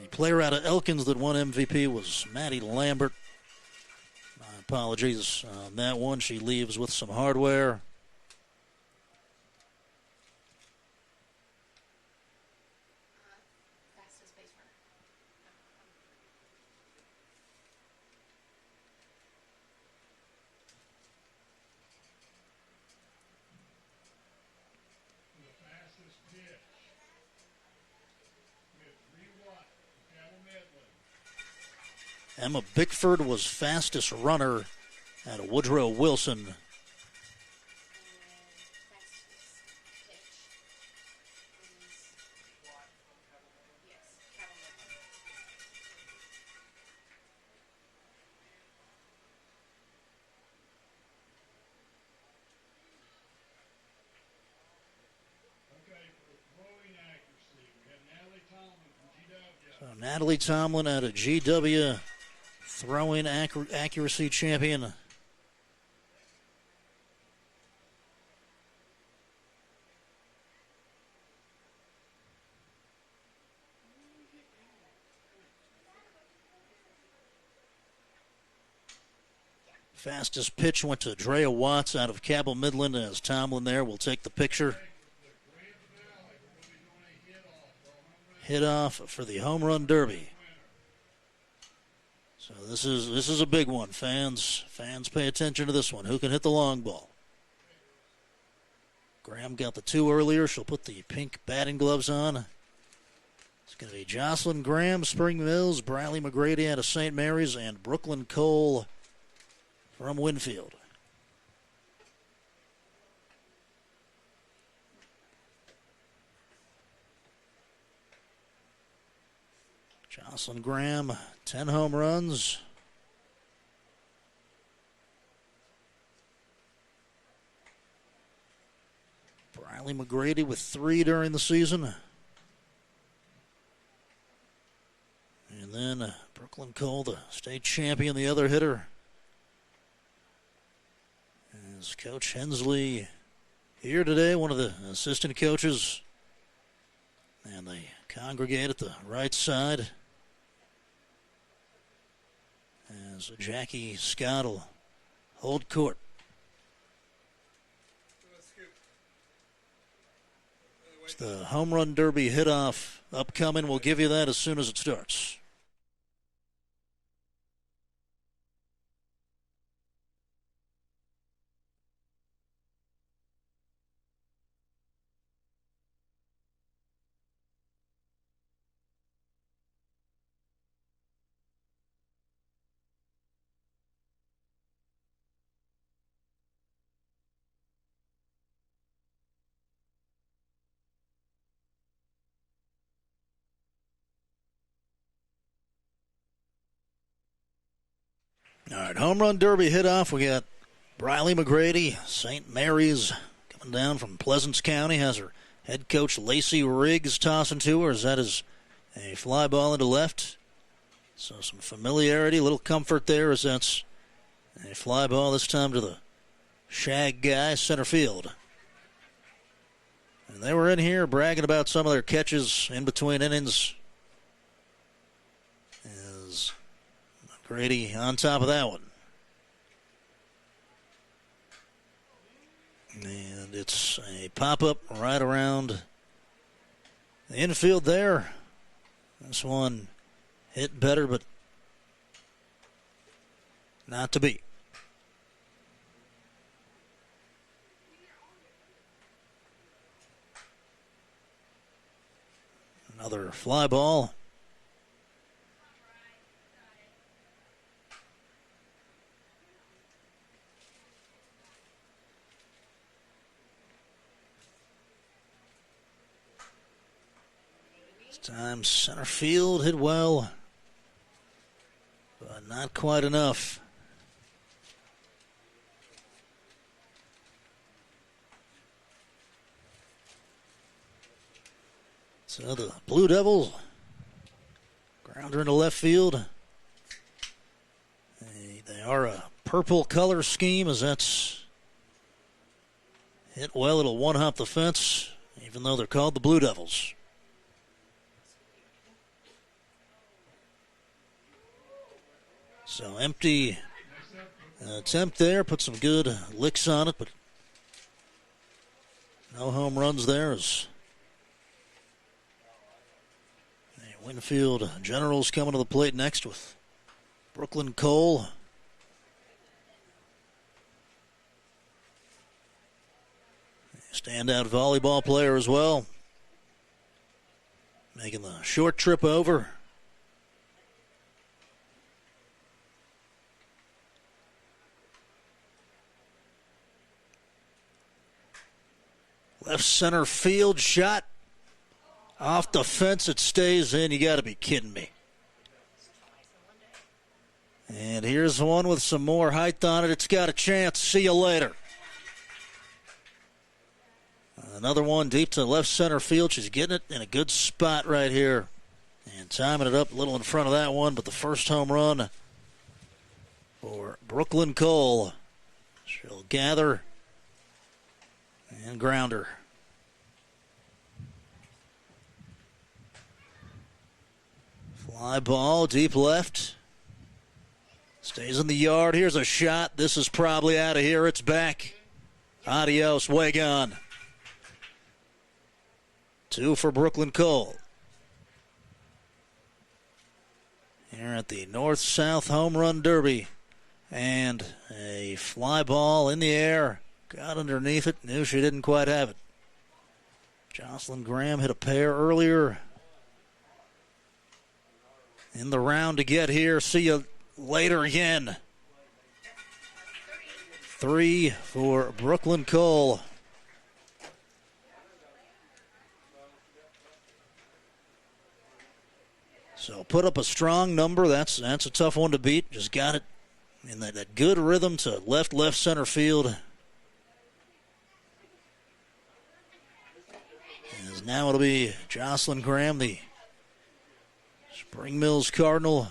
The player out of Elkins that won MVP was Maddie Lambert. My apologies on that one. She leaves with some hardware. Emma Bickford was fastest runner out of Woodrow Wilson. So Natalie Tomlin out of GW. Throwing accuracy champion. Fastest pitch went to Drea Watts out of Cabell Midland as Tomlin there will take the picture. Hit off for the home run derby. So this is a big one. Fans pay attention to this one. Who can hit the long ball? Graham got the 2 earlier. She'll put the pink batting gloves on. It's going to be Jocelyn Graham, Spring Mills, Bradley McGrady out of St. Mary's, and Brooklyn Cole from Winfield. Jocelyn Graham, 10 home runs. Bradley McGrady with 3 during the season. And then Brooklyn Cole, the state champion, the other hitter. Is Coach Hensley here today, one of the assistant coaches. And they congregate at the right side. As Jackie Scott will hold court. It's the home run derby hit-off upcoming. We'll give you that as soon as it starts. All right, home run derby hit off. We got Briley McGrady, St. Mary's, coming down from Pleasants County. Has her head coach Lacey Riggs tossing to her as that is a fly ball into left. So some familiarity, a little comfort there as that's a fly ball this time to the shag guy, center field. And they were in here bragging about some of their catches in between innings. As Grady on top of that one. And it's a pop-up right around the infield there. This one hit better, but not to be. Another fly ball. Time center field hit well, but not quite enough. So the Blue Devils, grounder into left field. They are a purple color scheme as that's hit well. It'll one-hop the fence, even though they're called the Blue Devils. So empty attempt there, put some good licks on it, but no home runs there as the Winfield Generals coming to the plate next with Brooklyn Cole. Standout volleyball player as well, making the short trip over. Left center field shot. Off the fence, it stays in. You got to be kidding me. And here's one with some more height on it. It's got a chance. See you later. Another one deep to left center field. She's getting it in a good spot right here. And timing it up a little in front of that one. But the first home run for Brooklyn Cole. She'll gather and grounder. Fly ball, deep left. Stays in the yard. Here's a shot. This is probably out of here. It's back. Adios, way gone. 2 for Brooklyn Cole. Here at the North-South Home Run Derby. And a fly ball in the air. Got underneath it, knew she didn't quite have it. Jocelyn Graham hit a pair earlier in the round to get here. See you later again. 3 for Brooklyn Cole. So put up a strong number. That's a tough one to beat. Just got it in that good rhythm to left center field. As now it'll be Jocelyn Graham, the Spring Mills Cardinal.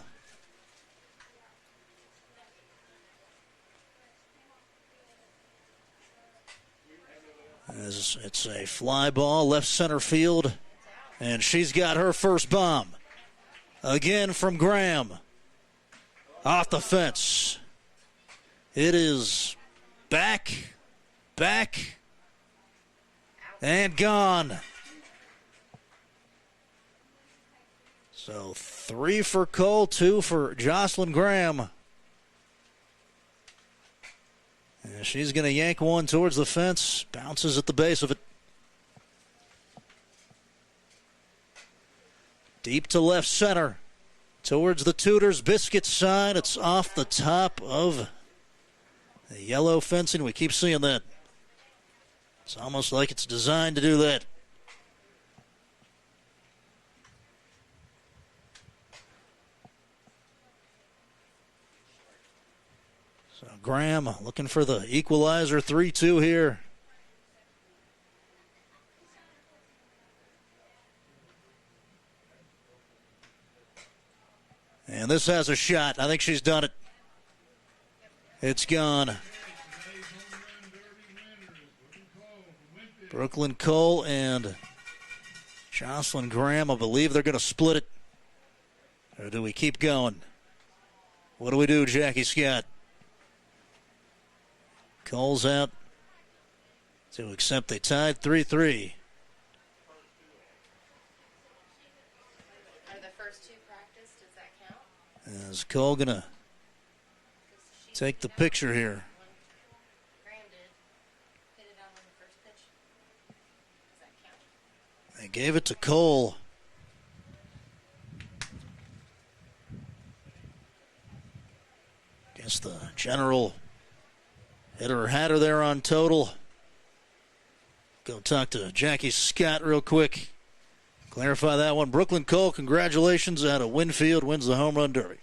As it's a fly ball, left center field, and she's got her first bomb. Again from Graham. Off the fence. It is back, and gone. So 3 for Cole, 2 for Jocelyn Graham. And she's going to yank one towards the fence. Bounces at the base of it. Deep to left center. Towards the Tudors biscuit side. It's off the top of the yellow fencing. We keep seeing that. It's almost like it's designed to do that. So Graham looking for the equalizer, 3-2 here. And this has a shot. I think she's done it. It's gone. Brooklyn Cole and Jocelyn Graham, I believe they're going to split it. Or do we keep going? What do we do, Jackie Scott? Cole's out to accept they tied 3-3. Are the first two practiced? Does that count? Is Cole going to take the picture here? Graham did. Hit it out on the first pitch. Does that count? They gave it to Cole. Guess the general hitter had her there on total. Go talk to Jackie Scott real quick. Clarify that one. Brooklyn Cole, congratulations out of Winfield, wins the home run derby.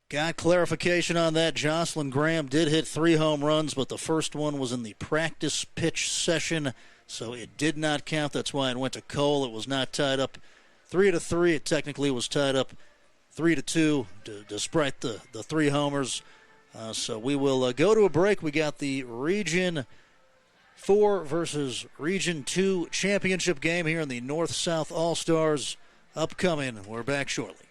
Got clarification on that. Jocelyn Graham did hit 3 home runs, but the first one was in the practice pitch session, so it did not count. That's why it went to Cole. It was not tied up 3-3. It technically was tied up 3-2, despite the 3 homers. So we will go to a break. We got the Region 4 versus Region 2 championship game here in the North-South All-Stars upcoming. We're back shortly.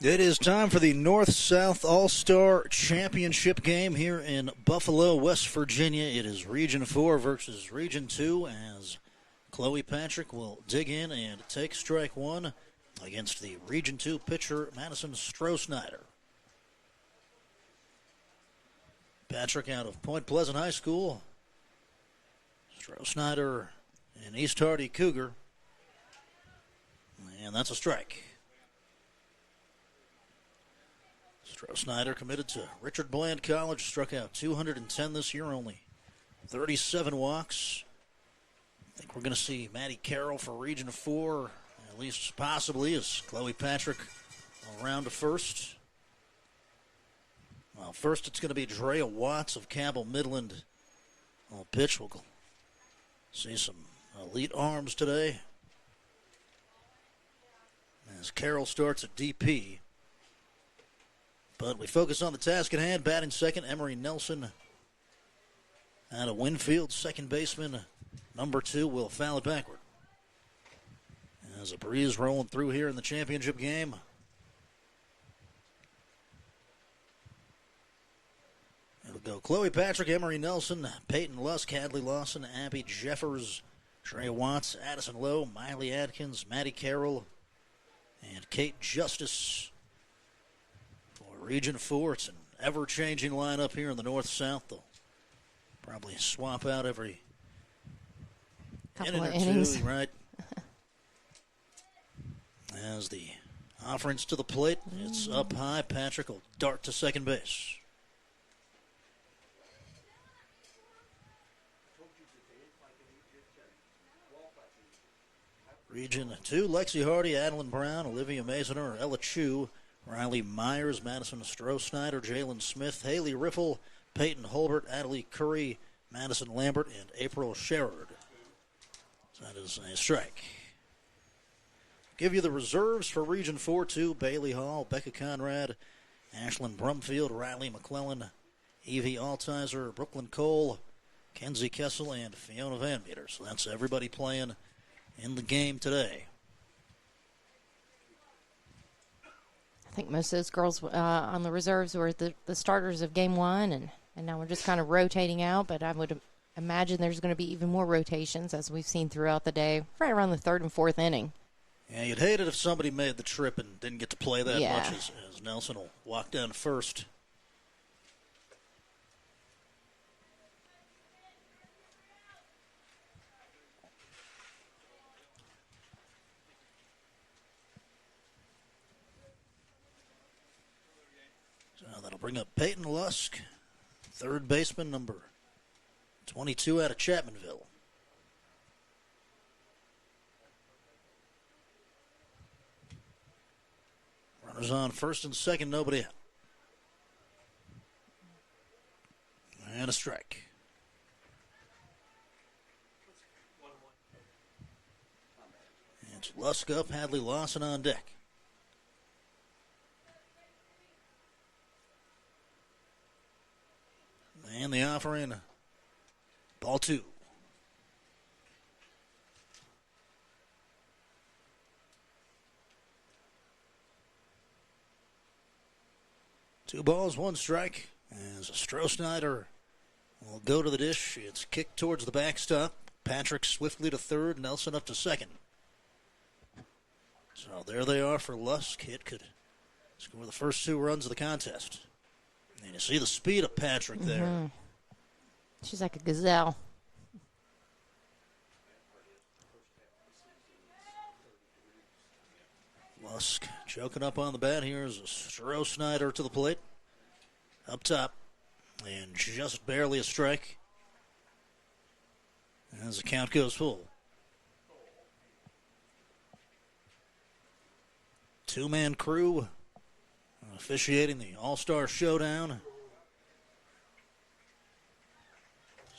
It is time for the North-South All-Star Championship game here in Buffalo, West Virginia. It is Region 4 versus Region 2 as Chloe Patrick will dig in and take strike one against the Region 2 pitcher, Madison Stroh-Snyder. Patrick out of Point Pleasant High School. Stroh-Snyder, an East Hardy Cougar. And that's a strike. Stroh-Snyder committed to Richard Bland College, struck out 210 this year, only 37 walks. I think we're going to see Maddie Carroll for Region 4, at least possibly, as Chloe Patrick will round to first. Well, first it's going to be Drea Watts of Cabell Midland. Well, pitch, we'll see some elite arms today. As Carroll starts at DP. But we focus on the task at hand. Batting second, Emery Nelson. Out of Winfield, second baseman, number 2, will foul it backward. As a breeze rolling through here in the championship game. It'll go Chloe Patrick, Emery Nelson, Peyton Lusk, Hadley Lawson, Abby Jeffers, Drea Watts, Addison Lowe, Miley Adkins, Maddie Carroll, and Kate Justice. Region 4, it's an ever-changing lineup here in the North-South. They'll probably swap out every couple inning of or innings. two, right? As the offerings to the plate, it's up high. Patrick will dart to second base. Region 2, Lexi Hardy, Adeline Brown, Olivia Masoner, Ella Chu, Riley Myers, Madison Stroh-Snyder, Jalen Smith, Haley Riffle, Peyton Holbert, Adelie Curry, Madison Lambert, and April Sherrod. So that is a strike. Give you the reserves for Region 4-2, Bailey Hall, Becca Conrad, Ashlyn Brumfield, Riley McClellan, Evie Altizer, Brooklyn Cole, Kenzie Kessel, and Fiona Van Meter. So that's everybody playing in the game today. I think most of those girls on the reserves were the starters of game one, and now we're just kind of rotating out, but I would imagine there's going to be even more rotations as we've seen throughout the day, right around the third and fourth inning. Yeah, you'd hate it if somebody made the trip and didn't get to play that much as Nelson will walk down first. So that'll bring up Peyton Lusk, third baseman, number 22 out of Chapmanville. Runners on first and second, nobody out. And a strike. It's Lusk up, Hadley Lawson on deck. And the offering, ball 2. Two balls, one strike. As Stroh-Snyder will go to the dish. It's kicked towards the backstop. Patrick swiftly to third. Nelson up to second. So there they are for Lusk. It could score the first 2 runs of the contest. And you see the speed of Patrick there. Mm-hmm. She's like a gazelle. Lusk choking up on the bat. Here's Stroh-Snyder to the plate. Up top. And just barely a strike. As the count goes full. 2-man crew officiating the All-Star Showdown.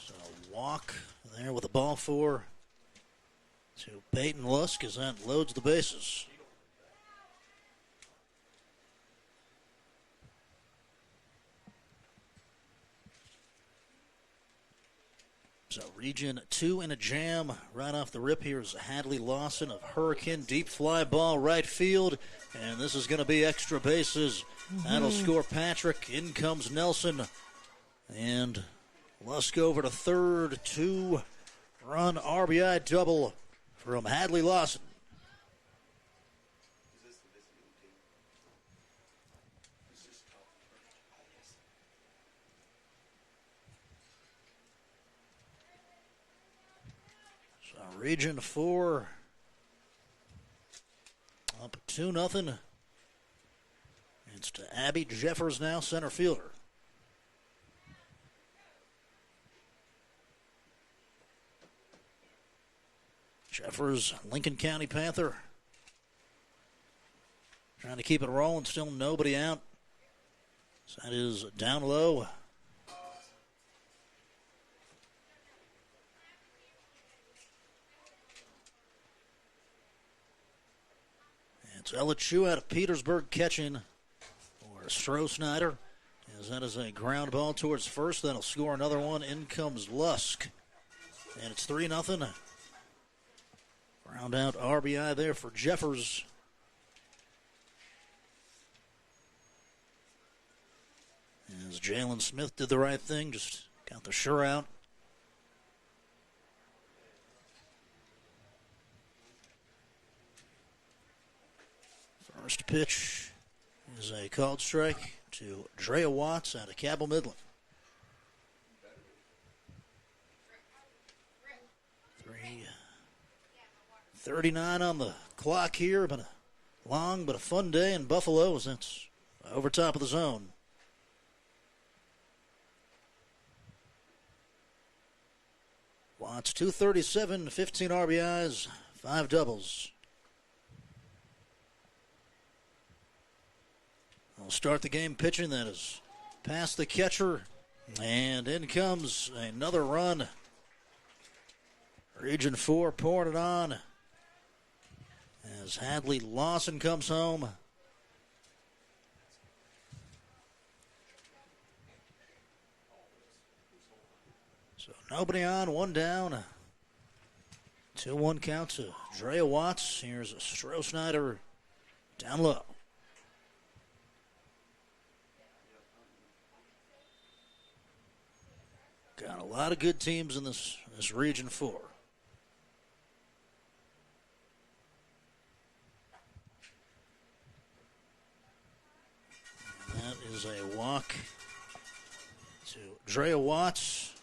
So walk there with the ball 4 to Peyton Lusk as that loads the bases. So Region 2 in a jam. Right off the rip, here's Hadley Lawson of Hurricane. Deep fly ball right field. And this is going to be extra bases. That'll score Patrick. In comes Nelson. And Lusk over to third. 2-run RBI double from Hadley Lawson. Region 4 up 2-0. It's to Abby Jeffers now, center fielder. Jeffers, Lincoln County Panther. Trying to keep it rolling, still nobody out. So that is down low. It's Ella Chu out of Petersburg catching for Stroh-Snyder. As that is a ground ball towards first. That'll score another one. In comes Lusk. And it's 3-0. Round out RBI there for Jeffers. As Jalen Smith did the right thing, just got the sure out. First pitch is a called strike to Drea Watts out of Cabell Midland. 3:39 on the clock here. Been a long but a fun day in Buffalo as it's over top of the zone. Watts 237, 15 RBIs, 5 doubles. We'll start the game pitching. That is past the catcher. And in comes another run. Region 4 pouring it on as Hadley Lawson comes home. So nobody on, one down. 2-1 count to Drea Watts. Here's Stroh-Snyder down low. Got a lot of good teams in this Region 4. And that is a walk to Drea Watts.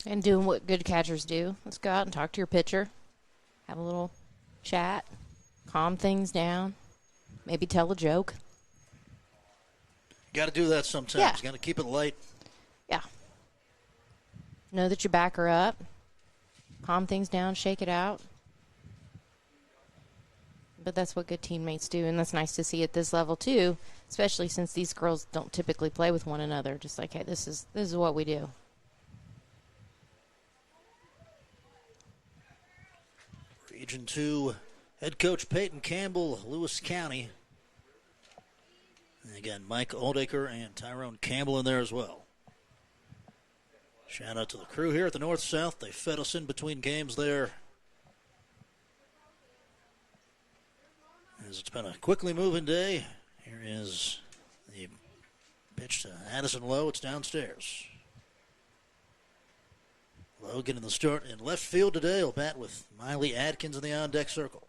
And doing what good catchers do. Let's go out and talk to your pitcher. Have a little chat. Calm things down. Maybe tell a joke. Got to do that sometimes. Yeah. Got to keep it light. Yeah. Know that you back her up. Calm things down, shake it out. But that's what good teammates do, and that's nice to see at this level too, especially since these girls don't typically play with one another. Just like, hey, this is what we do. Region 2 head coach Peyton Campbell, Lewis County. And again, Mike Oldacre and Tyrone Campbell in there as well. Shout out to the crew here at the North-South. They fed us in between games there. As it's been a quickly moving day, here is the pitch to Addison Lowe. It's downstairs. Lowe getting the start in left field today. He'll bat with Miley Adkins in the on-deck circle.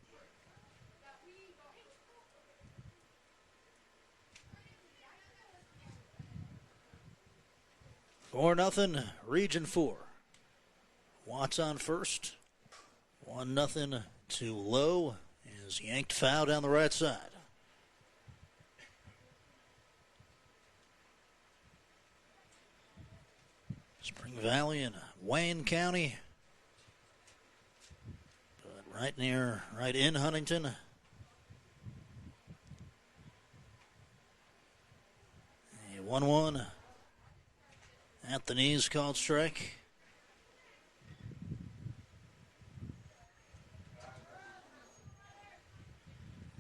4-0, Region 4. Watts on first. 1-0 to Lowe. Is yanked foul down the right side. Spring Valley and Wayne County. But right in Huntington. A 1-1 at the knees, called strike.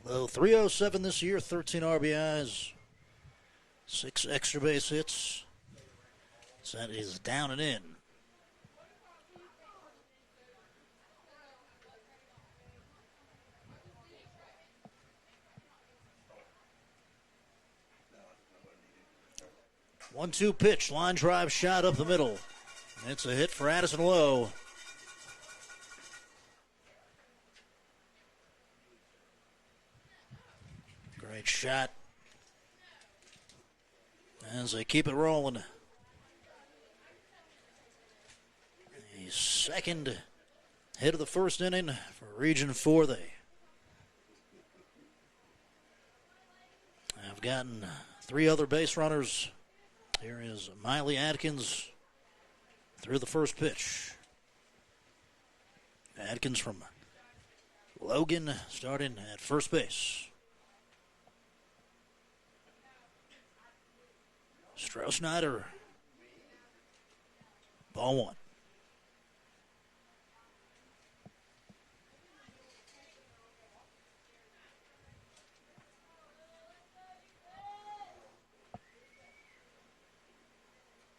Lowe 307 this year, 13 RBIs, 6 extra base hits. So that is down and in. One-two pitch, line drive shot up the middle. It's a hit for Addison Lowe. Great shot. As they keep it rolling. The second hit of the first inning for Region 4. They have gotten 3 other base runners. Here is Miley Atkins through the first pitch. Atkins from Logan starting at first base. Strauss-Snyder. Ball 1.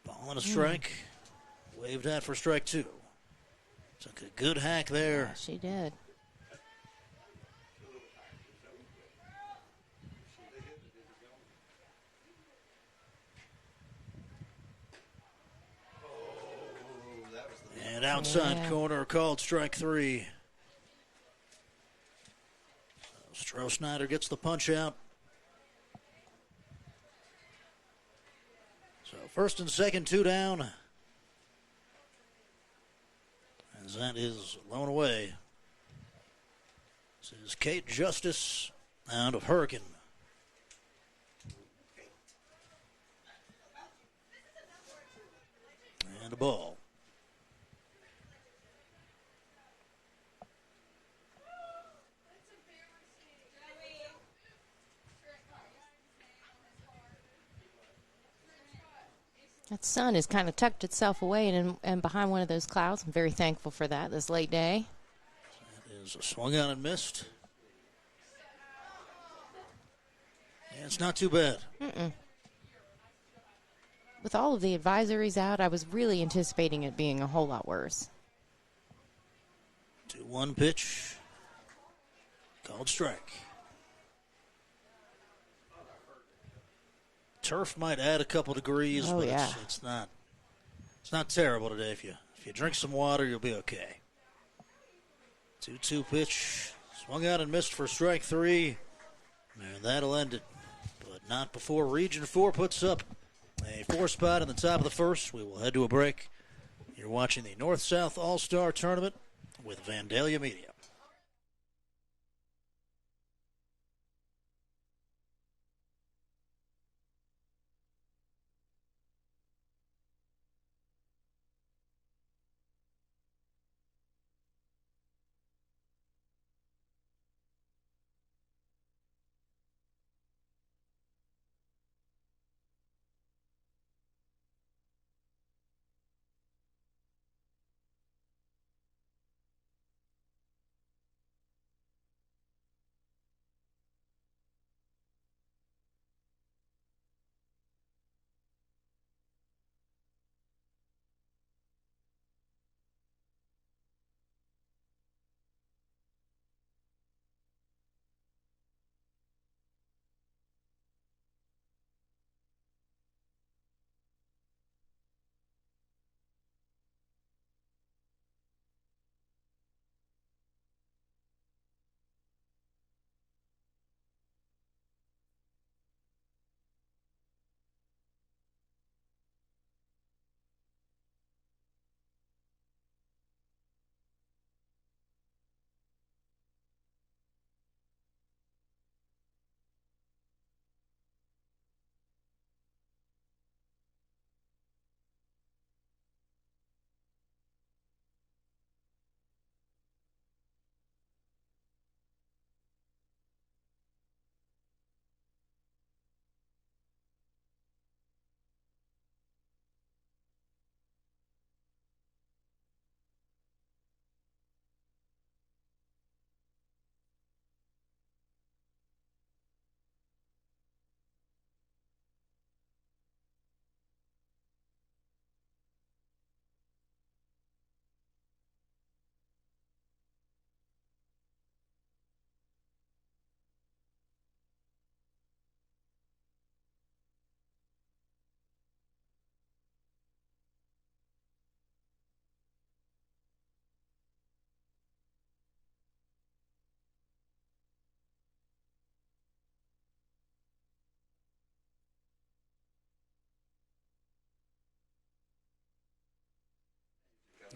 Ball and a strike. Waved at for strike 2. Took a good hack there. Yeah, she did. And outside corner called strike 3. So Strauss-Snyder gets the punch out. So first and second, 2 down. As that is blown away. This is Kate Justice out of Hurricane. And a ball. That sun has kind of tucked itself away and behind one of those clouds. I'm very thankful for that this late day. That is swung on and missed. Yeah, it's not too bad. With all of the advisories out, I was really anticipating it being a whole lot worse. 2-1 pitch. Called strike. Turf might add a couple degrees, but it's not terrible today. If you drink some water, you'll be okay. 2-2 pitch, swung out and missed for strike 3, and that'll end it. But not before Region 4 puts up a 4 spot in the top of the first. We will head to a break. You're watching the North-South All-Star Tournament with Vandalia Media.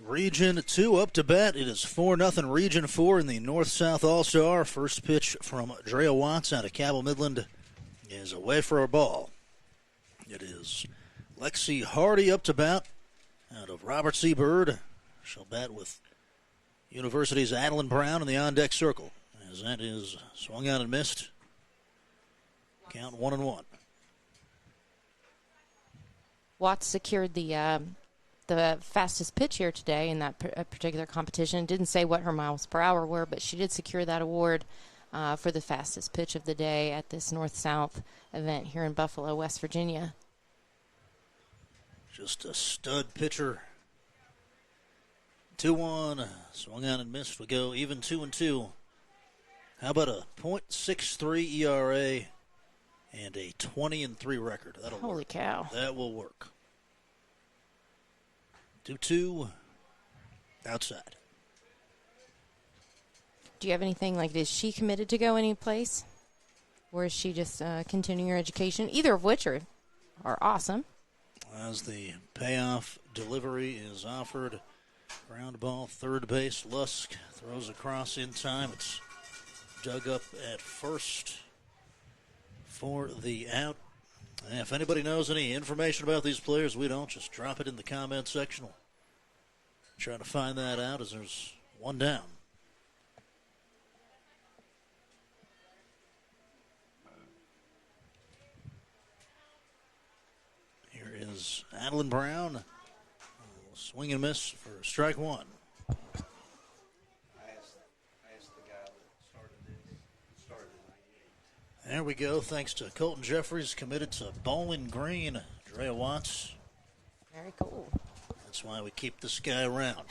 Region 2 up to bat. It is 4-0 Region 4 in the North-South All-Star. First pitch from Drea Watts out of Cabell Midland is away for a ball. It is Lexi Hardy up to bat out of Robert C. Byrd. She'll bat with University's Adeline Brown in the on-deck circle. As that is swung out and missed. Count 1-1. Watts secured the fastest pitch here today in that particular competition. Didn't say what her miles per hour were, but she did secure that award for the fastest pitch of the day at this North-South event here in Buffalo, West Virginia. Just a stud pitcher. 2-1. Swung out and missed. We go even 2-2. How about a .63 ERA and a 20-3 record? That'll Holy work. cow. That will work. 2-2 outside. Do you have anything like, is she committed to go any place? Or is she just continuing her education? Either of which are awesome. As the payoff delivery is offered, ground ball, third base. Lusk throws across in time. It's dug up at first for the out. And if anybody knows any information about these players, we don't. Just drop it in the comment section. We'll try to find that out as there's one down. Here is Adeline Brown. Swing and miss for strike one. I asked the guy that started in 98. There we go. Thanks to Colton Jeffries, committed to Bowling Green. Drea Watts. Very cool. That's why we keep this guy around.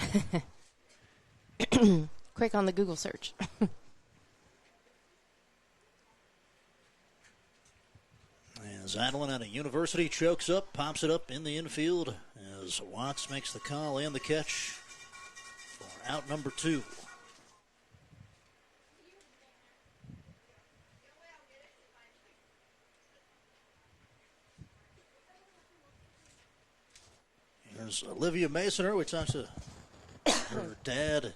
Quick on the Google search. As Adeline out of University chokes up, pops it up in the infield as Watts makes the call and the catch for out number 2. Here's Olivia Masoner. We talked to her dad,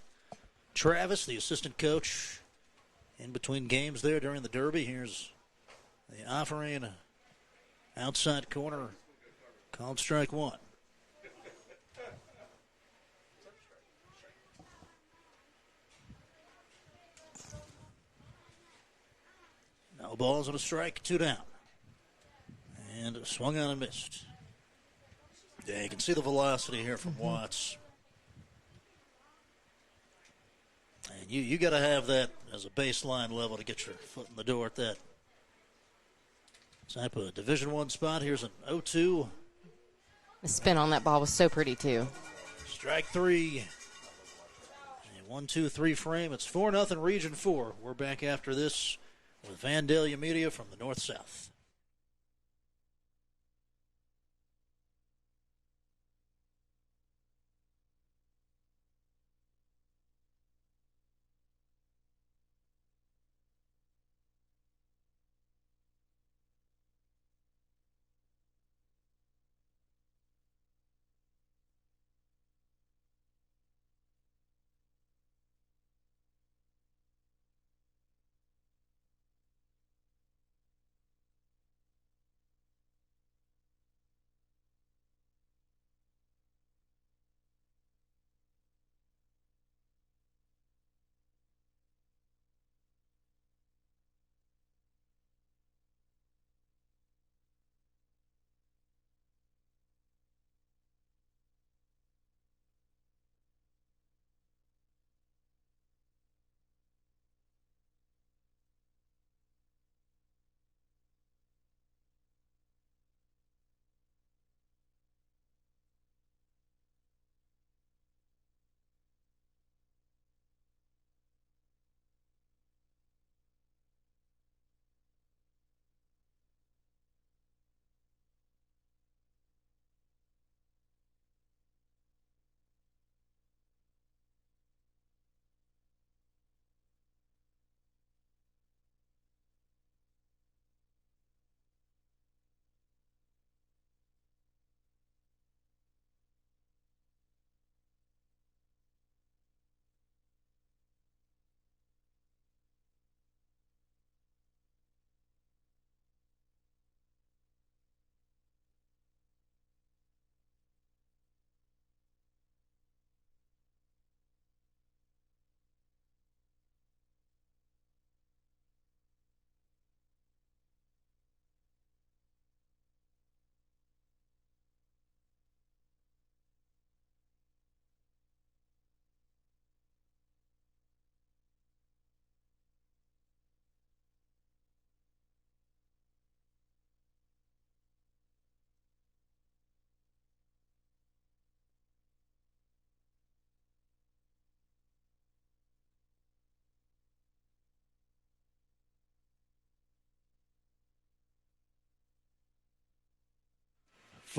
Travis, the assistant coach, in between games there during the Derby. Here's the offering. Outside corner, called strike one. No balls and a strike, 2 down. And swung on and missed. Yeah, you can see the velocity here from Watts. And you got to have that as a baseline level to get your foot in the door at that type of Division I spot. Here's an 0-2. The spin on that ball was so pretty, too. Strike 3. A 1-2-3 frame. It's 4-0 Region 4. We're back after this with Vandalia Media from the North-South.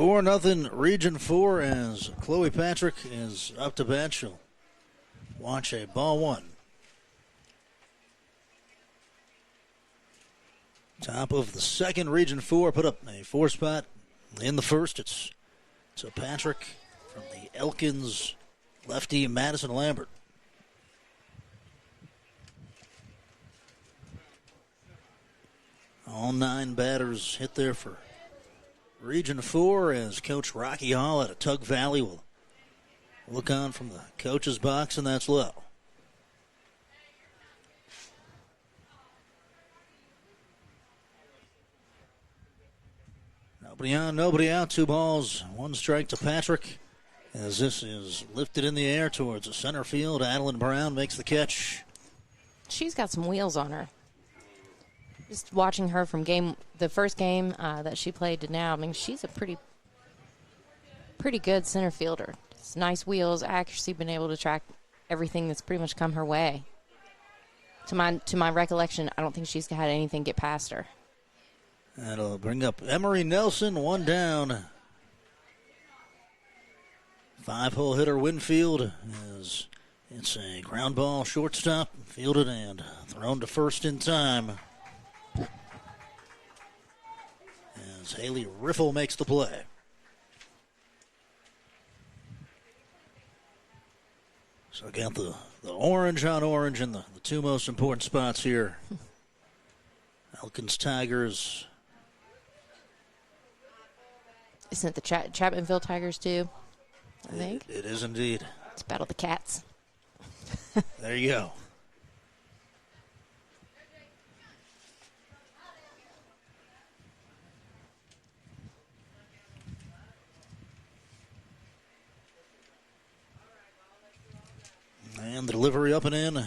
4-0 Region 4 as Chloe Patrick is up to bat. She'll watch a ball one. Top of the second, Region 4 put up a 4 spot in the first. It's Patrick from the Elkins lefty Madison Lambert. All 9 batters hit there for Region 4 as Coach Rocky Hall out of Tug Valley will look on from the coach's box, and that's low. Nobody on, nobody out. 2 balls, 1 strike to Patrick as this is lifted in the air towards the center field. Adeline Brown makes the catch. She's got some wheels on her. Just watching her from the first game that she played to now, I mean, she's a pretty good center fielder. It's nice wheels, accuracy, been able to track everything that's pretty much come her way. To my recollection, I don't think she's had anything get past her. That'll bring up Emery Nelson, 1 down. 5-hole hitter Winfield as it's a ground ball shortstop, fielded and thrown to first in time. As Haley Riffle makes the play. So I got the orange on orange in the 2 most important spots here. Elkins Tigers. Isn't it the Chapmanville Tigers too? I think It is indeed. It's Battle of the Cats. There you go. And the delivery up and in.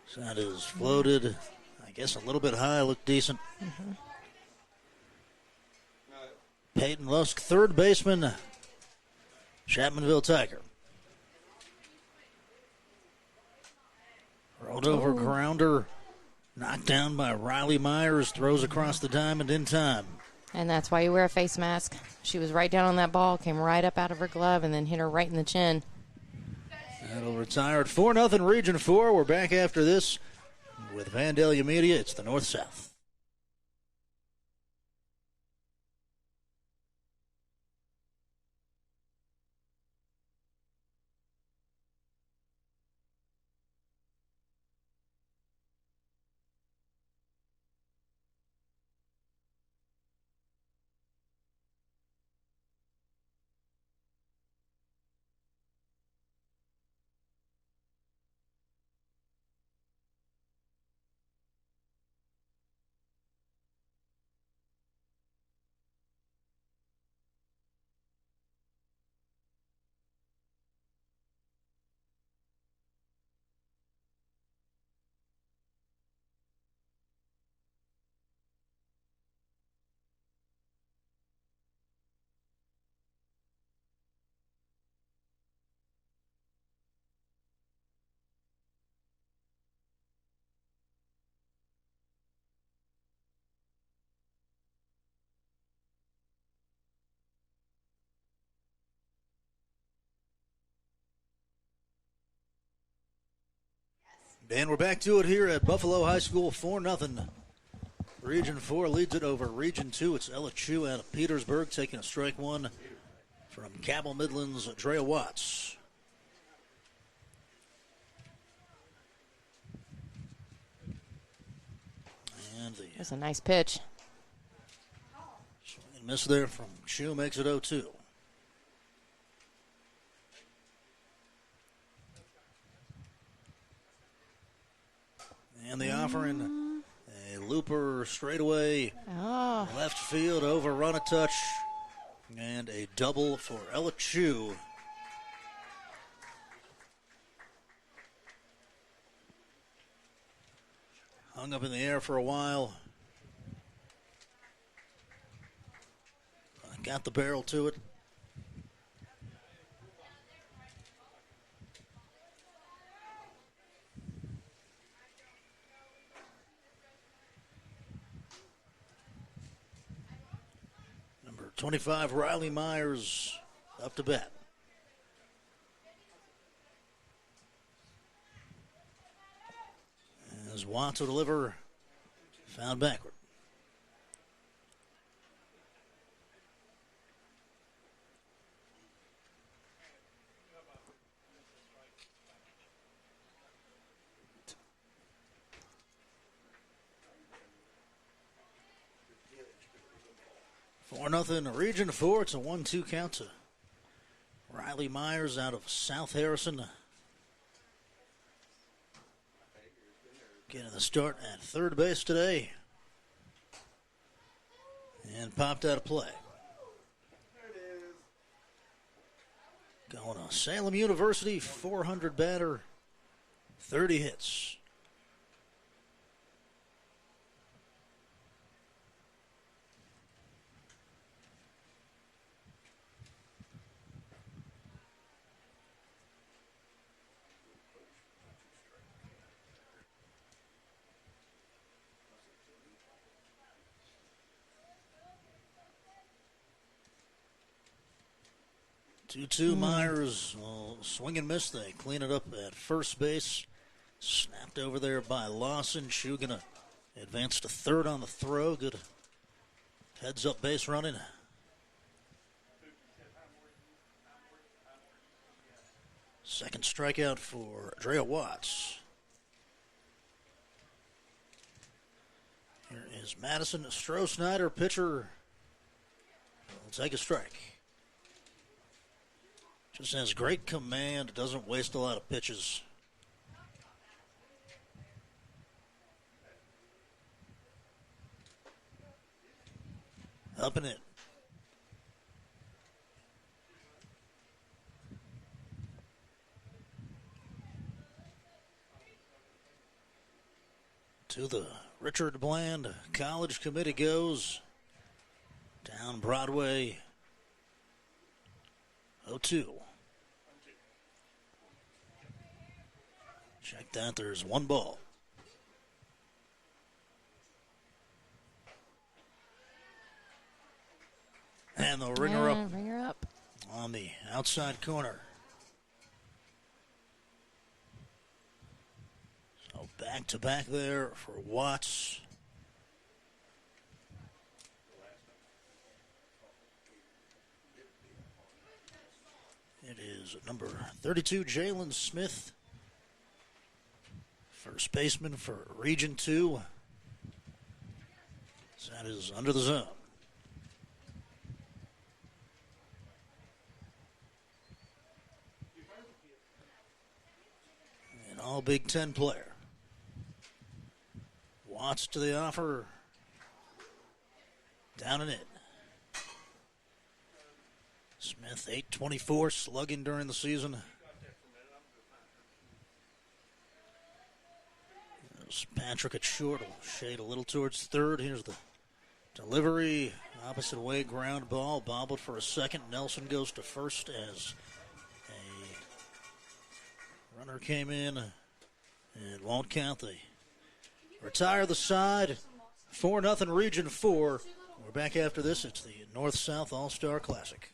So that is floated, I guess a little bit high, looked decent. Mm-hmm. Peyton Lusk, third baseman, Chapmanville Tiger. Rolled over grounder, knocked down by Riley Myers, throws across the diamond in time. And that's why you wear a face mask. She was right down on that ball, came right up out of her glove, and then hit her right in the chin. That'll retire at 4-0 Region 4. We're back after this with Vandalia Media. It's the North-South. And we're back to it here at Buffalo High School, 4-0. Region 4 leads it over Region 2. It's Ella Chu out of Petersburg taking a strike 1 from Cabell Midland's Drea Watts. And the That's a nice pitch. swing and miss there from Chu makes it 0-2. And the offering, a looper straightaway, Oh, left field, overrun a touch, and a double for Ella Chu. Hung up in the air for a while. Got the barrel to it. 25, Riley Myers up to bat. As Watts will deliver, found backward. For nothing, Region 4. It's a 1-2 count to Riley Myers out of South Harrison. Getting the start at third base today. And popped out of play. Going to Salem University, 400 batter, 30 hits. Two Myers swing and miss. They clean it up at first base. Snapped over there by Lawson. Shu gonna advance to third on the throw. Good heads up base running. Second strikeout for Drea Watts. Here is Madison Stroh-Snyder, pitcher. Will take a strike. Just has great command, doesn't waste a lot of pitches. Up and in. To the Richard Bland College Committee goes. Down Broadway. 0-2. Check that. There's one ball. And the ringer up. Ringer up. On the outside corner. So back to back there for Watts. It is number 32, Jalen Smith. First baseman for Region 2. So that is under the zone. An all Big Ten player. Watts to the offer. Down and in. Smith, 824, slugging during the season. There's Patrick at short, will shade a little towards third. Here's the delivery, opposite way, ground ball, bobbled for a second. Nelson goes to first as a runner came in and won't count. They retire the side. 4-0 Region 4. We're back after this. It's the North-South All-Star Classic.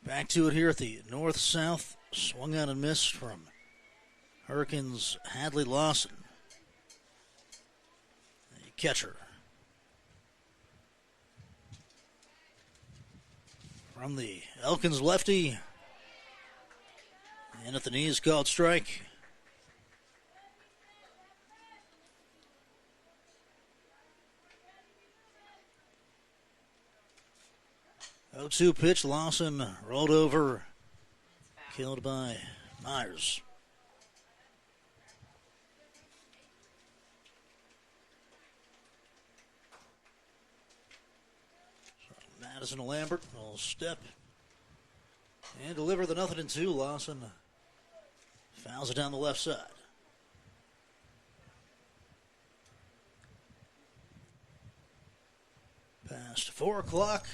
Back to it here at the north-south. Swung out and missed from Hurricanes Hadley Lawson. The catcher. From the Elkins lefty. And at the knees, called strike. Oh, 2 pitch. Lawson rolled over. Killed by Myers. So Madison and Lambert will step and deliver the 0-2. Lawson fouls it down the left side. Past 4 o'clock.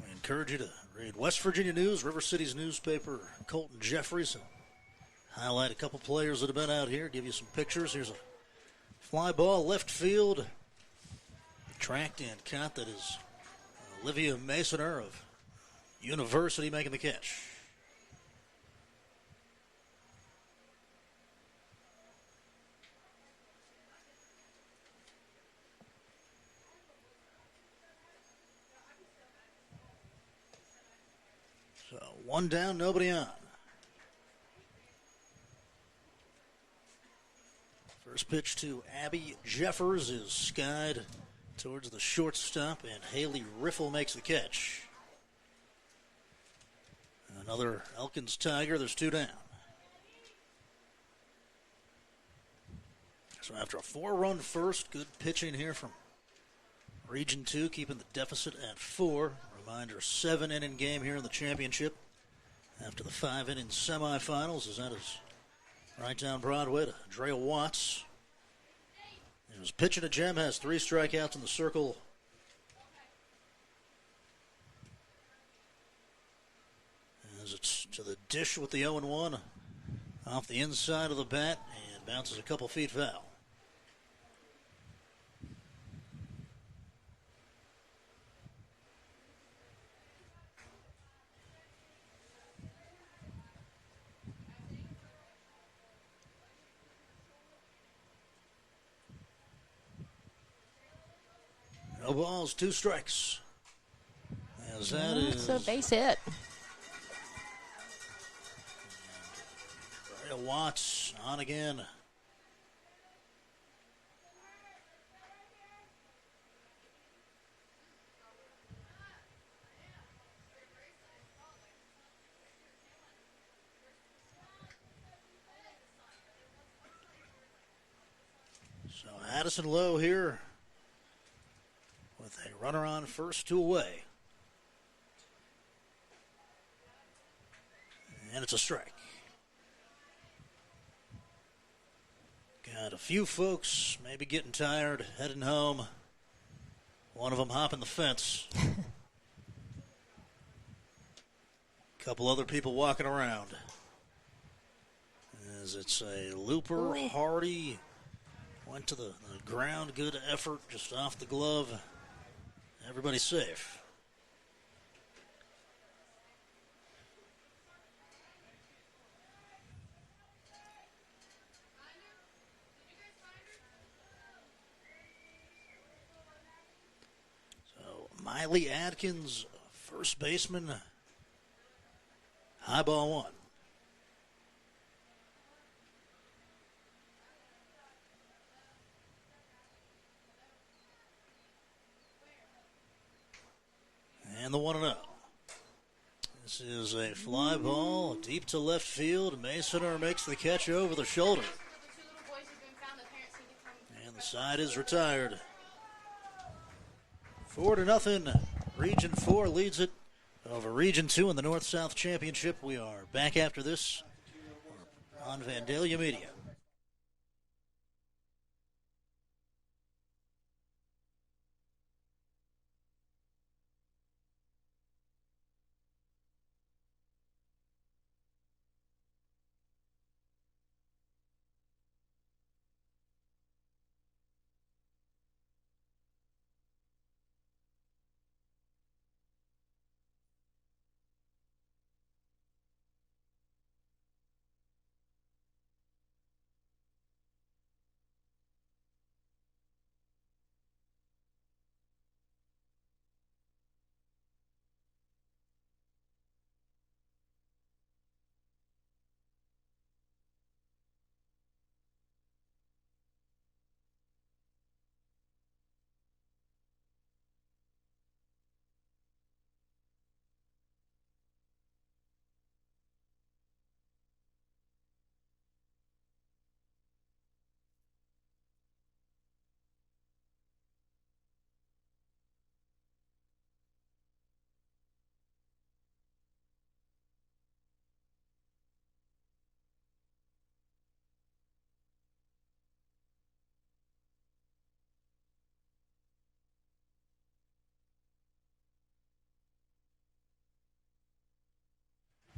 We encourage you to read West Virginia News, River City's newspaper. Colton Jeffries will highlight a couple players that have been out here, give you some pictures. Here's a fly ball left field. Tracked and caught. That is Olivia Masoner of University making the catch. So 1 down, nobody on. First pitch to Abby Jeffers is skied towards the shortstop, and Haley Riffle makes the catch. Another Elkins Tiger. There's 2 down. So after a 4-run first, good pitching here from Region 2, keeping the deficit at 4. Reminder, 7-inning game here in the championship after the 5-inning semifinals, as that is right down Broadway to Drea Watts. He was pitching to Gem, has 3 strikeouts in the circle. As it's to the dish with the 0-1 off the inside of the bat and bounces a couple feet foul. No balls, 2 strikes. As that is a base hit. Drea Watts on again. So Addison Lowe here with a runner on first, 2 away. And it's a strike. Got a few folks maybe getting tired, heading home. One of them hopping the fence. A couple other people walking around. As it's a looper, Hardy. Went to the ground, good effort, just off the glove. Everybody's safe. So Miley Adkins, first baseman. High ball 1. And the 1-0. This is a fly ball deep to left field. Masoner makes the catch over the shoulder. And the side is retired. 4-0. Region 4 leads it over Region 2 in the North-South Championship. We are back after this on Vandalia Media.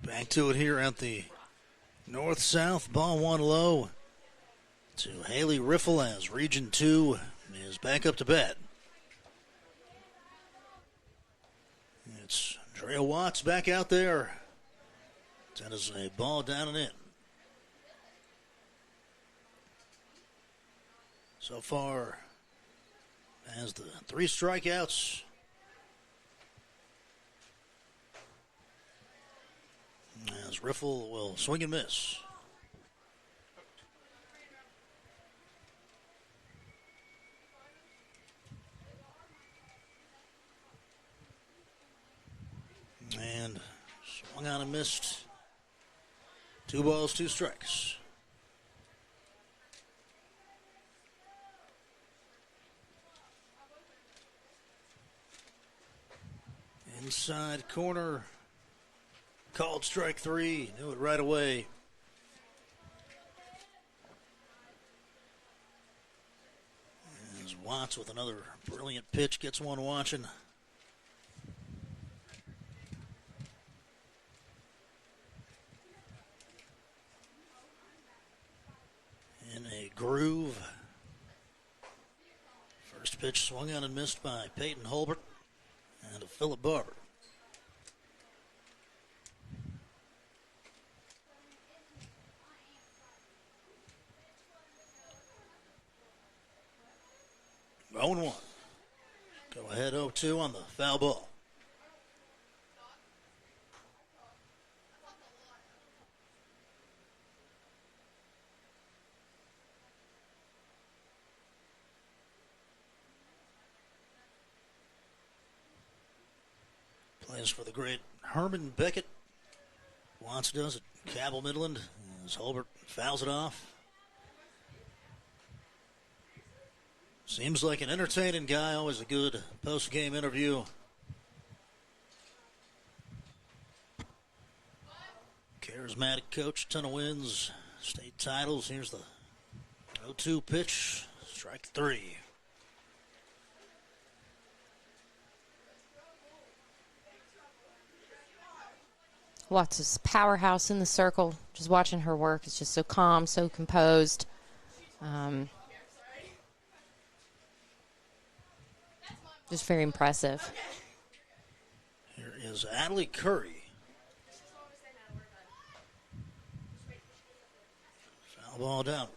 Back to it here at the north-south. Ball one low to Haley Riffle as Region 2 is back up to bat. It's Drea Watts back out there. That is a ball down and in. So far, has the 3 strikeouts. As Riffle will swing and miss. And swung on and missed. 2 balls, 2 strikes. Inside corner. Called strike 3. Knew it right away. As Watts with another brilliant pitch gets one watching. In a groove. First pitch swung on and missed by Peyton Holbert and Philip Barber. Oh and 1. Go ahead 0-2 on the foul ball. Plays for the great Herman Beckett. Watts does at Cabell Midland as Holbert fouls it off. Seems like an entertaining guy, always a good post-game interview. Charismatic coach, ton of wins, state titles. Here's the 0-2 pitch, strike 3. Watts is powerhouse in the circle. Just watching her work is just so calm, so composed. Just very impressive. Here is Adley Curry. Foul ball downward.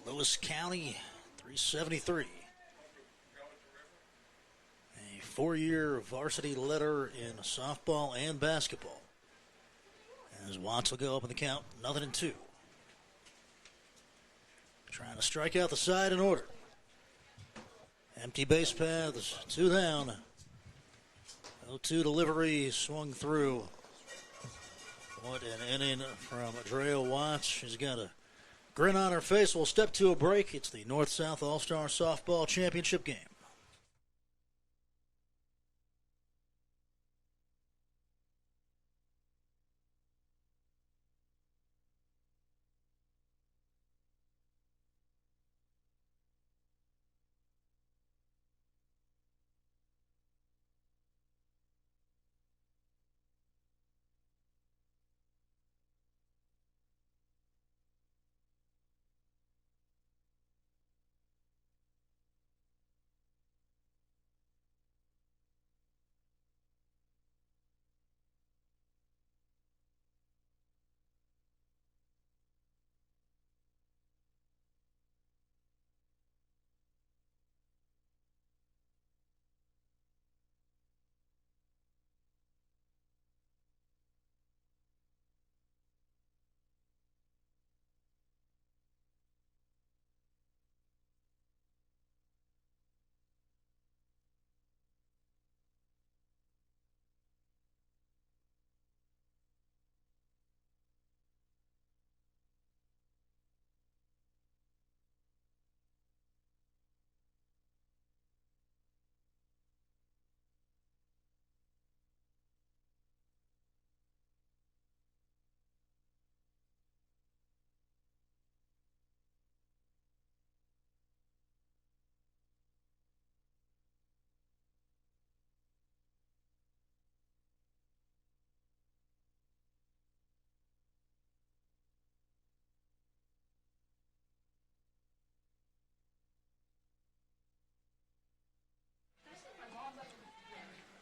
Lewis County, 373. A 4-year varsity leader in softball and basketball. As Watts will go up in the count, 0-2. Trying to strike out the side in order. Empty base paths, 2 down. 0-2 delivery, swung through. What an inning from Drea Watts. She's got a grin on her face. We'll step to a break. It's the North-South All-Star Softball Championship game.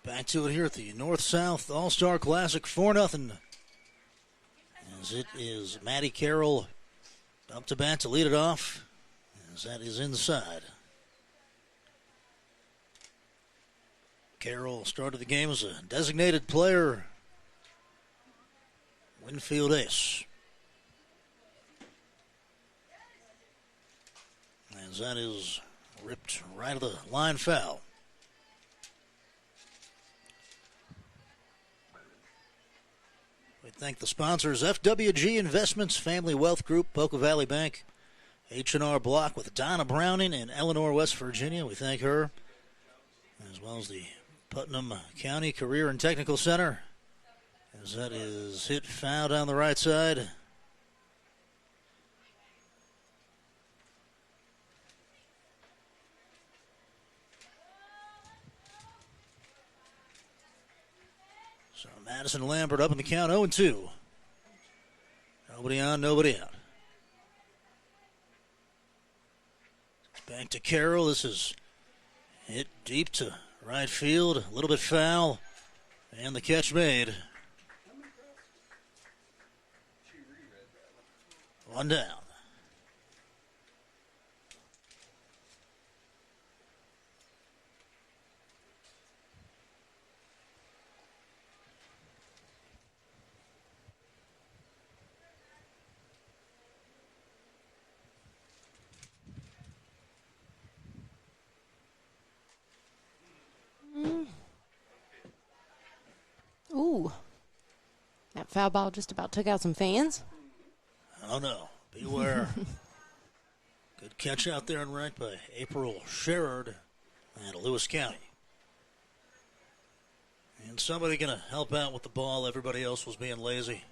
Back to it here at the North-South All-Star Classic, 4-0. As it is Maddie Carroll up to bat to lead it off, as that is inside. Carroll started the game as a designated player, Winfield ace. As that is ripped right of the line foul. We thank the sponsors, FWG Investments, Family Wealth Group, Boca Valley Bank, H&R Block with Donna Browning in Eleanor, West Virginia. We thank her, as well as the Putnam County Career and Technical Center, as that is hit foul down the right side. So Madison Lambert up in the count, 0-2. Nobody on, nobody out. Back to Carroll. This is hit deep to right field, a little bit foul, and the catch made. One down. Ooh. That foul ball just about took out some fans. Oh, no. Beware. Good catch out there and right by April Sherrod out of Lewis County. And somebody going to help out with the ball. Everybody else was being lazy.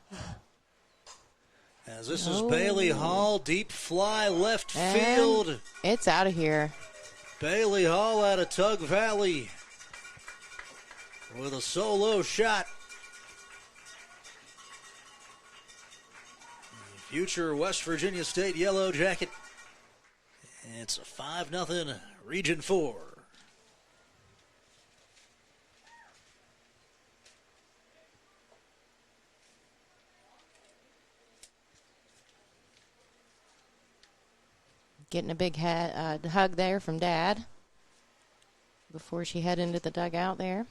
As this is Bailey Hall, deep fly left field. It's out of here. Bailey Hall out of Tug Valley with a solo shot. Future West Virginia State Yellow Jacket. It's a 5-0 Region 4. Getting a big hug there from Dad before she head into the dugout there.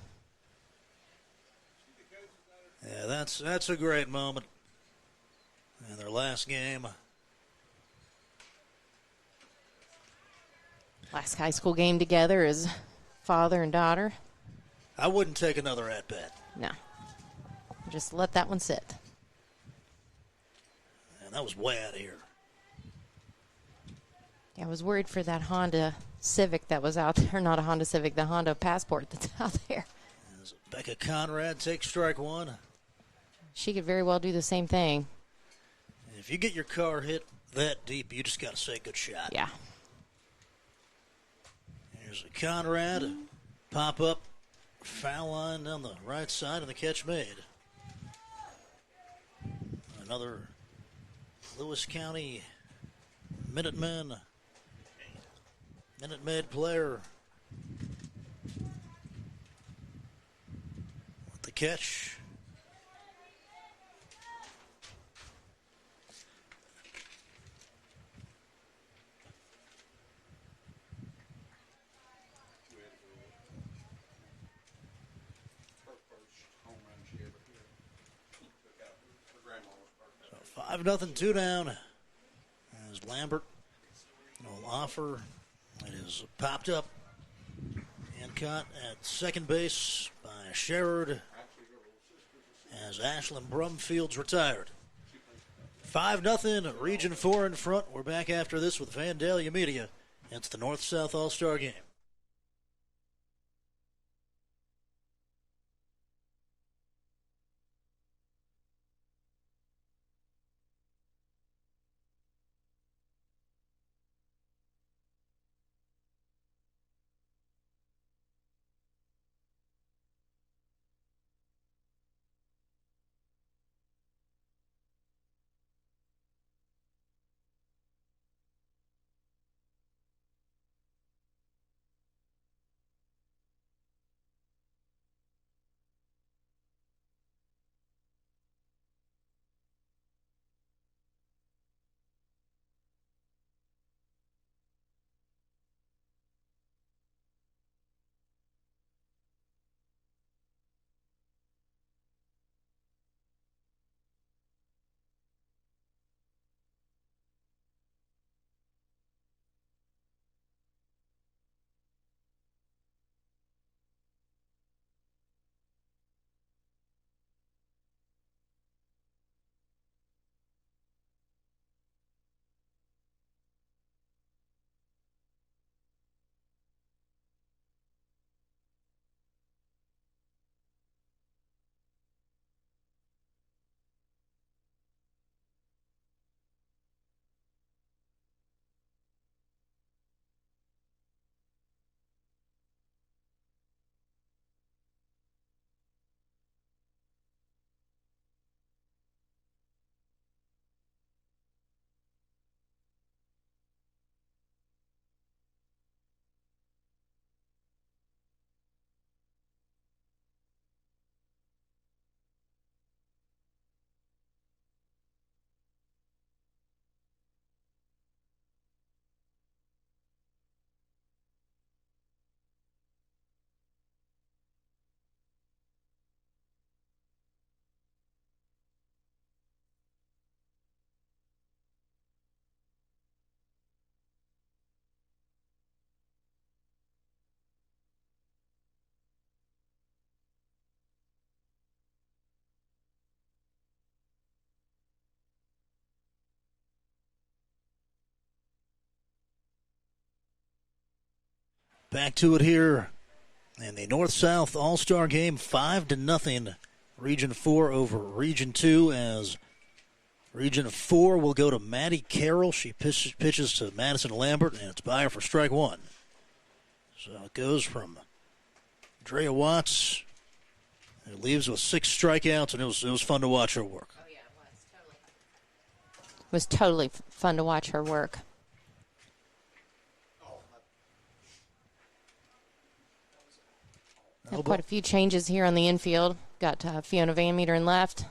Yeah, that's a great moment. In their last game. Last high school game together as father and daughter. I wouldn't take another at-bat. No. Just let that one sit. And that was way out of here. Yeah, I was worried for that Honda Civic that was out there. Not a Honda Civic, the Honda Passport that's out there. As Becca Conrad takes strike one. She could very well do the same thing. If you get your car hit that deep, you just got to say good shot. Yeah. Here's a Conrad, pop up, foul line down the right side, and the catch made. Another Lewis County Minute Maid player with the catch. So 5-0, 2 down. As Lambert will offer. It is popped up and caught at second base by Sherrod as Ashlyn Brumfield's retired. 5-0, Region 4 in front. We're back after this with Vandalia Media. It's the North-South All-Star Game. back to it here in the North-South All-Star Game, 5-0, Region 4 over Region 2, as Region 4 will go to Maddie Carroll. She pitches to Madison Lambert, and it's by her for strike one. So it goes from Drea Watts. It leaves with 6 strikeouts, and it was fun to watch her work. Oh, yeah, it was. It was totally fun to watch her work. Have quite a few changes here on the infield. Got Fiona Van Meter in left.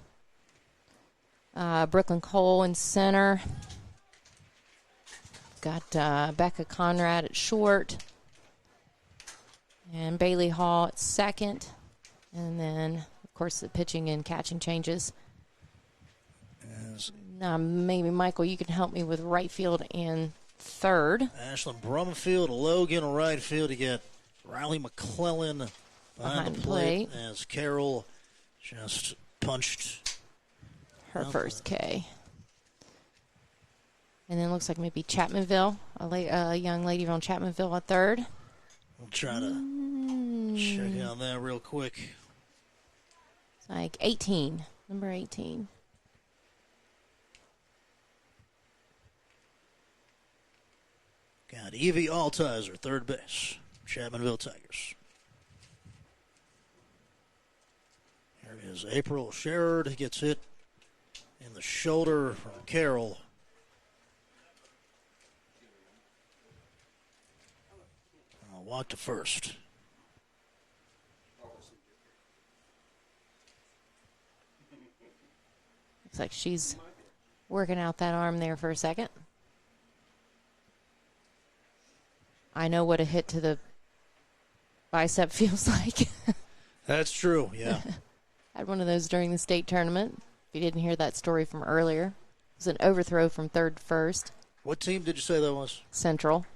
Brooklyn Cole in center. Got Becca Conrad at short. And Bailey Hall at second. And then, of course, the pitching and catching changes. Maybe, Michael, you can help me with right field and third. Ashlyn Brumfield, Logan, right field. You get Riley McClellan behind the plate as Carroll just punched her first K. And then looks like maybe Chapmanville, a young lady from Chapmanville at third. We'll try to check out that real quick. It's like 18, number 18. Got Evie Altizer, third base, Chapmanville Tigers. Here is April Sherrod, gets hit in the shoulder from Carroll. I'll walk to first. Looks like she's working out that arm there for a second. I know what a hit to the bicep feels like. That's true, yeah. I had one of those during the state tournament. If you didn't hear that story from earlier, it was an overthrow from third to first. What team did you say that was? Central.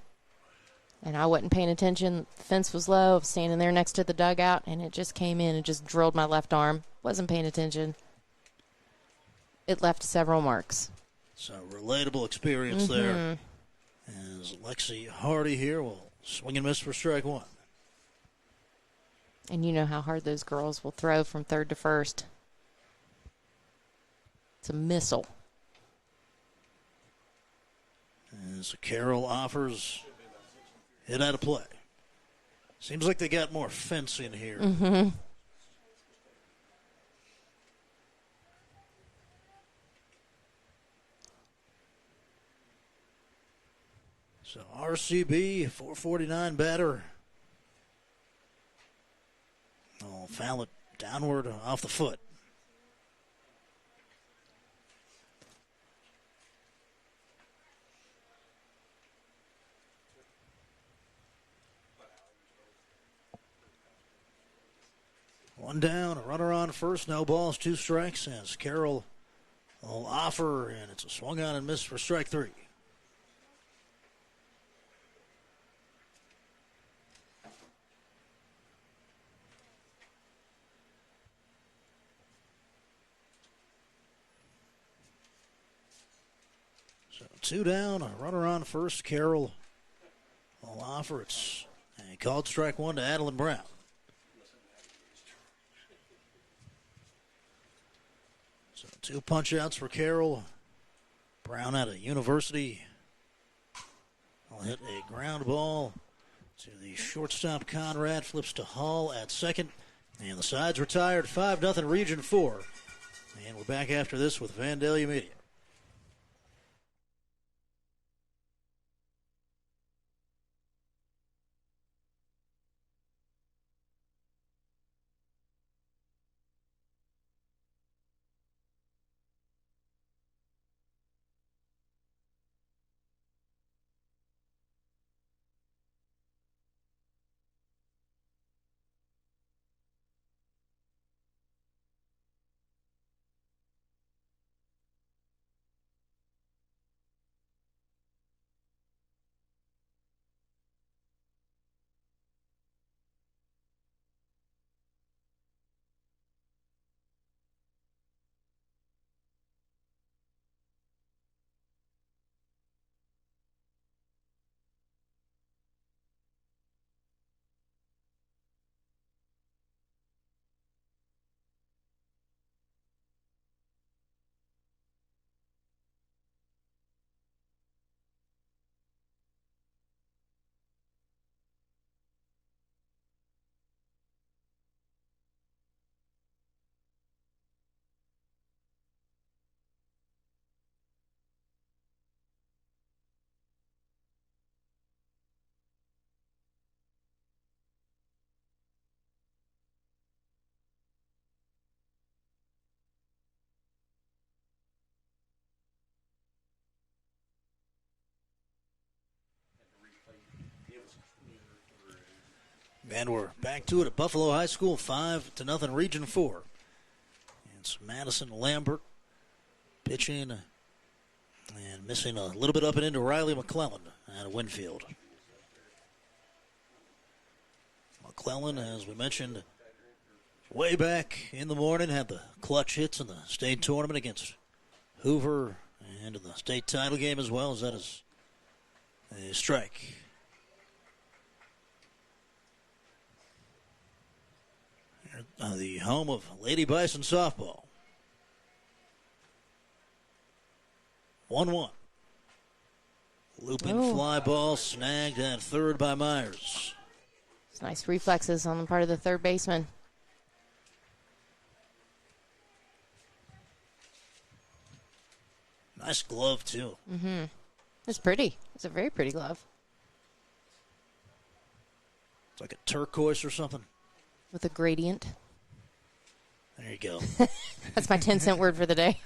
And I wasn't paying attention. The fence was low. I was standing there next to the dugout, and it just came in and just drilled my left arm. Wasn't paying attention. It left several marks. So, relatable experience there. As Lexi Hardy here will swing and miss for strike one. And you know how hard those girls will throw from third to first. It's a missile. As Carroll offers hit out of play. Seems like they got more fence in here. So RCB, 449 batter. Oh, foul it downward off the foot. One down, a runner on first, no balls, 2 strikes, as Carroll will offer, and it's a swung on and miss for strike 3. So 2 down, a runner on first, Carroll will offer. It's a called strike 1 to Adeline Brown. So 2 punch-outs for Carroll. Brown out of University will hit a ground ball to the shortstop Conrad. Flips to Hall at second. And the side's retired, 5-0 Region 4. And we're back after this with Vandalia Media. And we're back to it at Buffalo High School, 5-0, Region 4. It's Madison Lambert pitching and missing a little bit up and into Riley McClellan out of Winfield. McClellan, as we mentioned, way back in the morning, had the clutch hits in the state tournament against Hoover and in the state title game as well. As that is a strike. The home of Lady Bison softball. 1-1. Looping fly ball snagged at third by Myers. It's nice reflexes on the part of the third baseman. Nice glove, too. Mm-hmm. It's pretty. It's a very pretty glove. It's like a turquoise or something. With a gradient. There you go. That's my 10-cent word for the day.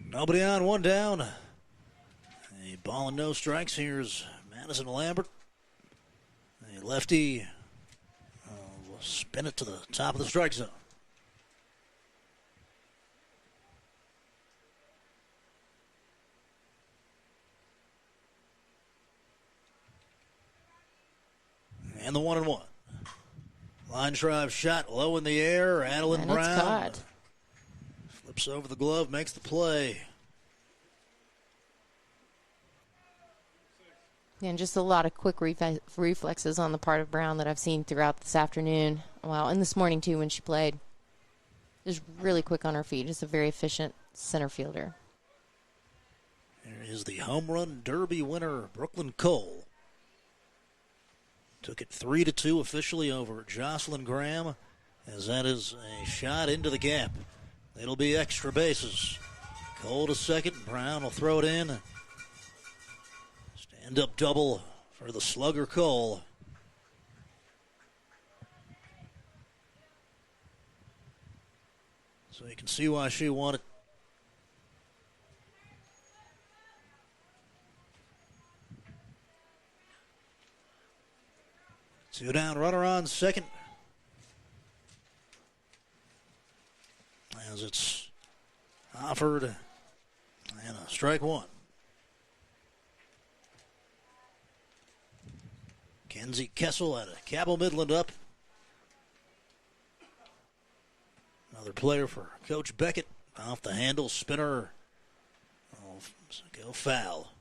Nobody on, one down. A ball and no strikes. Here's Madison Lambert. A lefty will spin it to the top of the strike zone. And the 1-1. Line drive shot low in the air. Adeline And Brown it's caught. flips over the glove, makes the play. And just a lot of quick reflexes on the part of Brown that I've seen throughout this afternoon. Wow, and this morning, too, when she played. Just really quick on her feet. Just a very efficient center fielder. There is the home run derby winner, Brooklyn Cole. Took it 3-2 officially over Jocelyn Graham, as that is a shot into the gap. It'll be extra bases. Cole to second. Brown will throw it in. Stand-up double for the slugger Cole. So you can see why she won it. Two down, runner on second. As it's offered, and a strike one. Kenzie Kessel out of Cabell Midland up. Another player for Coach Beckett. Off the handle, spinner. Oh, go foul.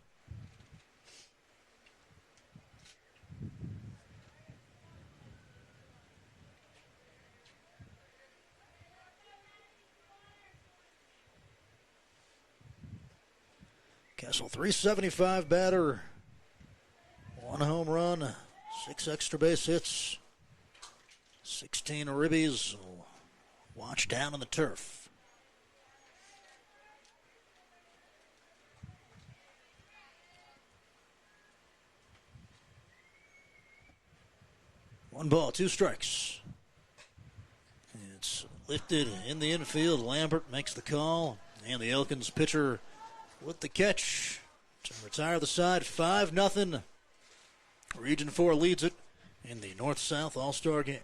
Kessel, 375 batter, 1 home run, 6 extra base hits, 16 ribbies, watch down on the turf. One ball, 2 strikes. It's lifted in the infield. Lambert makes the call, and the Elkins pitcher with the catch to retire the side. 5-0. Region 4 leads it in the North-South All-Star game.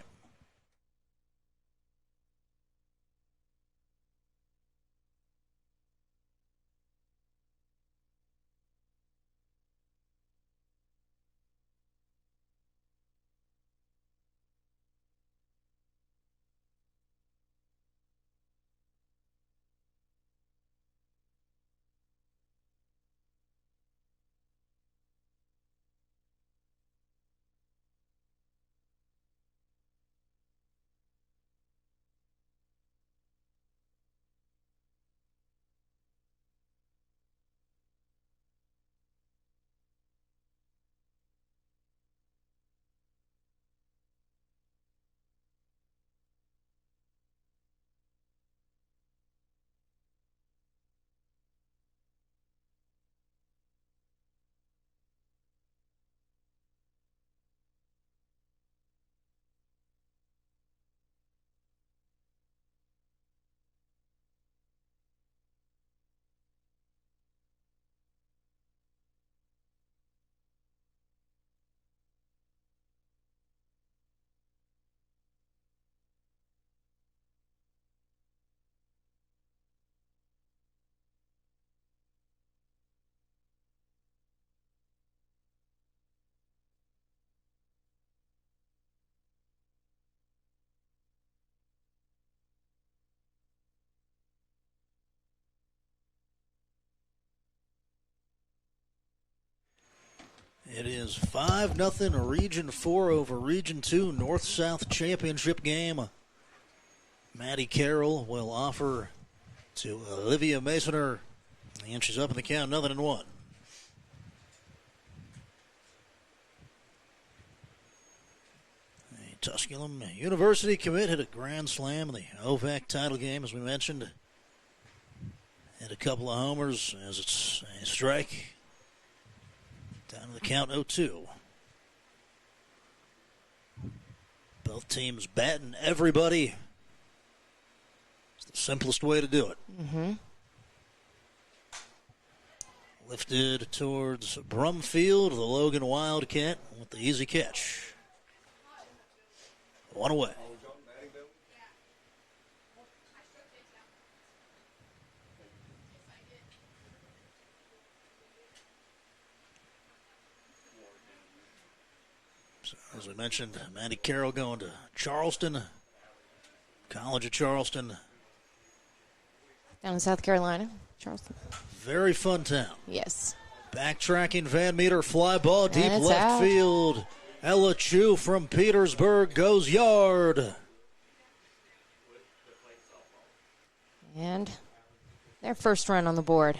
It is 5-0 Region 4 over Region 2 North-South Championship game. Maddie Carroll will offer to Olivia Masoner, and she's up in the count, 0-1. Tusculum University commit hit a grand slam in the OVAC title game, as we mentioned. Hit a couple of homers as it's a strike. Down to the count 0-2. Both teams batting everybody. It's the simplest way to do it. Mm-hmm. Lifted towards Brumfield, the Logan Wildcat with the easy catch. One away. So, as we mentioned, Maddie Carroll going to Charleston, College of Charleston. Down in South Carolina, Charleston. Very fun town. Yes. Backtracking Van Meter, fly ball deep And it's left out. field. Ella Chu from Petersburg goes yard. And their first run on the board.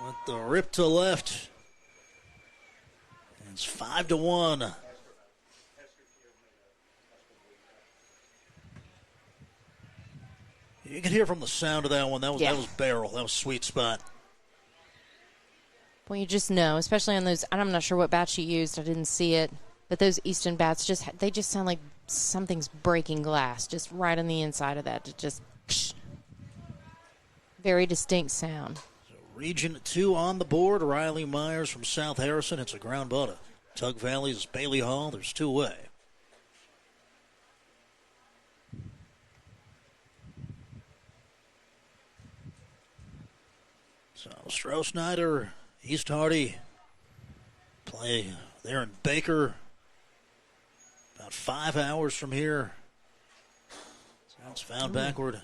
With the rip to left. It's 5-1. You can hear from the sound of that one. That was barrel. That was sweet spot. Well, you just know, especially on those. I'm not sure what bat she used. I didn't see it, but those Easton bats they just sound like something's breaking glass, just right on the inside of that. It just very distinct sound. So Region 2 on the board. Riley Myers from South Harrison. It's a ground ball to Tug Valley's Bailey Hall. There's 2 away. So Stroh-Snyder, East Hardy play there in Baker. About 5 hours from here. So it's found backward.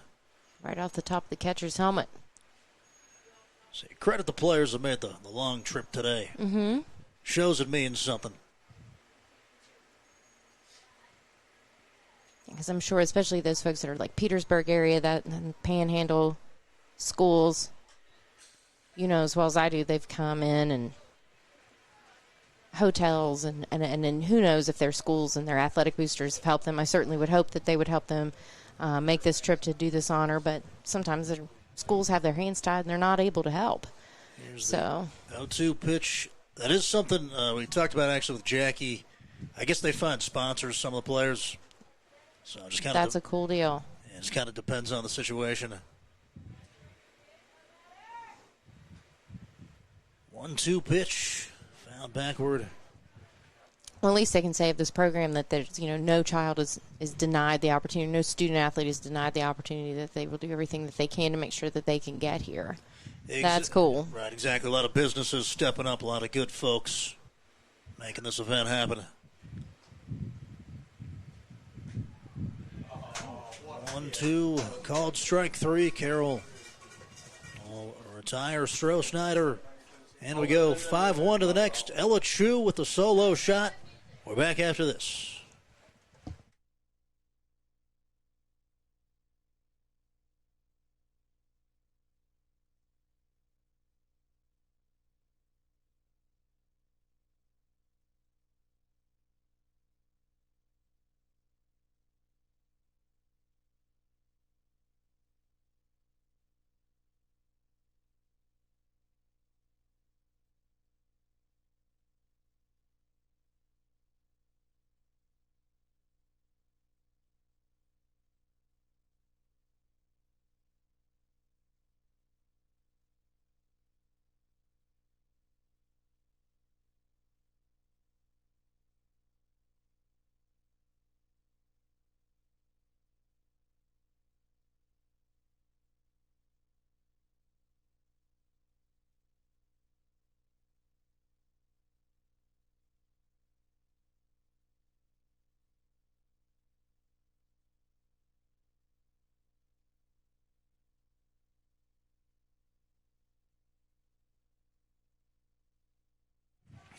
Right off the top of the catcher's helmet. So credit the players that made the long trip today. Mm-hmm. Shows it means something. Because I'm sure, especially those folks that are like Petersburg area, that and Panhandle schools, you know as well as I do, they've come in and hotels and who knows if their schools and their athletic boosters have helped them. I certainly would hope that they would help them make this trip to do this honor, but sometimes their schools have their hands tied and they're not able to help. Here's the 0-2 pitch. That is something we talked about actually with Jackie. I guess they find sponsors, some of the players. So just kind That's a cool deal. It just kind of depends on the situation. 1-2 pitch, found backward. Well, at least they can say of this program that there's, no child is denied the opportunity, no student athlete is denied the opportunity, that they will do everything that they can to make sure that they can get here. That's cool. Right, exactly. A lot of businesses stepping up, a lot of good folks making this event happen. 1-2, called strike 3. Carroll will retire Stroh-Snyder. And we go 5-1 to the next. Ella Chu with the solo shot. We're back after this.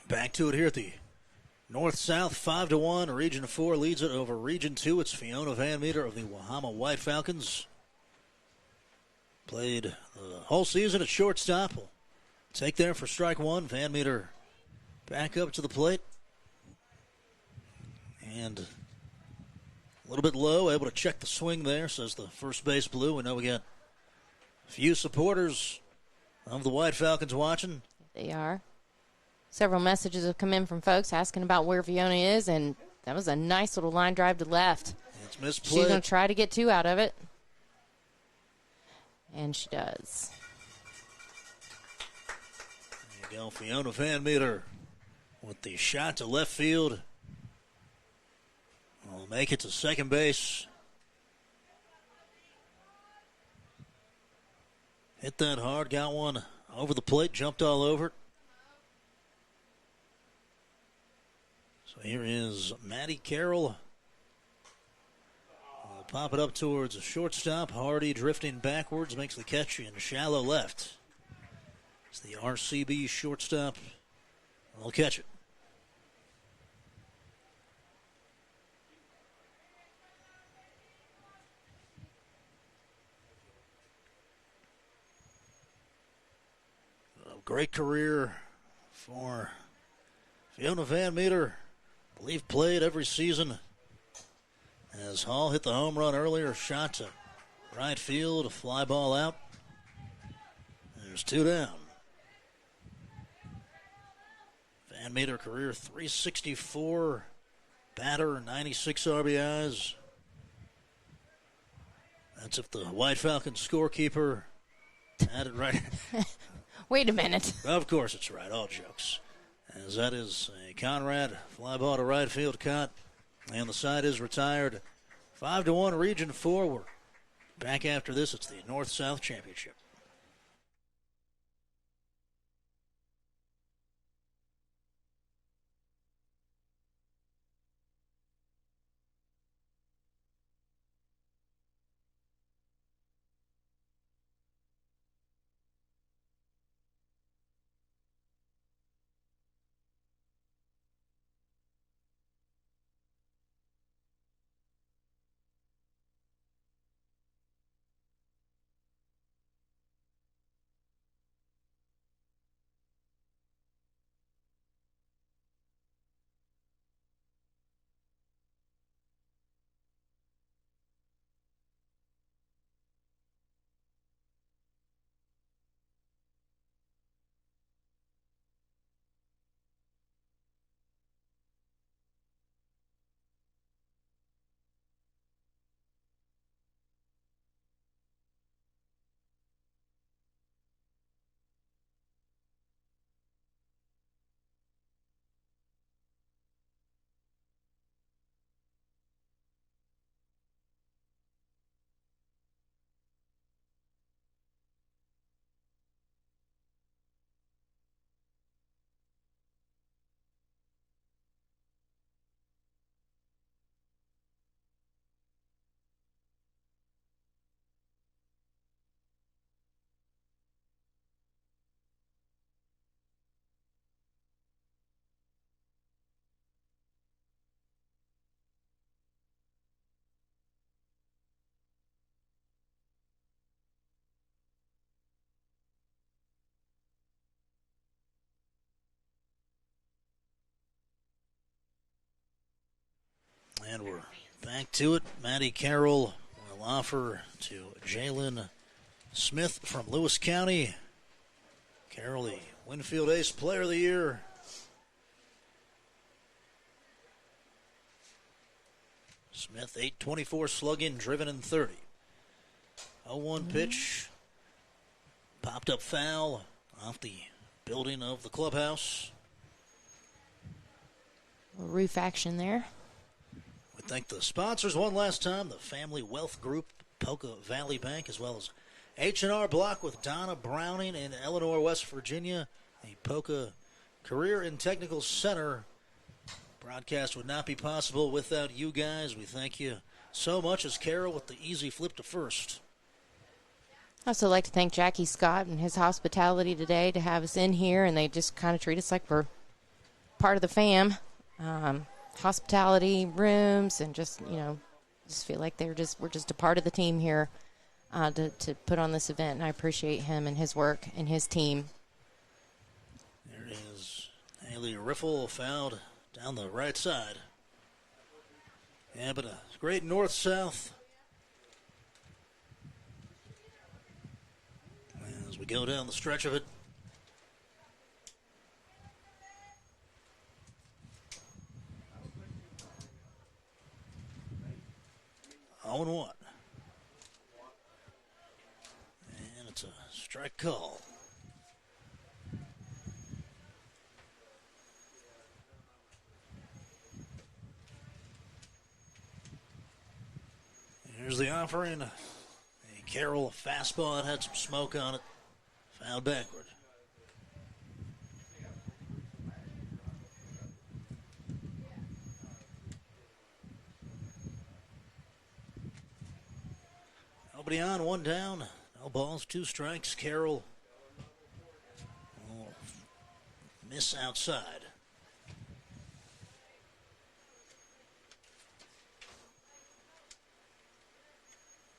Back to it here at the North-South 5-1. Region 4 leads it over Region 2. It's Fiona Van Meter of the Wahama White Falcons. Played the whole season at shortstop. Will take there for strike one. Van Meter back up to the plate. And a little bit low, able to check the swing there, says the first base blue. We know we got a few supporters of the White Falcons watching. They are. Several messages have come in from folks asking about where Fiona is, and that was a nice little line drive to left. It's misplayed. She's going to try to get two out of it. And she does. There you go, Fiona Van Meter with the shot to left field. Will make it to second base. Hit that hard, got one over the plate, jumped all over it. So here is Maddie Carroll. Will pop it up towards a shortstop. Hardy drifting backwards, makes the catch in shallow left. It's the RCB shortstop. Will catch it. Great career for Fiona Van Meter. I believe played every season. As Hall hit the home run earlier, shot to right field, a fly ball out. There's two down. Van Meter career 364 batter, 96 RBIs. That's if the White Falcons scorekeeper had it right. Wait a minute. Of course it's right, all jokes. As that is a Conrad fly ball to right field cut. And the side is retired. 5-1 Region 4. We're back after this. It's the North-South Championship. And we're back to it. Maddie Carroll will offer to Jalen Smith from Lewis County. Carroll, the Winfield Ace Player of the Year. Smith, 824 slugging, driven in 30. 0-1 pitch. Popped up foul off the building of the clubhouse. A little roof action there. We thank the sponsors one last time, the Family Wealth Group, Poca Valley Bank, as well as H&R Block with Donna Browning in Eleanor, West Virginia, the Poca Career and Technical Center. Broadcast would not be possible without you guys. We thank you so much, as Carroll with the easy flip to first. I'd also like to thank Jackie Scott and his hospitality today to have us in here, and they just kind of treat us like we're part of the fam, hospitality rooms, and just just feel like we're just a part of the team here to put on this event. And I appreciate him and his work and his team. There is Haley Riffle fouled down the right side. Yeah, but a great north-south. As we go down the stretch of it. Oh, and 1. And it's a strike call. Here's the offering. A Carroll fastball. It had some smoke on it. Fouled backward. Nobody on, 1 down. No balls, 2 strikes. Carroll will miss outside.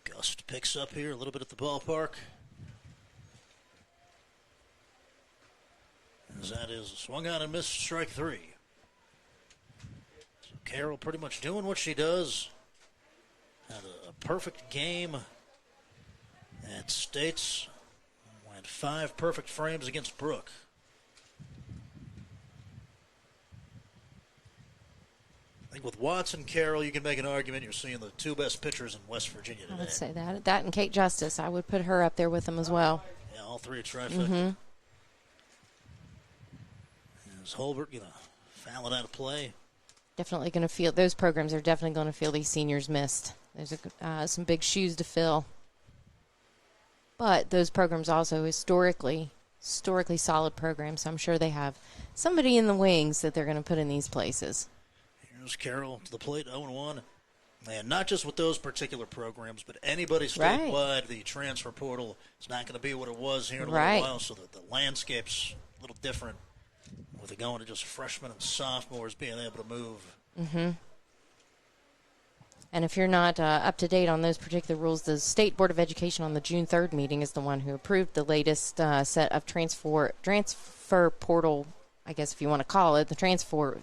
Gust picks up here a little bit at the ballpark. As that is swung on and missed, strike 3. So Carroll pretty much doing what she does. Had a perfect game at States. Went 5 perfect frames against Brooke. I think with Watson, Carroll, you can make an argument you're seeing the 2 best pitchers in West Virginia today. I would say that. That and Kate Justice. I would put her up there with them as well. Yeah, all 3 trifecta. As Holbert going to foul it out of play. Definitely going to feel, those programs are definitely going to feel these seniors missed. There's some big shoes to fill. But those programs also historically solid programs. So I'm sure they have somebody in the wings that they're going to put in these places. Here's Carroll to the plate, 0-1. And not just with those particular programs, but anybody statewide, right. The transfer portal is not going to be what it was here in a right. little while, so the landscape's a little different with it going to just freshmen and sophomores being able to move. Mm-hmm. And if you're not up to date on those particular rules, the State Board of Education on the June 3rd meeting is the one who approved the latest set of transfer portal, I guess if you want to call it, the transfer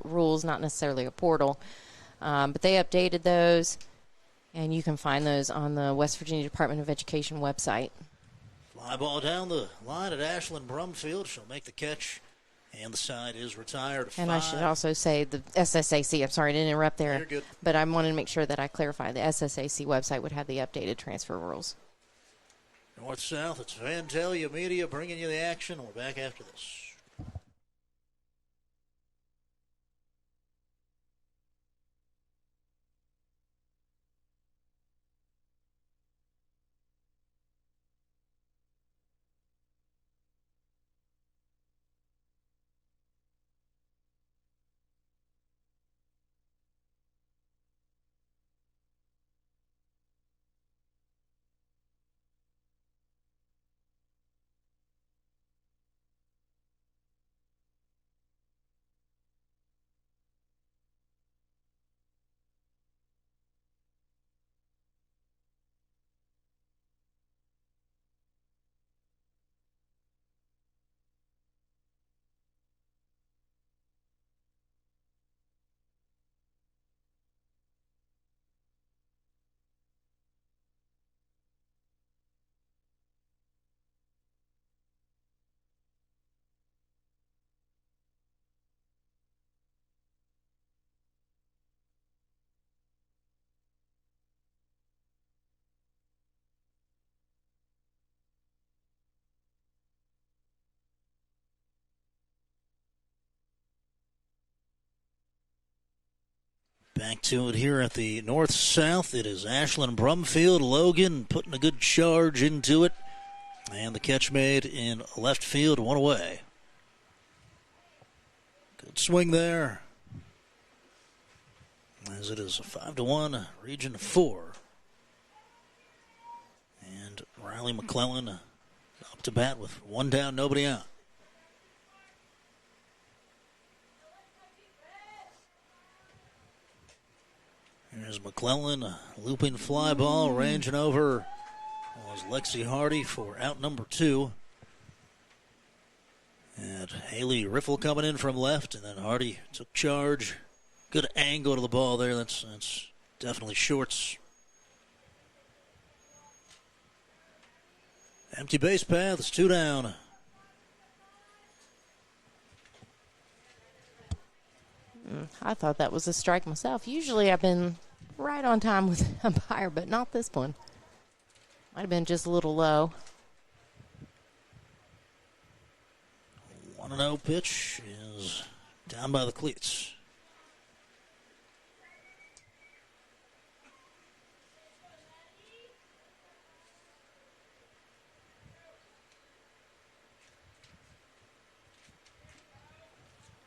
rules, not necessarily a portal. But they updated those, and you can find those on the West Virginia Department of Education website. Fly ball down the line at Ashlyn Brumfield. She'll make the catch, and the side is retired. And 5. I should also say the SSAC, I'm sorry to interrupt there, You're good. but I wanted to make sure that I clarify the SSAC website would have the updated transfer rules. North-South, it's Vandalia Media bringing you the action. We're back after this. Back to it here at the North-South. It is Ashlyn Brumfield. Logan putting a good charge into it. And the catch made in left field, 1 away. Good swing there. As it is a 5-1, Region 4. And Riley McClellan up to bat with 1 down, nobody out. Here's McClellan, looping fly ball, ranging over. Was Lexi Hardy for out number 2. And Haley Riffle coming in from left, and then Hardy took charge. Good angle to the ball there. That's definitely shorts. Empty base path. It's 2 down. I thought that was a strike myself. Usually I've been right on time with umpire, but not this one. Might have been just a little low. 1-0 pitch is down by the cleats.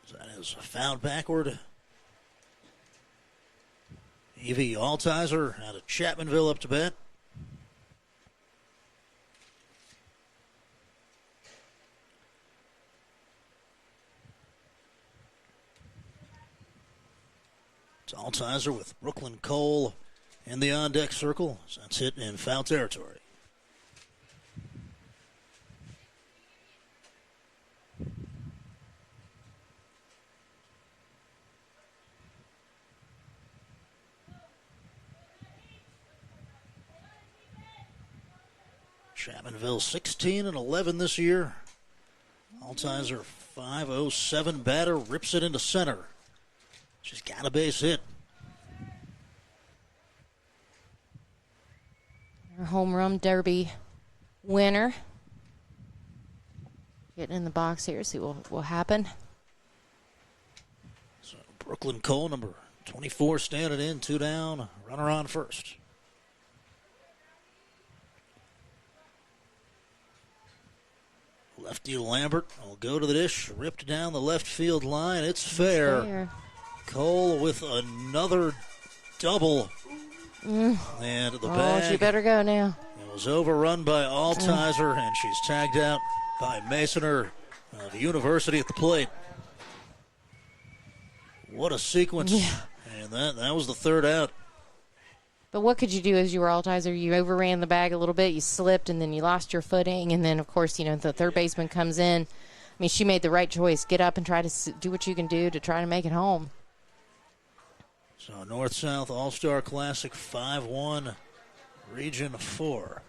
So that is fouled backward. Evie Altizer out of Chapmanville up to bat. It's Altizer with Brooklyn Cole in the on-deck circle. So that's hit in foul territory. Chapmanville 16-11 this year. Altizer 5.07 batter, rips it into center. She's got a base hit. Our home run derby winner. Getting in the box here, see what will happen. So Brooklyn Cole, number 24, standing in, 2 down, runner on first. Lefty Lambert will go to the dish, ripped down the left field line. It's fair. Cole with another double. And the bag. Oh, she better go now. It was overrun by Altizer, and she's tagged out by Masoner of the University at the plate. What a sequence. Yeah. And that was the 3rd out. But what could you do as you were Altizer? You overran the bag a little bit, you slipped, and then you lost your footing. And then, of course, the third baseman comes in. I mean, she made the right choice. Get up and try to do what you can do to try to make it home. So North-South All-Star Classic 5-1, Region 4.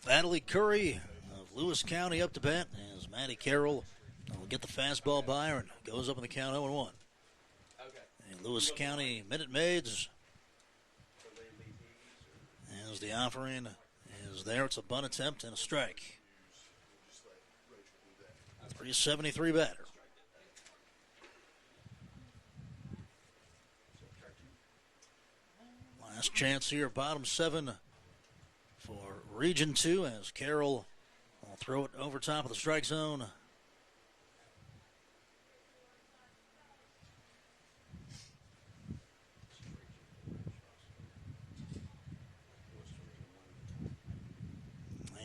Natalie Curry of Lewis County up to bat as Maddie Carroll will get the fastball by her and goes up in the count 0-1. And Lewis County Minute Maids, as the offering is there, it's a bunt attempt and a strike. 373 batter. Last chance here, bottom 7 for Region 2 as Carroll will throw it over top of the strike zone.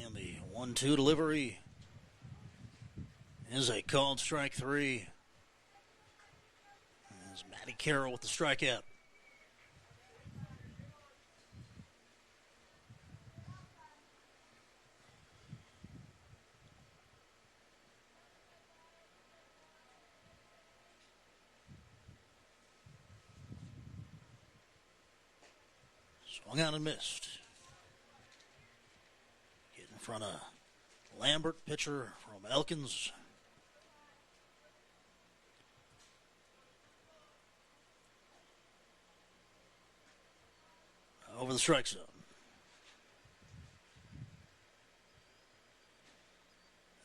And the 1-2 delivery is a called strike 3. As Maddie Carroll with the strikeout. Swung out and missed. Get in front of Lambert, pitcher from Elkins. Over the strike zone.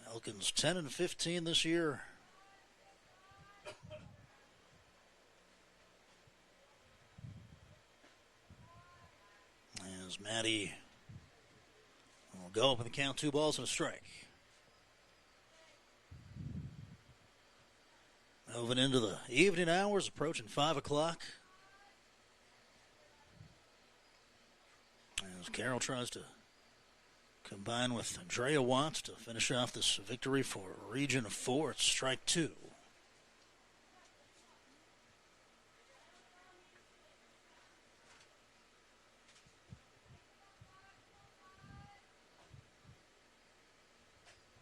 Elkins 10-15 this year. As Maddie will go up in the count, 2 balls and a strike. Moving into the evening hours, approaching 5 o'clock. As Carroll tries to combine with Andrea Watts to finish off this victory for Region 4. It's strike 2.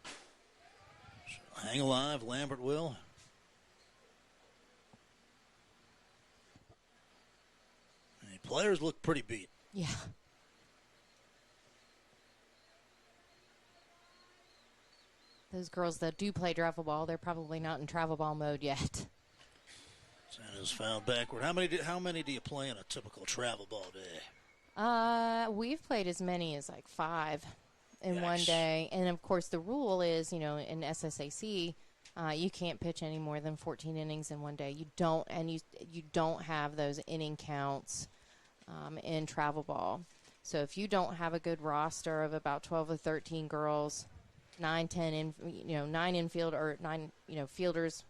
So hang alive, Lambert will. The players look pretty beat. Yeah. Those girls that do play travel ball, they're probably not in travel ball mode yet. Santa's fouled backward. How many do you play in a typical travel ball day? We've played as many as like 5 in Yikes. one day. And, of course, the rule is, in SSAC, you can't pitch any more than 14 innings in one day. You don't have those inning counts in travel ball. So if you don't have a good roster of about 12 or 13 girls, 9 infield or 9 fielders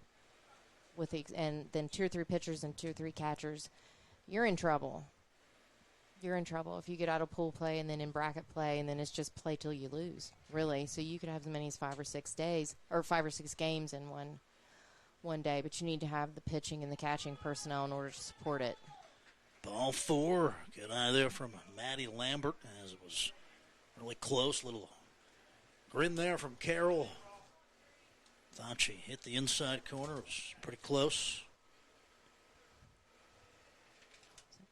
and then 2 or 3 pitchers and 2 or 3 catchers, you're in trouble. You're in trouble if you get out of pool play and then in bracket play, and then it's just play till you lose, really. So you could have as many as 5 or 6 days or 5 or 6 games in one day, but you need to have the pitching and the catching personnel in order to support it. Ball 4. Good eye there from Maddie Lambert, as it was really close. Little grin there from Carroll. Thought she hit the inside corner. It was pretty close.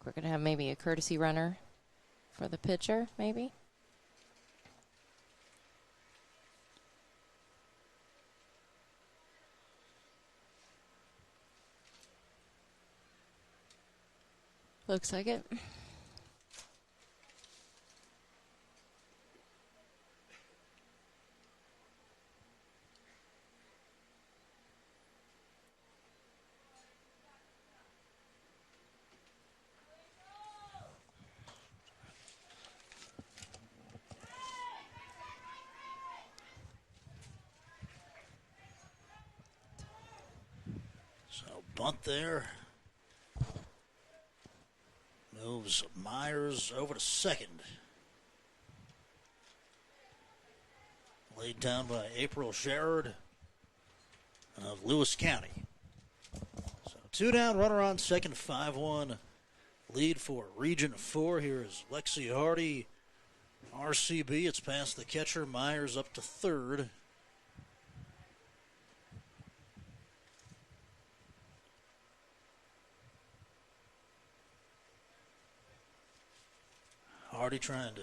We're going to have maybe a courtesy runner for the pitcher, maybe. Looks like it. So bunt there. Moves Myers over to second. Laid down by April Sherrod of Lewis County. So 2 down, runner on second, 5-1 lead for Region 4. Here is Lexi Hardy, RCB. It's past the catcher. Myers up to third. Hardy trying to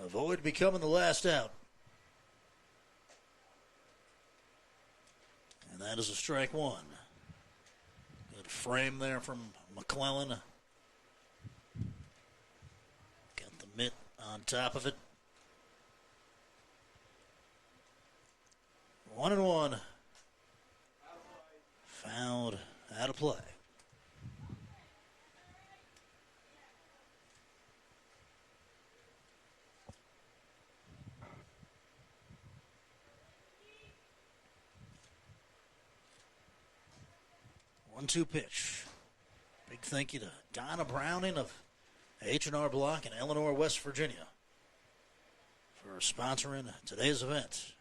avoid becoming the last out. And that is a strike 1. Good frame there from McClellan. Got the mitt on top of it. 1-1. Fouled out of play. One-two pitch. Big thank you to Donna Browning of H&R Block in Eleanor, West Virginia for sponsoring today's event.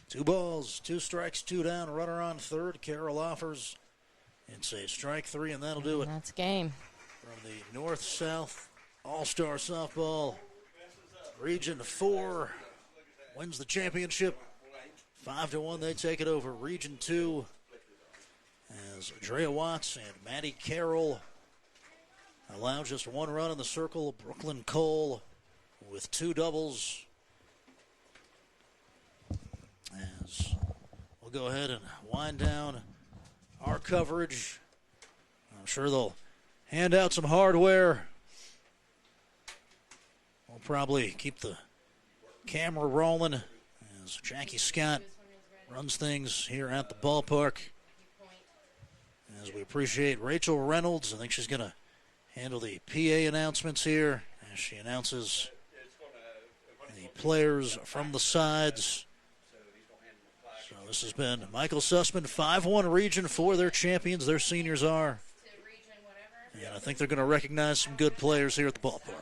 2 balls, 2 strikes, 2 down, runner on third. Carroll offers. It's a strike 3, and that'll do it. That's game. From the North-South All-Star Softball Region 4 wins the championship. 5-1, they take it over. Region 2 as Drea Watts and Maddie Carroll allow just 1 run in the circle. Brooklyn Cole with 2 doubles. As we'll go ahead and wind down our coverage. I'm sure they'll hand out some hardware. We'll probably keep the camera rolling as Jackie Scott runs things here at the ballpark. As we appreciate Rachel Reynolds. I think she's going to handle the PA announcements here as she announces the players from the sides. So this has been Michael Sussman, 5-1 Region 4. Their champions, their seniors are. And I think they're going to recognize some good players here at the ballpark.